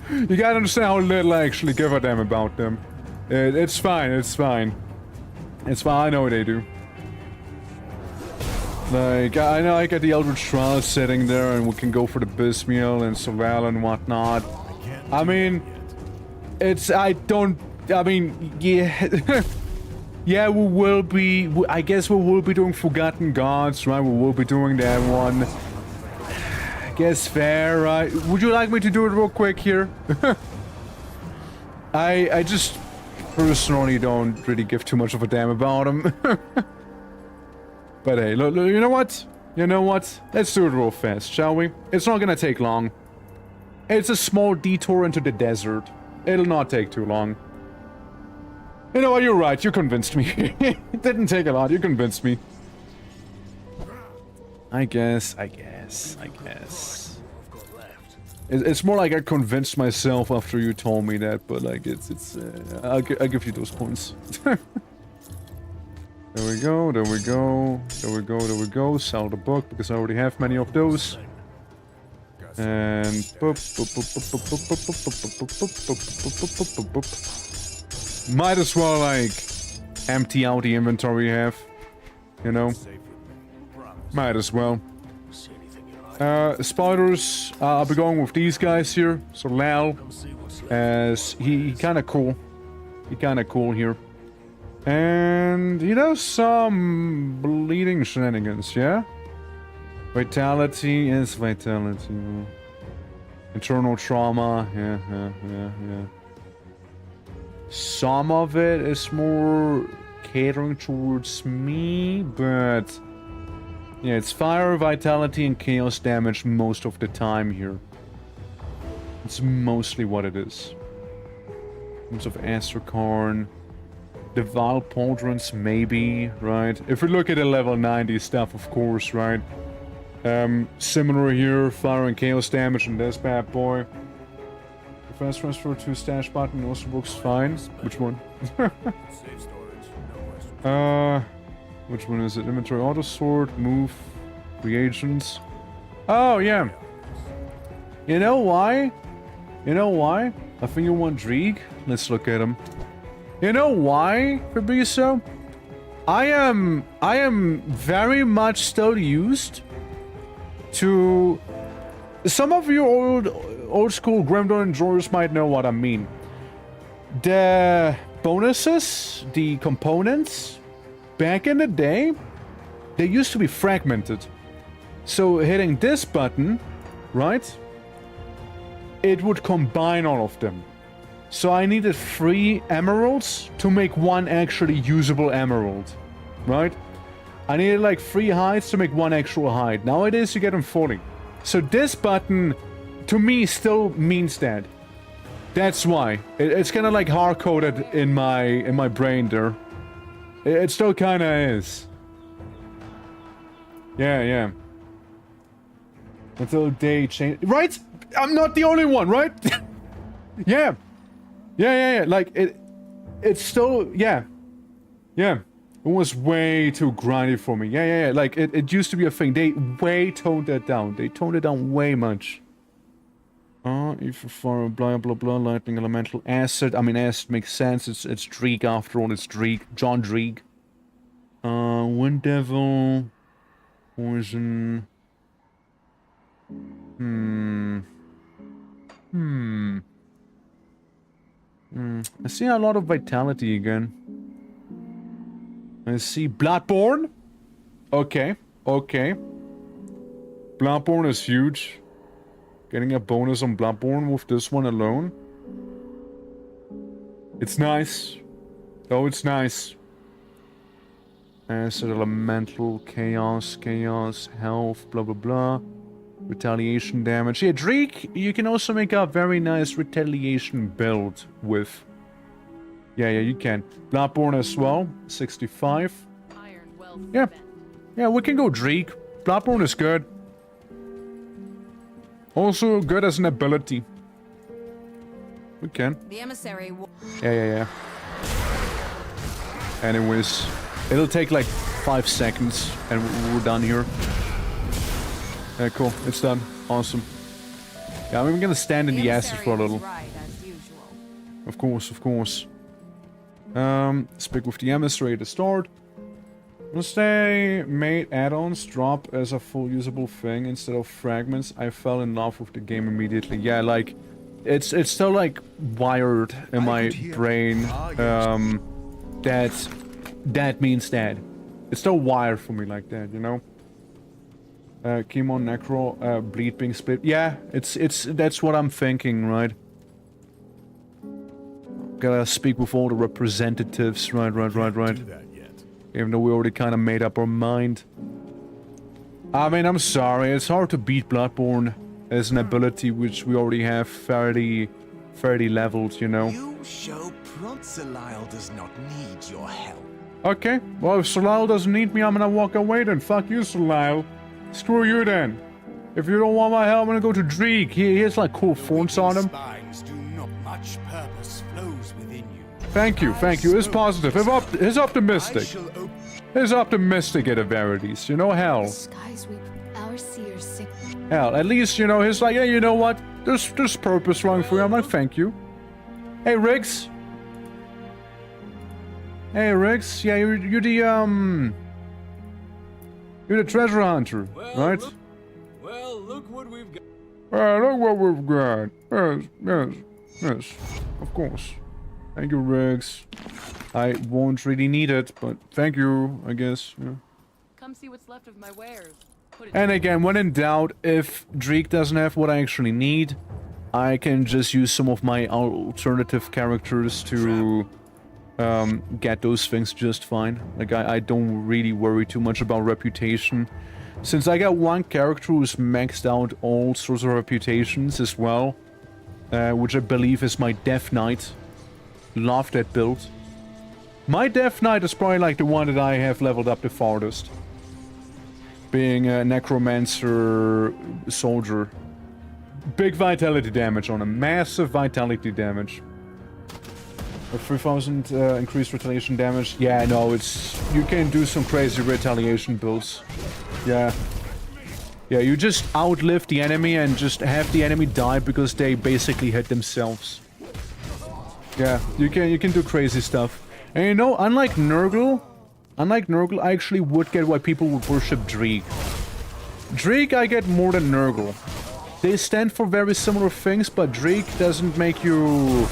You gotta understand how little I actually give a damn about them. It's fine, it's fine. It's fine, I know they do. Like, I know I got the Eldritch Trial sitting there, and we can go for the Bismuel and Saval and whatnot. I mean, it's, I mean, yeah. Yeah, we will be, I guess we will be doing Forgotten Gods, right? We will be doing that one. I guess fair, right? Would you like me to do it real quick here? I just personally don't really give too much of a damn about him. But hey, look, you know what? You know what? Let's do it real fast, shall we? It's not gonna take long. It's a small detour into the desert. It'll not take too long. You know what? You're right. You convinced me. It didn't take a lot. You convinced me. I guess. It's more like I convinced myself after you told me that, but like I'll give you those points. There we go, there we go, there we go, there we go. Sell the book because I already have many of those. And might as well like empty out the inventory you have, you know. Might as well. Spiders, I'll be going with these guys here. So Lal, as he kind of cool. He kind of cool here. And he does some bleeding shenanigans, yeah? Vitality is vitality. Internal trauma, yeah. Some of it is more catering towards me, but yeah, it's fire, vitality, and chaos damage most of the time here. It's mostly what it is. In terms of Asterkarn. The Vile Pauldrons, maybe, right? If we look at the level 90 stuff, of course, right? Similar here, fire and chaos damage on this bad boy. The fast transfer to stash button also works fine. Which one? Which one is it? Inventory auto sword, move, reagents. Oh, yeah. You know why? You know why? I think you want Dreeg. Let's look at him. You know why, Fabricio? I am very much still used to... Some of you old school Grimdark enjoyers might know what I mean. The bonuses, the components, back in the day, they used to be fragmented. So hitting this button, right? It would combine all of them. So I needed 3 emeralds to make 1 actually usable emerald, right? I needed like 3 hides to make 1 actual hide. Nowadays you get them 40. So this button, to me, still means that. That's why. It's kind of like hard-coded in my brain there. It still kind of is. Yeah. Until they change... Right? I'm not the only one, right? Yeah. Yeah. Like, it's still... Yeah. It was way too grindy for me. Yeah. Like, it used to be a thing. They way toned that down. They toned it down way much. If for blah, lightning, elemental, acid. I mean, acid makes sense. It's Dreeg after all. It's Dreeg. John Dreeg. Wind Devil. Poison. I see a lot of vitality again. I see Bloodborne. Okay. Bloodborne is huge. Getting a bonus on Bloodborne with this one alone. It's nice. Oh, it's nice. Acid, elemental, chaos, health, blah. Retaliation damage. Yeah, Dreeg, you can also make a very nice retaliation build with. Yeah, you can. Bloodborne as well, 65. Iron well Yeah. spent. Yeah, we can go Dreeg. Bloodborne is good. Also good as an ability. We can. The emissary. Yeah. Anyways, it'll take like 5 seconds and we're done here. Yeah, cool. It's done. Awesome. Yeah, I'm gonna stand in the acid for a little. Right, as usual. Of course. Speak with the emissary to start. Once they made add-ons drop as a full usable thing instead of fragments, I fell in love with the game immediately. Yeah, like, it's still like wired in my brain. That means that. It's still wired for me like that, you know? Chemo, necro, bleed being split. Yeah, that's what I'm thinking, right? Gotta speak with all the representatives, right. Do that yet. Even though we already kind of made up our mind. I mean, I'm sorry, it's hard to beat Bloodborne as an ability which we already have fairly leveled, you know? You show Salile does not need your help. Okay, well, if Salile doesn't need me, I'm gonna walk away then. Fuck you, Salile. Screw you then. If you don't want my help, I'm gonna go to Dreek. He has like cool fonts on him. Spines do not much purpose flows within you. Thank you. He's positive. He's optimistic. He's optimistic at the very least. You know, hell. Skies weep, our seers sing. Hell, at least, you know, he's like, yeah, you know what? There's purpose wrong for you. I'm like, thank you. Hey, Riggs. Hey, Riggs. Yeah, you're the treasure hunter, right? Look what we've got. Look what we've got. Yes. Of course. Thank you, Riggs. I won't really need it, but thank you, I guess. Yeah. Come see what's left of my wares. Put it And again, when in doubt, if Dreek doesn't have what I actually need, I can just use some of my alternative characters to get those things just fine. Like, I don't really worry too much about reputation. Since I got one character who's maxed out all sorts of reputations as well, which I believe is my Death Knight. Love that build. My Death Knight is probably like the one that I have leveled up the farthest. Being a Necromancer soldier. Big vitality damage on him. Massive vitality damage. A 3000 increased retaliation damage. Yeah, no, it's... You can do some crazy retaliation builds. Yeah. Yeah, you just outlive the enemy and just have the enemy die because they basically hit themselves. Yeah, you can do crazy stuff. And you know, unlike Nurgle, I actually would get why people would worship Dreek. Dreek I get more than Nurgle. They stand for very similar things, but Dreek doesn't make you...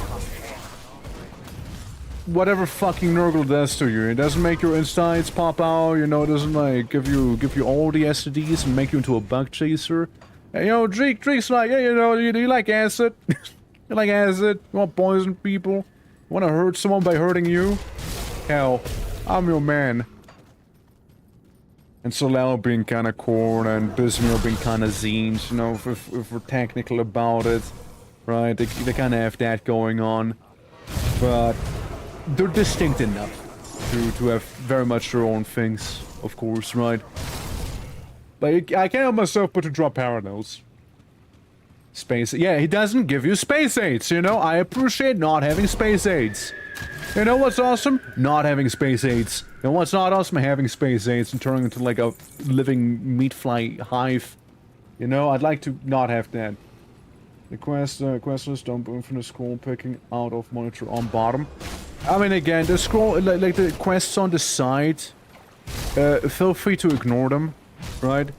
whatever fucking Nurgle does to you. It doesn't make your insides pop out, you know, it doesn't like give you all the STDs and make you into a bug chaser. And, you know, Dreek's like, yeah, you know, you like acid? You like acid? You want to poison people? You want to hurt someone by hurting you? Hell, I'm your man. And Solel being kind of corn and Bismir being kind of zines, you know, if we're technical about it. Right, they kind of have that going on. But they're distinct enough to have very much their own things, of course, right? Like, I can't help myself but to draw parallels. Space... Yeah, he doesn't give you space aids, you know? I appreciate not having space aids. You know what's awesome? Not having space aids. You know what's not awesome? Having space aids and turning into like a living meat fly hive. You know, I'd like to not have that. The quest list, don't boom from the scroll picking out of monitor on bottom. I mean, again, the scroll, like the quests on the side, feel free to ignore them, right?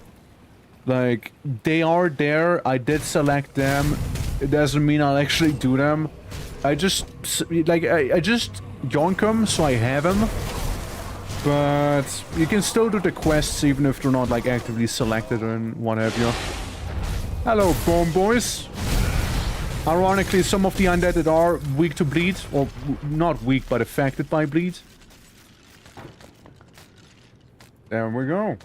Like, they are there, I did select them, it doesn't mean I'll actually do them. I just, like, I just yoink them, so I have them. But you can still do the quests even if they're not, like, actively selected and what have you. Hello, Bone Boys. Ironically, some of the undead that are weak to bleed, or not weak, but affected by bleed. There we go.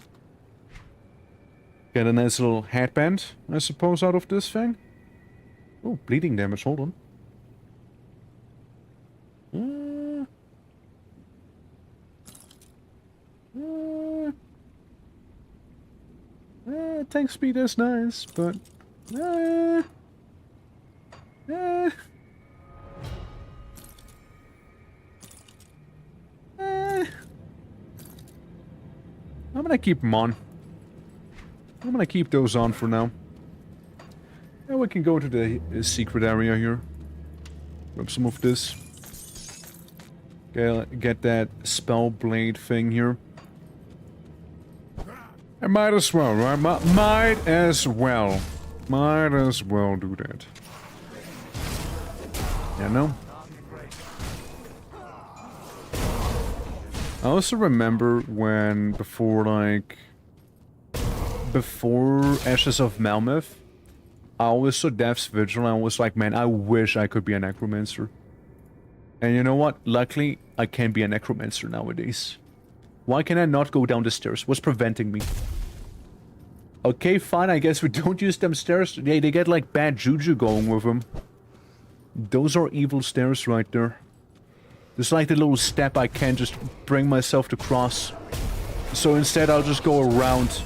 Get a nice little headband, I suppose, out of this thing. Oh, bleeding damage, hold on. Tank speed is nice, but... I'm gonna keep them on. I'm gonna keep those on for now. Yeah, we can go to the secret area here. Grab some of this. Get that spell blade thing here. I might as well, right? Might as well. Might as well do that. Yeah, no? I also remember when, before Ashes of Malmeth, I always saw Death's Vigil and I was like, man, I wish I could be a necromancer. And you know what? Luckily, I can be a necromancer nowadays. Why can I not go down the stairs? What's preventing me? Okay, fine, I guess we don't use them stairs. Yeah, they get like bad juju going with them. Those are evil stairs right there. There's like the little step I can't just bring myself to cross. So instead I'll just go around.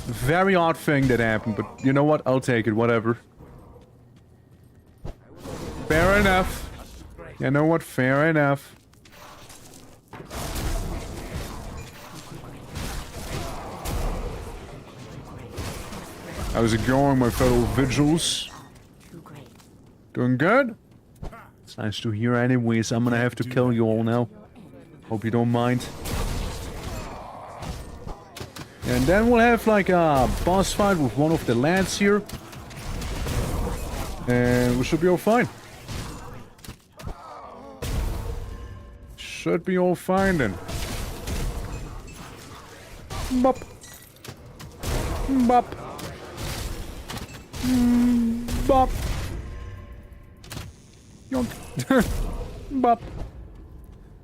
Very odd thing that happened, but you know what? I'll take it, whatever. Fair enough. You know what? Fair enough. How's it going, my fellow vigils? Doing good? It's nice to hear anyways. I'm gonna have to kill you all now. Hope you don't mind. And then we'll have like a boss fight with one of the lads here. And we should be all fine. Should be all fine then. Bop. Bop. Bop. Yonk. Bop.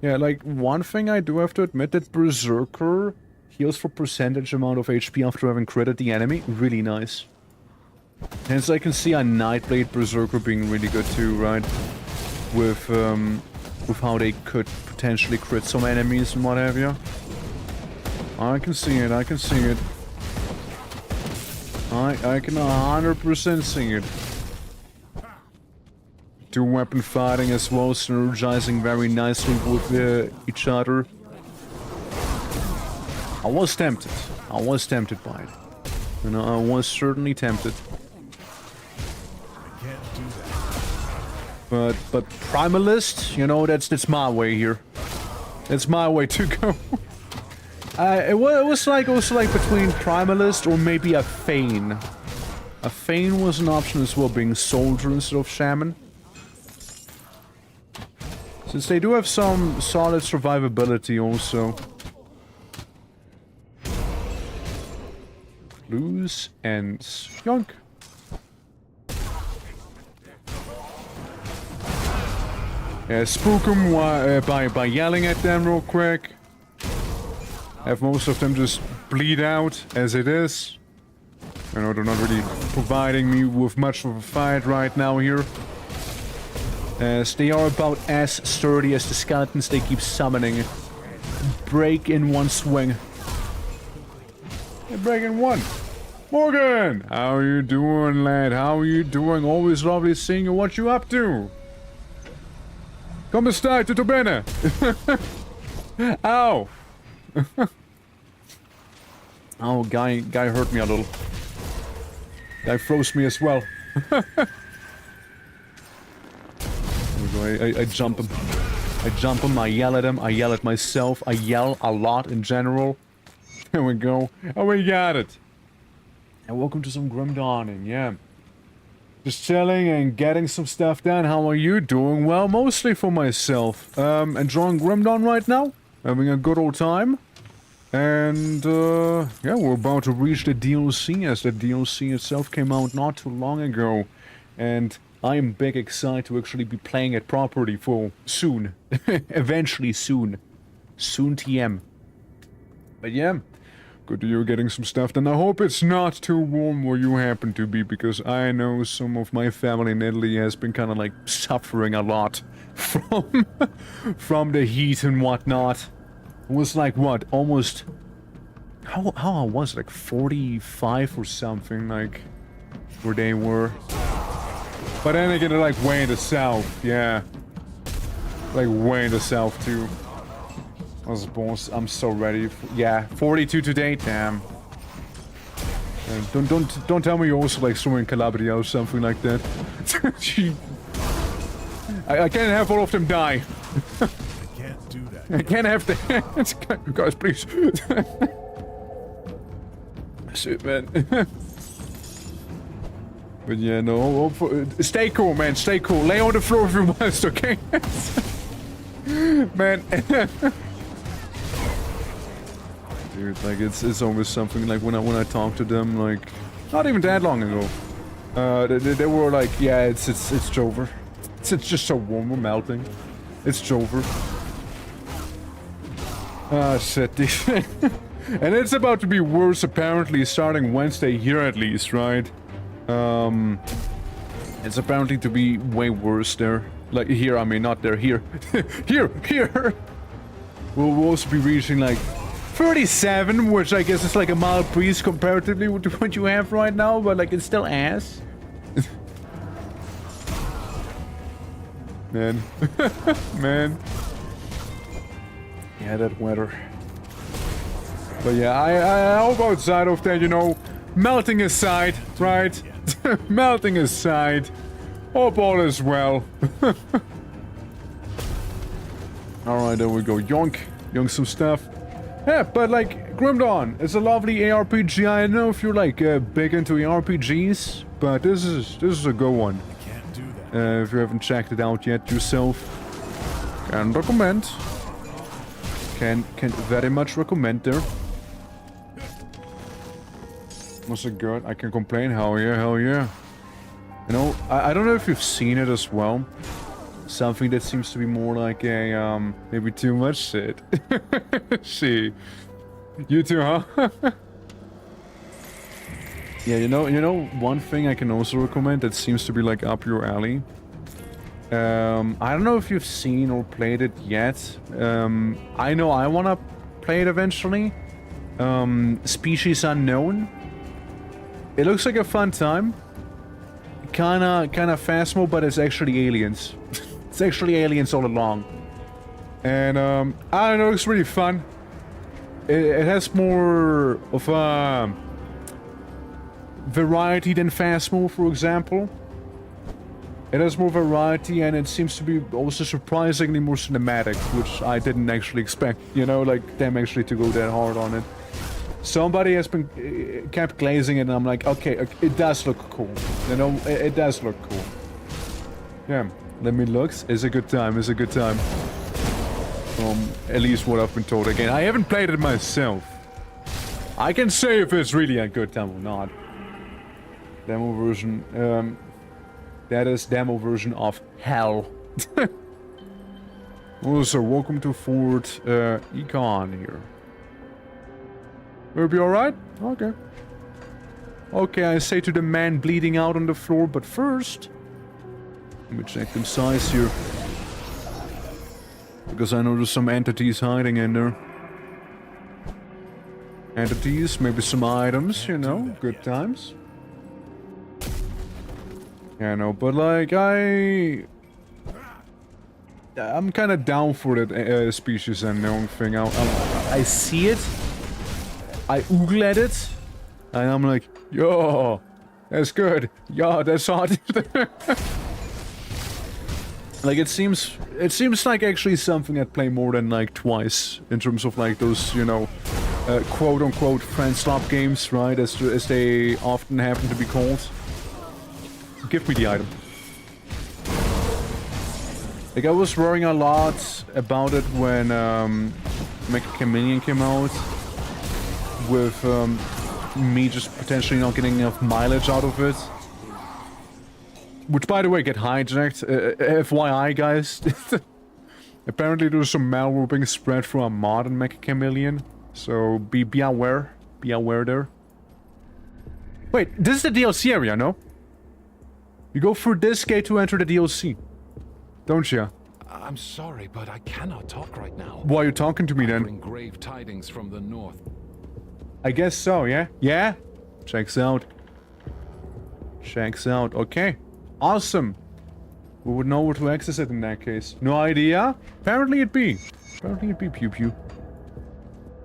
Yeah, like, one thing I do have to admit, that Berserker heals for percentage amount of HP after having critted the enemy. Really nice. Hence, I can see a Nightblade Berserker being really good too, right? With how they could potentially crit some enemies and what have you. I can see it, I can see it. I can 100% see it. Two weapon fighting as well, synergizing very nicely with each other. I was tempted. I was tempted by it. You know, I was certainly tempted. I can't do that. But Primalist, you know, that's my way here. That's my way to go. It was like between Primalist or maybe a Thane. A Thane was an option as well, being Soldier instead of Shaman. Since they do have some solid survivability also. Lose and yonk. Yeah, spook them by yelling at them real quick. Have most of them just bleed out as it is. You know, they're not really providing me with much of a fight right now here. As they are about as sturdy as the skeletons they keep summoning. Break in one swing. They break in one. Morgan! How you doing, lad? How you doing? Always lovely seeing you. What you up to? Come stai, tutto bene? Ow! Oh, guy hurt me a little. Guy froze me as well. I jump him. I jump him, I yell at him, I yell at myself, I yell a lot in general. There we go. Oh, we got it. And welcome to some Grim Dawning, yeah. Just chilling and getting some stuff done. How are you doing? Well, mostly for myself. Enjoying Grim Dawn right now. Having a good old time. And, yeah, we're about to reach the DLC, as the DLC itself came out not too long ago. And I am big excited to actually be playing it properly for soon. Eventually soon. Soon TM. But yeah, good to you getting some stuff done. I hope it's not too warm where you happen to be, because I know some of my family in Italy has been kind of like suffering a lot from the heat and whatnot. It was like, what, almost... How was it? Like 45 or something, like, where they were. But then again, they're like way in the south, yeah. Like way in the south too. I was boss. I'm so ready. Yeah, 42 today, damn. Don't tell me you're also like somewhere in Calabria or something like that. I can't have all of them die. I can't do that. I can't have the guys, please. Shit, man. But yeah, no. Stay cool, man. Stay cool. Lay on the floor if you must, okay? Man. Dude, like it's always something like when I talk to them, like not even that long ago. They were like, yeah, it's over. It's just so warm, we're melting. It's over. Ah, shit. And it's about to be worse apparently starting Wednesday here at least, right? It's apparently to be way worse there. Like here, I mean not there, here. Here! We'll also be reaching like 37, which I guess is like a mild breeze comparatively to what you have right now, but like it's still ass. Man. Man. Yeah, that weather. But yeah, I hope outside of that, you know, melting aside, right? Melting aside. Hope all is well. Alright, there we go. Yonk some stuff. Yeah, but like, Grim Dawn is a lovely ARPG. I don't know if you're like big into ARPGs, but this is a good one. I can't do that. If you haven't checked it out yet yourself, can recommend. Can very much recommend there. Was it good? I can complain. Hell yeah, hell yeah. You know, I don't know if you've seen it as well. Something that seems to be more like a, maybe too much shit. See. You too, huh? Yeah, you know, one thing I can also recommend that seems to be like up your alley. I don't know if you've seen or played it yet. I know I wanna play it eventually. Species Unknown. It looks like a fun time. Kinda Phasmo, but it's actually aliens. It's actually aliens all along. And, I don't know, it's really fun. It has more of a variety than Phasmo, for example. It has more variety, and it seems to be also surprisingly more cinematic, which I didn't actually expect, you know, like, them actually to go that hard on it. Somebody has been kept glazing it, and I'm like, okay, it does look cool. You know, it does look cool. Yeah, let me look. It's a good time. It's a good time. At least what I've been told. Again, I haven't played it myself. I can say if it's really a good time or not. Demo version. That is demo version of hell. Also, welcome to Fort Econ here. Will be alright? Okay. Okay, I say to the man bleeding out on the floor, but first... Let me check them size here. Because I know there's some entities hiding in there. Entities, maybe some items, you know, good times. Yeah, no, but like, I'm kind of down for that Species Unknown thing. I see it. I oogle at it, and I'm like, yo, that's good. Yo, that's hot. Like, it seems like actually something I'd play more than like twice in terms of like those, you know, quote-unquote friend swap games, right? As they often happen to be called. Give me the item. Like, I was worrying a lot about it when Mecha Chameleon came out. With me just potentially not getting enough mileage out of it. Which, by the way, get hijacked. FYI, guys. Apparently there's some malware being spread through a mod in Mecha Chameleon. So be aware. Be aware there. Wait, this is the DLC area, no? You go through this gate to enter the DLC. Don't you? I'm sorry, but I cannot talk right now. Why are you talking to me then? Bring grave tidings from the north. I guess so, yeah? Yeah? Checks out. Checks out. Okay. Awesome. We would know where to access it in that case. No idea? Apparently it be. Apparently it be pew pew.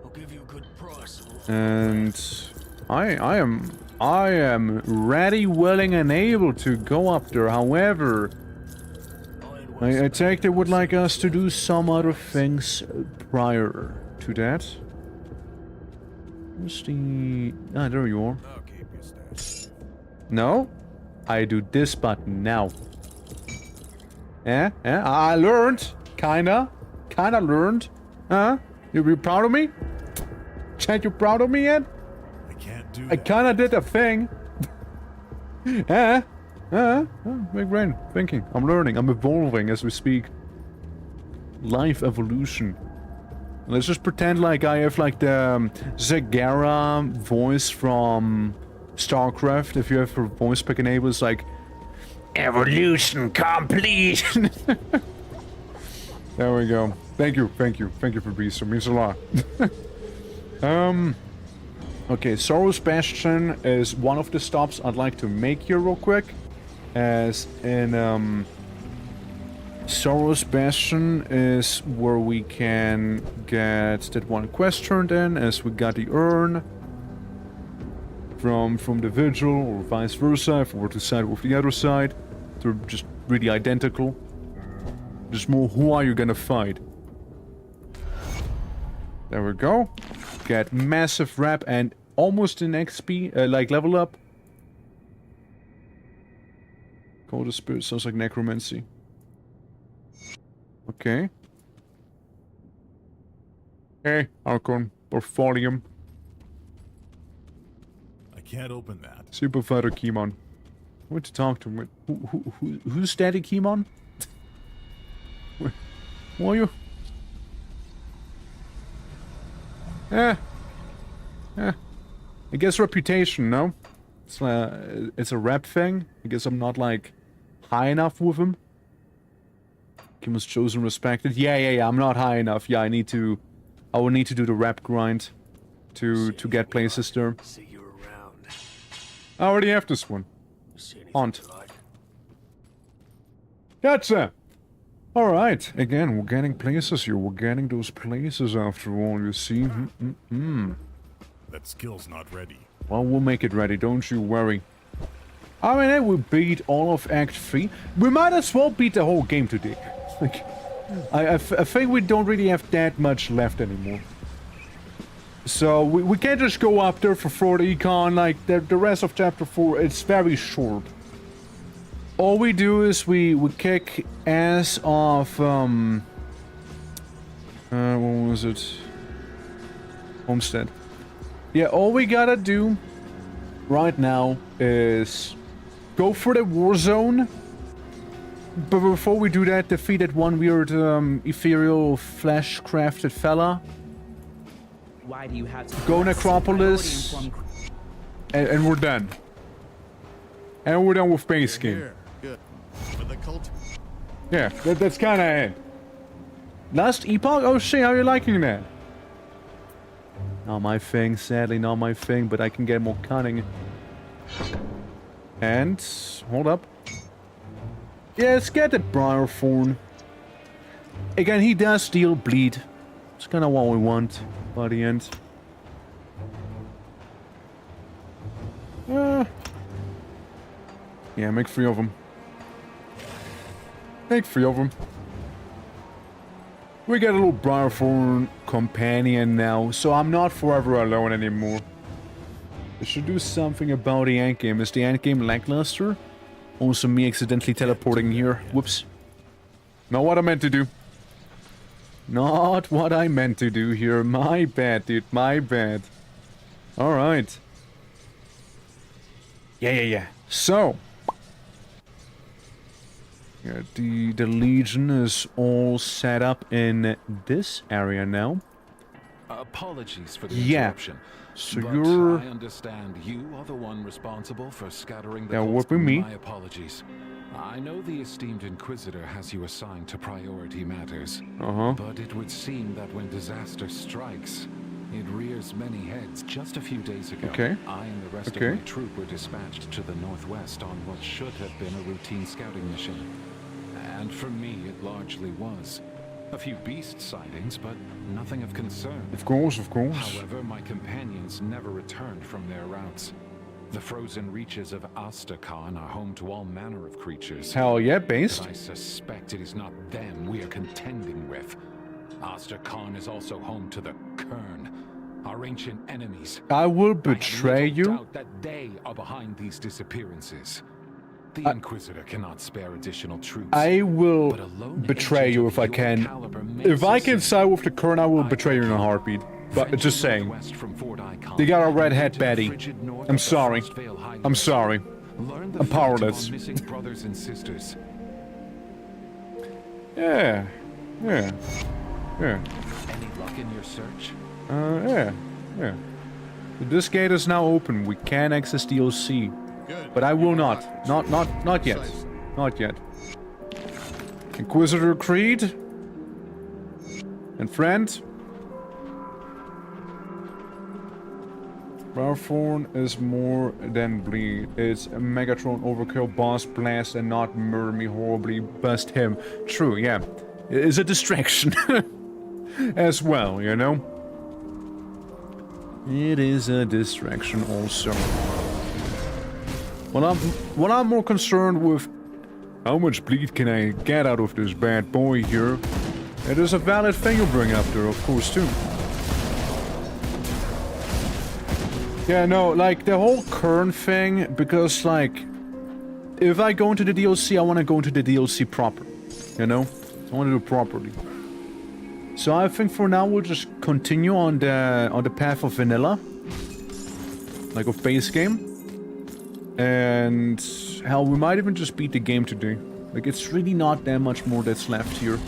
I'll give you a good price. And I am ready, willing, and able to go up there. However, I take they would like us to do some other things prior to that. Where's the... Ah, there you are. I'll keep you stash. No? I do this button now. I learned. Kinda learned. Huh? You proud of me? Chat, you proud of me yet? I can't do I that. kinda did a thing. Big brain thinking. I'm learning. I'm evolving as we speak. Life evolution. Let's just pretend like I have like the Zagara voice from StarCraft. If you have her voice pick enabled, it's like evolution complete. There we go. Thank you for being so means a lot. Okay, Soros Bastion is one of the stops I'd like to make here real quick. As in, Soros Bastion is where we can get that one quest turned in, as we got the urn from the Vigil, or vice versa, if we were to side with the other side. They're just really identical. Just more, who are you gonna fight? There we go. Get massive rep and almost an XP, like level up. Call the Spirit sounds like necromancy. Okay. Hey, Asterkarn, Portfolium. I can't open that. Super Fighter Keymon. I want to talk to him. Who's Daddy Keymon? Who are you? I guess reputation, no? It's a rep thing. I guess I'm not, like, high enough with him. He was chosen, respected. Yeah, I'm not high enough. Yeah, I will need to do the rep grind to get places there. See you around. I already have this one. See anything Aunt. you like? Gotcha! Alright, again, we're getting places here. We're getting those places after all, you see. That skill's not ready. Well, we'll make it ready, don't you worry. I mean, hey, we beat all of Act 3. We might as well beat the whole game today. Like, I think we don't really have that much left anymore. So, we can't just go up there for 40 econ, like, the rest of Chapter 4, it's very short. All we do is we kick ass of, what was it? Homestead. Yeah, all we gotta do right now is go for the war zone. But before we do that, defeat that one weird, ethereal flesh-crafted fella. Why do you have to Go harass Necropolis. priority inform- And we're done. And we're done with base game. Here, good. For the cult. Yeah, that's kinda it. Last epoch? Oh shit, how are you liking that? Not my thing, sadly not my thing, but I can get more cunning. And... hold up. Yeah, let's get the Briarthorn. Again, he does deal bleed. It's kinda what we want by the end. Yeah, make 3 of them. Make 3 of them. We got a little Briarthorn companion now, so I'm not forever alone anymore. I should do something about the endgame. Is the endgame lackluster? Also me accidentally teleporting here. Whoops. Not what I meant to do. Not what I meant to do here. My bad, dude. My bad. Alright. Yeah. So. Yeah, the Legion is all set up in this area now. Apologies for the Yeah. interruption. So but you're... I understand you are the one responsible for scattering the Yeah, cults. what with me? My apologies. I know the esteemed Inquisitor has you assigned to priority matters. But it would seem that when disaster strikes, it rears many heads. Just a few days ago, Okay. I and the rest Okay. of my troop were dispatched to the northwest on what should have been a routine scouting mission. And for me, it largely was. A few beast sightings, but nothing of concern. Of course. However, my companions never returned from their routes. The frozen reaches of Asterkarn are home to all manner of creatures. Hell yeah, based. But I suspect it is not them we are contending with. Asterkarn is also home to the Kern, our ancient enemies. I will I have betray little you. doubt that they are behind these disappearances. The Inquisitor cannot spare additional troops. I will but a lone betray agent you of if I your can. caliber makes If I us can in. side with the Kern, I will I betray you in a hope heartbeat. But Friendly just saying. northwest from Fort Icon, They got a and redhead into the Betty. frigid north I'm of the sorry. Frostvale Highlands. I'm sorry. Learn the I'm fate of powerless. our missing brothers and sisters. Yeah. Yeah. Yeah. Any luck in your search? Yeah. Yeah. This gate is now open. We can access DLC. Good. But I will not. Not yet. Not yet. Inquisitor Creed. And friend. Barthorn is more than bleed. It's a Megatron overkill, boss blast, and not murder me horribly. Bust him. True, yeah. It is a distraction. As well, you know? It is a distraction also. Well, I'm more concerned with how much bleed can I get out of this bad boy here. It is a valid thing you bring up there, of course, too. Yeah, no, like, the whole Kern thing, because, like, if I go into the DLC, I want to go into the DLC proper, you know? I want to do it properly. So I think for now we'll just continue on the path of vanilla. Like, of base game. And, hell, we might even just beat the game today. Like, it's really not that much more that's left here.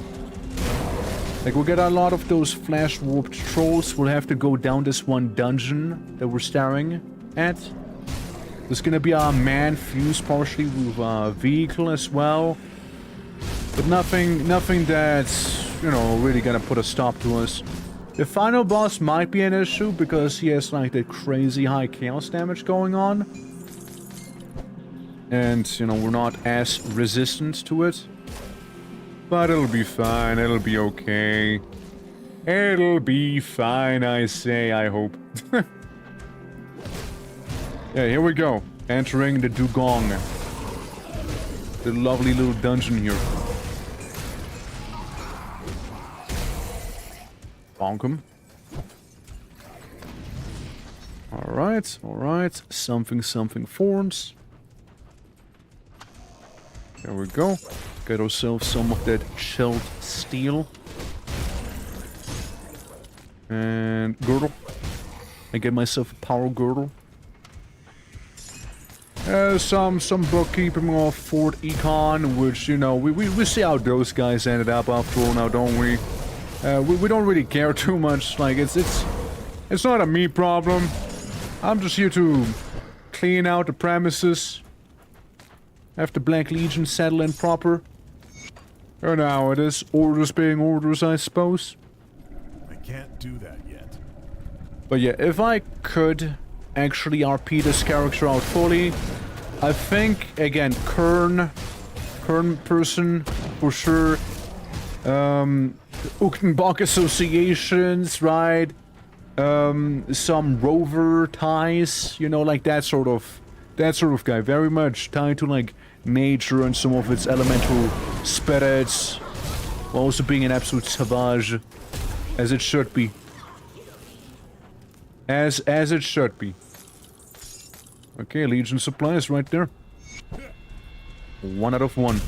Like, we'll get a lot of those flash warped trolls. We'll have to go down this one dungeon that we're staring at. There's gonna be a man fused partially with a vehicle as well. But nothing that's, you know, really gonna put a stop to us. The final boss might be an issue because he has, like, that crazy high chaos damage going on. And, you know, we're not as resistant to it. But it'll be fine, it'll be okay. It'll be fine, I say, I hope. Yeah, here we go. Entering the Dugong. The lovely little dungeon here. Bonk him. Alright, alright. Something forms. There we go. Get ourselves some of that chilled steel. And girdle. I get myself a power girdle. Some bookkeeping off Fort Econ, which, you know, we see how those guys ended up after all now, don't we? We don't really care too much. Like, it's not a me problem. I'm just here to clean out the premises. Have the Black Legion settle in proper. Oh, now it is orders being orders, I suppose. I can't do that yet. But yeah, if I could actually RP this character out fully, I think, again, Kern person, for sure. Uchtenbach associations, right? Some rover ties, you know, like that sort of guy. Very much tied to, like, nature and some of its elemental spirits, while also being an absolute savage, as it should be. As it should be. Okay, Legion supplies right there. 1 out of 1.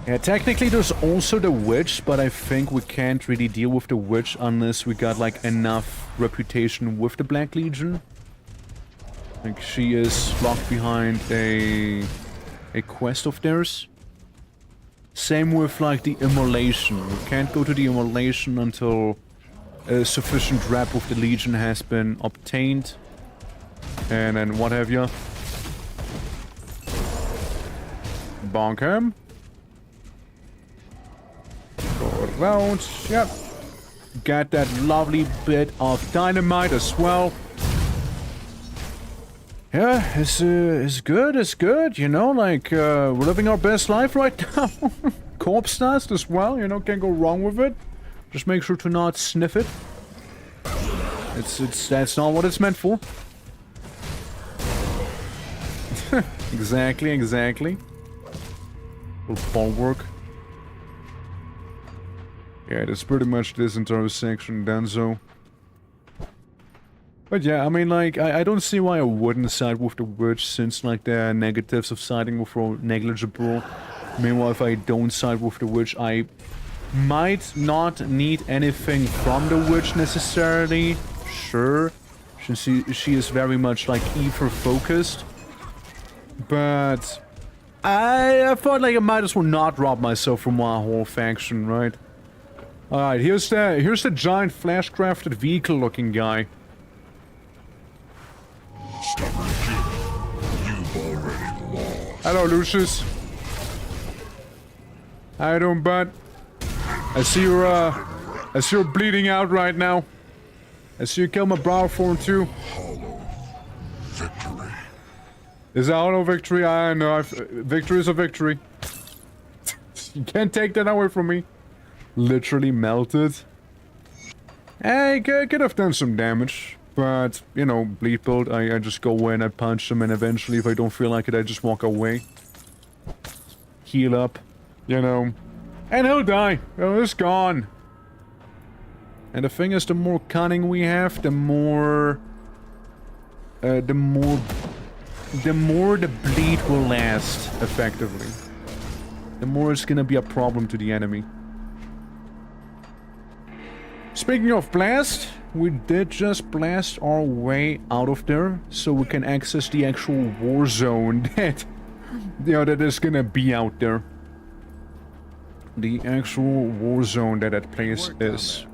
Yeah, technically there's also the witch, but I think we can't really deal with the witch unless we got, like, enough reputation with the Black Legion. Like, she is locked behind a quest of theirs. Same with, like, the immolation. We can't go to the immolation until a sufficient rep with the Legion has been obtained. And then what have you? Bonk him. Go around. Yep. Got that lovely bit of dynamite as well. Yeah, it's good, you know, like, we're living our best life right now. Corpse dust as well, you know, can't go wrong with it. Just make sure to not sniff it. That's not what it's meant for. Exactly. Little bulwark. Yeah, that's pretty much this entire section done, so. But yeah, I mean, like, I don't see why I wouldn't side with the witch, since, like, the negatives of siding with her are negligible. Meanwhile, if I don't side with the witch, I might not need anything from the witch necessarily. Sure. She is very much, like, ether focused. But I thought, like, I might as well not rob myself from my whole faction, right? Alright, here's the giant flash-crafted vehicle-looking guy. Hello, Lucius. How you doing, bud? I see you're bleeding out right now. I see you kill my brow form too. Hollow victory. Is that hollow victory? I know. Victory is a victory. You can't take that away from me. Literally melted. Hey, could have done some damage. But, you know, bleed build, I just go in, I punch him, and eventually, if I don't feel like it, I just walk away. Heal up, you know. And he'll die. Oh, it's gone. And the thing is, the more cunning we have, the more the bleed will last, effectively. The more it's gonna be a problem to the enemy. Speaking of blast, we did just blast our way out of there, so we can access the actual war zone that, you know, that is gonna be out there. The actual war zone that place is.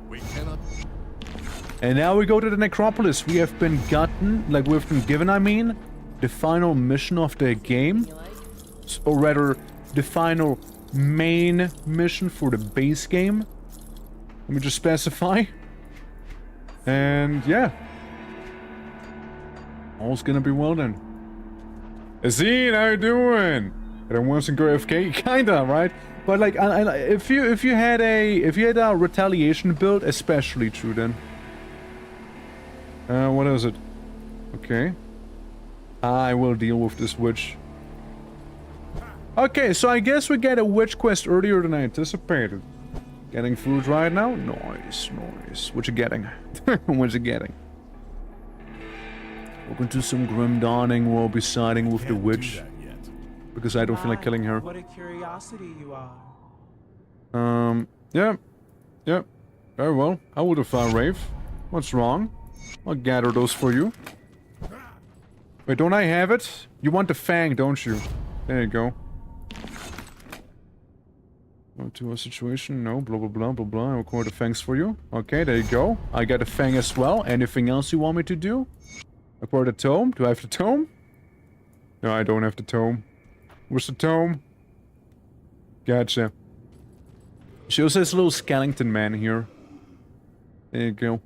And now we go to the necropolis. We have been given, I mean, the final mission of the game. Or rather, the final main mission for the base game. Let me just specify. And yeah. All's gonna be well then. Azine, how you doing? I don't want to go AFK, kinda, right? But like, if you had a retaliation build, especially true then. What is it? Okay. I will deal with this witch. Okay, so I guess we get a witch quest earlier than I anticipated. Getting food right now? Nice, nice. What you getting? What you getting? Open to some grim dawning. We'll be siding with the witch. Because I don't feel like killing her. What a curiosity you are. Yeah. Yeah. Very well. I would have found Rave. What's wrong? I'll gather those for you. Wait, don't I have it? You want the fang, don't you? There you go. To a situation, no, blah blah blah blah blah. I'll record the fangs for you. Okay, there you go. I got a fang as well. Anything else you want me to do? Acquire the tome. Do I have the tome? No, I don't have the tome. Where's the tome? Gotcha. Shows this little skeleton man here. There you go.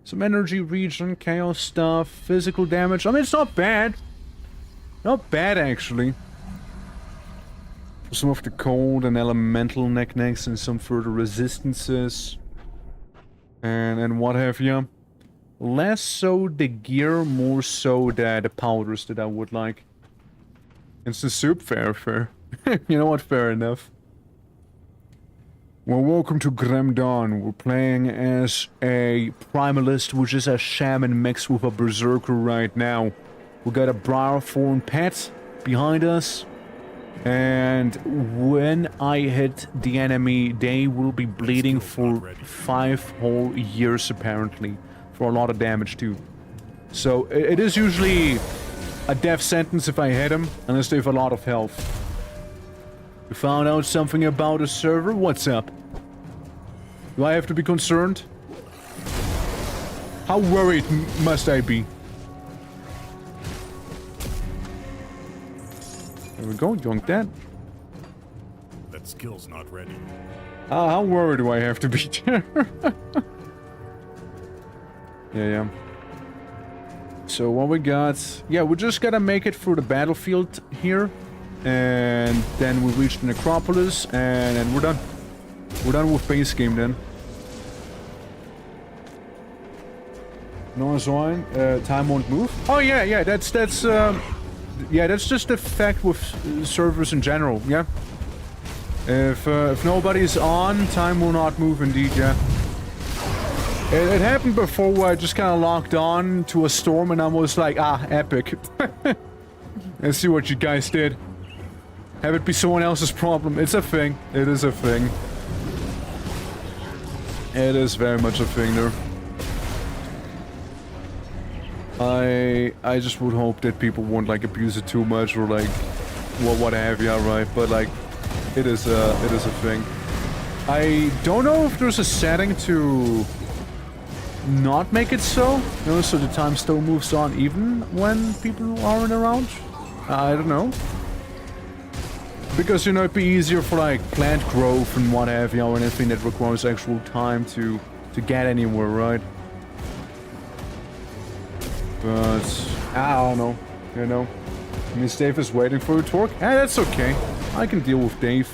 Some energy regen, chaos stuff, physical damage. I mean, it's not bad. Not bad, actually. Some of the cold and elemental knickknacks and some further resistances. And what have you. Less so the gear, more so the powders that I would like. Instant soup? Fair. You know what? Fair enough. Well, welcome to Grim Dawn. We're playing as a Primalist, which is a shaman mixed with a berserker right now. We got a Briarthorn pet behind us. And when I hit the enemy, they will be bleeding for 5 whole years, apparently. For a lot of damage, too. So, it is usually a death sentence if I hit them, unless they have a lot of health. You found out something about the server? What's up? Do I have to be concerned? How worried must I be? There we go, yoink that. That skill's not ready. How worried do I have to be there? Yeah. So what we got... Yeah, we just gotta make it through the battlefield here. And then we reach the necropolis, and then we're done. We're done with base game then. No Zoin, time won't move. Oh yeah, that's just the fact with servers in general, yeah. If nobody's on, time will not move indeed, yeah. It happened before where I just kind of locked on to a storm and I was like, ah, epic. Let's see what you guys did. Have it be someone else's problem. It's a thing. It is a thing. It is very much a thing there. I just would hope that people won't like abuse it too much or like what have you, right? But like it is a thing. I don't know if there's a setting to not make it so, you know, so the time still moves on even when people aren't around. I don't know. Because, you know, it'd be easier for like plant growth and what have you, or anything that requires actual time to get anywhere, right? But I don't know, you know. Miss Dave is waiting for a torque. Eh, that's okay. I can deal with Dave.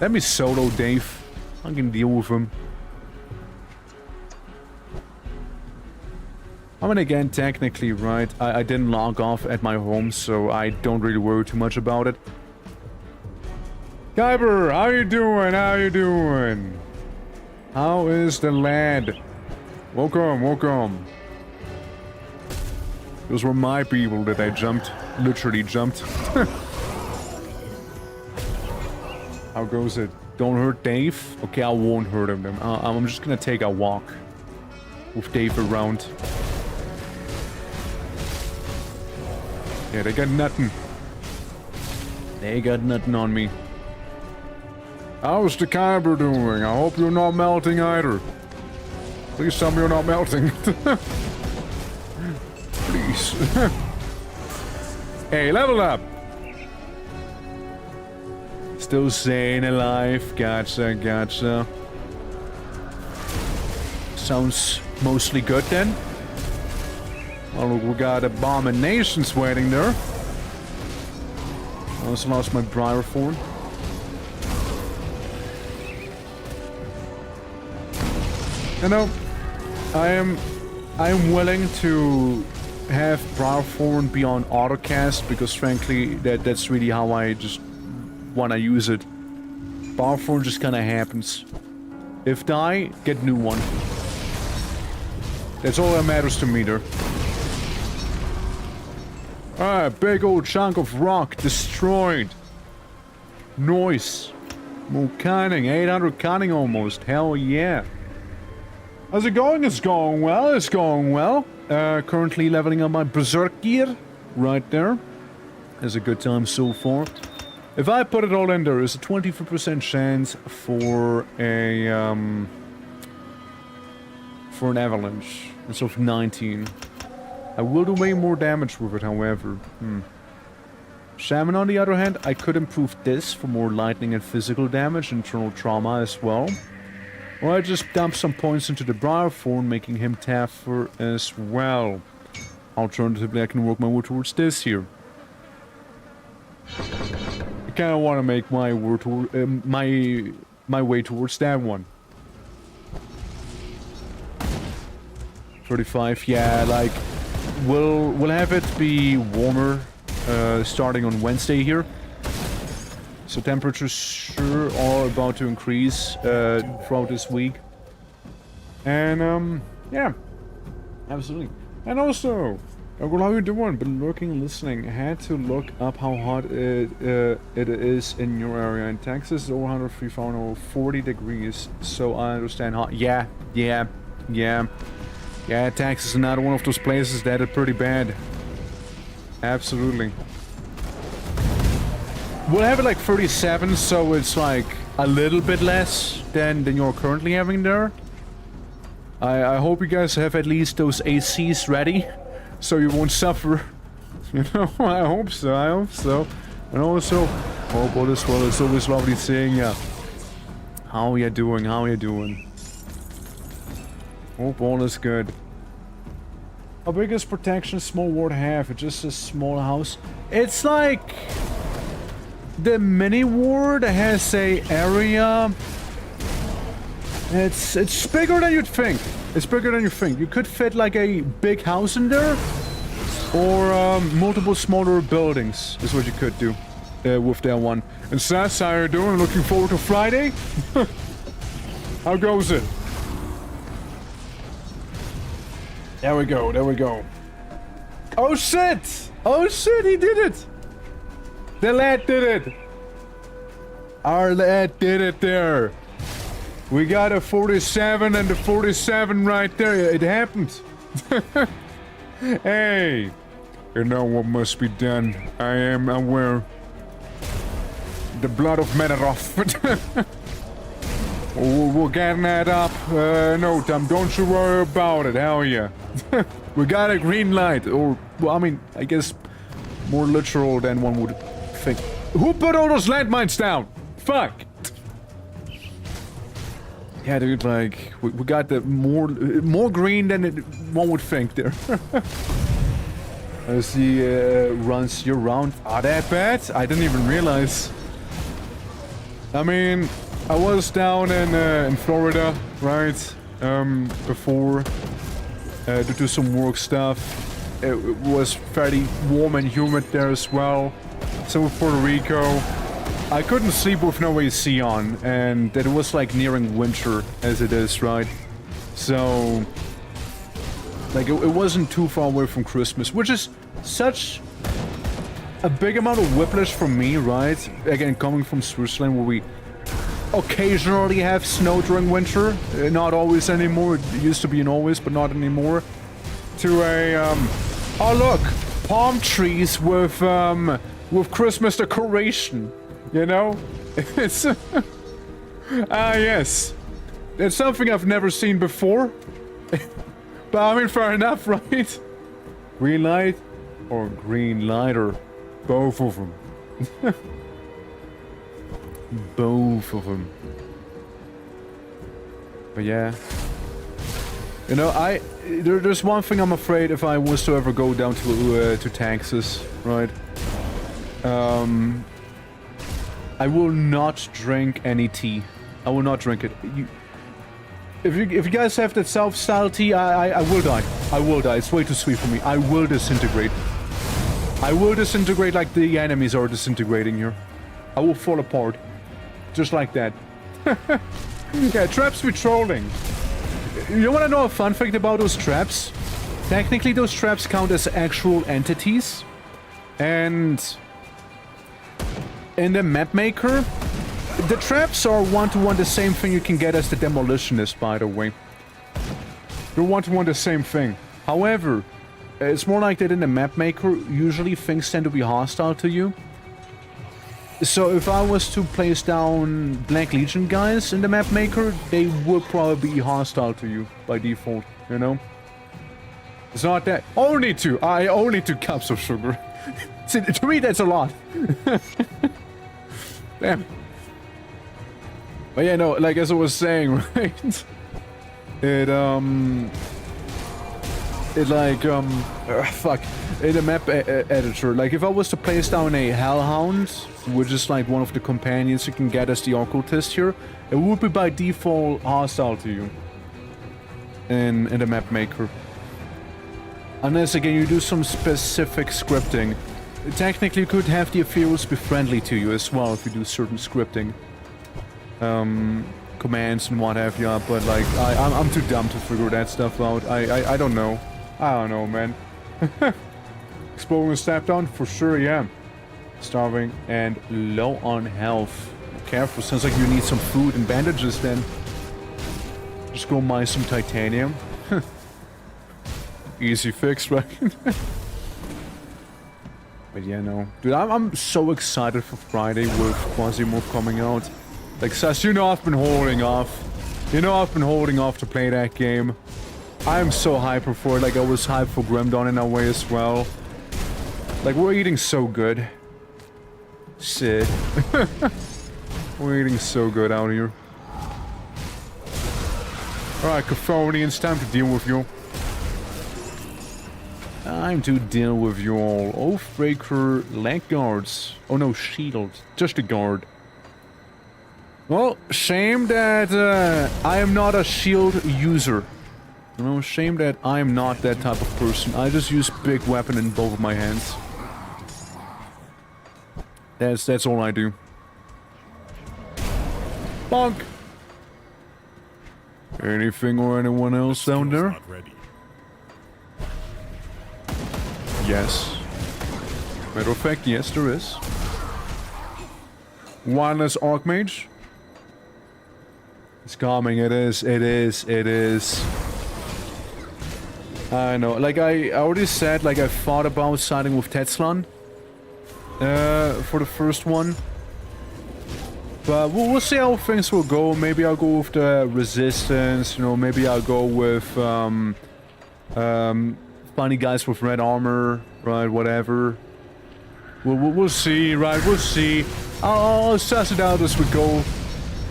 Let me solo Dave. I can deal with him. I mean, again, technically, right, I didn't log off at my home, so I don't really worry too much about it. Kyber, how you doing? How you doing? How is the lad? Welcome, welcome. Those were my people that I jumped. Literally jumped. How goes it? Don't hurt Dave? Okay, I won't hurt him then. I'm just gonna take a walk with Dave around. Yeah, they got nothing. They got nothing on me. How's the Kyber doing? I hope you're not melting either. Please tell me you're not melting. Please. Hey, level up! Still staying alive. Gotcha, gotcha. Sounds mostly good then. Oh, look, we got abominations waiting there. I also lost my briar thorn. You know, I am willing to have briar thorn be on autocast because frankly that's really how I just wanna use it. Briar thorn just kinda happens. If die, get new one. That's all that matters to me there. Alright, big old chunk of rock destroyed. Nice. More cunning, 800 cunning almost. Hell yeah. How's it going? It's going well, it's going well. Currently leveling up my berserk gear. Right there. It's a good time so far. If I put it all in, there is a 24% chance for an avalanche. Instead of 19. I will do way more damage with it, however. Shaman, on the other hand, I could improve this for more lightning and physical damage, internal trauma as well. Or I just dump some points into the briar thorn, making him tougher as well. Alternatively, I can work my way towards this here. I kind of want to make my way towards that one. 35, yeah, like we'll have it be warmer starting on Wednesday here. So temperatures sure are about to increase throughout this week. And yeah, absolutely. And also, well, how you doing? Been lurking and listening. I had to look up how hot it is in your area. In Texas, it's over 103 Fahrenheit, over 40 degrees. So I understand hot. Yeah. Yeah, Texas is another one of those places that are pretty bad. Absolutely. We'll have it like 37, so it's like a little bit less than you're currently having there. I hope you guys have at least those ACs ready, so you won't suffer. You know, I hope so. And also, hope all is well. It's always lovely seeing ya. How you doing? Hope all is good. How big is protection small ward have? It's just a small house. It's like the mini ward has a area. It's bigger than you'd think. You could fit like a big house in there, or multiple smaller buildings is what you could do. with that one. And Sass, how are you doing? Looking forward to Friday? How goes it? There we go, there we go. Oh shit! Oh shit, he did it! The lad did it! Our lad did it there. We got a 47 and a 47 right there. It happened. Hey! You know what must be done. I am aware. The blood of Medaroth. We're getting that up. No, Tom, don't you worry about it. Hell yeah. We got a green light. Or, well, I mean, I guess more literal than one would think. Who put all those landmines down? Fuck. Yeah, dude, like, we got the more green than one would think there. As he runs you around. Ah, that bad? I didn't even realize. I mean, I was down in Florida, right? Before to do some work stuff. It was fairly warm and humid there as well. So with Puerto Rico, I couldn't sleep with no AC on, and it was like nearing winter as it is, right? So, like, it wasn't too far away from Christmas, which is such a big amount of whiplash for me, right? Again, coming from Switzerland, where we occasionally have snow during winter, not always anymore. It used to be in always, but not anymore. To a, oh look, palm trees with Christmas decoration. You know? It's... yes. It's something I've never seen before. But I mean, fair enough, right? Green light or green lighter. Both of them. Both of them. But yeah. You know, there's one thing I'm afraid if I was to ever go down to Texas, right? I will not drink any tea. I will not drink it. If you guys have that self-style tea, I will die. I will die. It's way too sweet for me. I will disintegrate. I will disintegrate like the enemies are disintegrating here. I will fall apart. Just like that. Yeah, traps be trolling. You wanna know a fun fact about those traps? Technically, those traps count as actual entities. And in the map maker, the traps are one-to-one the same thing you can get as the demolitionist, by the way. They're one-to-one the same thing. However, it's more like that in the map maker, usually things tend to be hostile to you. So if I was to place down Black Legion guys in the map maker, they would probably be hostile to you by default, you know? It's not that... Only two! Only 2 cups of sugar. See, to me, that's a lot. Damn. But yeah, no, like as I was saying, right? It like, fuck. In the map editor, like if I was to place down a Hellhound, which is like one of the companions you can get as the occultist here, it would be by default hostile to you. In the map maker. Unless, again, you do some specific scripting. Technically, you could have the Ethereals be friendly to you as well if you do certain scripting. Commands and what have you, but like, I'm too dumb to figure that stuff out. I don't know. I don't know, man. Exploding and stepped on? For sure, yeah. Starving and low on health. Careful, sounds like you need some food and bandages then. Just go mine some titanium. Easy fix, right? But yeah, no. Dude, I'm so excited for Friday with Quasimodo coming out. Like, Sass, you know I've been holding off. You know I've been holding off to play that game. I'm so hyper for it. Like, I was hyped for Grim Dawn in a way as well. Like, we're eating so good. Shit. We're eating so good out here. Alright, Caphonians, time to deal with you. Time to deal with you all. Oathbreaker, leg guards. Oh no, shield. Just a guard. Well, shame that I am not a shield user. You know, shame that I am not that type of person. I just use big weapon in both of my hands. That's all I do. Bonk! Anything or anyone else down Skill's there? not ready. Yes. Matter of fact, yes, there is. Wireless Archmage. It's coming, it is. I know, like I already said, like I thought about siding with Tetzlan for the first one. But we'll see how things will go. Maybe I'll go with the Resistance, you know, maybe I'll go with funny guys with red armor, right, whatever. We'll see, right, we'll see. I'll suss it out as we go.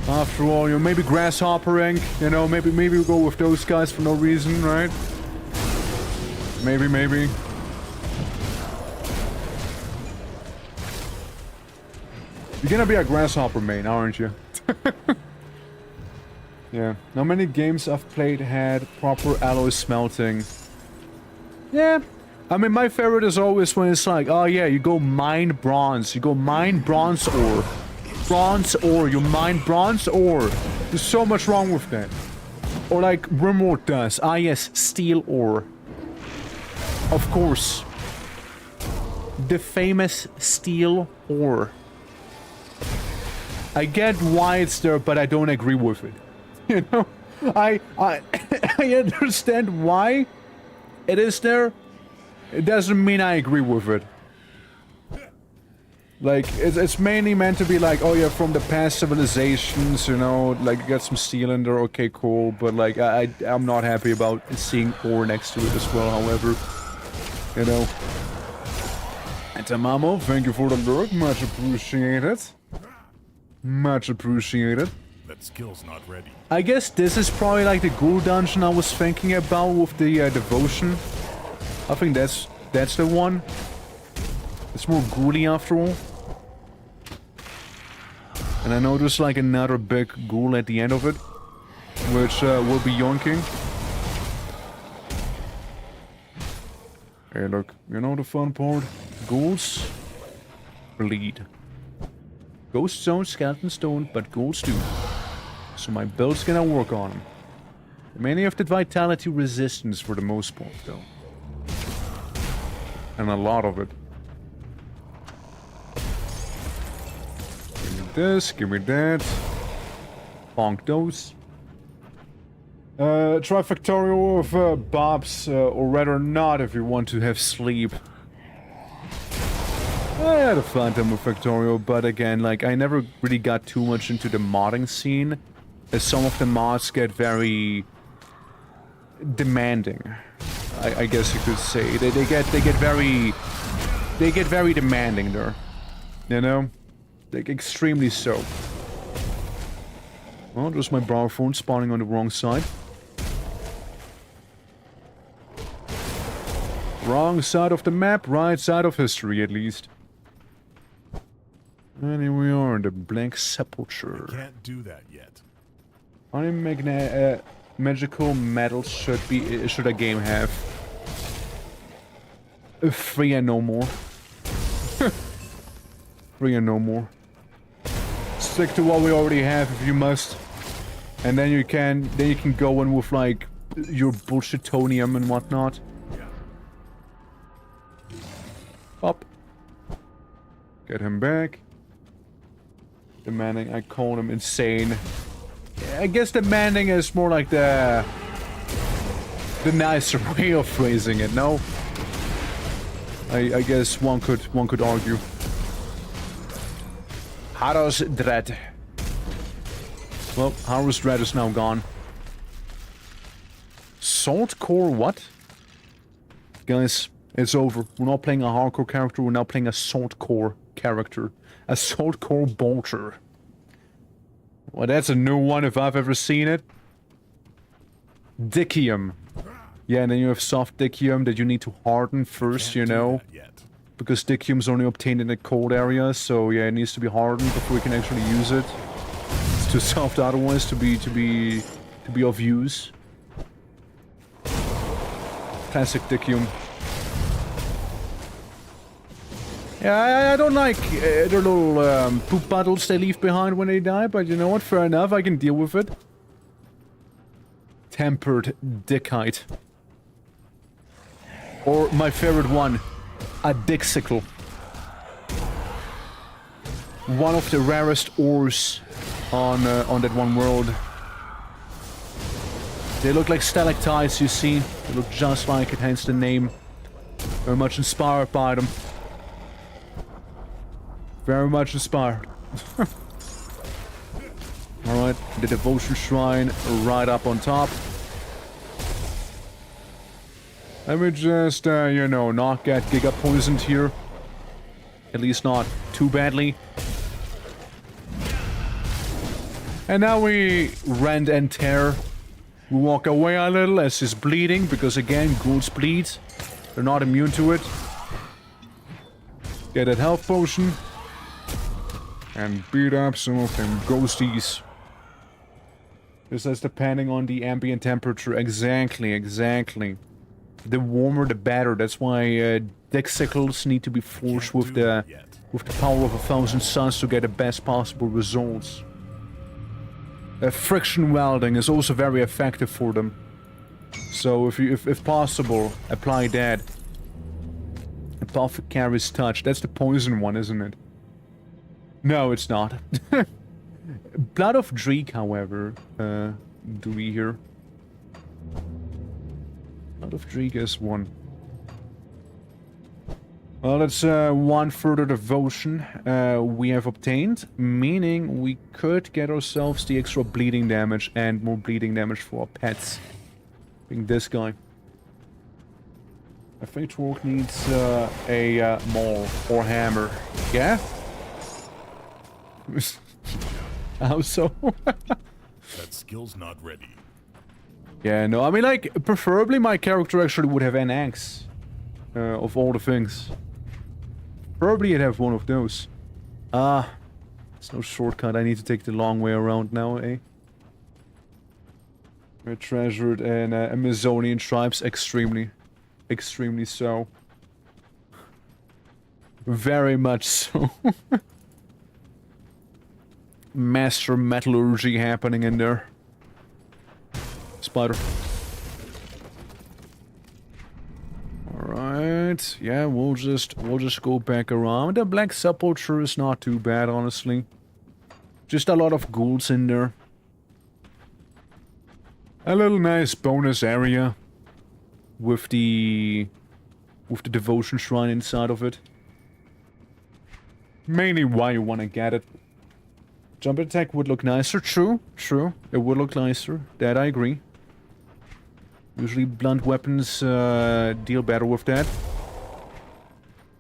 After all, you know, maybe Grasshopper Inc., you know, maybe we'll go with those guys for no reason, right? Maybe. You're gonna be a Grasshopper main, aren't you? Yeah. Not many games I've played had proper alloy smelting. Yeah. I mean, my favorite is always when it's like, oh yeah, you go mine bronze. You go mine bronze ore. Bronze ore. You mine bronze ore. There's so much wrong with that. Or like Rimworld does. Ah yes, steel ore. Of course. The famous steel ore. I get why it's there, but I don't agree with it. You know? I understand why it is there. It doesn't mean I agree with it. Like, it's mainly meant to be like, oh yeah, from the past civilizations, you know, like, you got some steel in there, okay, cool, but like, I'm not happy about seeing ore next to it as well, however, you know. And Tamamo, thank you for the lurk, much appreciated. Much appreciated. That skill's not ready. I guess this is probably like the ghoul dungeon I was thinking about with the devotion. I think that's the one. It's more ghouly after all. And I know there's like another big ghoul at the end of it, which will be yoinking. Hey look, you know the fun part? Ghouls bleed. Ghosts don't, skeletons don't, but ghouls do. So my build's gonna work on them. Many of the vitality resistance for the most part though. And a lot of it. Give me this, give me that. Bonk those. Trifactorial of Bob's, or rather not if you want to have sleep. I had a fun time with Factorio, but again, like, I never really got too much into the modding scene, as some of the mods get very demanding. I guess you could say they get very demanding there, you know, like extremely so. Well, there's my brow phone spawning on the wrong side. Wrong side of the map, right side of history at least. And here we are in the blank sepulcher. Can't do that yet. How many magical medals should a game have? 3 and no more. 3 and no more. Stick to what we already have if you must, and then you can go in with like your bullshitonium and whatnot. Up. Get him back. Demanding, I call him insane. I guess demanding is more like the nicer way of phrasing it, no? I guess one could argue. Haros Dread. Well, Haros Dread is now gone. Salt Core what? Guys, it's over. We're not playing a hardcore character, we're now playing a Salt Core character. A Salt Core Bolter. Well, that's a new one if I've ever seen it. Dicium. Yeah, and then you have soft Dicium that you need to harden first, you know. Because Dicium's only obtained in the cold area, so yeah, it needs to be hardened before we can actually use it. It's too soft otherwise to be of use. Classic Dicium. Yeah, I don't like the little poop puddles they leave behind when they die, but you know what? Fair enough, I can deal with it. Tempered dickite. Or my favorite one, a dixicle. One of the rarest ores on that one world. They look like stalactites, you see. They look just like it, hence the name. Very much inspired by them. Very much inspired. Alright, the devotion shrine right up on top. Let me just, you know, not get Giga poisoned here. At least not too badly. And now we rend and tear. We walk away a little as he's bleeding, because again, ghouls bleed. They're not immune to it. Get that health potion. And beat up some of them ghosties. This is depending on the ambient temperature. Exactly, exactly. The warmer the better. That's why dixicles need to be forced with the power of 1,000 suns to get the best possible results. Friction welding is also very effective for them. So if possible, apply that. Apothecary's touch. That's the poison one, isn't it? No, it's not. Blood of Dreek, however, do we hear? Blood of Dreek is one. Well, that's one further devotion we have obtained, meaning we could get ourselves the extra bleeding damage and more bleeding damage for our pets. Being this guy. I think Twerk needs a maul or hammer. Yeah? How so? That skill's not ready. Yeah, no, I mean, like, preferably my character actually would have an axe. Of all the things. Preferably it'd have one of those. It's no shortcut, I need to take the long way around now, eh? We're treasured in Amazonian tribes, extremely. Extremely so. Very much so. Master metallurgy happening in there. Spider. Alright. Yeah, we'll just go back around. The Black Sepulchre is not too bad, honestly. Just a lot of ghouls in there. A little nice bonus area. With the devotion shrine inside of it. Mainly why you want to get it. Jump attack would look nicer, true, it would look nicer, that I agree. Usually blunt weapons deal better with that.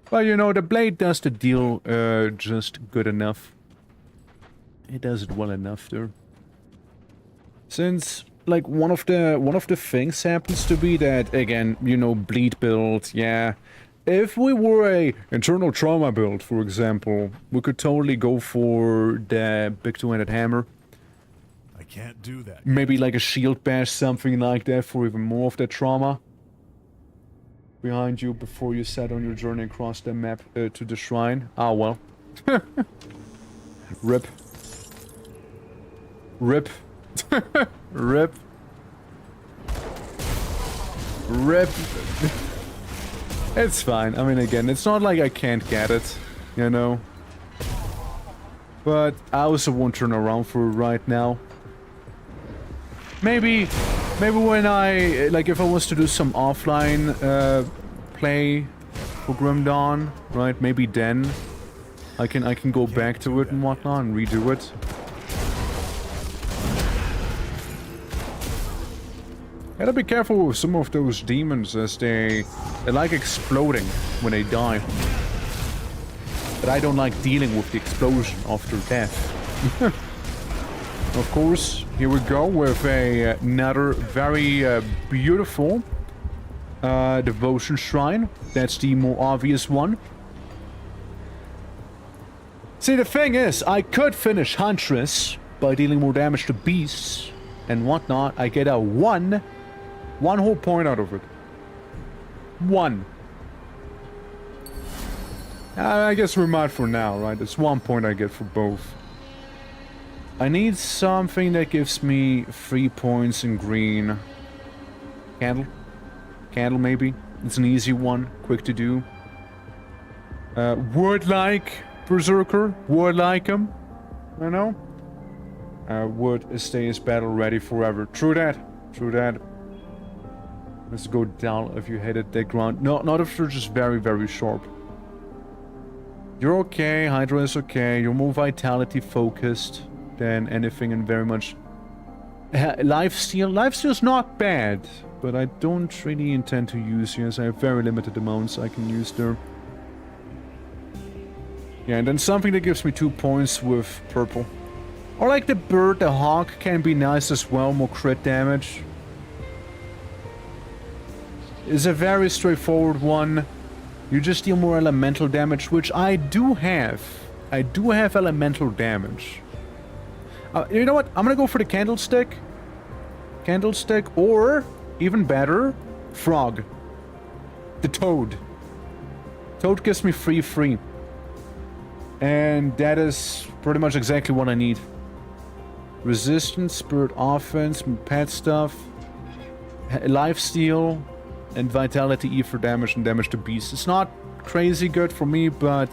But you know, the blade does the deal just good enough. It does it well enough there. Since, like, one of the things happens to be that, again, you know, bleed build, yeah. If we were a internal trauma build, for example, we could totally go for the big two-handed hammer. I can't do that. Maybe like a shield bash, something like that, for even more of that trauma. Behind you before you set on your journey across the map to the shrine. Ah, well. Rip. Rip. Rip. Rip. It's fine. I mean, again, it's not like I can't get it, you know. But I also won't turn around for it right now. Maybe when I, like, if I was to do some offline play for Grim Dawn, right? Maybe then I can go back to it and whatnot and redo it. Gotta be careful with some of those demons as they like exploding when they die. But I don't like dealing with the explosion after death. Of course, here we go with another very beautiful devotion shrine. That's the more obvious one. See, the thing is, I could finish Huntress by dealing more damage to beasts and whatnot. I get a one whole point out of it. One. I guess we might for now, right? It's 1 point I get for both. I need something that gives me 3 points in green. Candle? Candle, maybe? It's an easy one. Quick to do. Wood-like Berserker. Wood-like him. I know. Wood stays battle ready forever. True that. True that. Let's go down if you hit it the ground. No, not if you're just very, very sharp. You're okay. Hydra is okay. You're more vitality focused than anything and very much... Lifesteal. Lifesteal's not bad, but I don't really intend to use you as I have very limited amounts I can use there. Yeah, and then something that gives me 2 points with purple. Or like the bird, the hawk can be nice as well, more crit damage. It's a very straightforward one. You just deal more elemental damage, which I do have. I do have elemental damage. You know what? I'm gonna go for the candlestick. Candlestick, or even better, frog. The toad. Toad gives me free. And that is pretty much exactly what I need. Resistance, spirit offense, pet stuff, lifesteal, and vitality E for damage and damage to beasts. It's not crazy good for me, but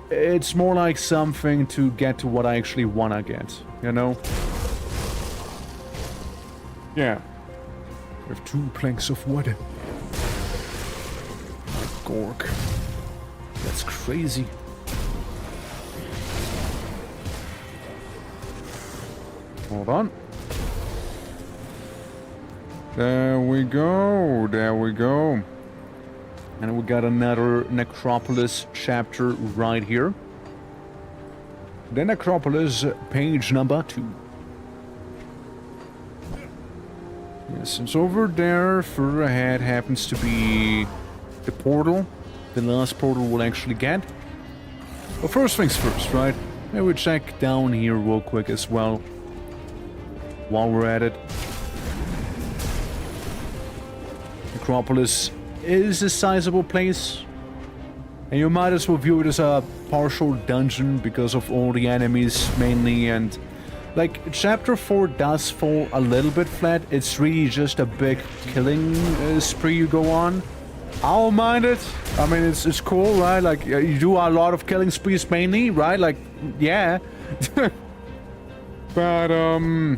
it's more like something to get to what I actually wanna get, you know? Yeah. We have 2 planks of wood. Gork. That's crazy. Hold on. There we go. There we go. And we got another Necropolis chapter right here. The Necropolis, page number 2. Yes, it's over there. Further ahead happens to be the portal. The last portal we'll actually get. Well, first things first, right? Maybe we check down here real quick as well. While we're at it. Necropolis is a sizable place. And you might as well view it as a partial dungeon because of all the enemies mainly, and like chapter 4 does fall a little bit flat. It's really just a big killing spree you go on. I don't mind it. I mean, it's cool, right? Like you do a lot of killing sprees mainly, right? Like, yeah. But you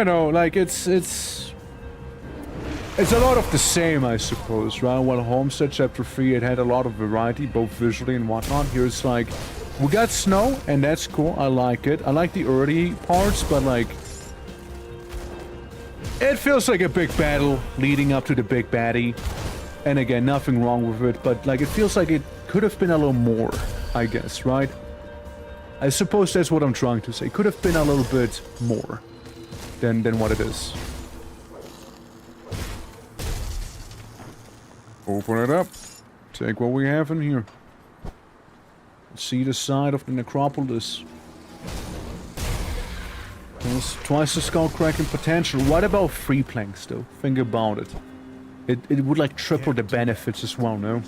know, like it's a lot of the same, I suppose, right? While Homestead Chapter 3, it had a lot of variety, both visually and whatnot. Here it's like, we got snow, and that's cool. I like it. I like the early parts, but like, it feels like a big battle leading up to the big baddie. And again, nothing wrong with it, but like, it feels like it could have been a little more, I guess, right? I suppose that's what I'm trying to say. Could have been a little bit more than what it is. Open it up. Take what we have in here. See the side of the Necropolis. There's twice the skull cracking potential. What about 3 planks though? Think about it. It would like triple the benefits as well, no?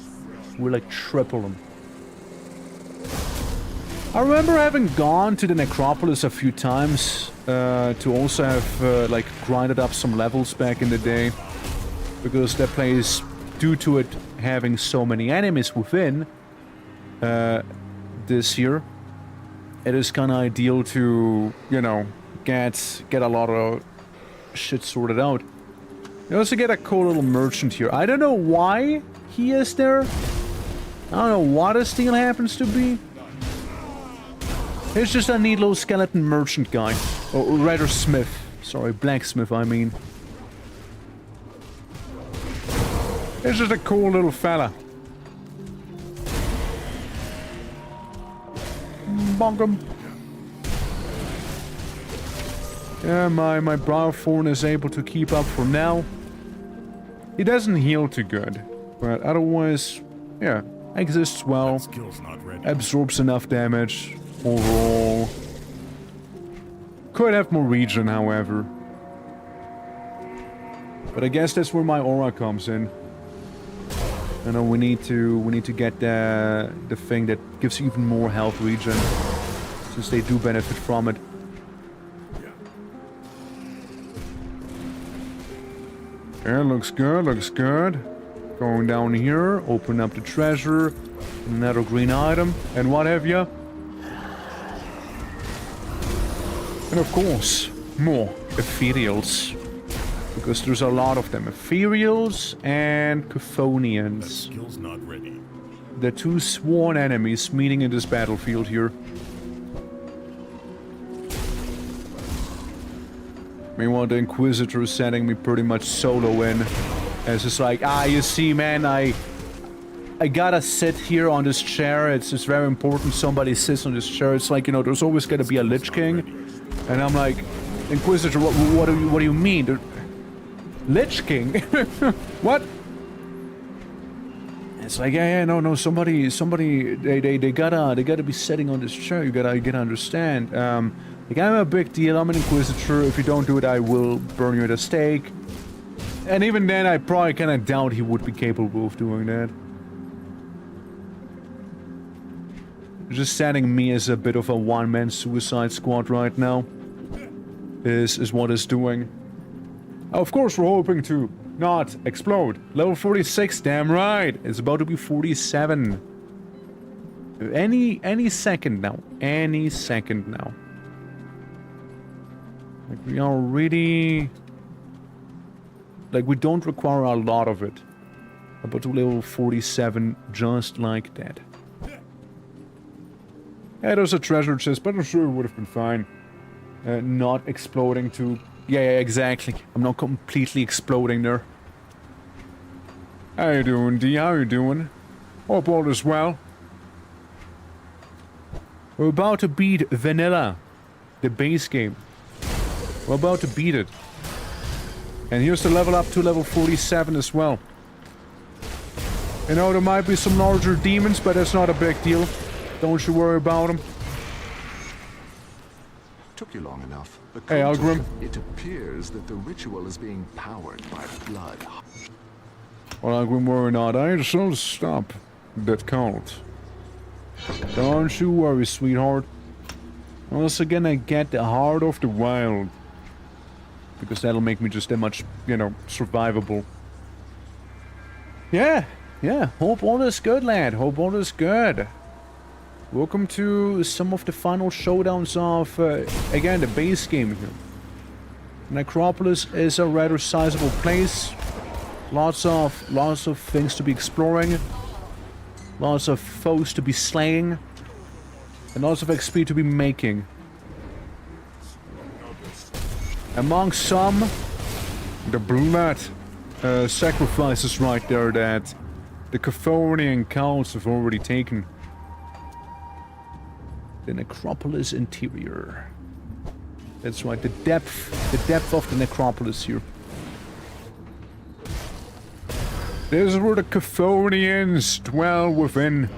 Would like triple them. I remember having gone to the Necropolis a few times to also have like grinded up some levels back in the day, because that place, due to it having so many enemies within this here, it is kind of ideal to, you know, get a lot of shit sorted out. You also get a cool little merchant here. I don't know why he is there. I don't know what his deal happens to be. He's just a neat little skeleton merchant guy. Or rather smith. Sorry, blacksmith I mean. He's just a cool little fella. Bonk him. Yeah, my brow thorn is able to keep up for now. He doesn't heal too good, but otherwise, yeah, exists well. Skill's not ready. Absorbs enough damage overall. Could have more regen, however. But I guess that's where my aura comes in. I know we need to get the thing that gives even more health regen, since they do benefit from it. Yeah, looks good, looks good. Going down here, open up the treasure, another green item, and what have you? And of course, more ethereals. Because there's a lot of them. Ethereals and Chthonians. Skill's not ready. The two sworn enemies meeting in this battlefield here. Meanwhile, the Inquisitor is sending me pretty much solo in. And it's just like, you see, man, I gotta sit here on this chair. It's just very important somebody sits on this chair. It's like, you know, there's always gonna be a Lich King. And I'm like, Inquisitor, what do you mean? Lich King? What? It's like, no, somebody, they gotta be sitting on this chair. You gotta understand. Like, I'm a big deal. I'm an Inquisitor. If you don't do it, I will burn you at a stake. And even then, I probably kind of doubt he would be capable of doing that. Just setting me as a bit of a one-man suicide squad right now is what it's doing. Of course, we're hoping to not explode. Level 46, damn right. It's about to be 47. Any second now. Any second now. Like, we are really... Like, we don't require a lot of it. About to level 47, just like that. Yeah, there's a treasure chest, but I'm sure it would have been fine. Not exploding to... Yeah, exactly. I'm not completely exploding there. How you doing, D? How you doing? Hope all is well. We're about to beat Vanilla, the base game. We're about to beat it. And here's the level up to level 47 as well. You know, there might be some larger demons, but that's not a big deal. Don't you worry about them. Took you long enough. Hey, Algrim. It appears that the ritual is being powered by blood. Well, Algrim, worry not. I shall stop that cult. Don't you worry, sweetheart. Once again, I get the heart of the wild. Because that'll make me just that much, you know, survivable. Yeah. Hope all is good, lad. Hope all is good. Welcome to some of the final showdowns of, again, the base game here. Necropolis is a rather sizable place. Lots of things to be exploring. Lots of foes to be slaying. And lots of XP to be making. Among some, the blood sacrifices right there that the Chthonian cults have already taken. The Necropolis interior. That's right, the depth of the Necropolis here. This is where the Chthonians dwell within.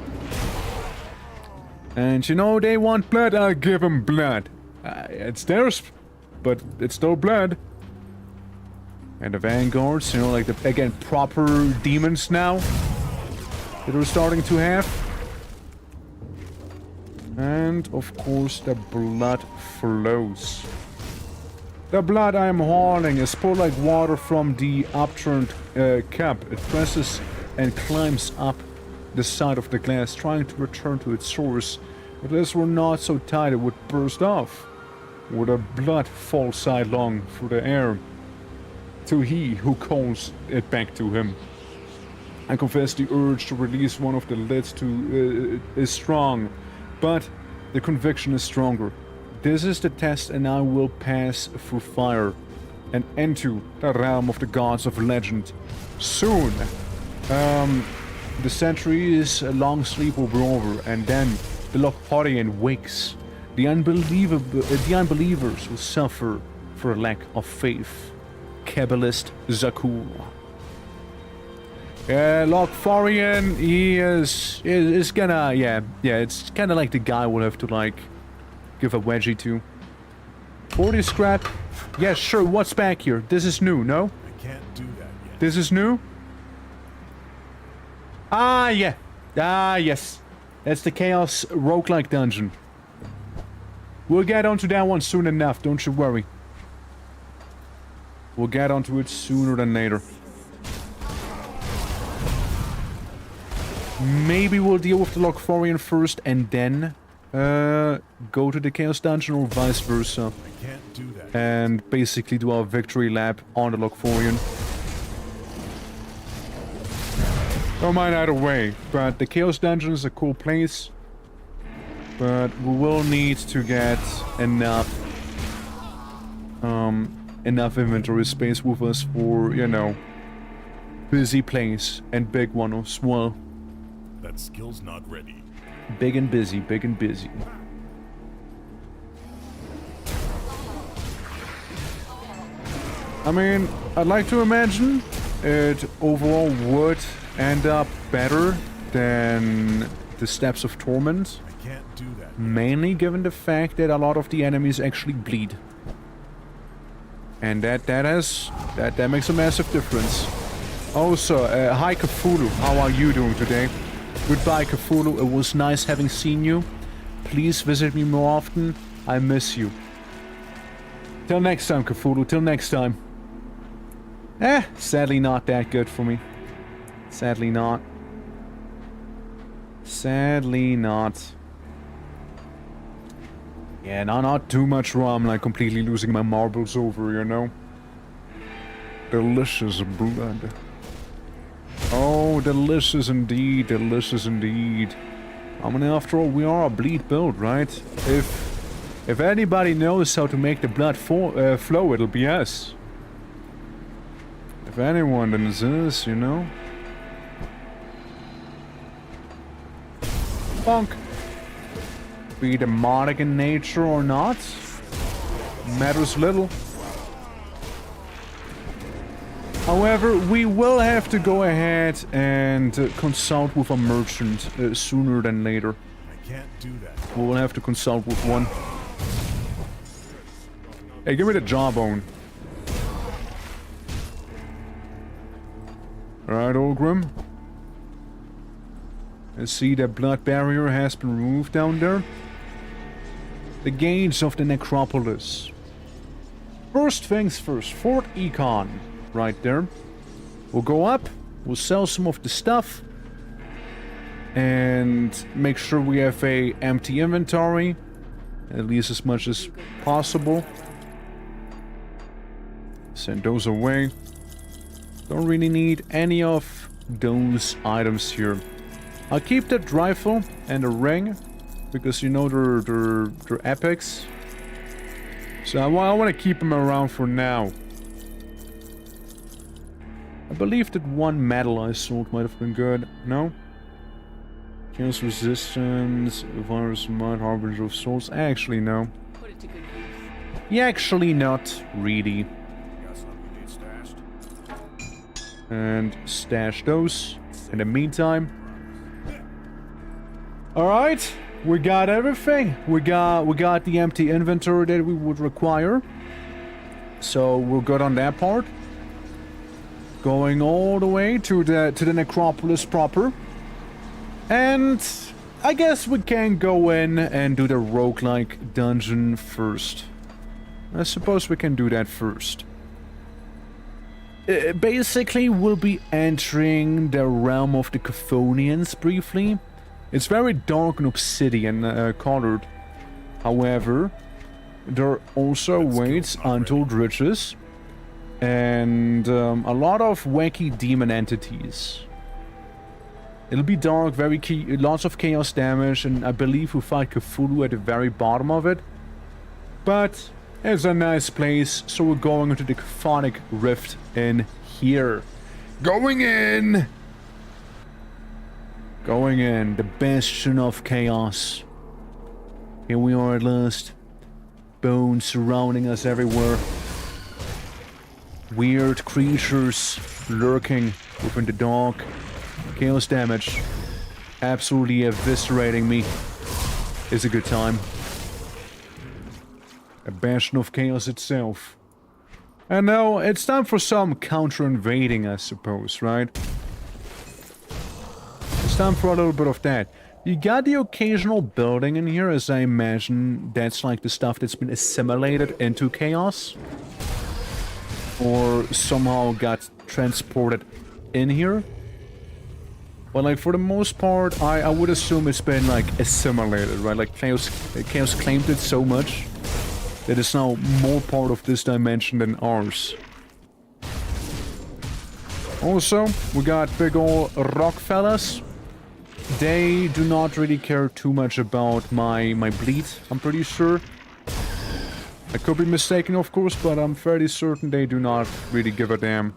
And you know, they want blood, I'll give them blood. It's theirs, but it's still blood. And the vanguards, you know, like the, again, proper demons now that we're starting to have. And, of course, the blood flows. The blood I am hauling is poured like water from the upturned cup. It presses and climbs up the side of the glass, trying to return to its source. But if this were not so tight, it would burst off, with the blood fall sidelong through the air, to he who calls it back to him. I confess the urge to release one of the lids is strong, but the conviction is stronger. This is the test, and I will pass through fire and into the realm of the gods of legend. Soon. The centuries' long sleep will be over, and then the Lochpodian wakes. The unbelievers will suffer for a lack of faith. Kabbalist Zakul. Lochpodian, he is gonna, yeah, it's kind of like the guy we'll have to, like, give a wedgie to. 40 scrap. Yeah, sure, what's back here? This is new, no? I can't do that yet. This is new? Ah, yeah. Ah, yes. That's the Chaos roguelike dungeon. We'll get onto that one soon enough, don't you worry. We'll get onto it sooner than later. Maybe we'll deal with the Locthorian first and then go to the Chaos Dungeon or vice versa. I can't do that. And basically do our victory lap on the Locthorian. Don't mind either way, but the Chaos Dungeon is a cool place. But we will need to get enough enough inventory space with us for, you know, busy place and big one as well. That skill's not ready. Big and busy, big and busy. I mean, I'd like to imagine it overall would end up better than the Steps of Torment. I can't do that. Mainly given the fact that a lot of the enemies actually bleed. And that makes a massive difference. Also, hi Cthulhu, how are you doing today? Goodbye Cthulhu, it was nice having seen you. Please visit me more often, I miss you. Till next time Cthulhu, till next time. Sadly not that good for me. Sadly not. Sadly not. Yeah, not too much raw, I'm like completely losing my marbles over, you know? Delicious blood. Oh, delicious indeed, delicious indeed. I mean, after all, we are a bleed build, right? If anybody knows how to make the blood flow, it'll be us. If anyone, then it's us, you know? Bonk. Be demonic in nature or not, matters little. However, we will have to go ahead and consult with a merchant sooner than later. I can't do that. We will have to consult with one. Hey, give me the jawbone. Alright, Ogrim. I see that blood barrier has been removed down there. The gates of the necropolis. First things first, Fort Econ. Right there. We'll go up, we'll sell some of the stuff. And make sure we have a empty inventory. At least as much as possible. Send those away. Don't really need any of those items here. I'll keep that rifle and the ring, because you know they're epics. So I want to keep them around for now. I believe that one metal I sold might have been good. No? Chaos resistance, virus mud, harbinger of souls. Actually, no. Put it to good use. Yeah, actually not really. And stash those in the meantime. Alright, we got everything. We got the empty inventory that we would require. So we're good on that part. Going all the way to the necropolis proper. And I guess we can go in and do the roguelike dungeon first. I suppose we can do that first. Basically, we'll be entering the realm of the Chthonians briefly. It's very dark and obsidian colored. However, there also awaits untold riches and a lot of wacky demon entities. It'll be dark, very lots of chaos damage, and I believe we fight Cthulhu at the very bottom of it. But it's a nice place, so we're going into the Chthonic Rift in here. Going in! Going in, the bastion of chaos. Here we are at last. Bones surrounding us everywhere. Weird creatures lurking within the dark. Chaos damage. Absolutely eviscerating me. It's a good time. A bastion of chaos itself. And now, it's time for some counter-invading, I suppose, right? it's time for a little bit of that. You got the occasional building in here, as I imagine that's like the stuff that's been assimilated into Chaos. Or somehow got transported in here. But like for the most part, I would assume it's been like assimilated, right? Like Chaos claimed it so much that it's now more part of this dimension than ours. Also, we got big ol' rock fellas. They do not really care too much about my bleed, I'm pretty sure. I could be mistaken, of course, but I'm fairly certain they do not really give a damn.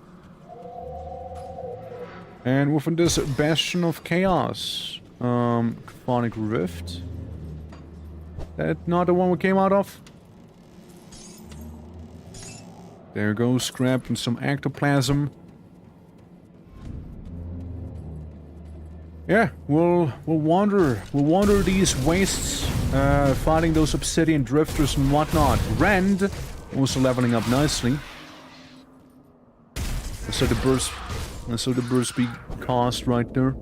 And within this Bastion of Chaos, Chthonic Rift. That not the one we came out of? There goes grabbing some ectoplasm. Yeah, we'll wander these wastes, fighting those obsidian drifters and whatnot. Rend also leveling up nicely. So the burst be cost right there.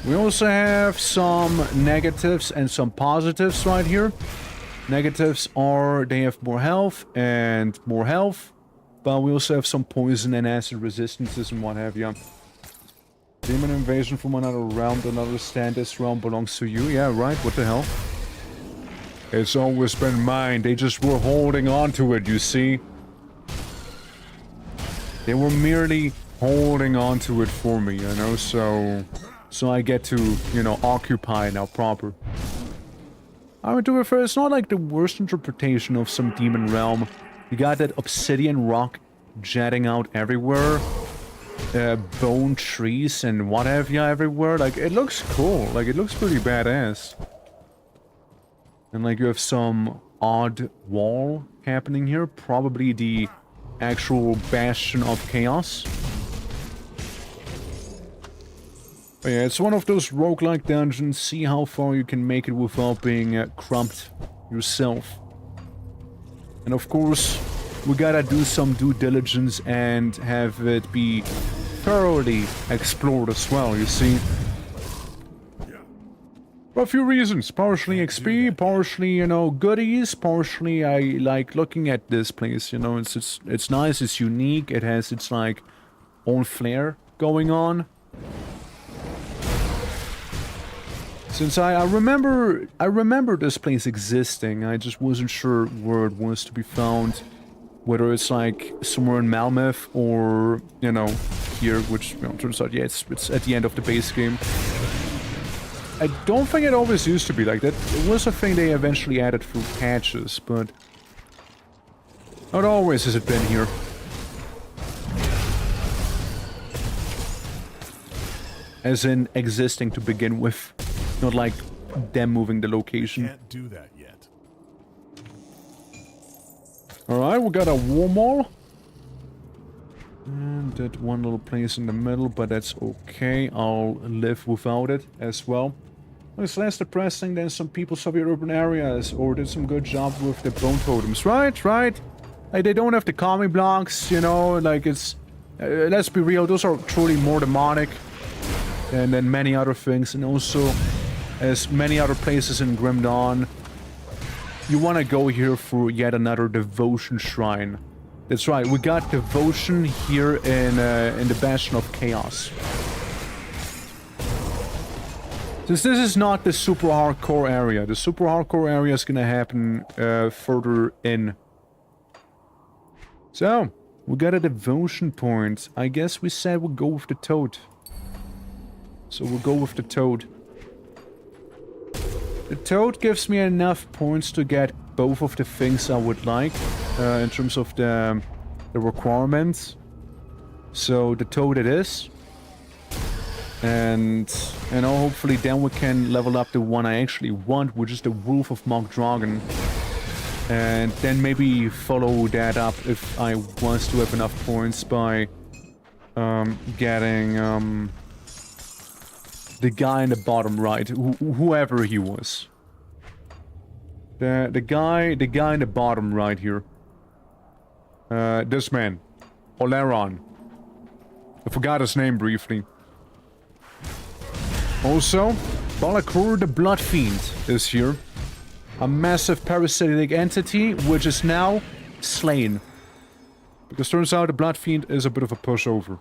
We also have some negatives and some positives right here. Negatives are they have more health and more health. But we also have some poison and acid resistances and what have you. Demon invasion from another realm to another stand. This realm belongs to you. Yeah, right. What the hell? It's always been mine. They just were holding on to it, you see? They were merely holding on to it for me, you know? So I get to, you know, occupy now proper. I mean, to be fair, it's not like the worst interpretation of some demon realm. You got that obsidian rock jetting out everywhere. Bone trees and what have you everywhere. Like, it looks cool. Like, it looks pretty badass. And, like, you have some odd wall happening here. Probably the actual Bastion of Chaos. But yeah, it's one of those roguelike dungeons. See how far you can make it without being crumped yourself. And of course, we gotta do some due diligence and have it be thoroughly explored as well, you see. For a few reasons. Partially XP, partially, you know, goodies, partially I like looking at this place, you know, it's nice, it's unique, it has its, like, own flair going on. Since I remember this place existing, I just wasn't sure where it was to be found. Whether it's like somewhere in Malmeth or, you know, here, which, you know, turns out, yeah, it's at the end of the base game. I don't think it always used to be like that. It was a thing they eventually added through patches, but not always has it been here. As in existing to begin with. Not like them moving the location. Can't do that yet. Alright, we got a wormhole. And that one little place in the middle, but that's okay. I'll live without it as well. It's less depressing than some people of your urban areas, or did some good job with the bone totems. Right. Like, they don't have the commie blocks, you know, like it's... let's be real, those are truly more demonic than many other things, and also... as many other places in Grim Dawn, you want to go here for yet another devotion shrine. That's right, we got devotion here in the Bastion of Chaos. Since this is not the super hardcore area, the super hardcore area is gonna happen further in. So, we got a devotion point. I guess we said we'll go with the toad. So we'll go with the toad. The toad gives me enough points to get both of the things I would like, in terms of the requirements. So the toad it is. And, you know, hopefully then we can level up the one I actually want, which is the Wolf of Mog Dragon. And then maybe follow that up if I want to have enough points by getting the guy in the bottom right, whoever he was. The guy in the bottom right here. This man, Oleron. I forgot his name briefly. Also, Balakur the Blood Fiend is here. A massive parasitic entity which is now slain. Because turns out the Blood Fiend is a bit of a pushover.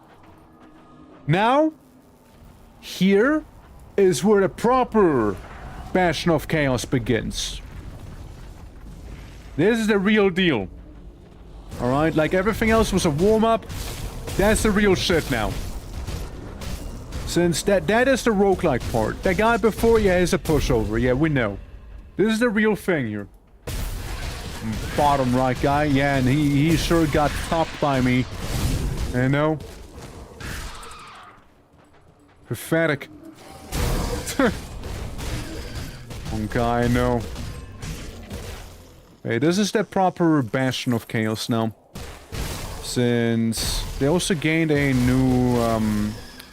Now, here is where the proper Bastion of Chaos begins. This is the real deal. Alright, like everything else was a warm-up, that's the real shit now. Since that is the roguelike part. That guy before, yeah, is a pushover, yeah, we know. This is the real thing here. Bottom right guy, yeah, and he sure got topped by me. You know? Pathetic. Okay, I know. Hey, this is the proper Bastion of Chaos now. Since they also gained a new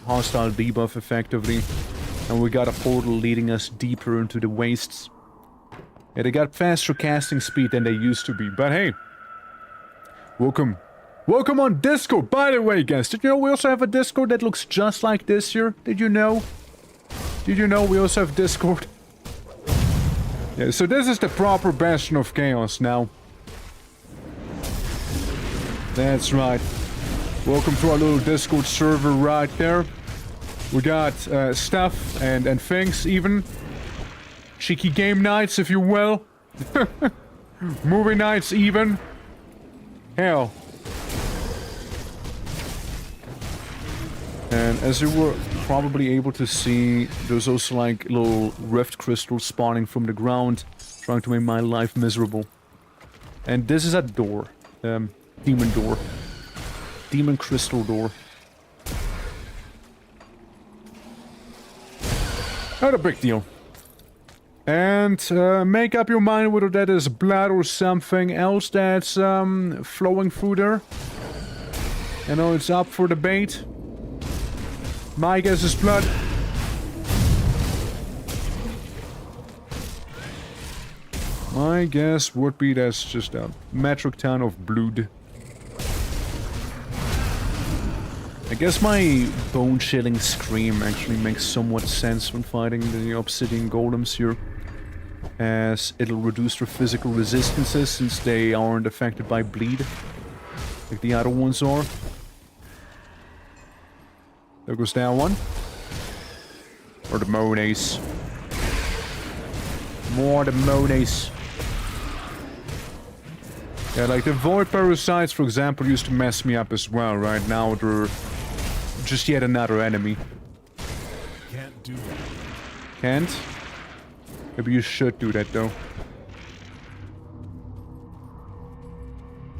hostile debuff effectively. And we got a portal leading us deeper into the wastes. Yeah, they got faster casting speed than they used to be, but hey. Welcome. Welcome on Discord! By the way, guys, did you know we also have a Discord that looks just like this here? Did you know? Did you know we also have Discord? Yeah, so this is the proper Bastion of Chaos now. That's right. Welcome to our little Discord server right there. We got stuff and things even. Cheeky game nights, if you will. Movie nights even. Hell. And as you were probably able to see, there's also like little rift crystals spawning from the ground, trying to make my life miserable. And this is a door. Demon door. Demon crystal door. Not a big deal. And make up your mind whether that is blood or something else that's flowing through there. You know, it's up for debate. My guess is blood. My guess would be that's just a metric ton of blood. I guess my bone-chilling scream actually makes somewhat sense when fighting the obsidian golems here. As it'll reduce their physical resistances since they aren't affected by bleed. Like the other ones are. There goes that one. Or the Monace. More the Monace. Yeah, like the void parasites, for example, used to mess me up as well. Right now, they're just yet another enemy. Can't do that. Can't? Maybe you should do that, though.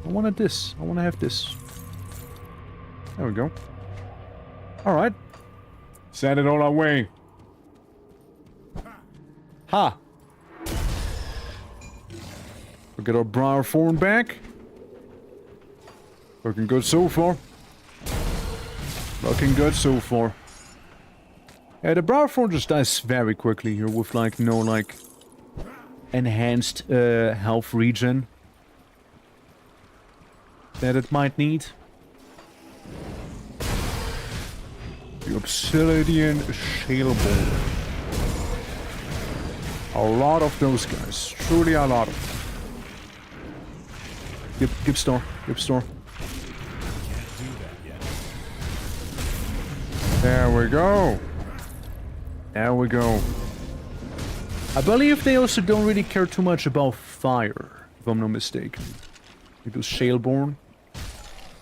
I wanted this. I want to have this. There we go. Alright. Send it all our way. Ha! We'll get our Briar Thorn back. Looking good so far. Looking good so far. Yeah, the Briar Thorn just dies very quickly here with like no like enhanced health regen that it might need. The Obsidian Shalebone. A lot of those guys. Truly a lot of them. Give store. Give store. Can't do that yet. There we go. There we go. I believe they also don't really care too much about fire, if I'm not mistaken. Like those Shaleborn.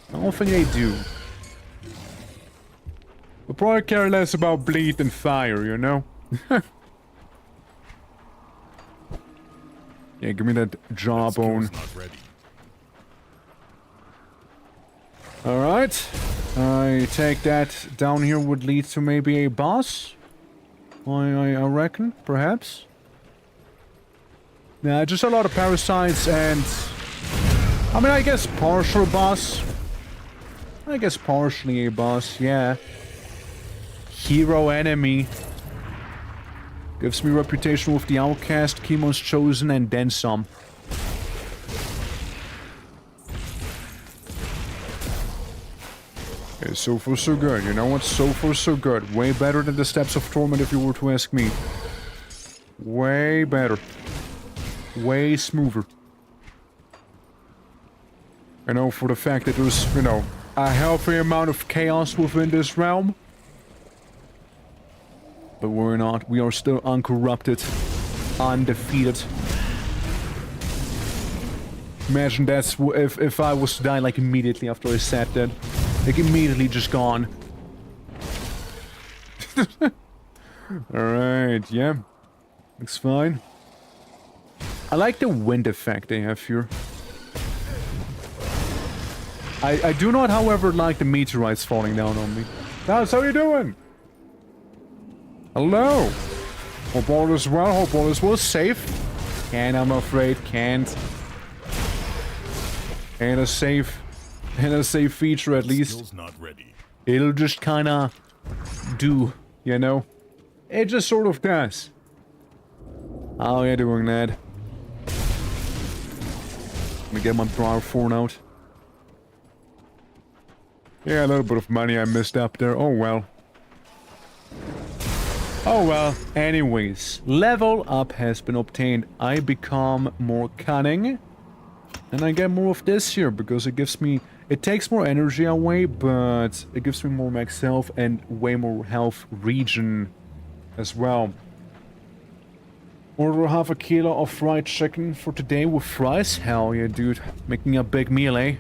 I don't think they do. But probably care less about bleed than fire, you know? Yeah, give me that jawbone. Alright. I take that down here would lead to maybe a boss. I reckon, perhaps. Yeah, just a lot of parasites and... I mean, I guess partial boss. I guess partially a boss, yeah. Hero enemy. Gives me reputation with the outcast, Chemo's chosen, and then some. Okay, Okay, so far so good. You know what? So far so good. Way better than the Steps of Torment if you were to ask me. Way better. Way smoother. You know, for the fact that there's, you know, a healthy amount of chaos within this realm. But we're not. We are still uncorrupted. Undefeated. Imagine that's if I was to die like immediately after I said that. Like immediately just gone. Alright, yeah. Looks fine. I like the wind effect they have here. I do not, however, like the meteorites falling down on me. Guys, how you doing? Hello. Hope all is well, hope all is well. Safe? Can't, I'm afraid, can't. And a safe feature at least. Skill's not ready. It'll just kinda do, you know? It just sort of does. How are you doing, Ned? Let me get my brow phone out. Yeah, a little bit of money I missed up there. Oh well. Oh well. Anyways, level up has been obtained. I become more cunning. And I get more of this here because it gives me... It takes more energy away, but it gives me more max health and way more health regen as well. Order half a kilo of fried chicken for today with fries? Hell yeah, dude. Making a big meal, eh?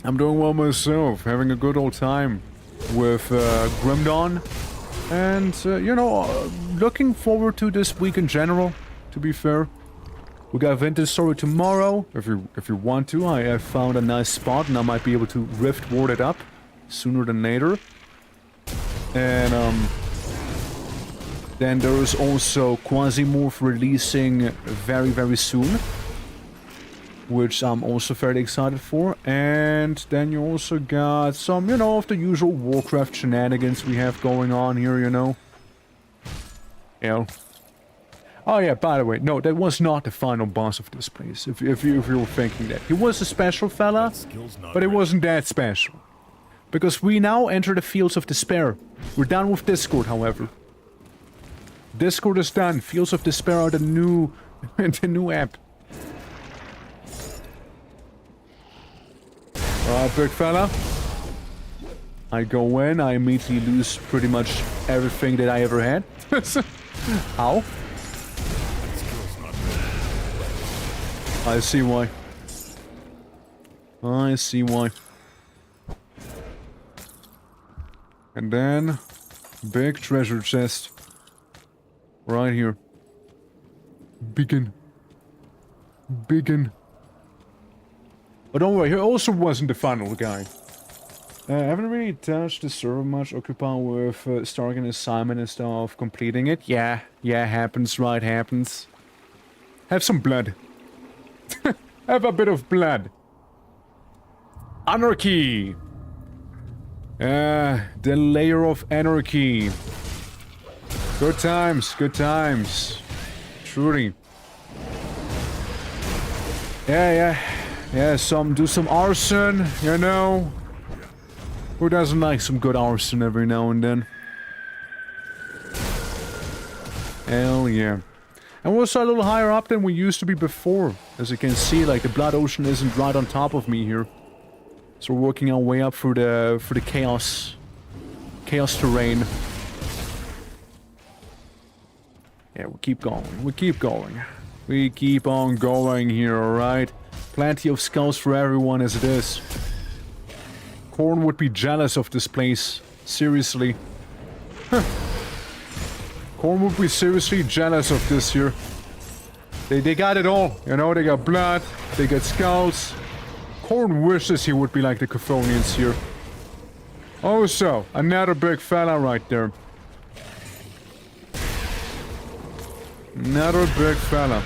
I'm doing well myself. Having a good old time with Grim Dawn. And, you know, looking forward to this week in general, to be fair. We got Vintage Story tomorrow, if you want to. I have found a nice spot and I might be able to Rift Ward it up sooner than later. And then there is also Quasimorph releasing very, very soon. Which I'm also fairly excited for. And then you also got some, you know, of the usual Warcraft shenanigans we have going on here, you know. Yeah. Oh yeah, by the way, no, that was not the final boss of this place, if you were thinking that. He was a special fella, but it wasn't that special. Because we now enter the Fields of Despair. We're done with Discord, however. Discord is done. Fields of Despair are the new app. Alright, big fella. I go in, I immediately lose pretty much everything that I ever had. Ow. I see why. I see why. And then, big treasure chest. Right here. Begin. But don't worry, he also wasn't the final guy. I haven't really touched the server much, occupied with starting an assignment instead of completing it. Yeah, happens, right, happens. Have some blood. Have a bit of blood. Anarchy! The layer of anarchy. Good times, good times. Truly. Yeah, do some arson, you know. Who doesn't like some good arson every now and then? Hell yeah. And we're also a little higher up than we used to be before. As you can see, like, the Blood Ocean isn't right on top of me here. So we're working our way up for the chaos terrain. Yeah, we keep going. We keep on going here, alright? Plenty of skulls for everyone as it is. Korn would be jealous of this place. Seriously. Korn would be seriously jealous of this here. They got it all, you know, they got blood, they got skulls. Korn wishes he would be like the Chthonians here. Also, another big fella right there. Another big fella.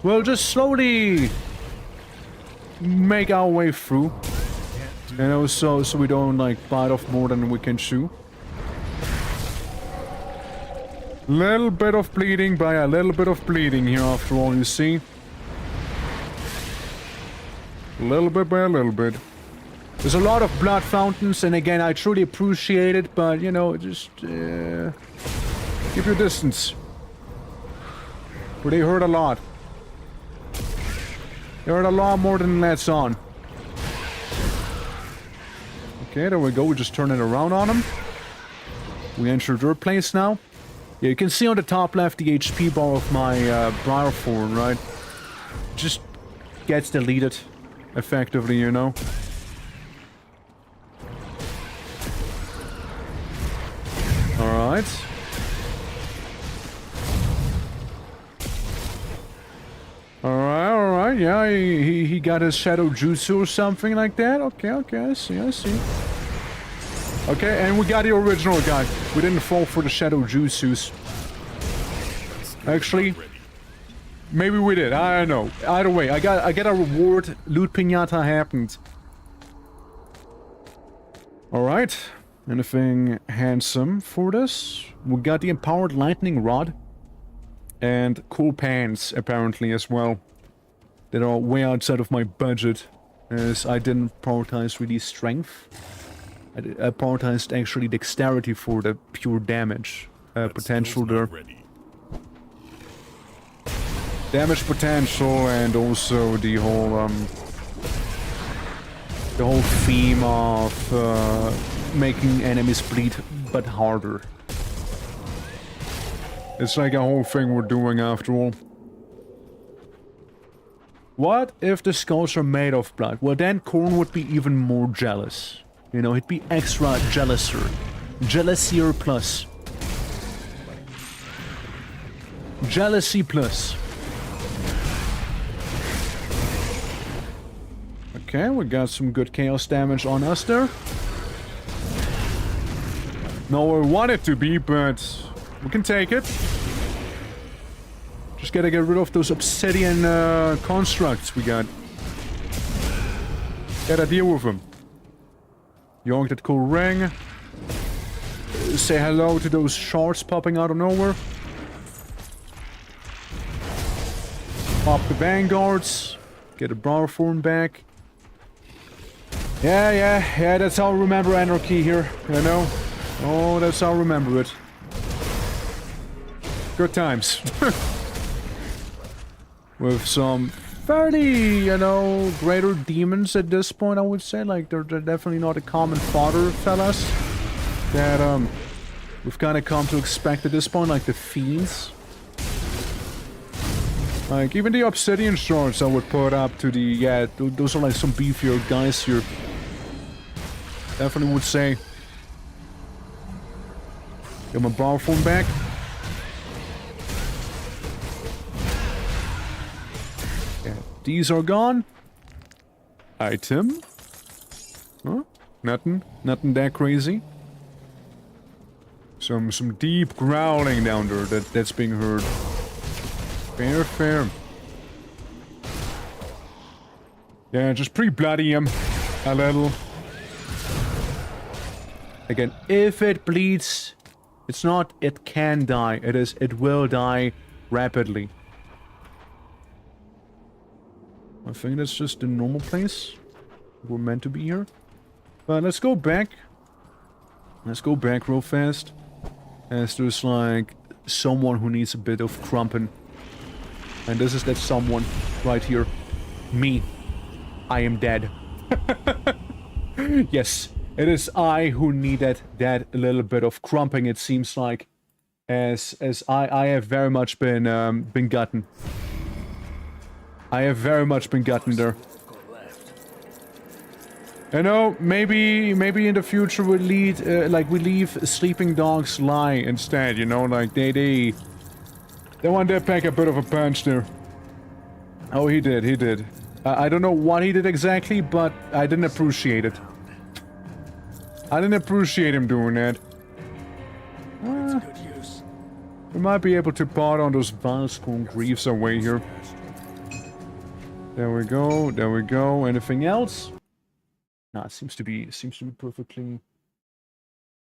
We'll just slowly make our way through. You know, so we don't like bite off more than we can chew. Little bit of bleeding by a little bit of bleeding here after all, you see. A little bit by a little bit. There's a lot of blood fountains, and again, I truly appreciate it, but, you know, just, keep your distance. But they hurt a lot. They hurt a lot more than lets on. Okay, there we go. We just turn it around on them. We enter their place now. Yeah, you can see on the top left the HP bar of my Briarthorn, right? Just gets deleted, effectively, you know? Alright. Alright, yeah, he got his Shadow Jutsu or something like that. Okay, I see. Okay, and we got the original guy. We didn't fall for the Shadow Jutsus. Actually, maybe we did. I don't know. Either way, I get a reward. Loot Piñata happened. Alright. Anything handsome for this? We got the Empowered Lightning Rod. And cool pants, apparently, as well. That are way outside of my budget. As I didn't prioritize really strength. I prioritized actually dexterity for the pure damage potential there. Damage potential and also the whole theme of making enemies bleed but harder. It's like a whole thing we're doing after all. What if the skulls are made of blood? Well, then Korn would be even more jealous. You know, he'd be extra jealouser. Jealousier plus. Jealousy plus. Okay, we got some good chaos damage on us there. Not where we want it to be, but we can take it. Just gotta get rid of those obsidian constructs we got. Gotta deal with them. Yonk that cool ring. Say hello to those shards popping out of nowhere. Pop the vanguards. Get a Briarthorn back. Yeah, that's how I remember Anarchy here, you know? Oh, that's how I remember it. Good times. With some fairly, you know, greater demons at this point, I would say. Like, they're definitely not a common fodder, fellas. That, we've kind of come to expect at this point, like the fiends. Like, even the obsidian shards I would put up to the, yeah, those are like some beefier guys here. Definitely would say. Get my Briarthorn back. Yeah, these are gone. Item. Huh? Nothing that crazy. Some deep growling down there that's being heard. Fair. Yeah, just pre-bloody him a little. Again, if it bleeds, it's not it can die, it will die rapidly. I think that's just the normal place we're meant to be here. But let's go back. Let's go back real fast. As there's like someone who needs a bit of crumping. And this is that someone right here. Me. I am dead. Yes, it is I who needed that little bit of crumping, it seems like. As I have very much been gotten. I have very much been gotten there. You know, maybe in the future we leave sleeping dogs lie instead, you know, like they want to pack a bit of a punch there. Oh, he did. I don't know what he did exactly, but I didn't appreciate it. I didn't appreciate him doing that. We might be able to pot on those Valscorn Greaves away here. There we go. Anything else? Nah, it seems to be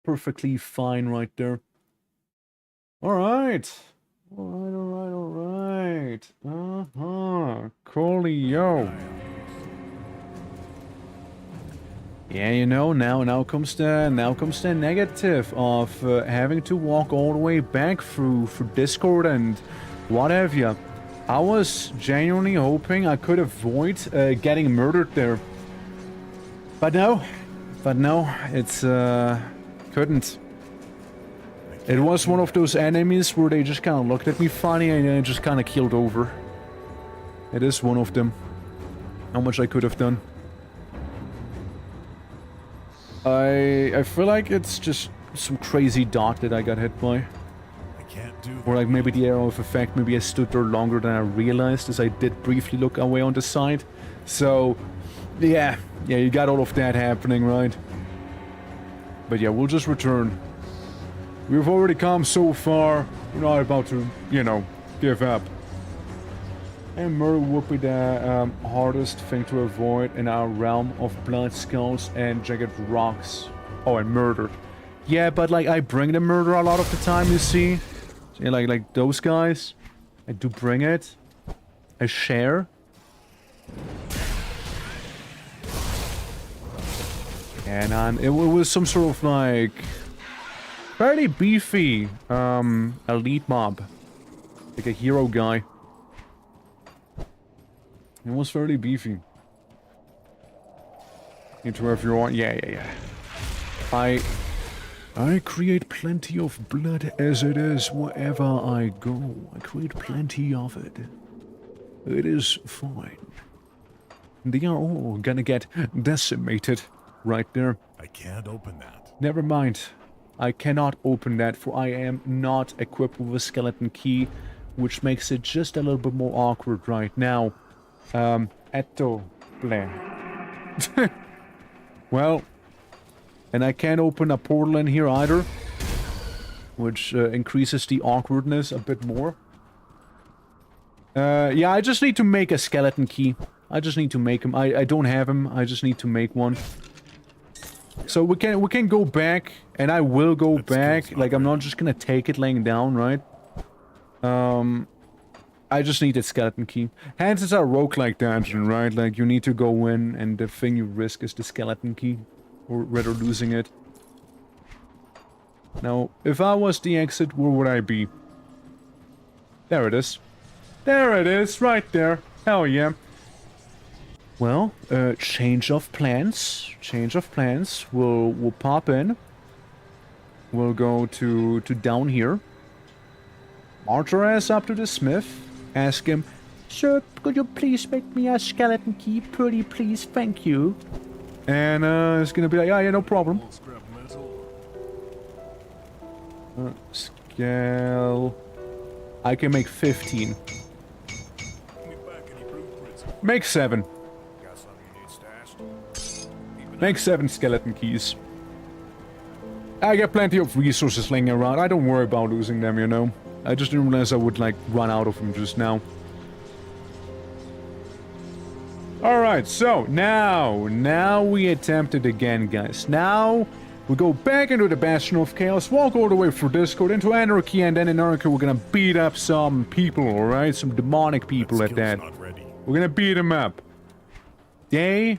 perfectly fine right there. Alright. Coolio. Yeah, you know, now comes the negative of having to walk all the way back through Discord and what have you. I was genuinely hoping I could avoid getting murdered there. But no, it's couldn't. It was one of those enemies where they just kind of looked at me funny and then just kind of keeled over. It is one of them. How much I could have done. I feel like it's just some crazy dot that I got hit by. I can't do that. Or like maybe the arrow of effect, maybe I stood there longer than I realized as I did briefly look away on the side. So, yeah, you got all of that happening, right? But yeah, we'll just return. We've already come so far, we're not about to, you know, give up. And murder would be the hardest thing to avoid in our realm of blood, skulls, and jagged rocks. Oh, and murder. Yeah, but like I bring the murder a lot of the time, you see. So, yeah, like those guys, I do bring it. I share. And it was some sort of like fairly beefy elite mob, like a hero guy. It was fairly beefy. Into if you want, yeah. I create plenty of blood as it is wherever I go. I create plenty of it. It is fine. They are all gonna get decimated right there. I can't open that. Never mind. I cannot open that, for I am not equipped with a skeleton key, which makes it just a little bit more awkward right now. Etto plan. Well, and I can't open a portal in here either, which increases the awkwardness a bit more. Yeah, I just need to make a skeleton key. I just need to make him. I don't have him. I just need to make one. So we can go back, and I will go back. Like, I'm not just gonna take it laying down, right? I just need that skeleton key. Hence, it's a roguelike dungeon, right? Like, you need to go in, and the thing you risk is the skeleton key. Or rather, losing it. Now, if I was the exit, where would I be? There it is. There it is, right there. Hell yeah. Well, change of plans. Change of plans. We'll pop in. We'll go to down here. March our ass up to the smith. Ask him, "Sir, could you please make me a skeleton key? Pretty please, thank you." And it's gonna be like, "Yeah, no problem." Scale. I can make 15. Make 7. Make 7 skeleton keys. I got plenty of resources laying around. I don't worry about losing them, you know. I just didn't realize I would, like, run out of them just now. Alright, so now we attempt it again, guys. Now we go back into the Bastion of Chaos, walk all the way through Discord into Anarchy, and then in Anarchy we're gonna beat up some people, alright? Some demonic people at that. We're gonna beat them up. They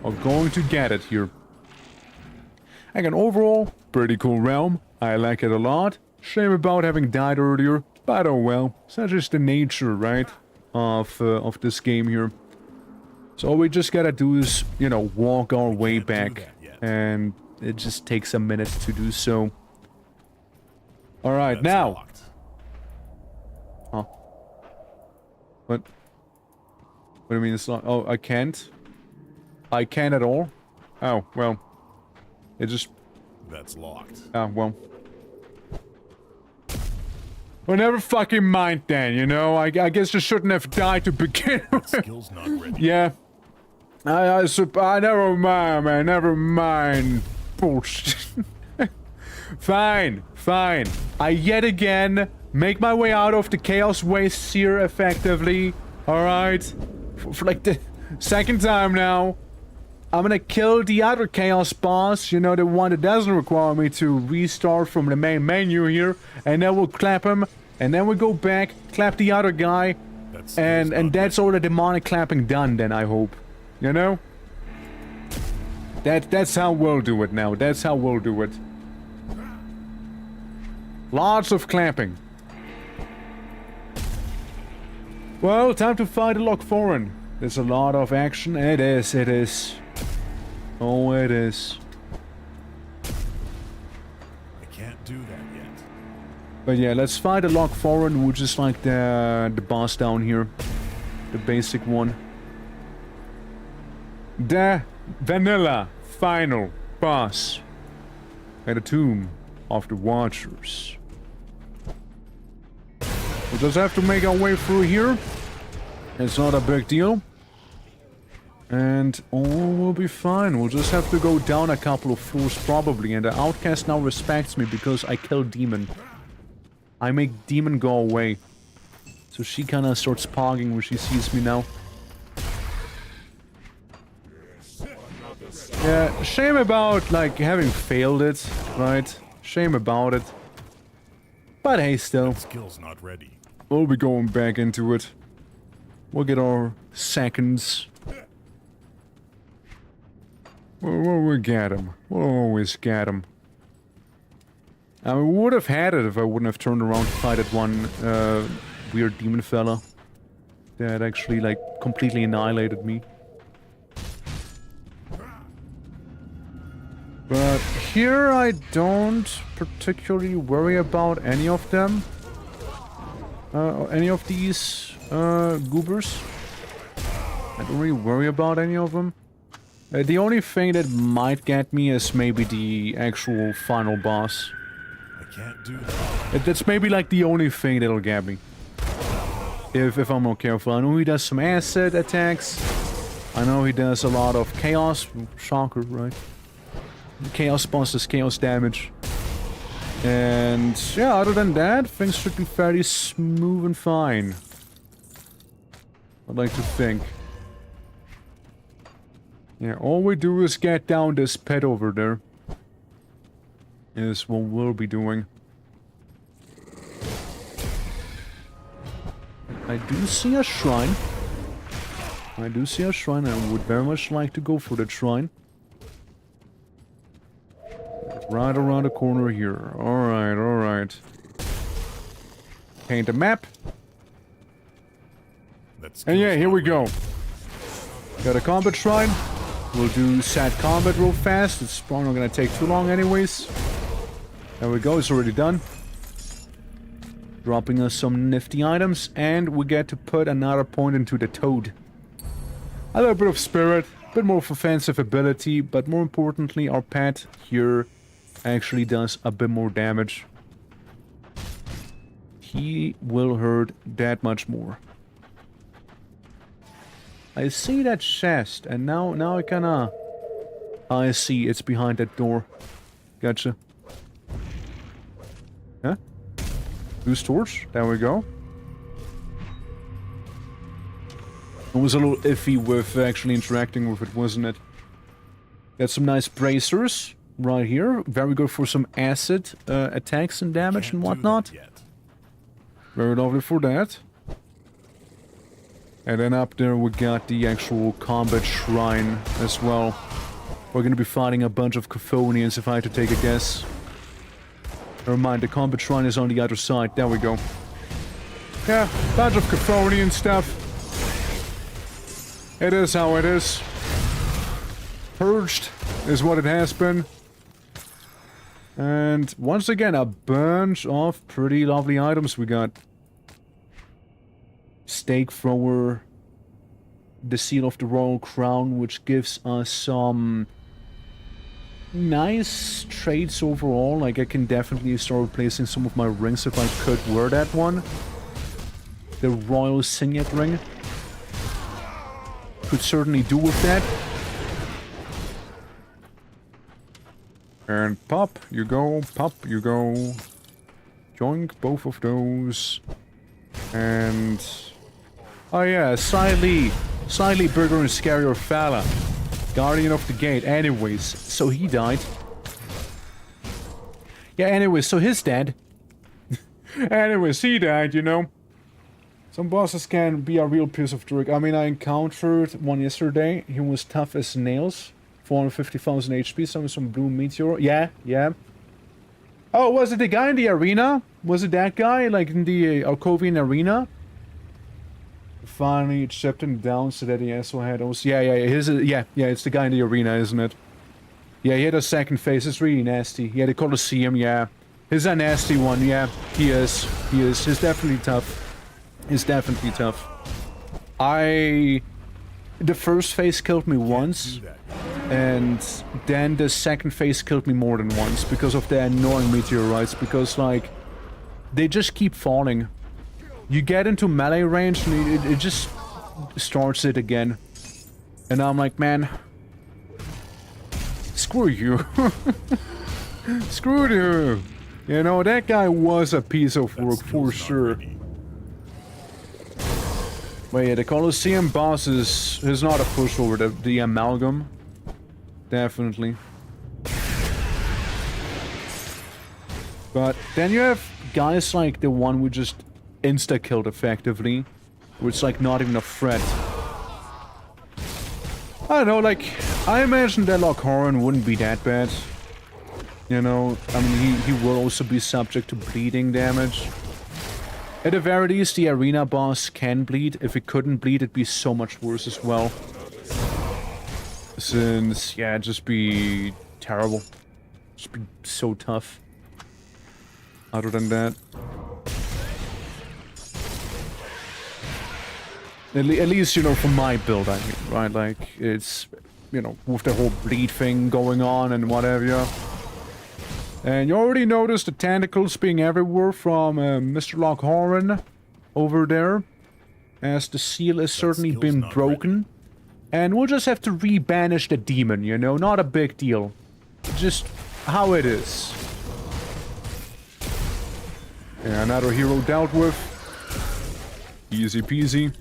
are going to get it here. Again, overall, pretty cool realm. I like it a lot. Shame about having died earlier, but oh well. Such is the nature, right, of this game here. So all we just gotta do is, you know, walk our way back, and it just takes a minute to do so. Alright, now. Locked. Huh. What? What do you mean it's not? Oh, I can't? I can't at all? Oh, well. It just... That's locked. Ah, well. Well, never fucking mind then, you know? I guess you shouldn't have died to begin with. Skill's not ready. Yeah. I never mind, man. Never mind. Bullshit. Fine. I yet again make my way out of the Chaos Wastes here effectively. Alright? For like the second time now. I'm gonna kill the other Chaos boss, you know, the one that doesn't require me to restart from the main menu here. And then we'll clap him. And then we go back, clap the other guy. And that's all the demonic clapping done then, I hope. You know? That's how we'll do it now. That's how we'll do it. Lots of clamping. Well, time to fight a Lock Foreign. There's a lot of action. It is, it is. Oh, it is. I can't do that yet. But yeah, let's fight a Lock Foreign, which is like the boss down here. The basic one. The vanilla final boss. At the Tomb of the Watchers. We just have to make our way through here. It's not a big deal. And all will be fine. We'll just have to go down a couple of floors probably. And the outcast now respects me because I kill Demon. I make Demon go away. So she kinda starts pogging when she sees me now. Yeah, shame about, like, having failed it, right? Shame about it. But hey, still. Skill's not ready. We'll be going back into it. We'll get our seconds. We'll get him. We'll always get him. I mean, we would have had it if I wouldn't have turned around to fight that one weird demon fella. That actually, like, completely annihilated me. But here I don't particularly worry about any of them. Any of these goobers. I don't really worry about any of them. The only thing that might get me is maybe the actual final boss. I can't do that. That's maybe like the only thing that'll get me. If I'm not careful. I know he does some acid attacks. I know he does a lot of chaos. Shocker, right? Chaos bosses, chaos damage. And yeah, other than that, things should be fairly smooth and fine. I'd like to think. Yeah, all we do is get down this pit over there. Is what we'll be doing. I do see a shrine. I do see a shrine and I would very much like to go for that shrine. Right around the corner here. Alright, alright. Paint a map. And yeah, here we go. Got a combat shrine. We'll do sad combat real fast. It's probably not gonna take too long anyways. There we go, it's already done. Dropping us some nifty items, and we get to put another point into the toad. A little bit of spirit, a bit more of offensive ability, but more importantly, our pet here actually does a bit more damage. He will hurt that much more. I see that chest, and now I kinda... I see, it's behind that door. Gotcha. Huh? Use torch. There we go. It was a little iffy with actually interacting with it, wasn't it? Got some nice bracers right here. Very good for some acid attacks and damage and whatnot. Very lovely for that. And then up there we got the actual combat shrine as well. We're gonna be fighting a bunch of Chthonians if I had to take a guess. Never mind, the combat shrine is on the other side. There we go. Yeah, bunch of Chthonian stuff. It is how it is. Purged is what it has been. And once again, a bunch of pretty lovely items we got. Stake thrower. The seal of the royal crown, which gives us some nice traits overall. Like, I can definitely start replacing some of my rings if I could wear that one. The royal signet ring. Could certainly do with that. And pop, you go, pop, you go. Joink both of those. And... oh yeah, slightly bigger and scarier fella. Guardian of the Gate. Anyways, so he died. Yeah, anyways, so he's dead. Anyways, he died, you know. Some bosses can be a real piece of jerk. I mean, I encountered one yesterday. He was tough as nails. 450,000 HP, some blue meteor. Yeah, yeah. Oh, was it the guy in the arena? Was it that guy, like in the Alcovian arena? Finally, it shipped him down so that he also had those. Yeah, it's the guy in the arena, isn't it? Yeah, he had a second face. It's really nasty. Yeah, the Colosseum, yeah. He's a nasty one, yeah. He is. He's definitely tough. He's definitely tough. The first face killed me once. And then the second phase killed me more than once because of the annoying meteorites, because like they just keep falling. You get into melee range and it just starts it again. And I'm like, man, screw you. Screw you. You know, that guy was a piece of work for sure. But yeah, the Colosseum boss is not a pushover, the amalgam. Definitely. But then you have guys like the one we just insta-killed effectively, which is like not even a threat. I don't know, like, I imagine that Asterkarn wouldn't be that bad. You know, I mean, he will also be subject to bleeding damage. At the very least, the arena boss can bleed. If it couldn't bleed, it'd be so much worse as well. Since, yeah, it'd just be terrible. Just be so tough. Other than that. At least, you know, for my build, I mean, right? Like, it's, you know, with the whole bleed thing going on and whatever. And you already noticed the tentacles being everywhere from Mr. Asterkarn over there. As the seal has certainly been broken. And we'll just have to re-banish the demon, you know? Not a big deal. Just how it is. Yeah, another hero dealt with. Easy peasy.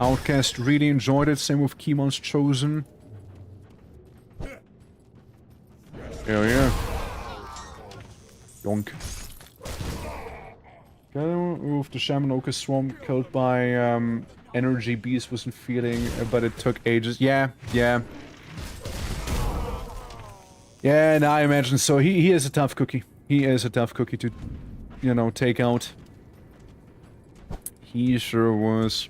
Outcast really enjoyed it. Same with Kemon's Chosen. Hell yeah. Donk. With the Shaman Ochre Swarm killed by Energy Beast wasn't feeling, but it took ages. Yeah. Yeah, and I imagine so. He is a tough cookie. He is a tough cookie to, you know, take out. He sure was.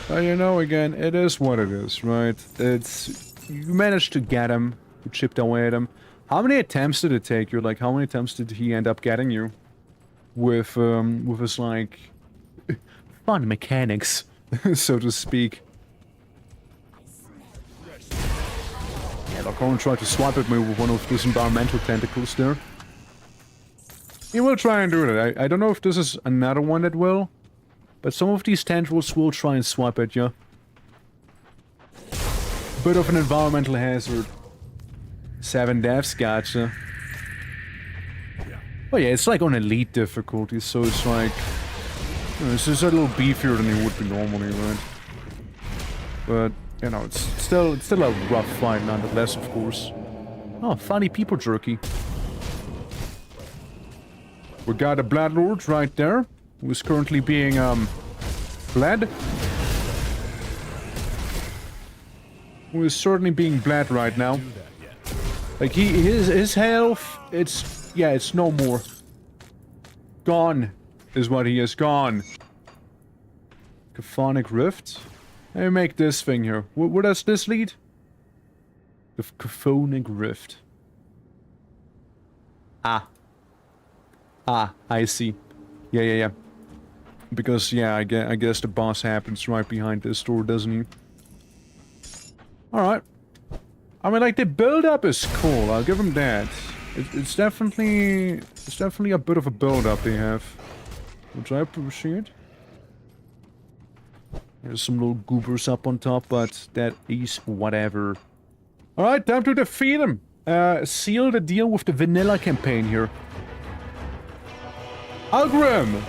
But you know, again, it is what it is, right? It's... You managed to get him. You chipped away at him. How many attempts did it take you? Like, how many attempts did he end up getting you? With his, like... fun mechanics, so to speak. Yeah, Asterkarn tried to swipe at me with one of those environmental tentacles there. He will try and do that. I don't know if this is another one that will. But some of these tendrils will try and swipe at you. Bit of an environmental hazard. 7 deaths, gotcha. Oh yeah, it's like on elite difficulty, so it's like... You know, it's just a little beefier than it would be normally, right? But, you know, it's still a rough fight nonetheless, of course. Oh, funny people jerky. We got a Bloodlord right there. Who is currently being, bled. Who is certainly being bled right now. Like, his health, it's no more. Gone, is what he is, gone. Caphonic Rift? Let me make this thing here. Where does this lead? The Caphonic Rift. Ah, I see. Yeah. Because, yeah, I guess the boss happens right behind this door, doesn't he? Alright. I mean, like, the build-up is cool, I'll give him that. It's definitely a bit of a build-up they have. Which I appreciate. There's some little goobers up on top, but that is whatever. Alright, time to defeat him! Seal the deal with the vanilla campaign here. Algrim!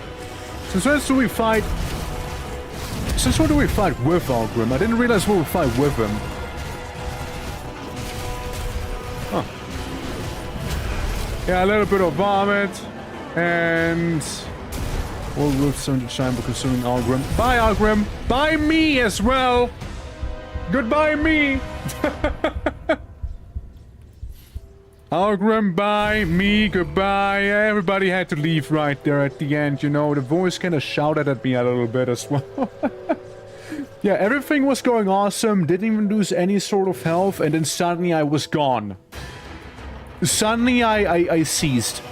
Since when do we fight... Since when do we fight with Algrim? I didn't realize we would fight with him. Huh. Yeah, a little bit of vomit. And... All roofs on the chamber consuming Algrim. Bye, Algrim! Bye me as well! Goodbye, me! Algrim, bye, me, goodbye. Everybody had to leave right there at the end, you know. The voice kind of shouted at me a little bit as well. Yeah, everything was going awesome, didn't even lose any sort of health, and then suddenly I was gone. Suddenly I ceased.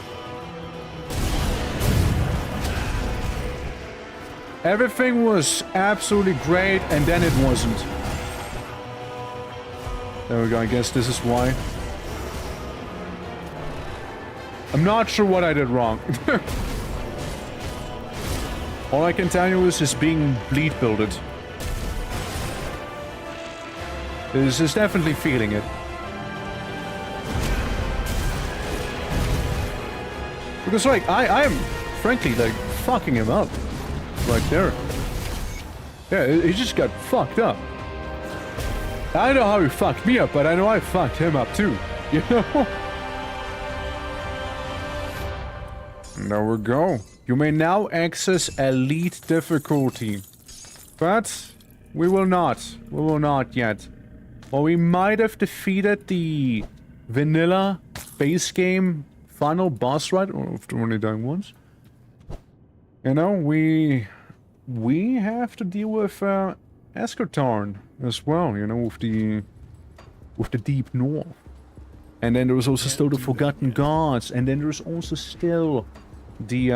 Everything was absolutely great, and then it wasn't. There we go, I guess this is why. I'm not sure what I did wrong. All I can tell you is just being bleed builded. This is definitely feeling it. Because like, I'm frankly like fucking him up. Right there. Yeah, he just got fucked up. I know how he fucked me up, but I know I fucked him up too. You know? There we go. You may now access Elite difficulty. But we will not. We will not yet. Or we might have defeated the vanilla base game final boss, right? Or if they're only done once. You know, we have to deal with Asterkarn as well, you know, with the deep north. And then there was also still the Forgotten Gods, and then there's also still the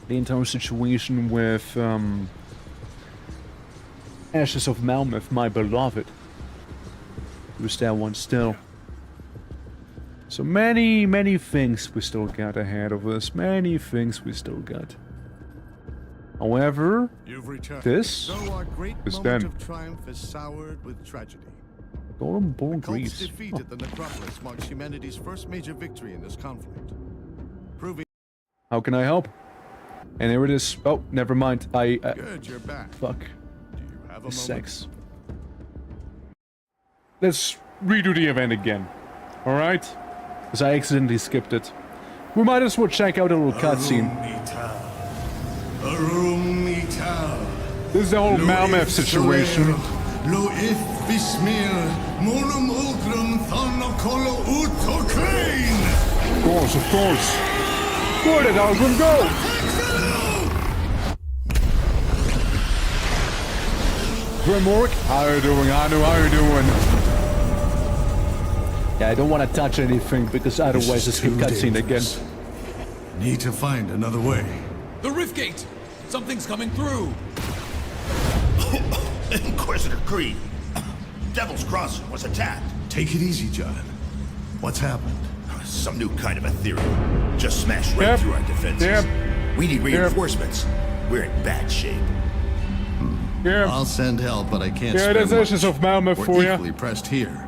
entire situation with Ashes of Malmeth, my beloved. There's that one still. So many things we still got ahead of us. Many things we still got. However, this So our great is moment done. of triumph is soured with tragedy. Golden Bull Cult's Grease. defeat at the Necropolis marks humanity's first major victory in this conflict. Proving How can I help? And here it is. Oh, never mind. good, you're back. Fuck. Do you have a moment? Sex. Let's redo the event again. Alright? Because I accidentally skipped it. We might as well check out a little cutscene. This is the whole Malmeth situation. Lo if bismir monum ulgrum thanokolo utokrein. Of course. Where did Algrim go? Grimork, how you doing? How you doing? Yeah, I don't want to touch anything because otherwise it's a cutscene again. Need to find another way. The rift gate! Something's coming through! Inquisitor Creed. Devil's Crossing was attacked. Take it easy, John. What's happened? Some new kind of Ethereal. Just smashed right Yep. through our defenses. Yep. We need reinforcements. We're in bad shape. Yeah. I'll send help, but I can't Yeah, spare that's much. Ashes of Malmeth for We're ya. equally pressed here.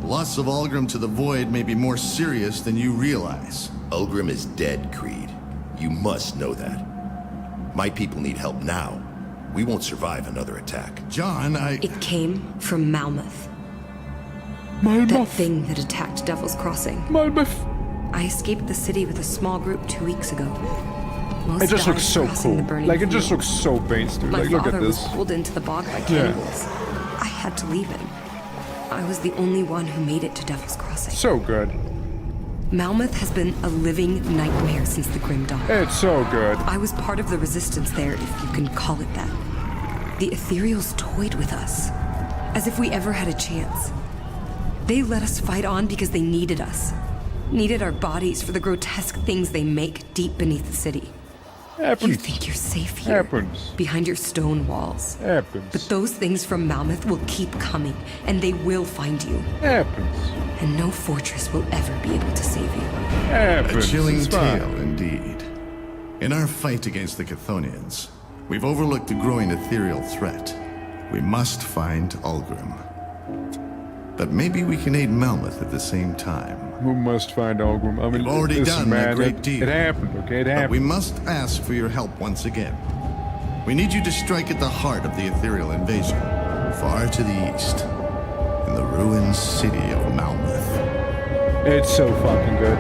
The loss of Algrim to the Void may be more serious than you realize. Ulgrim is dead, Creed. You must know that. My people need help now. We won't survive another attack. John, It came from Malmeth. That Malmeth. thing that attacked Devil's Crossing. Malmeth. I escaped the city with a small group 2 weeks ago. Most It just died looks so crossing the cool. burning Like, it just field. looks so base, dude. My Like, look father at was this. pulled into the bog by Yeah. cannibals. I had to leave him. I was the only one who made it to Devil's Crossing. So good. Malmeth has been a living nightmare since the Grim Dawn. It's so good. I was part of the resistance there, if you can call it that. The Ethereals toyed with us, as if we ever had a chance. They let us fight on because they needed us. Needed our bodies for the grotesque things they make deep beneath the city. You Happens. think you're safe here, Happens. behind your stone walls. Happens. But those things from Malmeth will keep coming, and they will find you. Happens. And no fortress will ever be able to save you. a Happens. chilling It's fine. tale indeed. In our fight against the Chthonians, we've overlooked a growing ethereal threat. We must find Ulgrim. But maybe we can aid Malmeth at the same time. We must find Algrim. I mean, We've already listen, done a man, great it, deal. It happened, okay? It But we happened. must ask for your help once again. We need you to strike at the heart of the ethereal invasion, far to the east, in the ruined city of Malmeth. It's so fucking good.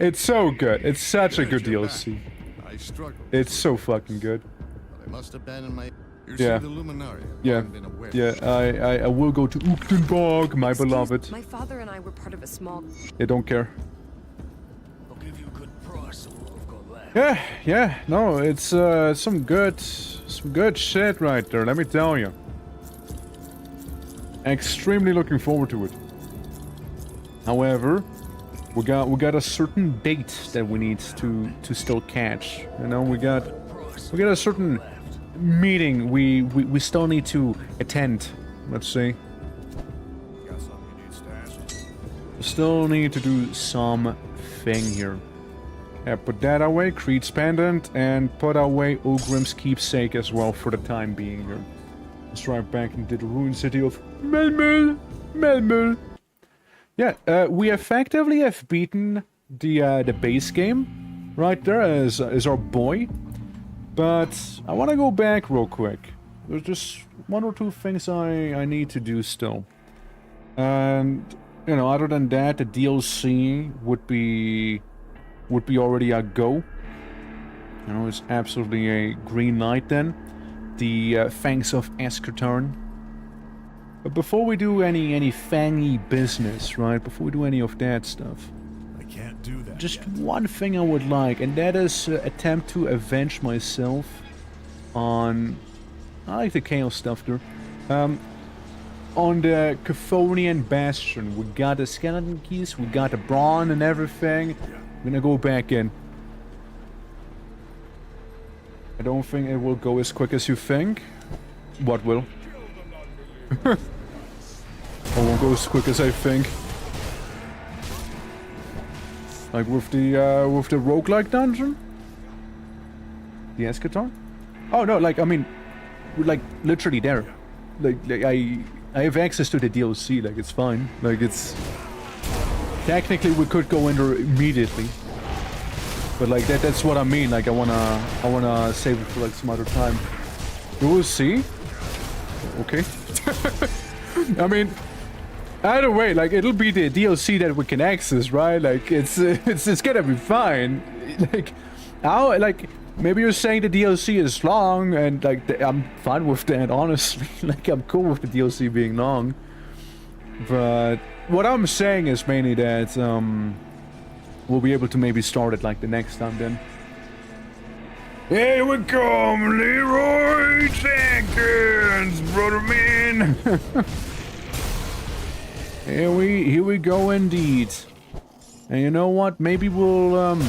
It's so good. It's such a good DLC. I struggled. It's so fucking good. But I must abandon my... You're Yeah. the Luminaria. Yeah. I've been aware. Yeah, I will go to Uchtenborg, my beloved. My father and I were part of a small... They don't care. I'll give you a good price on what I've got left. Yeah, no, it's some good shit right there, let me tell you. Extremely looking forward to it. However, we got a certain date that we need to still catch. You know, we got a certain meeting we still need to attend. Let's see. We still need to do something here. Yeah, put that away, Creed's Pendant, and put away Ogrim's Keepsake as well for the time being here. Let's drive back into the ruined city of Melmel. Yeah, we effectively have beaten the base game right there as our boy. But I want to go back real quick. There's just one or two things I need to do still. And, you know, other than that, the DLC would be already a go. You know, it's absolutely a green light then. The Fangs of Asterkarn. But before we do any fangy business, right? Before we do any of that stuff, I can't do that. just one thing I would like, and that is attempt to avenge myself on... I like the chaos stuff there. On the Chthonian Bastion. We got the skeleton keys, we got the brawn and everything. I'm gonna go back in. I don't think it will go as quick as you think. What will? It won't go as quick as I think. Like with the roguelike dungeon? The Asterkarn? Oh no, like I mean, like literally there. Like I have access to the DLC, like it's fine. Like it's... Technically we could go in there immediately. But like that's what I mean, like I wanna save it for like some other time. We will see. Okay. I mean, either way, like it'll be the DLC that we can access, right? Like it's gonna be fine. Like maybe you're saying the DLC is long, and like I'm fine with that, honestly. Like I'm cool with the DLC being long. But what I'm saying is mainly that we'll be able to maybe start it like the next time then. Here we come, Leroy Jenkins, brother man. Here we go indeed. And you know what? Maybe we'll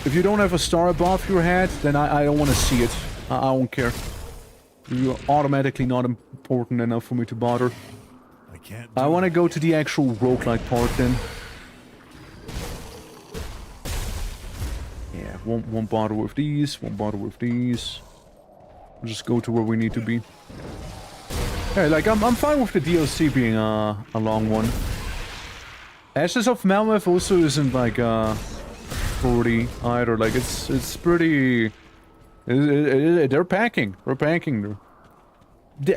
if you don't have a star above your head, then I don't want to see it. I don't care. You're automatically not important enough for me to bother. I want to go to the actual roguelike part then. Yeah, won't bother with these, won't bother with these. We'll just go to where we need to be. Yeah, like I'm fine with the DLC being a long one. Ashes of Melmoth also isn't like 40 either. Like it's pretty. They're packing. We're packing there.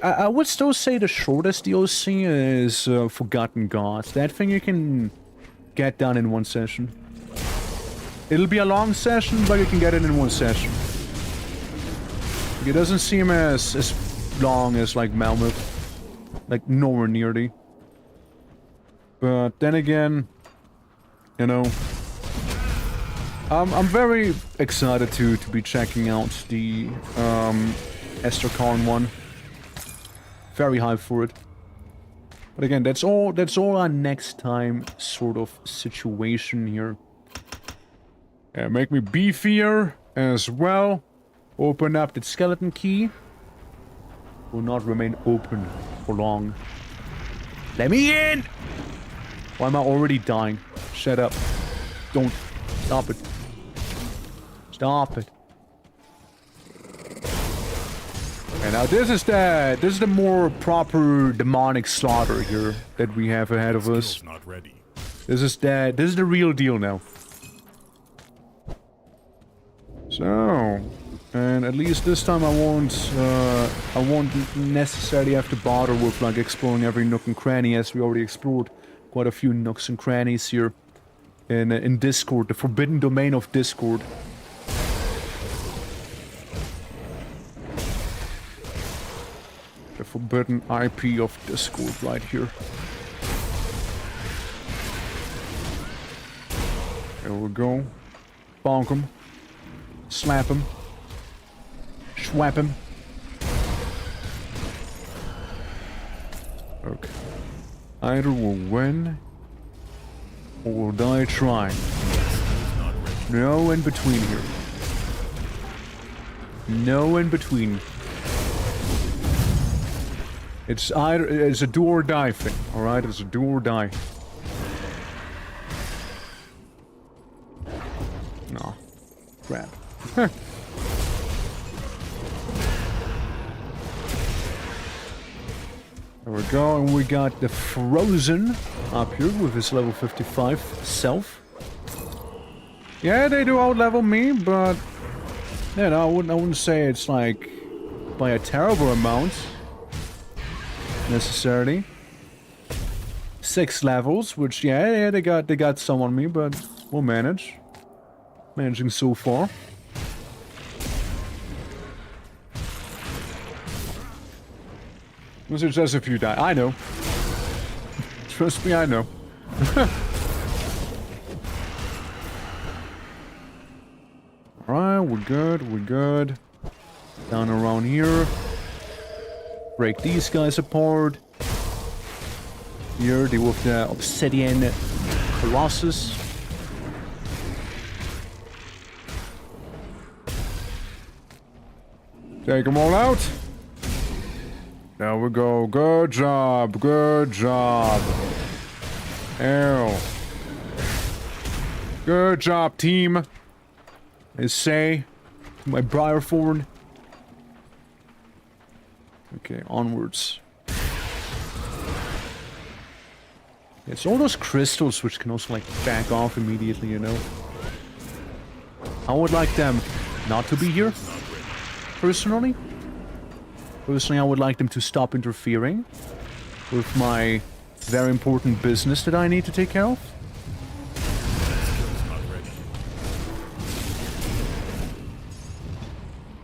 I would still say the shortest DLC is Forgotten Gods. That thing you can get done in one session. It'll be a long session, but you can get it in one session. It doesn't seem as long as like Melmoth. Like nowhere nearly. But then again, you know, I'm very excited to be checking out the Asterkarn one. Very hyped for it. But again, that's all our next time sort of situation here. Yeah, make me beefier as well. Open up the skeleton key. Will not remain open for long. Let me in! Why am I already dying? Shut up. Don't. Stop it. Stop it. And now this is the more proper demonic slaughter here that we have ahead of us. Not ready. This is the real deal now. So, and at least this time I won't necessarily have to bother with like exploring every nook and cranny, as we already explored quite a few nooks and crannies here. in Discord, the forbidden domain of Discord. The forbidden IP of Discord right here. There we go. Bonk him. Slap him. Swap him. Okay. Either we'll win or we'll die trying. No in between here. No in between. It's a do or die thing, alright? It's a do or die. No. Crap. There we go, and we got the Frozen up here with his level 55 self. Yeah, they do out-level me, but... Yeah, no, I wouldn't say it's like... by a terrible amount. Necessarily. 6 levels, which, yeah, they got some on me, but we'll manage. Managing so far. This is just if you die. I know. Trust me, I know. Alright, we're good, we're good. Down around here. Break these guys apart. Here, deal with the Obsidian Colossus. Take them all out. There we go. Good job. Good job. Ew. Good job, team. I say to my Briarthorn. Okay, onwards. It's all those crystals which can also, like, back off immediately, you know? I would like them not to be here, personally. Personally, I would like them to stop interfering with my very important business that I need to take care of.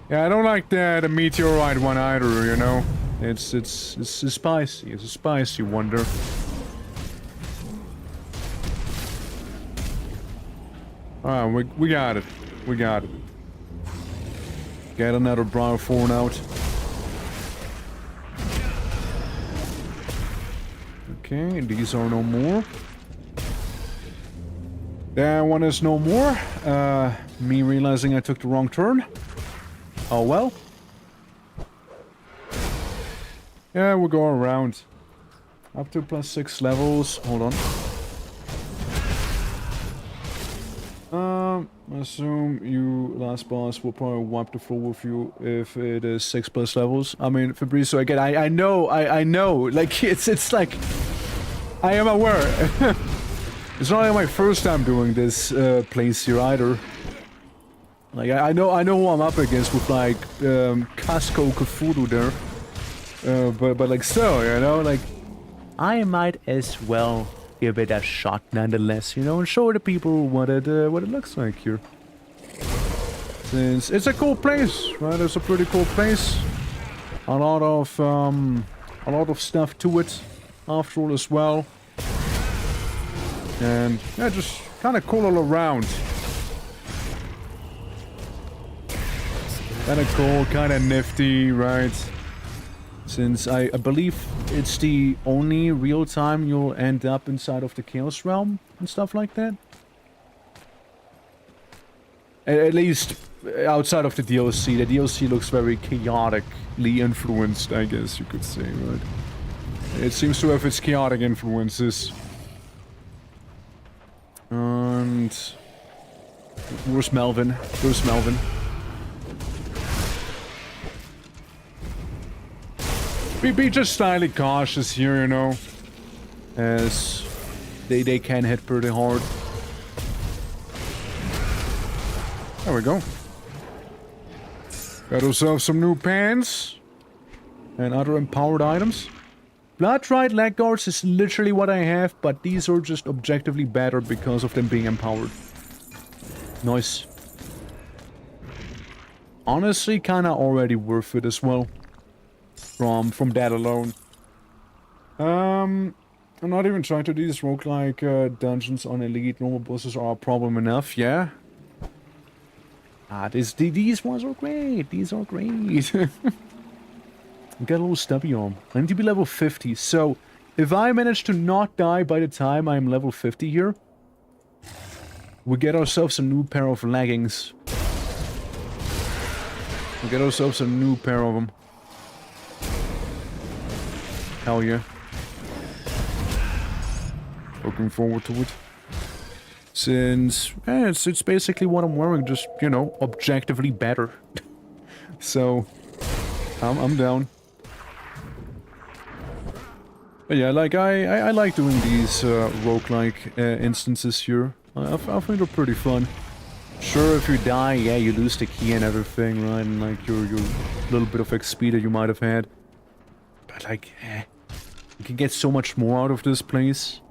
Yeah, I don't like the meteorite one either, you know? It's spicy. It's a spicy wonder. Alright, we got it. We got it. Get another Briarthorn out. Okay, these are no more. That one is no more. Me realizing I took the wrong turn. Oh well. Yeah, we'll go around. Up to +6 levels. Hold on. I assume you, last boss, will probably wipe the floor with you if it is 6+ levels. I mean, Fabrizio, again, I know, like, it's like, I am aware. It's not like my first time doing this place here either. Like, I know who I'm up against with, like, Casco Cthulhu there. But like, so, you know, like, I might as well give it a shot nonetheless, you know, and show the people what it looks like here. Since it's a cool place, right? It's a pretty cool place. A lot of stuff to it, after all, as well. And yeah, just kind of cool all around. Kind of cool, kind of nifty, right? Since I believe it's the only real time you'll end up inside of the Chaos Realm and stuff like that. At least outside of the DLC. The DLC looks very chaotically influenced, I guess you could say, right? It seems to have its chaotic influences. And... where's Melvin? Where's Melvin? Be just slightly cautious here, you know, as they can hit pretty hard. There we go. Got ourselves some new pants and other empowered items. Blood-Tried leg guards is literally what I have, but these are just objectively better because of them being empowered. Nice. Honestly, kinda already worth it as well. From that alone. I'm not even trying to do these roguelike dungeons on elite. Normal bosses are a problem enough, yeah? These ones are great. These are great. Got a little stubby arm. I need to be level 50. So, if I manage to not die by the time I'm level 50 here, we get ourselves a new pair of leggings. We get ourselves a new pair of them. Hell yeah. Looking forward to it. Since, it's basically what I'm wearing, just, you know, objectively better. So, I'm down. But yeah, like, I like doing these roguelike instances here. I think they're pretty fun. Sure, if you die, yeah, you lose the key and everything, right? And like, your little bit of XP that you might have had. But like, you can get so much more out of this place.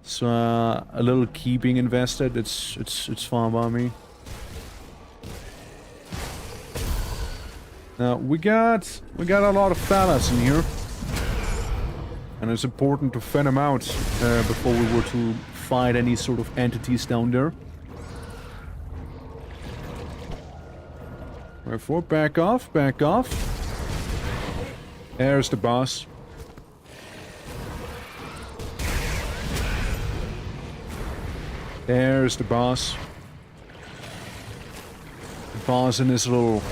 So, a little key being invested, it's fine by me. Now, we got a lot of fellas in here. And it's important to fan them out before we were to fight any sort of entities down there. Therefore, back off, back off. There's the boss. There's the boss. The boss in his little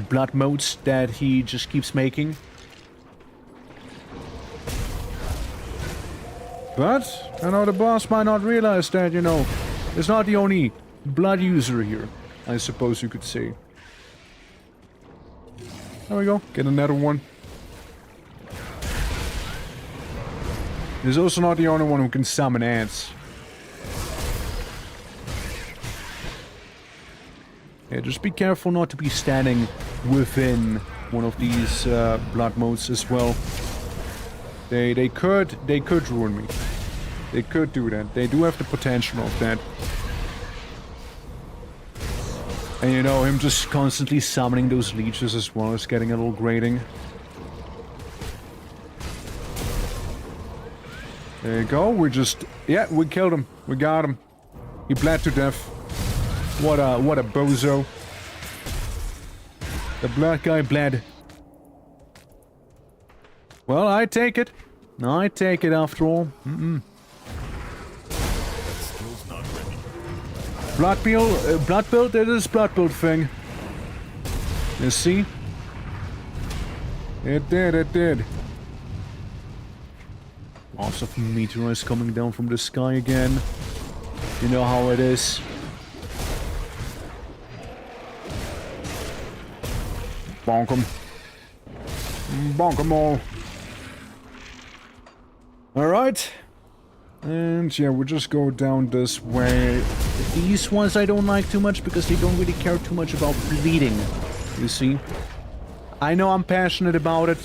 blood motes that he just keeps making. But, I know the boss might not realize that, you know, he's not the only blood user here, I suppose you could say. There we go, get another one. He's also not the only one who can summon ants. Yeah, just be careful not to be standing within one of these blood modes as well. They could ruin me. They could do that. They do have the potential of that. And you know, him just constantly summoning those leeches as well is getting a little grating. There you go. We killed him. We got him. He bled to death. What a bozo. The black guy bled. Well, I take it. I take it after all. Blood build, it is blood build thing. You see? It did. Lots of meteorites coming down from the sky again. You know how it is. Bonk 'em. Bonk 'em all. Alright. And yeah, we'll just go down this way. These ones I don't like too much because they don't really care too much about bleeding. You see? I know I'm passionate about it.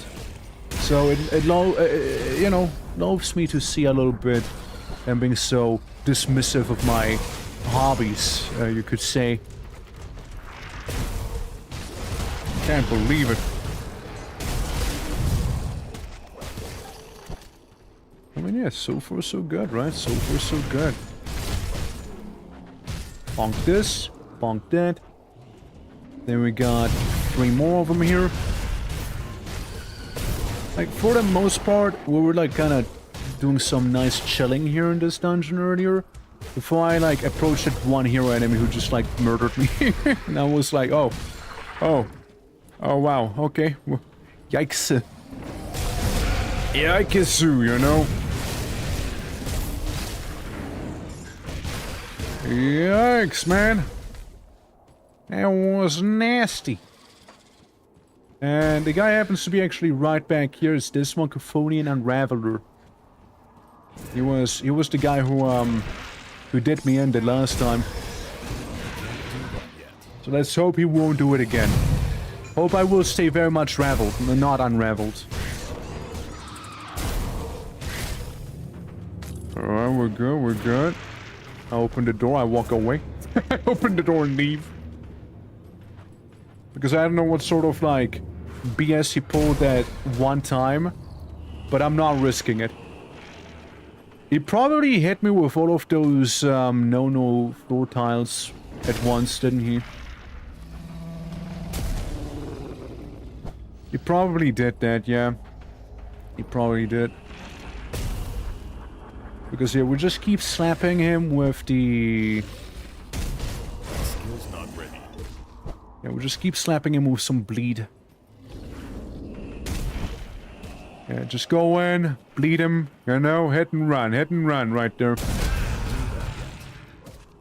So it loathes me to see a little bit them being so dismissive of my hobbies, you could say. Can't believe it. I mean, yeah, so far so good, right? So far so good. Bonk this, bonk that. Then we got 3 more of them here. Like, for the most part, we were like kind of doing some nice chilling here in this dungeon earlier. Before I like approached that one hero enemy who just like murdered me. And I was like, oh wow, okay. Yikes. Yikes, you know? Yikes, man. That was nasty. And the guy happens to be actually right back here. It's this one, Chthonian Unraveler. He was the guy who did me in the last time. So let's hope he won't do it again. Hope I will stay very much raveled, not unraveled. Alright, we're good, we're good. I open the door, I walk away. I open the door and leave. Because I don't know what sort of, like, BS he pulled that one time. But I'm not risking it. He probably hit me with all of those, no-no floor tiles at once, didn't he? He probably did that, yeah. He probably did. Because, yeah, we just keep slapping him with the... Skill's not ready. Yeah, we just keep slapping him with some bleed. Yeah, just go in, bleed him, you know, hit and run right there.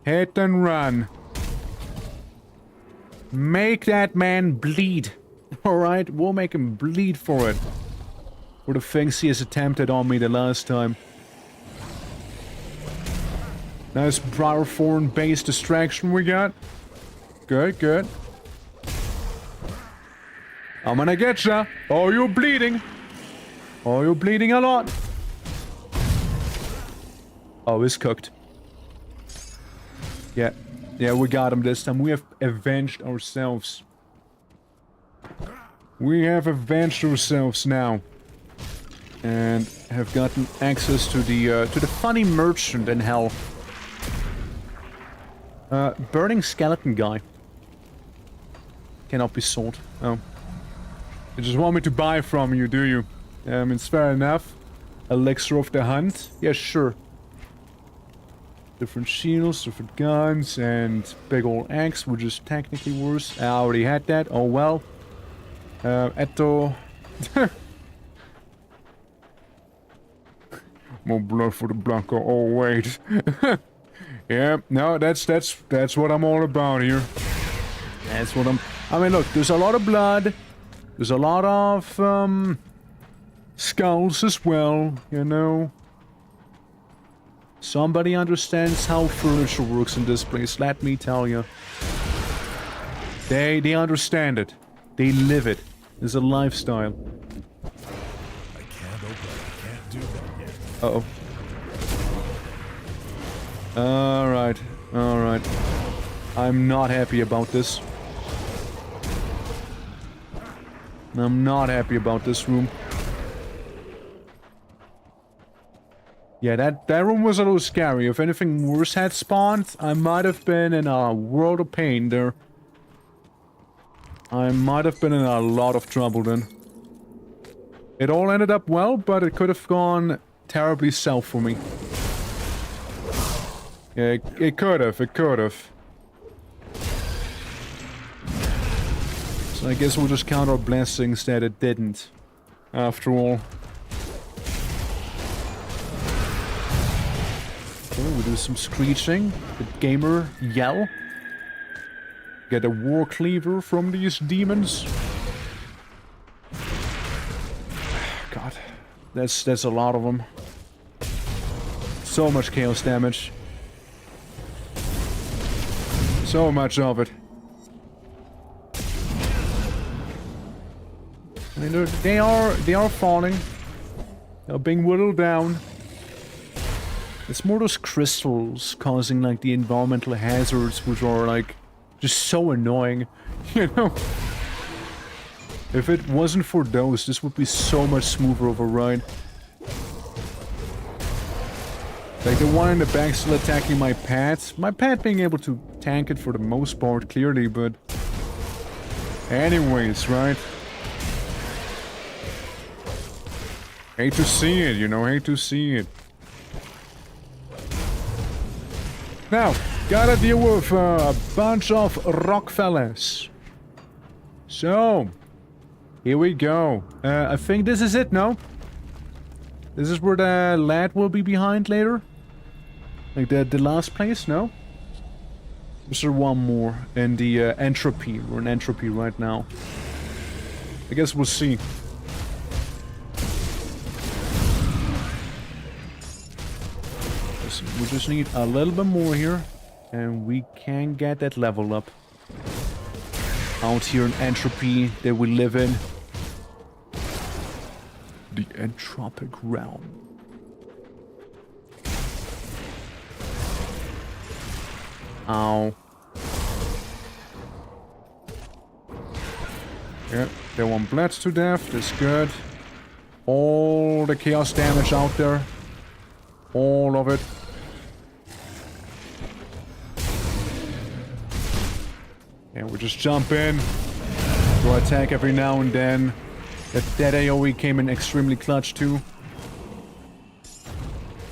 Hit and run. Make that man bleed. Alright, we'll make him bleed for it. For the things he has attempted on me the last time. Nice Briarthorn base distraction we got. Good, good. I'm gonna get ya. Oh, you're bleeding. Oh, you're bleeding a lot. Oh, it's cooked. Yeah. Yeah, we got him this time. We have avenged ourselves. We have avenged ourselves now. And have gotten access to the funny merchant in hell. Burning skeleton guy. Cannot be sold. Oh. You just want me to buy from you, do you? It's fair enough. Elixir of the hunt? Yeah, sure. Different shields, different guns, and big old axe, which is technically worse. I already had that. Oh well. Etto. More blood for the Blanco. Oh wait. Yeah, no, that's what I'm all about here. That's what I mean, look, there's a lot of blood. There's a lot of, skulls as well, you know. Somebody understands how furniture works in this place, let me tell you. They understand it. They live it. It's a lifestyle. I can't open it. I can't do that yet. Uh-oh. Alright, alright. I'm not happy about this. I'm not happy about this room. Yeah, that room was a little scary. If anything worse had spawned, I might have been in a world of pain there. I might have been in a lot of trouble then. It all ended up well, but it could have gone terribly south for me. Yeah, it could have, So I guess we'll just count our blessings that it didn't, after all. Okay, we'll do some screeching. The gamer yell. Get a war cleaver from these demons. God, that's a lot of them. So much chaos damage. So much of it. I mean, they are falling. They're being whittled down. It's more those crystals causing like the environmental hazards, which are like just so annoying, you know. If it wasn't for those, this would be so much smoother of a ride. Like the one in the back still attacking my pet. My pet being able to tank it for the most part, clearly, but... Anyways, right? Hate to see it, you know, hate to see it. Now, gotta deal with a bunch of rock fellas. So, here we go. I think this is it, no? This is where the lad will be behind later? Like the last place, no? Is there one more in the entropy? We're in entropy right now. I guess we'll see. Listen, we just need a little bit more here, and we can get that level up. out here in entropy that we live in. The entropic realm. Ow. Yeah, that one bled to death. That's good. All the chaos damage out there. All of it. And we just jump in. We'll attack every now and then. That AoE came in extremely clutch too.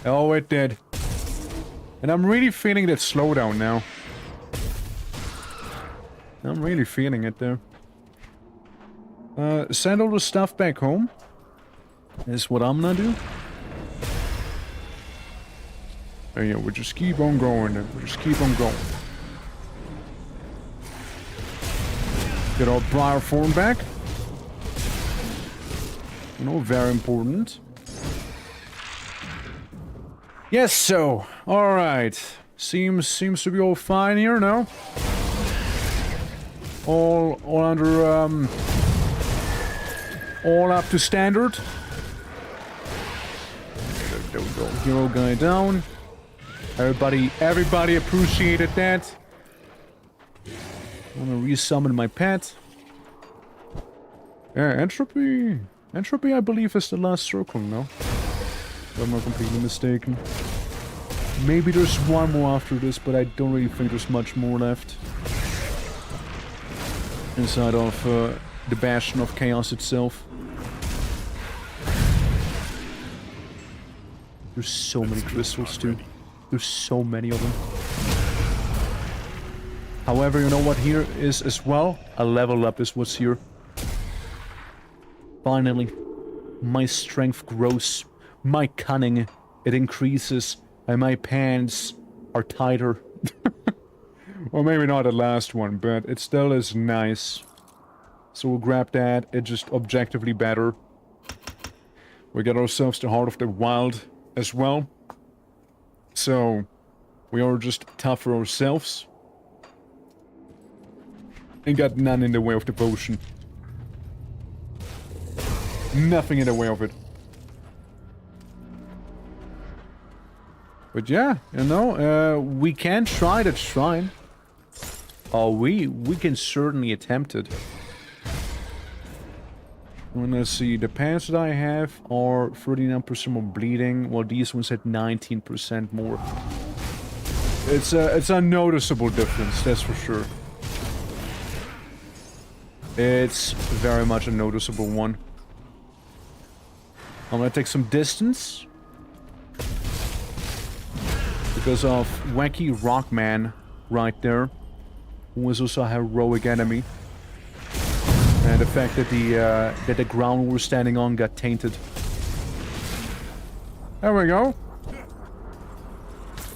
Oh, it did. And I'm really feeling that slowdown now. I'm really feeling it there. Send all the stuff back home. Is what I'm gonna do. And yeah, we just keep on going then. We just keep on going. Get our Briar form back. You know, very important. Yes, so. Alright. Seems to be all fine here, no? All under, all up to standard. There we go. Hero guy down. Everybody appreciated that. I wanna resummon my pet. Yeah, entropy. Entropy, I believe, is the last circle now. If I'm not completely mistaken. Maybe there's one more after this, but I don't really think there's much more left. Inside of the Bastion of Chaos itself. There's so many crystals too. There's so many of them. However, you know what here is as well? A level up is what's here. Finally, my strength grows. My cunning, it increases. And my pants are tighter. Well, maybe not the last one, but it still is nice. So we'll grab that. It's just objectively better. We got ourselves the Heart of the Wild as well. So, we are just tougher ourselves. Ain't got none in the way of devotion. Nothing in the way of it. But yeah, you know, we can try that shrine. Oh, we can certainly attempt it. And let's see, the pants that I have are 39% more bleeding, while these ones had 19% more. It's a noticeable difference, that's for sure. It's very much a noticeable one. I'm gonna take some distance. Because of Wacky Rockman right there. Who was also a heroic enemy. And the fact that the ground we were standing on got tainted. There we go.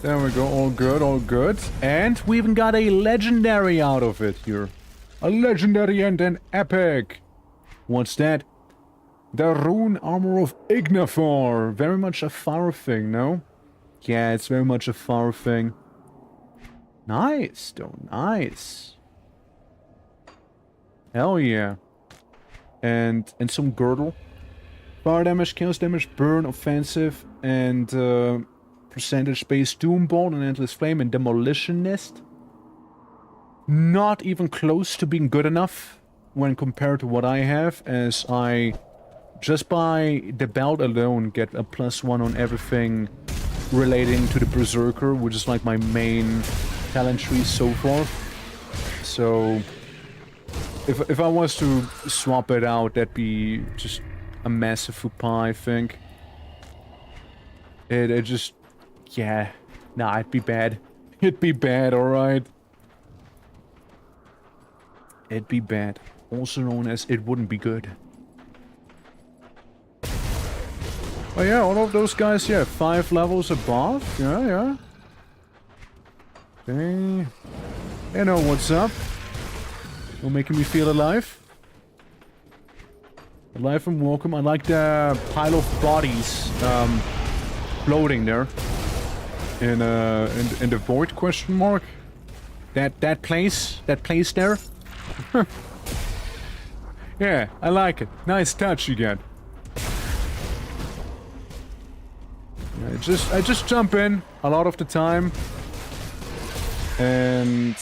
There we go, all good, all good. And we even got a legendary out of it here. A legendary and an epic. What's that? The Rune Armor of Ignifor. Very much a fire thing, no? Yeah, it's very much a fire thing. Nice, though, nice. Hell yeah. And some girdle. Fire damage, chaos damage, burn, offensive, and percentage-based doom bolt and endless flame and demolitionist. Not even close to being good enough when compared to what I have, as I, just by the belt alone, get a +1 on everything relating to the Berserker, which is like my main talent tree so far. So, if I was to swap it out, that'd be just a massive fupa, I think. It just, yeah, nah, it'd be bad. It'd be bad, alright. It'd be bad. Also known as it wouldn't be good. Oh yeah, all of those guys, yeah, 5 levels above. Yeah, yeah. Okay. You know what's up. You're making me feel alive. Alive and welcome. I like the pile of bodies floating there. In the void question mark. That place there. Yeah, I like it. Nice touch you get. I just jump in a lot of the time. And,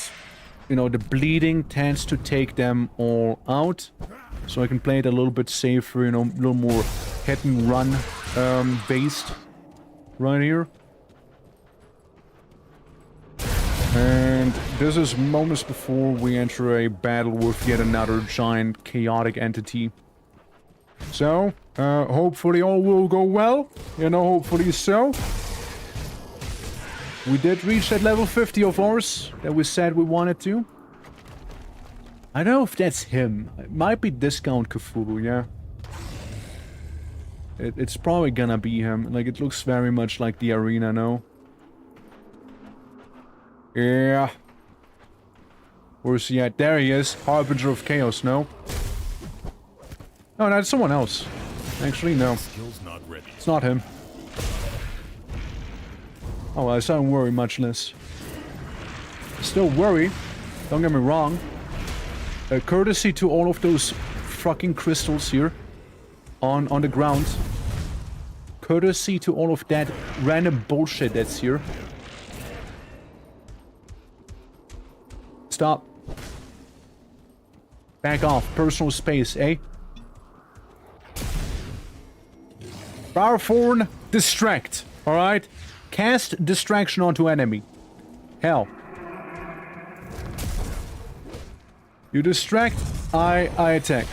you know, the bleeding tends to take them all out. So I can play it a little bit safer, you know, a little more hit and run based right here. And this is moments before we enter a battle with yet another giant chaotic entity. So, hopefully all will go well. You know, hopefully so. We did reach that level 50 of ours that we said we wanted to. I don't know if that's him. It might be Discount Cthulhu, yeah. It's probably gonna be him. Like, it looks very much like the arena, no? Yeah. Where's he at? There he is. Harbinger of Chaos, no? No, that's someone else. Actually, no. It's not him. Oh, well, I don't worry much less. Still worry. Don't get me wrong. Courtesy to all of those fucking crystals here. On the ground. Courtesy to all of that random bullshit that's here. Stop. Back off. Personal space, eh? Powerforn, distract. Alright? Cast distraction onto enemy. Hell. You distract, I attack.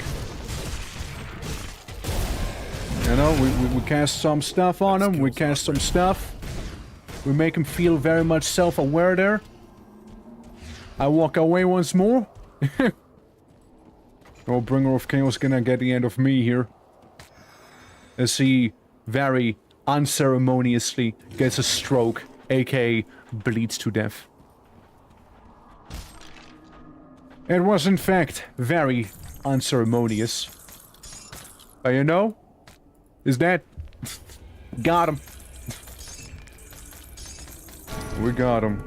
You know, we cast some stuff on him. We cast some stuff. We make him feel very much self-aware there. I walk away once more. Oh, Bringer of Chaos gonna get the end of me here. As he very unceremoniously gets a stroke, aka bleeds to death. It was in fact very unceremonious. But you know, is that... Got him. We got him.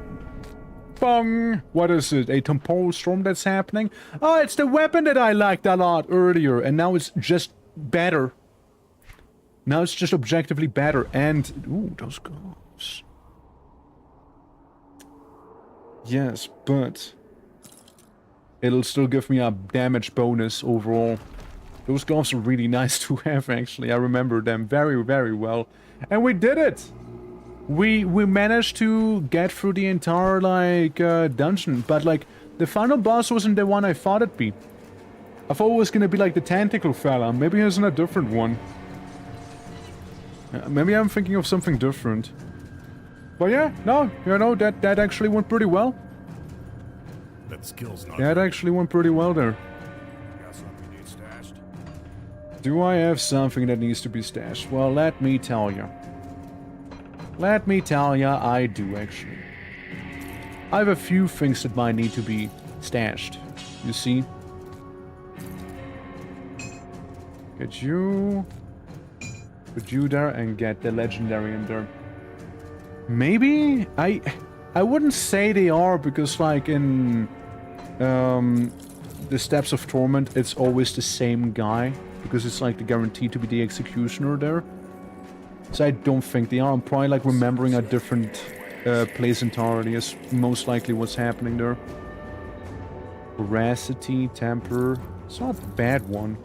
Bong! What is it? A temporal storm that's happening? Oh, it's the weapon that I liked a lot earlier, and now it's just better. Now it's just objectively better, and... Ooh, those gloves. Yes, but... It'll still give me a damage bonus overall. Those gloves are really nice to have, actually. I remember them very, very well. And we did it! We managed to get through the entire, like, dungeon. But, like, the final boss wasn't the one I thought it'd be. I thought it was gonna be, like, the tentacle fella. Maybe he's in a different one. Maybe I'm thinking of something different. But yeah, no, you know, that actually went pretty well. That skill's not... That actually went pretty well there. Got something you need stashed? Do I have something that needs to be stashed? Well, let me tell you. Let me tell ya, I do actually. I have a few things that might need to be stashed. You see? Get you... Put you there and get the legendary in there. Maybe? I wouldn't say they are, because like in... the Steps of Torment, it's always the same guy. Because it's like the guarantee to be the executioner there. So I don't think they are. I'm probably like remembering a different place entirely is most likely what's happening there. Veracity, Temper. It's not a bad one.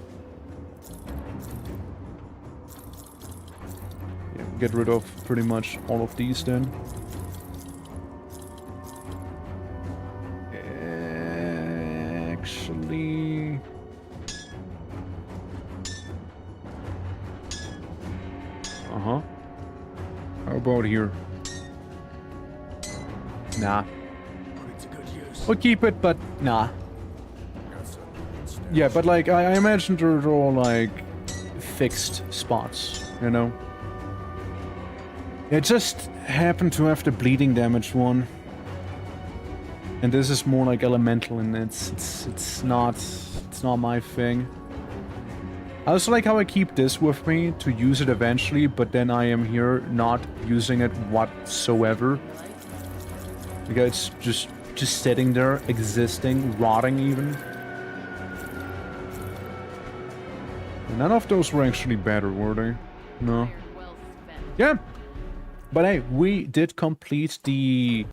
Yeah, get rid of pretty much all of these then. Actually... Uh-huh. How about here? Nah. We'll keep it, but nah. Yeah, but like, I imagine they're all like fixed spots, you know? It just happened to have the bleeding damage one. And this is more like elemental, and it's not my thing. I also like how I keep this with me to use it eventually, but then I am here not using it whatsoever. Because it's just sitting there, existing, rotting even. None of those were actually better, were they? No. Iron well spent. Yeah. But hey, we did complete the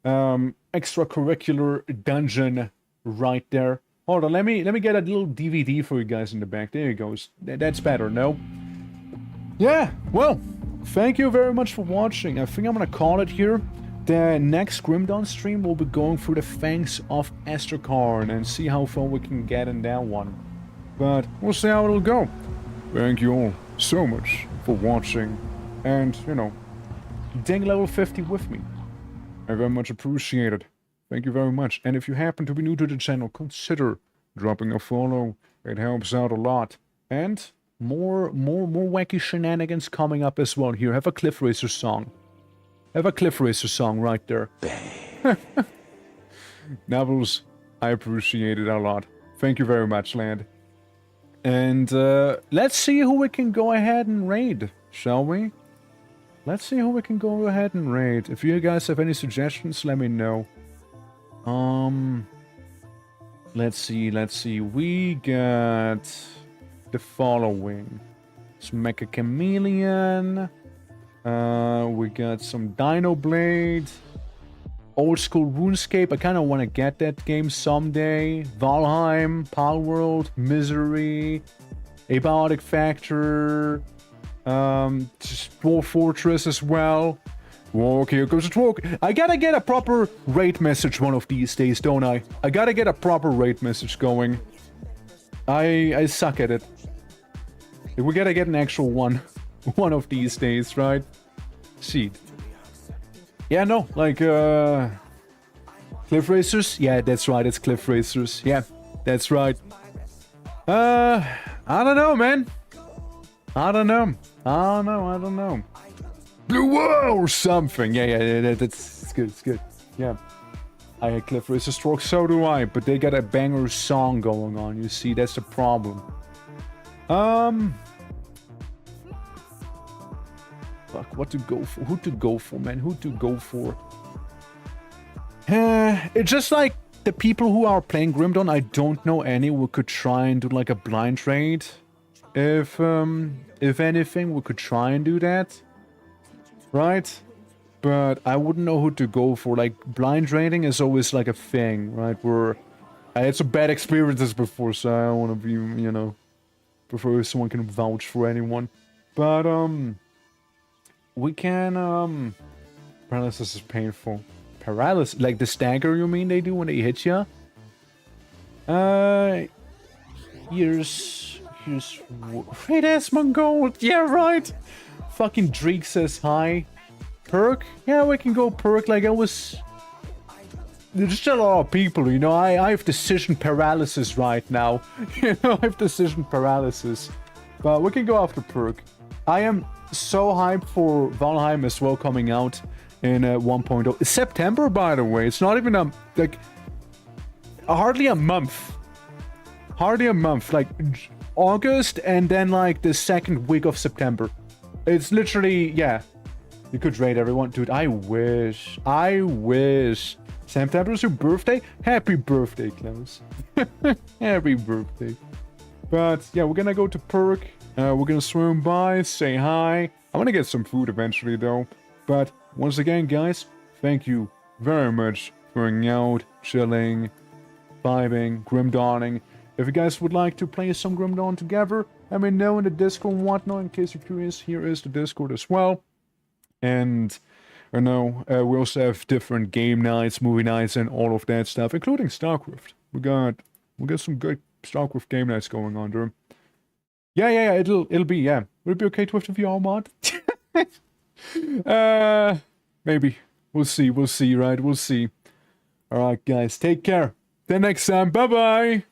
extracurricular dungeon right there. Hold on, let me get a little DVD for you guys in the back. There you go. That's better, no? Yeah, well, thank you very much for watching. I think I'm gonna call it here. The next Grim Dawn stream will be going through the Fangs of Asterkarn and see how far we can get in that one. But we'll see how it'll go. Thank you all so much for watching and, you know, ding level 50 with me. I very much appreciate it. Thank you very much. And if you happen to be new to the channel, consider dropping a follow. It helps out a lot. And more wacky shenanigans coming up as well. Here, have a Cliff Racer song. Have a Cliff Racer song right there. Navels, I appreciate it a lot. Thank you very much, Land. And let's see who we can go ahead and raid, shall we? Let's see who we can go ahead and raid. If you guys have any suggestions, let me know. Let's see. We got the following. It's Mecha Chameleon. We got some Dino Blade. Old School RuneScape. I kind of want to get that game someday. Valheim, Palworld, Misery, Abiotic Factor, Dwarf Fortress as well. Whoa, okay, here goes the talk. I gotta get a proper raid message one of these days, don't I? I gotta get a proper raid message going. I suck at it. We gotta get an actual one. One of these days, right? Shit. Yeah, no, like, Cliff Racers? Yeah, that's right, it's Cliff Racers. Yeah, that's right. I don't know, man. I don't know. Blue Wall or something. Yeah, it's good, it's good. Yeah. I had Cliff Racer Stroke, so do I, but they got a banger song going on, you see, that's the problem. Fuck, what to go for? Who to go for, man? Who to go for? It's just like the people who are playing Grim Dawn, I don't know any. We could try and do like a blind trade. If anything, we could try and do that. Right? But I wouldn't know who to go for. Like, blind trading is always like a thing, right? Where I had some bad experiences before, so I don't want to be, you know, prefer if someone can vouch for anyone. But, we can, paralysis is painful. Paralysis? Like the stagger, you mean they do when they hit ya? Here's Great ass Mongol. Yeah, right. Fucking Dreek says hi. Perk? Yeah, we can go perk. Like, I was... There's just a lot of people, you know. I have decision paralysis right now. You know, I have decision paralysis. But we can go after perk. I am so hyped for Valheim as well coming out in 1.0. It's September, by the way. It's not even like hardly a month. Hardly a month. Like August and then like the second week of September. It's literally, yeah. You could raid everyone. Dude, I wish. September's your birthday? Happy birthday, Klaus. Happy birthday. But yeah, we're gonna go to perk. We're gonna swim by, say hi. I'm gonna get some food eventually though. But once again, guys, thank you very much for hanging out, chilling, vibing, Grim Dawning. If you guys would like to play some Grim Dawn together, let me know in the Discord and whatnot. In case you're curious, here is the Discord as well. And I know we also have different game nights, movie nights, and all of that stuff, including StarCraft. We got some good StarCraft game nights going on there. Yeah. It'll be, yeah. Would it be okay to have the VR mod? Maybe. We'll see, right? We'll see. Alright, guys. Take care. Till next time. Bye-bye.